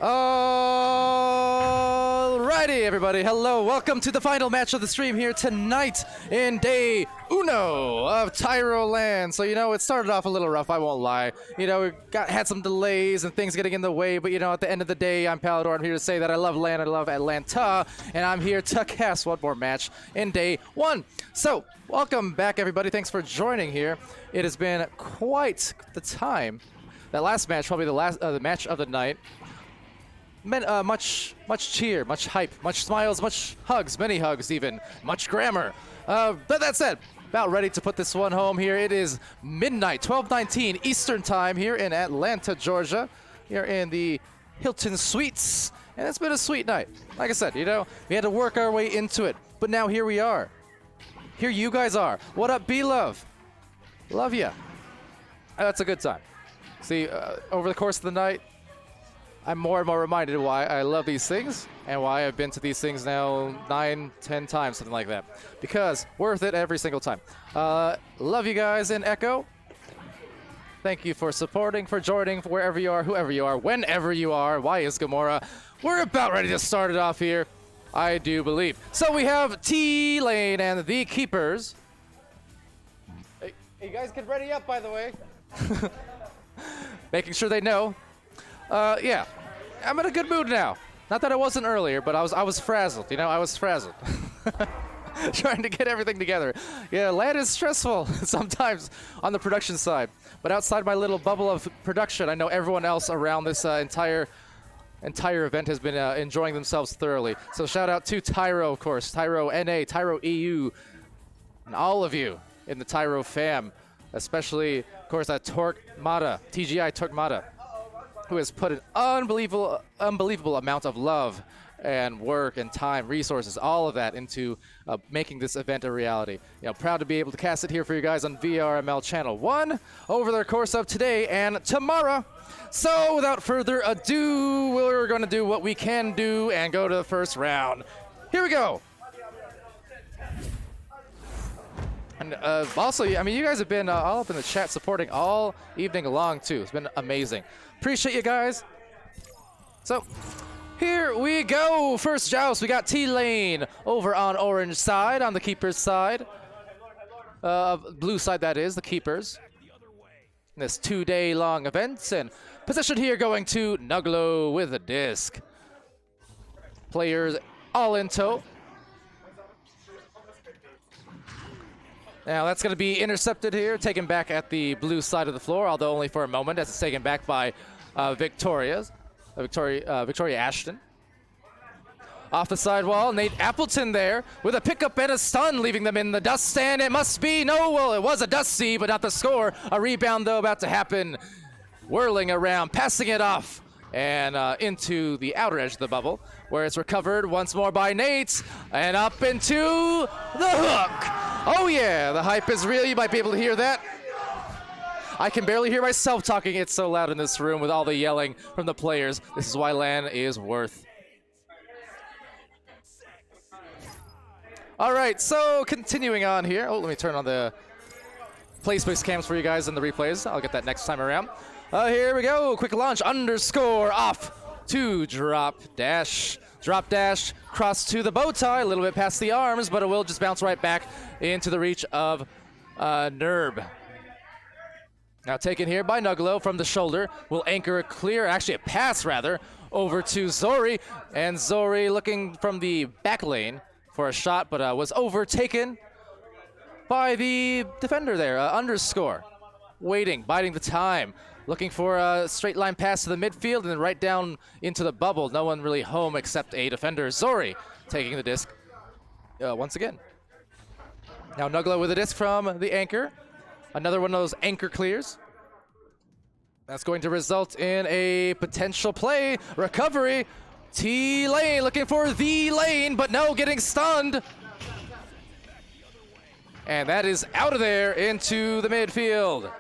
Alrighty, everybody. Hello. Welcome to the final match of the stream here tonight in day uno of TYRO LAN. So, it started off a little rough, I won't lie. We had some delays and things getting in the way, but, at the end of the day, I'm Palidore. I'm here to say that I love LAN, I love Atlanta, and I'm here to cast one more match in day one. So, welcome back, everybody. Thanks for joining here. It has been quite the time. That last match, probably the match of the night. Much cheer, much hype, much smiles, much hugs, many hugs even, much grammar. But that said, about ready to put this one home here. It is midnight, 12:19 Eastern time here in Atlanta, Georgia. Here in the Hilton Suites. And it's been a sweet night. Like I said, we had to work our way into it. But now here we are. Here you guys are. What up, B-Love? Love ya. That's a good time. See, over the course of the night, I'm more and more reminded of why I love these things and why I've been to these things now 9, 10 times, something like that. Because worth it every single time. Love you guys in Echo. Thank you for supporting, for joining, wherever you are, whoever you are, whenever you are. Why is Gamora? We're about ready to start it off here, I do believe. So we have T-Lane and the Keepers. Hey, you guys get ready up, by the way. Making sure they know. Yeah, I'm in a good mood now. Not that I wasn't earlier, but I was frazzled. I was frazzled. Trying to get everything together. Yeah, LAN is stressful sometimes on the production side. But outside my little bubble of production, I know everyone else around this entire event has been enjoying themselves thoroughly. So shout out to TYRO, of course, TYRO NA, TYRO EU, and all of you in the TYRO fam, especially, of course, TGI Torquemada, who has put an unbelievable amount of love and work and time, resources, all of that into making this event a reality. Proud to be able to cast it here for you guys on VRML Channel 1 over the course of today and tomorrow. So without further ado, we're going to do what we can do and go to the first round. Here we go. And also, you guys have been all up in the chat supporting all evening long, too. It's been amazing. Appreciate you guys. So, here we go. First joust, we got T-Lane over on orange side, on the Keepers side. Blue side, that is, the Keepers. This 2-day long event. And position here going to Nuglo with a disc. Players all in tow. Now that's going to be intercepted here, taken back at the blue side of the floor, although only for a moment, as it's taken back by Victoria Ashton. Off the sidewall, Nate Appleton there with a pickup and a stun, leaving them in the dust, and it must be, it was a dusty, but not the score. A rebound, though, about to happen. Whirling around, passing it off, and into the outer edge of the bubble, where it's recovered once more by Nate, and up into the hook. Oh yeah, the hype is real. You might be able to hear that. I can barely hear myself talking. It's so loud in this room with all the yelling from the players. This is why LAN is worth. All right, so continuing on here. Oh, let me turn on the PlaySpace cams for you guys in the replays. I'll get that next time around. Here we go. Quick launch, underscore, off to drop dash. Drop dash, cross to the bow tie, a little bit past the arms, but it will just bounce right back into the reach of Nerb. Now taken here by Nuglo from the shoulder, will anchor a clear, actually a pass rather, over to Zori. And Zori looking from the back lane for a shot, but was overtaken by the defender there, underscore. Waiting, biding the time. Looking for a straight line pass to the midfield and then right down into the bubble. No one really home except a defender. Zori taking the disc once again. Now Nuglo with a disc from the anchor. Another one of those anchor clears. That's going to result in a potential play. Recovery. T-Lane looking for the lane, but no, getting stunned. And that is out of there into the midfield.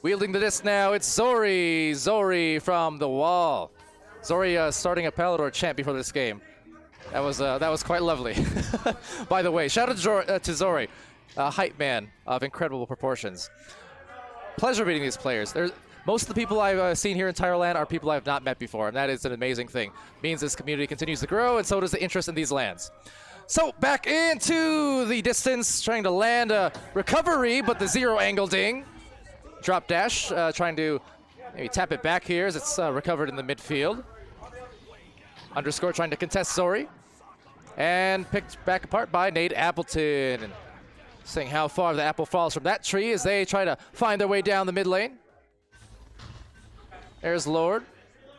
Wielding the disc now, it's Zori. Zori from the wall. Zori starting a Palidore chant before this game. That was quite lovely. By the way, shout out to Zori, hype man of incredible proportions. Pleasure meeting these players. Most of the people I've seen here in TYRO LAN are people I've not met before, and that is an amazing thing. Means this community continues to grow, and so does the interest in these lands. So back into the distance, trying to land a recovery, but the zero angle ding. Drop dash, trying to maybe tap it back here as it's recovered in the midfield. Underscore trying to contest Zori. And picked back apart by Nate Appleton. And seeing how far the apple falls from that tree as they try to find their way down the mid lane. There's Lord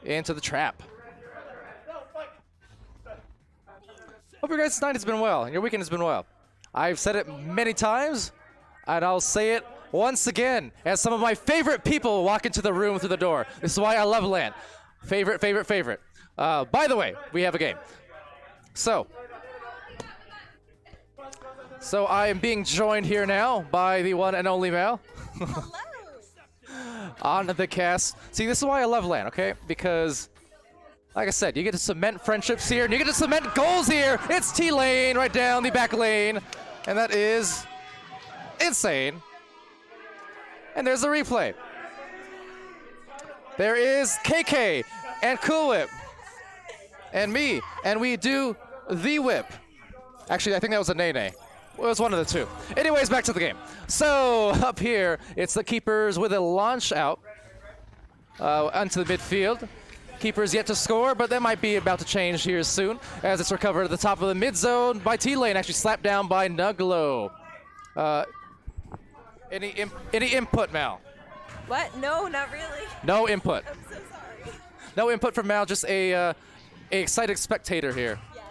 into the trap. Hope your guys' night has been well and your weekend has been well. I've said it many times, and I'll say it once again as some of my favorite people walk into the room through the door. This is why I love LAN. Favorite, favorite, favorite. By the way, we have a game. So I am being joined here now by the one and only Mal. On the cast. See, this is why I love LAN, okay? Because, like I said, you get to cement friendships here, and you get to cement goals here. It's T-Lane right down the back lane, and that is insane. And there's the replay. There is KK and Cool Whip and me, and we do the whip. Actually, I think that was a Nene. It was one of the two. Anyways, back to the game. So up here, it's the Keepers with a launch out onto the midfield. Keepers yet to score, but that might be about to change here soon as it's recovered at the top of the mid zone by T-Lane, actually slapped down by Nuglo. Any input, Mal? What? No, not really. No input. I'm so sorry. No input from Mal, just a excited spectator here. Yes.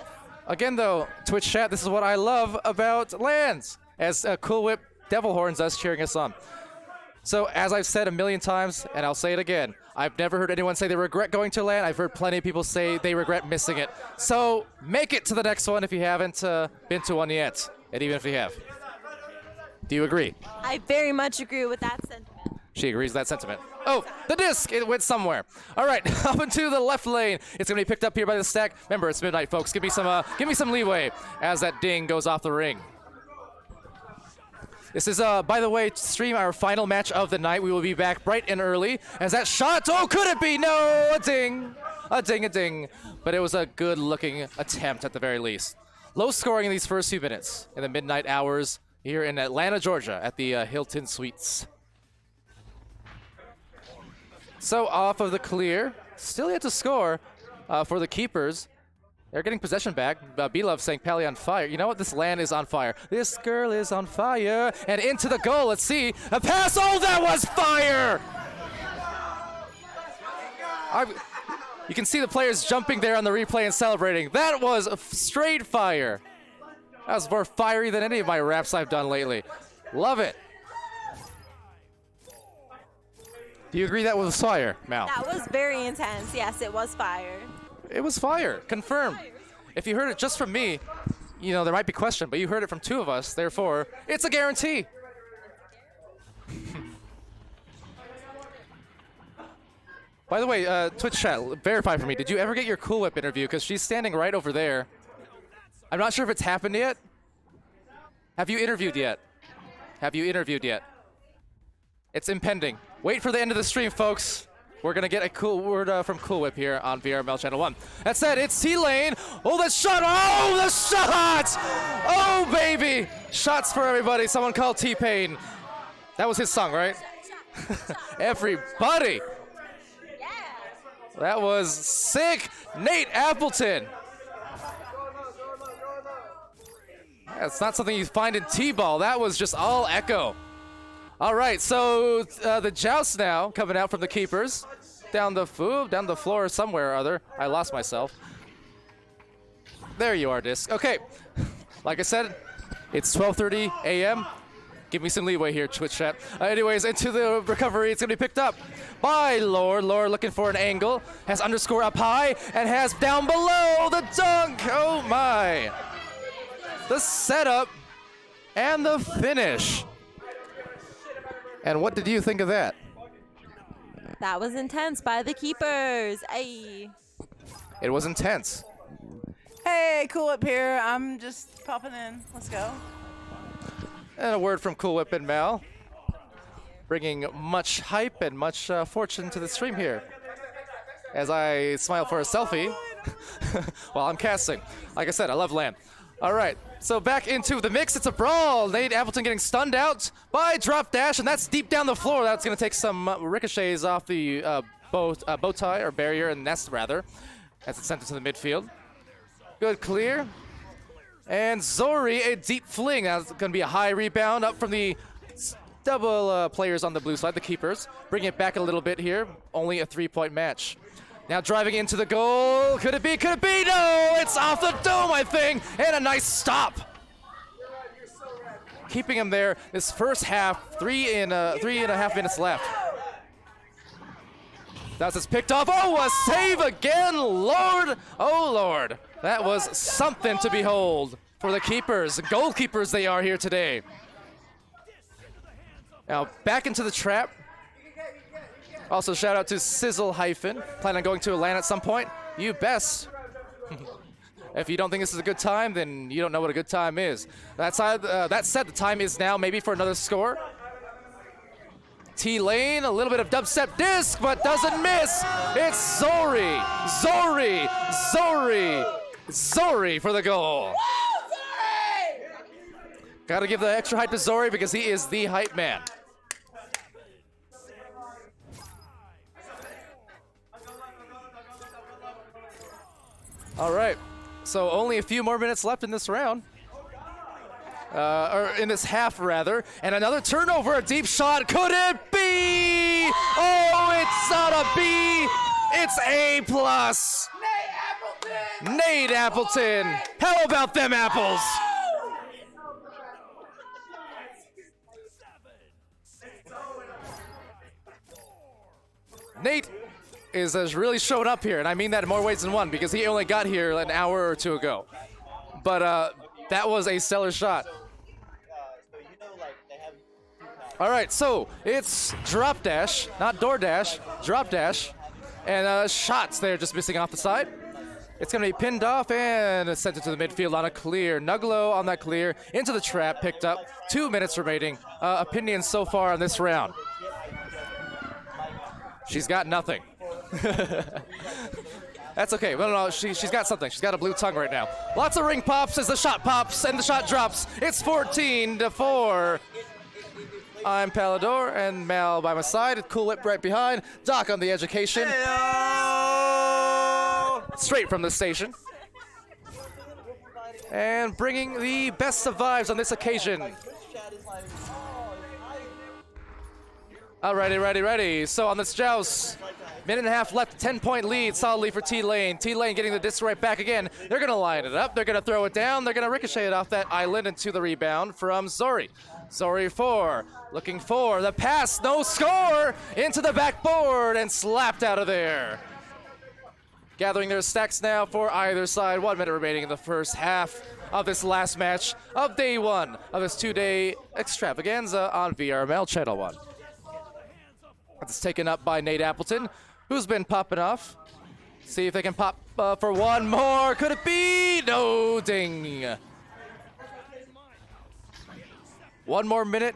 Again, though, Twitch chat, this is what I love about LANs, as Cool Whip Devil Horns us cheering us on. So, as I've said a million times, and I'll say it again, I've never heard anyone say they regret going to LAN. I've heard plenty of people say they regret missing it. So, make it to the next one if you haven't been to one yet, and even if you have. Do you agree? I very much agree with that sentiment. She agrees with that sentiment. Oh, the disc! It went somewhere. All right, up into the left lane. It's gonna be picked up here by the stack. Remember, it's midnight, folks. Give me some leeway as that ding goes off the ring. This is, by the way, stream our final match of the night. We will be back bright and early as that shot. Oh, could it be? No, a ding, a ding, a ding. But it was a good-looking attempt at the very least. Low scoring in these first few minutes in the midnight hours here in Atlanta, Georgia, at the Hilton Suites. So off of the clear, still yet to score for the Keepers. They're getting possession back. B-Love saying Pally on fire. You know what? This LAN is on fire. This girl is on fire. And into the goal. Let's see. A pass. Oh, that was fire! You can see the players jumping there on the replay and celebrating. That was straight fire. That was more fiery than any of my raps I've done lately. Love it. Do you agree that was fire, Mal? That was very intense. Yes, it was fire. It was fire. Confirmed. If you heard it just from me, you know, there might be question, but you heard it from two of us, therefore, it's a guarantee. By the way, Twitch chat, verify for me. Did you ever get your Cool Whip interview? Because she's standing right over there. I'm not sure if it's happened yet. Have you interviewed yet? Have you interviewed yet? It's impending. Wait for the end of the stream, folks. We're going to get a cool word from Cool Whip here on VRML Channel 1. That said, it's T-Lane. Oh, the shot. Oh, the shot. Oh, baby. Shots for everybody. Someone called T-Pain. That was his song, right? Everybody. That was sick. Nate Appleton. That's not something you find in T-ball. That was just all echo. All right, so the joust now coming out from the Keepers. Down the floor somewhere or other. I lost myself. There you are, Disc. Okay, like I said, it's 12:30 a.m. Give me some leeway here, Twitch chat. Anyways, into the recovery. It's going to be picked up by Lord. Lord looking for an angle. Has underscore up high and has down below the dunk. Oh, my. The setup and the finish. And what did you think of that? That was intense by the Keepers. Ay. It was intense. Hey, Cool Up here. I'm just popping in. Let's go. And a word from Cool Whip and Mal. bringing much hype and much fortune to the stream here. As I smile for a selfie while I'm casting. Like I said, I love LAN. All right, so back into the mix. It's a brawl. Nate Appleton getting stunned out by drop dash, and that's deep down the floor. That's going to take some ricochets off the bow tie or barrier and nest rather, as it's sent into the midfield. Good clear. And Zori, a deep fling. That's going to be a high rebound up from the double players on the blue side, the keepers. Bringing it back a little bit here. Only a 3-point match. Now driving into the goal. Could it be? Could it be? No! It's off the dome, I think. And a nice stop. Keeping him there this first half. 3.5 minutes left. That's it's picked off. Oh, a save again. Lord. Oh, Lord. That was something to behold for the keepers. Goalkeepers they are here today. Now back into the trap. Also, shout out to Sizzle Hyphen. Plan on going to a LAN at some point? You best. If you don't think this is a good time, then you don't know what a good time is. That said, the time is now maybe for another score. T-Lane, a little bit of dubstep disc, but doesn't miss. It's Zori, Zori, Zori, Zori for the goal. Gotta give the extra hype to Zori because he is the hype man. All right, so only a few more minutes left in this round. Or in this half, rather. And another turnover, a deep shot. Could it be? Oh, it's not a B. It's A+. Nate Appleton. How about them apples? Nate has really shown up here, and I mean that in more ways than one because he only got here an hour or two ago. But that was a stellar shot. All right, so it's drop dash, not door dash, drop dash, and shots there just missing off the side. It's going to be pinned off and sent into the midfield on a clear. Nuglo on that clear, into the trap, picked up. 2 minutes remaining. Opinions so far on this round. She's got nothing. That's okay. Well, no, she's got something. She's got a blue tongue right now. Lots of ring pops as the shot pops and the shot drops. It's 14-4. I'm Palidore and Mal by my side. Cool Whip right behind. Doc on the education. Hello! Straight from the station. And bringing the best of vibes on this occasion. Alrighty, ready. So on this joust, minute and a half left, 10-point lead, solid lead for T-Lane. T-Lane getting the disc right back again. They're gonna line it up, they're gonna throw it down, they're gonna ricochet it off that island into the rebound from Zori. Zori 4, looking for the pass, no score, into the backboard and slapped out of there. Gathering their stacks now for either side. 1 minute remaining in the first half of this last match of day one of this 2-day extravaganza on VRML Channel 1. It's taken up by Nate Appleton, who's been popping off. See if they can pop for one more. Could it be? No, ding. 1 more minute.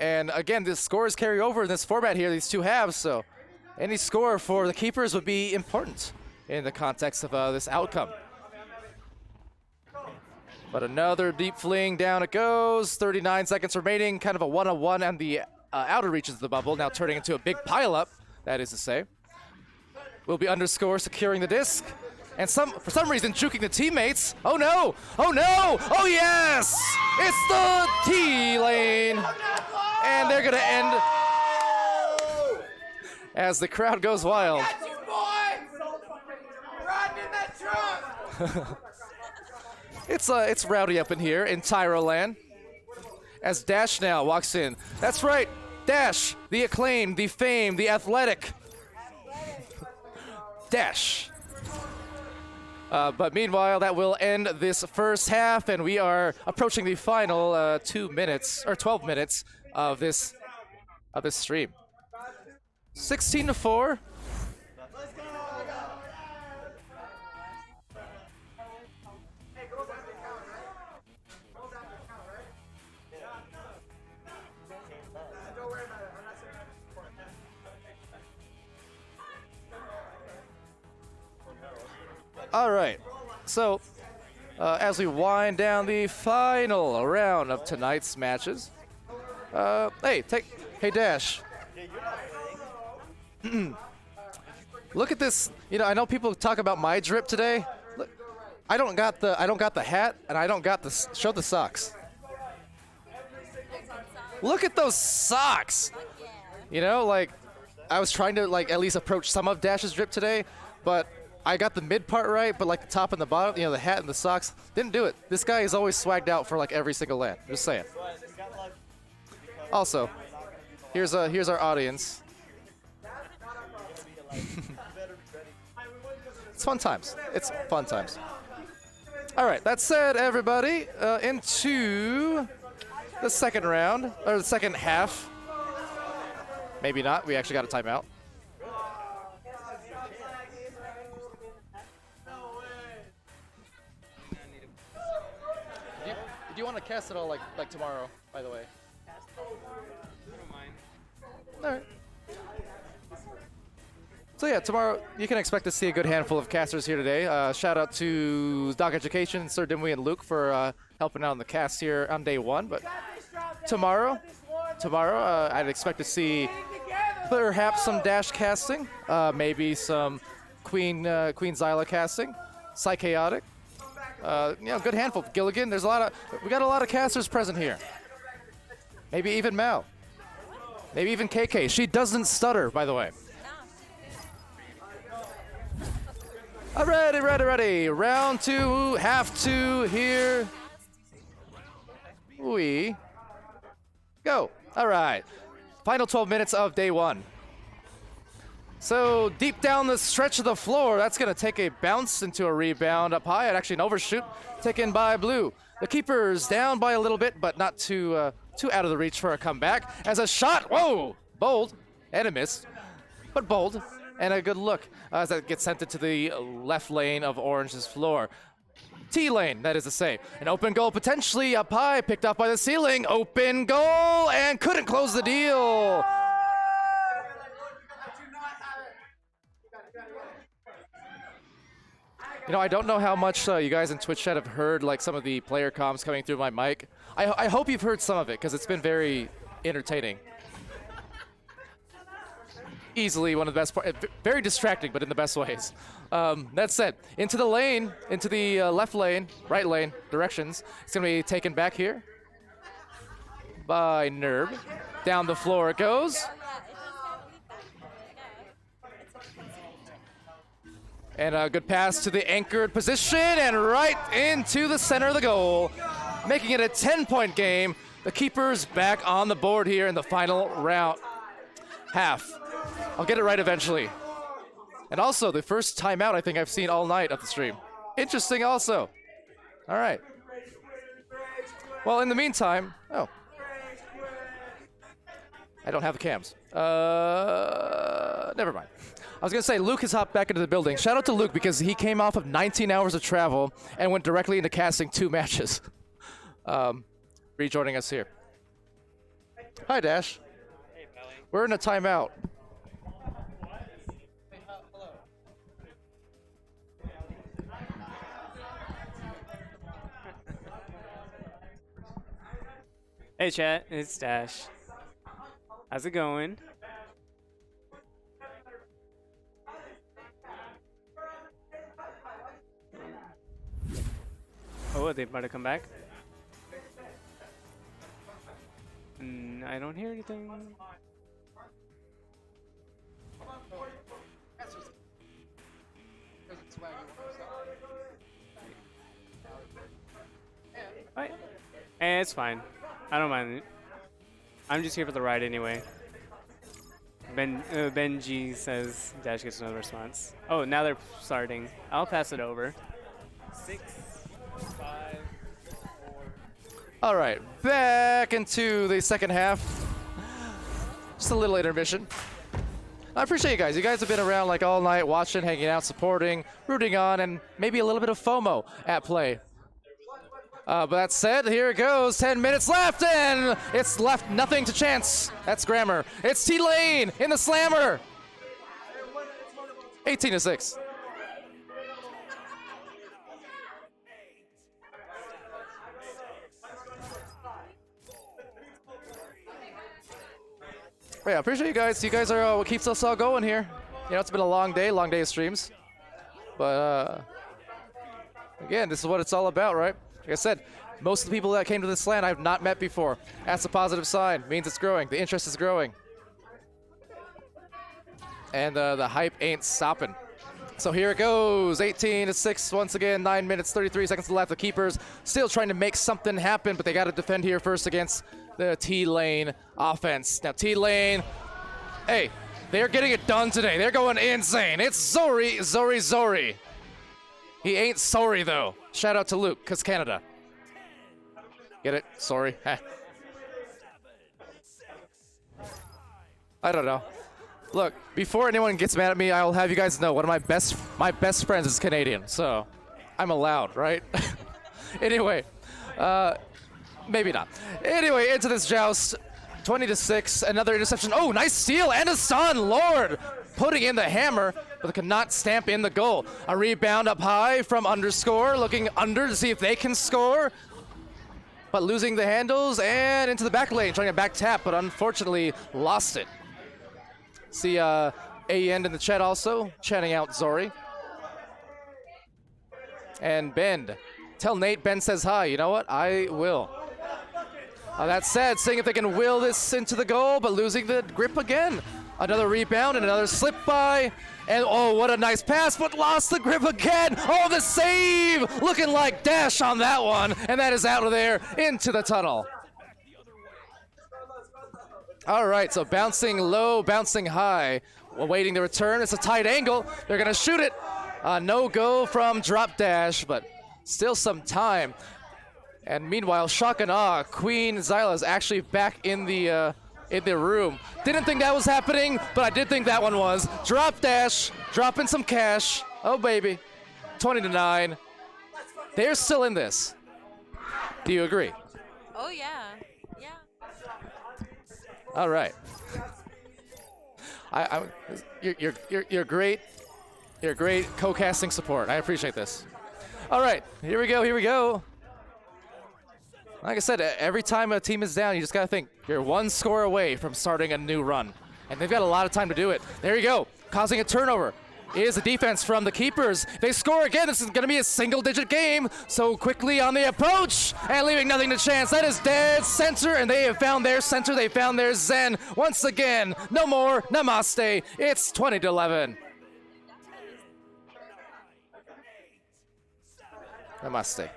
And again, the scores carry over in this format here, these two halves. So any score for the keepers would be important in the context of this outcome. But another deep fling, down it goes. 39 seconds remaining, kind of a one-on-one on the outer reaches of the bubble, now turning into a big pile-up, that is to say. Will be underscore securing the disc. And for some reason, juking the teammates. Oh no! Oh no! Oh yes! It's the T-Lane! And they're gonna end as the crowd goes wild. It's rowdy up in here in TYRO land. As Dash now walks in. That's right, Dash, the acclaimed, the famed, the athletic. Dash. But meanwhile, that will end this first half, and we are approaching the final 2 minutes, or 12 minutes of this stream. 16-4. All right. So, as we wind down the final round of tonight's matches, hey Dash. Look at this. You know, I know people talk about my drip today. Look, I don't got the hat, and I don't got the show the socks. Look at those socks. You know, like I was trying to like at least approach some of Dash's drip today, but I got the mid part right, but like the top and the bottom, you know, the hat and the socks, didn't do it. This guy is always swagged out for like every single LAN. Just saying. Also, here's our audience. It's fun times. It's fun times. All right, that said, everybody, into the second round, or the second half. Maybe not. We actually got a timeout. Do you want to cast it all like tomorrow, by the way? I don't mind. All right. So yeah, tomorrow you can expect to see a good handful of casters here today. Shout out to Doc Education, SirDimwi, and Luke for helping out on the cast here on day one. But tomorrow, I'd expect to see perhaps some Dash casting, maybe some Queen Zyla casting, Psychaotic. You know, good handful. Gilligan, we got a lot of casters present here. Maybe even Mal. Maybe even KK. She doesn't stutter, by the way. Ready. Round two, half two here. We go. All right. Final 12 minutes of day one. So deep down the stretch of the floor, that's going to take a bounce into a rebound up high, and actually an overshoot taken by Blue. The keeper's down by a little bit, but not too out of the reach for a comeback. As a shot, whoa, bold, and a miss, but bold, and a good look as that gets sent into the left lane of Orange's floor. T lane, that is to say. An open goal potentially up high, picked up by the ceiling. Open goal, and couldn't close the deal. You know, I don't know how much you guys in Twitch chat have heard like some of the player comms coming through my mic. I hope you've heard some of it because it's been very entertaining. Easily one of the best parts. Very distracting, but in the best ways. That said, into the lane, into the left lane, right lane directions. It's going to be taken back here by Nerb. Down the floor it goes. And a good pass to the anchored position and right into the center of the goal, making it a 10-point game. The keeper's back on the board here in the final round. Half. I'll get it right eventually. And also the first timeout I think I've seen all night of the stream. Interesting also. All right. Well, in the meantime, I don't have the cams. Never mind. I was going to say, Luke has hopped back into the building. Shout out to Luke because he came off of 19 hours of travel and went directly into casting 2 matches. Rejoining us here. Hi, Dash. Hey, Pelly. We're in a timeout. Hey, chat. It's Dash. How's it going? Oh, are they about to come back? I don't hear anything. Right. Eh, it's fine. I don't mind it. I'm just here for the ride anyway. Benji says Dash gets another response. Oh, now they're starting. I'll pass it over. 6, 5, 4. All right, back into the second half. Just a little intermission. I appreciate you guys. You guys have been around like all night, watching, hanging out, supporting, rooting on, and maybe a little bit of FOMO at play. But that said, here it goes. 10 minutes left, and it's left nothing to chance. That's grammar. It's T-Lane in the slammer. 18-6. Yeah, appreciate you guys. You guys are what keeps us all going here. You know, it's been a long day of streams. But, again, this is what it's all about, right? Like I said, most of the people that came to this LAN I've not met before. That's a positive sign. It means it's growing. The interest is growing. And the hype ain't stopping. So here it goes, 18-6 once again, 9 minutes, 33 seconds left. The Keepers still trying to make something happen, but they got to defend here first against the T-Lane offense. Now T-Lane, hey, they're getting it done today. They're going insane. It's Zori. He ain't sorry though. Shout out to Luke, because Canada. Get it? Sorry. I don't know. Look, before anyone gets mad at me, I'll have you guys know one of my best friends is Canadian, so I'm allowed, right? Anyway, maybe not. Anyway, into this joust, 20-6, another interception. Oh, nice steal and a stun, Lord, putting in the hammer, but could not stamp in the goal. A rebound up high from Underscore, looking under to see if they can score, but losing the handles and into the back lane, trying to back tap, but unfortunately lost it. See A-End in the chat also, chatting out Zori. And Bend. Tell Nate Ben says hi. You know what? I will. That said, seeing if they can will this into the goal, but losing the grip again. Another rebound and another slip by. And oh, what a nice pass, but lost the grip again. Oh, the save! Looking like Dash on that one. And that is out of there into the tunnel. All right, so bouncing low, bouncing high, awaiting the return. It's a tight angle. They're gonna shoot it. No go from Drop Dash, but still some time. And meanwhile, shock and awe, Queen Zyla is actually back in the room. Didn't think that was happening, but I did think that one was. Drop Dash, dropping some cash. Oh baby, 20-9. They're still in this. Do you agree? Oh yeah. All right. You're great. You're great co-casting support. I appreciate this. All right, here we go. Like I said, every time a team is down, you just gotta think you're one score away from starting a new run, and they've got a lot of time to do it. There you go, causing a turnover. Is the defense from the Keepers. They score again. This is going to be a single-digit game. So quickly on the approach and leaving nothing to chance. That is dead center, and they have found their center. They found their Zen. Once again, no more Namaste. It's 20-11. Namaste.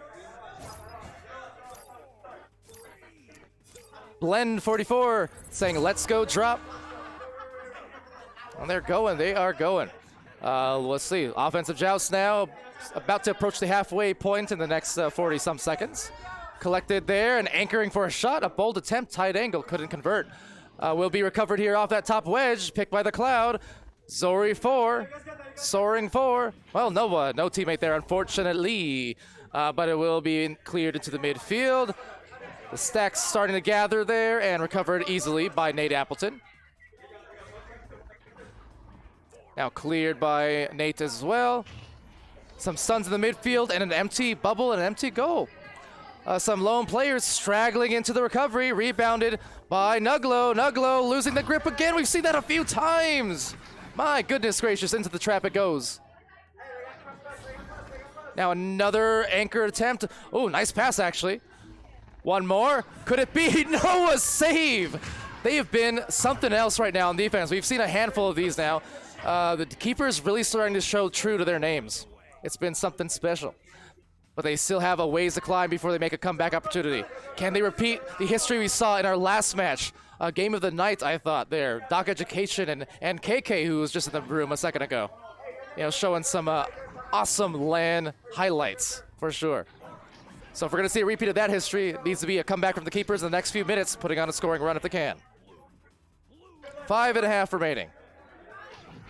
Blend 44 saying, let's go drop. And they're going. They are going. Let's see. Offensive joust now, about to approach the halfway point in the next 40-some seconds. Collected there and anchoring for a shot. A bold attempt, tight angle, couldn't convert. Will be recovered here off that top wedge, picked by the Cloud. Zori 4, soaring 4. Well, no teammate there, unfortunately. But it will be cleared into the midfield. The stacks starting to gather there and recovered easily by Nate Appleton. Now cleared by Nate as well. Some stuns in the midfield and an empty bubble and an empty goal. Some lone players straggling into the recovery. Rebounded by Nuglo. Nuglo losing the grip again. We've seen that a few times. My goodness gracious, into the trap it goes. Now another anchor attempt. Oh, nice pass actually. One more. Could it be? No, a save. They have been something else right now on defense. We've seen a handful of these now. The Keepers really starting to show true to their names. It's been something special. But they still have a ways to climb before they make a comeback opportunity. Can they repeat the history we saw in our last match? Game of the night, I thought there. Doc Education and KK, who was just in the room a second ago. You know, showing some awesome LAN highlights, for sure. So if we're going to see a repeat of that history, it needs to be a comeback from the Keepers in the next few minutes, putting on a scoring run if they can. 5.5 remaining.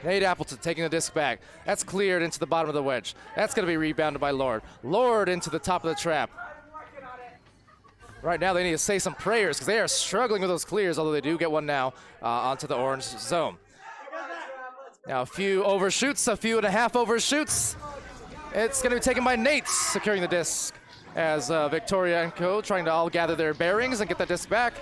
Nate Appleton taking the disc back. That's cleared into the bottom of the wedge. That's going to be rebounded by Lord. Lord into the top of the trap. Right now they need to say some prayers because they are struggling with those clears, although they do get one now onto the orange zone. Now a few overshoots, a few and a half overshoots. It's going to be taken by Nate, securing the disc as Victoria and Co. trying to all gather their bearings and get that disc back.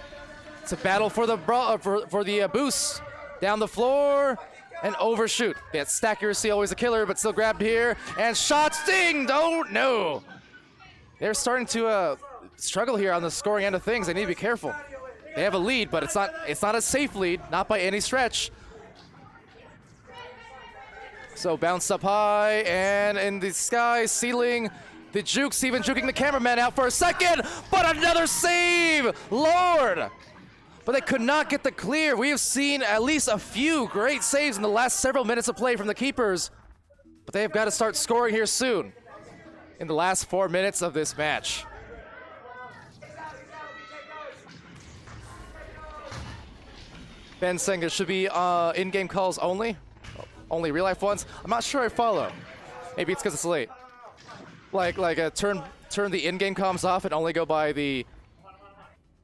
It's a battle for the boost. Down the floor and overshoot. That stack accuracy always a killer, but still grabbed here. And shots dinged. Oh no. They're starting to struggle here on the scoring end of things. They need to be careful. They have a lead, but it's not a safe lead, not by any stretch. So bounced up high and in the sky, ceiling. The jukes even juking the cameraman out for a second, but another save, Lord. But they could not get the clear. We have seen at least a few great saves in the last several minutes of play from the keepers, but they've got to start scoring here soon in the last 4 minutes of this match. Ben saying there should be in-game calls only real life ones. I'm not sure I follow. Maybe it's because it's late. Like turn the in-game comms off and only go by the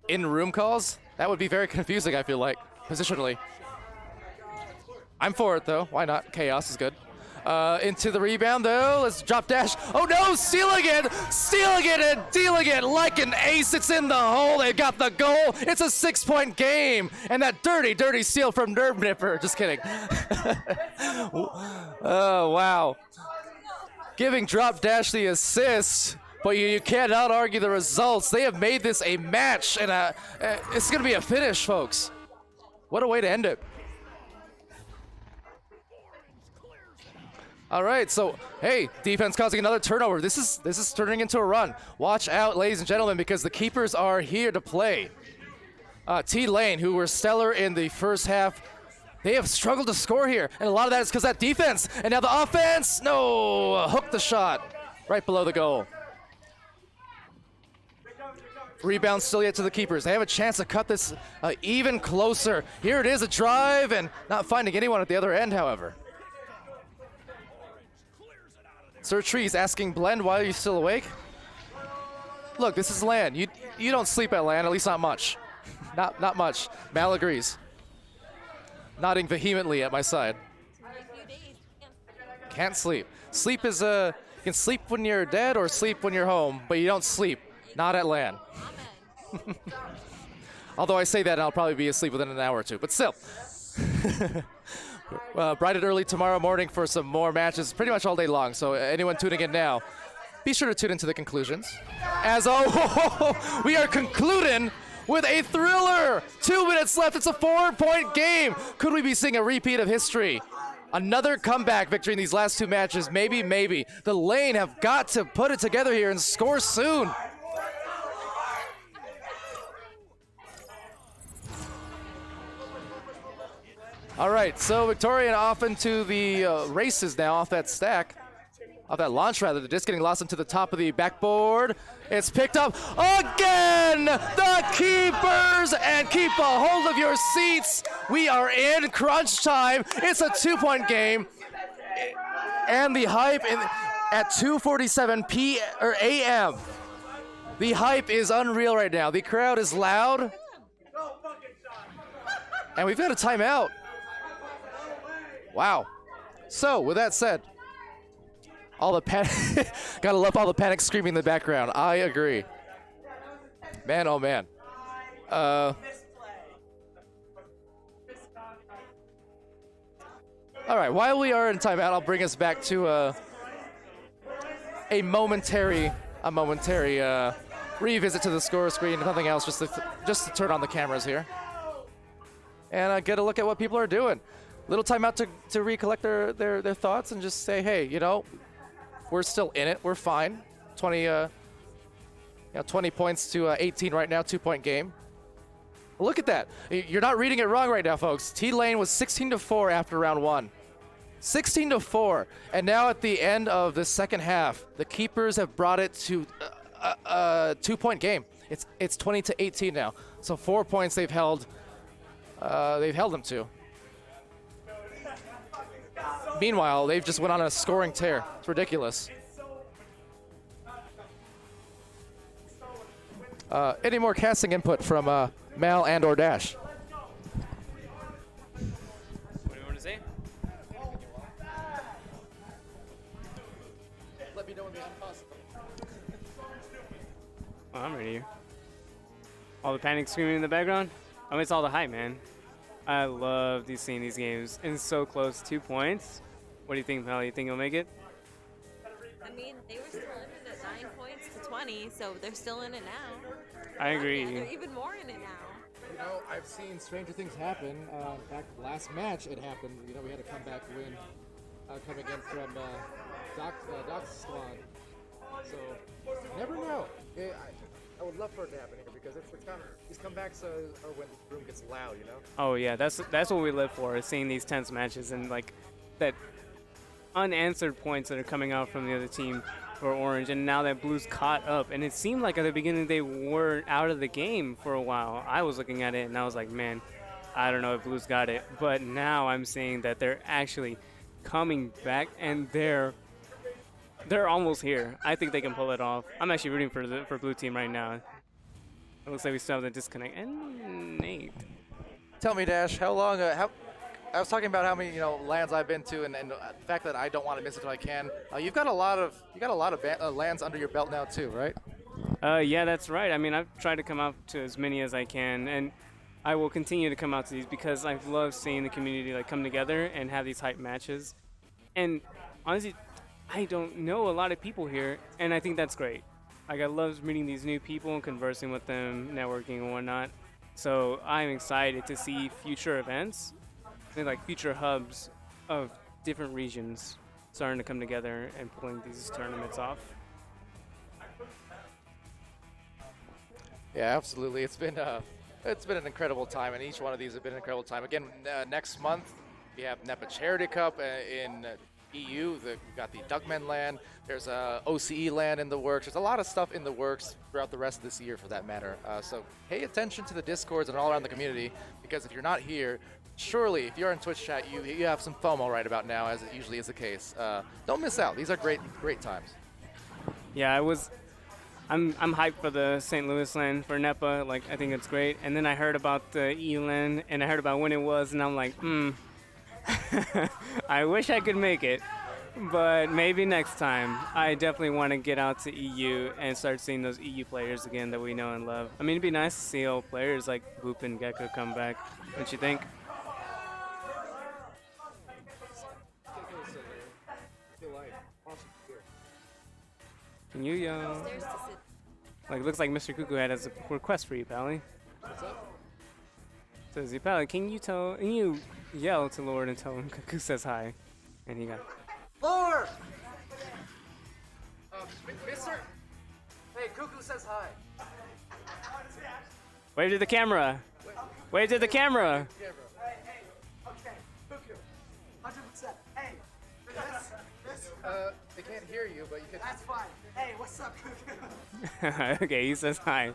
in-room calls. That would be very confusing, I feel like, positionally. I'm for it, though. Why not? Chaos is good. Into the rebound, though. Let's drop dash. Oh, no! Stealing it! Stealing it and dealing it like an ace. It's in the hole. They got the goal. It's a 6-point game. And that dirty, dirty steal from Nerve Nipper. Just kidding. Oh, wow. Giving drop dash the assist. But you cannot argue the results. They have made this a match, and it's going to be a finish, folks. What a way to end it. All right, so, hey, defense causing another turnover. This is turning into a run. Watch out, ladies and gentlemen, because the keepers are here to play. T-Lane, who were stellar in the first half, they have struggled to score here, and a lot of that is because that defense. And now the offense, no, hooked the shot right below the goal. Rebound still yet to the keepers. They have a chance to cut this even closer. Here it is, a drive, and not finding anyone at the other end, however. Sir Trees asking Blend, why are you still awake? Look, this is LAN. You don't sleep at LAN, at least not much. Not much. Mal agrees. Nodding vehemently at my side. Can't sleep. Sleep is you can sleep when you're dead or sleep when you're home, but you don't sleep. Not at LAN. Although I say that and I'll probably be asleep within an hour or two, but still. Bright and early tomorrow morning for some more matches, pretty much all day long. So anyone tuning in now, be sure to tune into the conclusions. As we are concluding with a thriller. 2 minutes left. It's a 4-point game. Could we be seeing a repeat of history? Another comeback victory in these last 2 matches. Maybe, maybe. The Lane have got to put it together here and score soon. All right, so Victorian off into the races now off that stack. Off that launch, rather. The disc getting lost into the top of the backboard. It's picked up again! The keepers! And keep a hold of your seats. We are in crunch time. It's a 2-point game. And the hype at 2:47 a.m. The hype is unreal right now. The crowd is loud. And we've got a timeout. Wow. So, with that said, all the panic, gotta love all the panic screaming in the background. I agree. Man, oh man. All right, while we are in timeout, I'll bring us back to a momentary revisit to the score screen. Nothing else, just to turn on the cameras here and get a look at what people are doing. Little timeout to recollect their thoughts and just say, hey, you know, we're still in it. We're fine. 20 points to 18 right now, 2-point game. Look at that. You're not reading it wrong right now, folks. T-Lane was 16-4 after round 1. 16-4. And now at the end of the second half, the keepers have brought it to a 2-point game. It's 20-18 now. So 4 points they've held them to. Meanwhile, they've just went on a scoring tear. It's ridiculous. Any more casting input from Mal and or Dash? What do you want to say? Let me know when the impossible. Oh, I'm ready here. All the panic screaming in the background? I mean, it's all the hype, man. I love seeing these games. And it's so close, 2 points. What do you think, Pal? You think you'll make it? I mean, they were still in it at 9 points to 20, so they're still in it now. I agree. Yeah, they're even more in it now. You know, I've seen stranger things happen. In fact, last match it happened. You know, we had a comeback win coming in from Doc's squad. So, never know. I would love for it to happen here because it's kind of, these comebacks are when the room gets loud, you know? Oh yeah, that's what we live for, is seeing these tense matches and like that unanswered points that are coming out from the other team for Orange, and now that Blue's caught up. And it seemed like at the beginning they were out of the game for a while. I was looking at it and I was like, man, I don't know if Blue's got it. But now I'm seeing that they're actually coming back and they're almost here. I think they can pull it off. I'm actually rooting for Blue team right now. It looks like we still have the disconnect. And Nate. Tell me, Dash, how long? I was talking about how many lands I've been to, and the fact that I don't want to miss it if I can. You've got a lot of lands under your belt now too, right? Yeah, that's right. I mean, I've tried to come out to as many as I can, and I will continue to come out to these because I love seeing the community like come together and have these hype matches. And honestly, I don't know a lot of people here, and I think that's great. Like, I love meeting these new people and conversing with them, networking and whatnot. So I'm excited to see future events and like future hubs of different regions starting to come together and pulling these tournaments off. Yeah, absolutely. It's been an incredible time, and each one of these have been an incredible time. Again, next month we have NEPA Charity Cup in EU. We've got the Duckman LAN. There's a OCE LAN in the works. There's a lot of stuff in the works throughout the rest of this year, for that matter. So pay attention to the Discords and all around the community, because if you're not here, surely if you're in Twitch chat, you have some FOMO right about now, as it usually is the case. Don't miss out. These are great times. Yeah, I'm hyped for the St. Louis LAN for NEPA. Like, I think it's great. And then I heard about the ELAN, and I heard about when it was, and I'm like, I wish I could make it, but maybe next time. I definitely want to get out to EU and start seeing those EU players again that we know and love. I mean, it'd be nice to see old players like Boop and Gecko come back. Don't you think? Can you yell? Like, it looks like Mr. Cuckoo had a request for you, Pally. What's up? Says, Pally, can you yell to Lord and tell him Cuckoo says hi? And he got. Lord! Mister? Hey, Cuckoo says hi. Wave to the camera. Wave to the camera. Hey, okay, Cuckoo, 100%. Hey, They can't hear you, but you can. that's fine. Hey, what's up, Cuckoo? Okay, he says hi.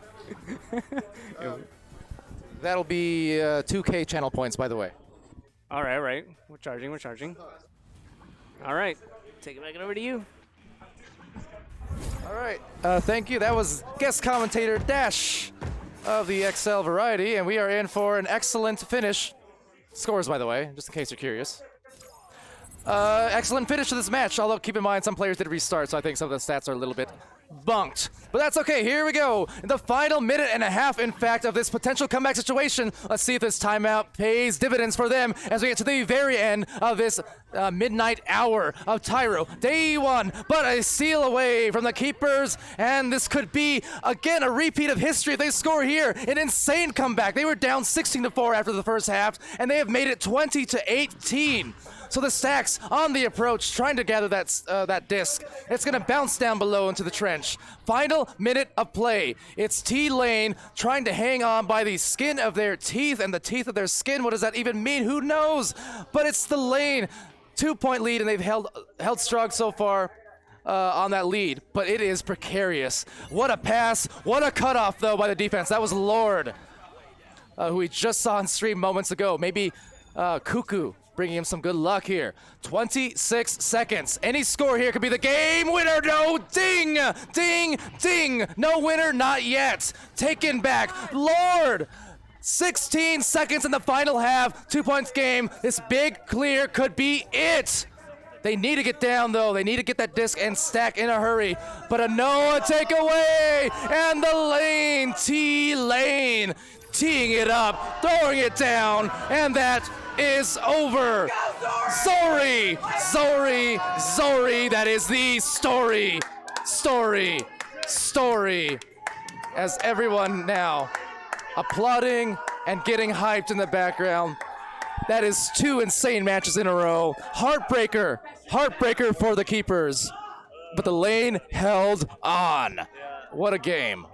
That'll be 2K channel points, by the way. All right. We're charging. All right, take it back over to you. All right. Thank you. That was guest commentator Dash of the XL variety, and we are in for an excellent finish. Scores, by the way, just in case you're curious. Excellent finish to this match, although keep in mind some players did restart, so I think some of the stats are a little bit bunked. But that's okay, here we go. In the final minute and a half, in fact, of this potential comeback situation. Let's see if this timeout pays dividends for them as we get to the very end of this midnight hour of TYRO. Day one, but a steal away from the keepers, and this could be, again, a repeat of history if they score here. An insane comeback. They were down 16-4 after the first half, and they have made it 20-18. So the Stacks on the approach, trying to gather that disc. It's going to bounce down below into the trench. Final minute of play. It's T-Lane trying to hang on by the skin of their teeth and the teeth of their skin. What does that even mean? Who knows? But it's the Lane. 2-point lead, and they've held strong so far on that lead. But it is precarious. What a pass. What a cutoff, though, by the defense. That was Lord, who we just saw on stream moments ago. Maybe Cuckoo bringing him some good luck here. 26 seconds. Any score here could be the game winner. No, ding, ding, ding. No winner, not yet. Taken back. Lord. 16 seconds in the final half. 2 points game. This big clear could be it. They need to get down, though. They need to get that disc and stack in a hurry. But a Noah takeaway. And the Lane, T-Lane, teeing it up, throwing it down, and that is over. Zori, that is the story. As everyone now applauding and getting hyped in the background. That is 2 insane matches in a row. Heartbreaker for the keepers. But the lane held on. What a game.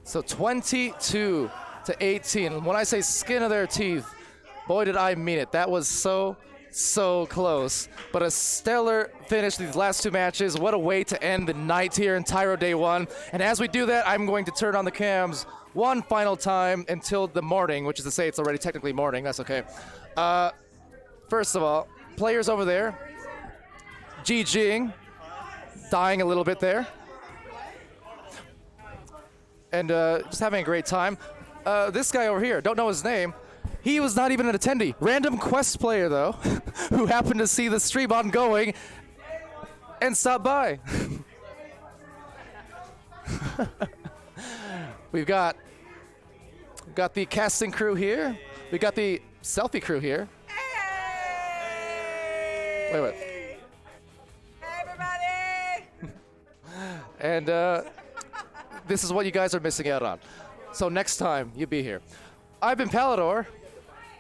So 22-18. When I say skin of their teeth, boy did I mean it. That was so close. But a stellar finish these last 2 matches. What a way to end the night here in TYRO Day 1. And as we do that, I'm going to turn on the cams one final time until the morning, which is to say it's already technically morning. That's okay. First of all, players over there, GGing, dying a little bit there. And just having a great time. This guy over here, don't know his name. He was not even an attendee. Random Quest player, though, who happened to see the stream ongoing and stopped by. We've got the casting crew here. We got the selfie crew here. Wait. Hey, everybody! And this is what you guys are missing out on. So next time, you be here. I've been Palidore.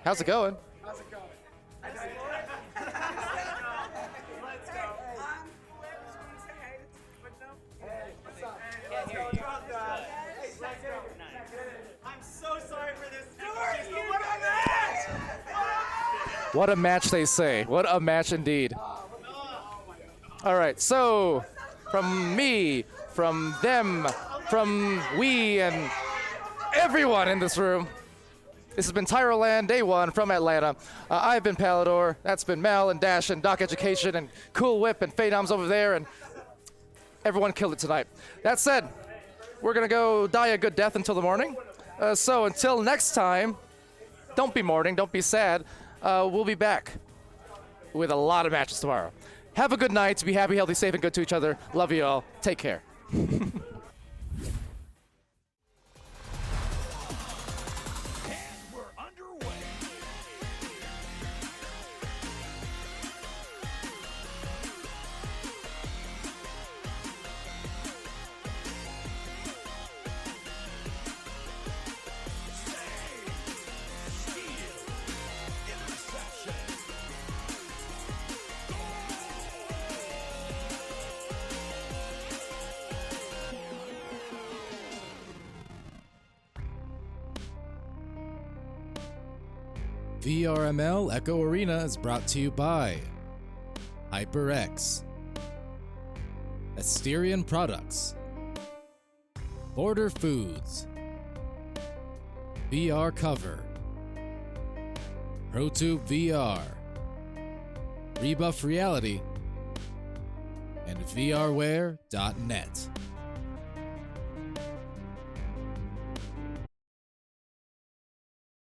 How's it going? I'm so sorry for this. What a match, they say. What a match indeed. All right, so from me, from them, from we, and everyone in this room, this has been TYRO Land Day 1 from Atlanta. I've been Palidore. That's been Mal and Dash and Doc Education and Cool Whip and Phenom's over there, and everyone killed it tonight. That said, we're going to go die a good death until the morning. So until next time, don't be mourning, don't be sad. We'll be back with a lot of matches tomorrow. Have a good night. Be happy, healthy, safe, and good to each other. Love you all. Take care. We're underway. VRML Echo Arena is brought to you by HyperX, Asterion Products, Border Foods, VR Cover, ProTube VR, Rebuff Reality, and VRware.net.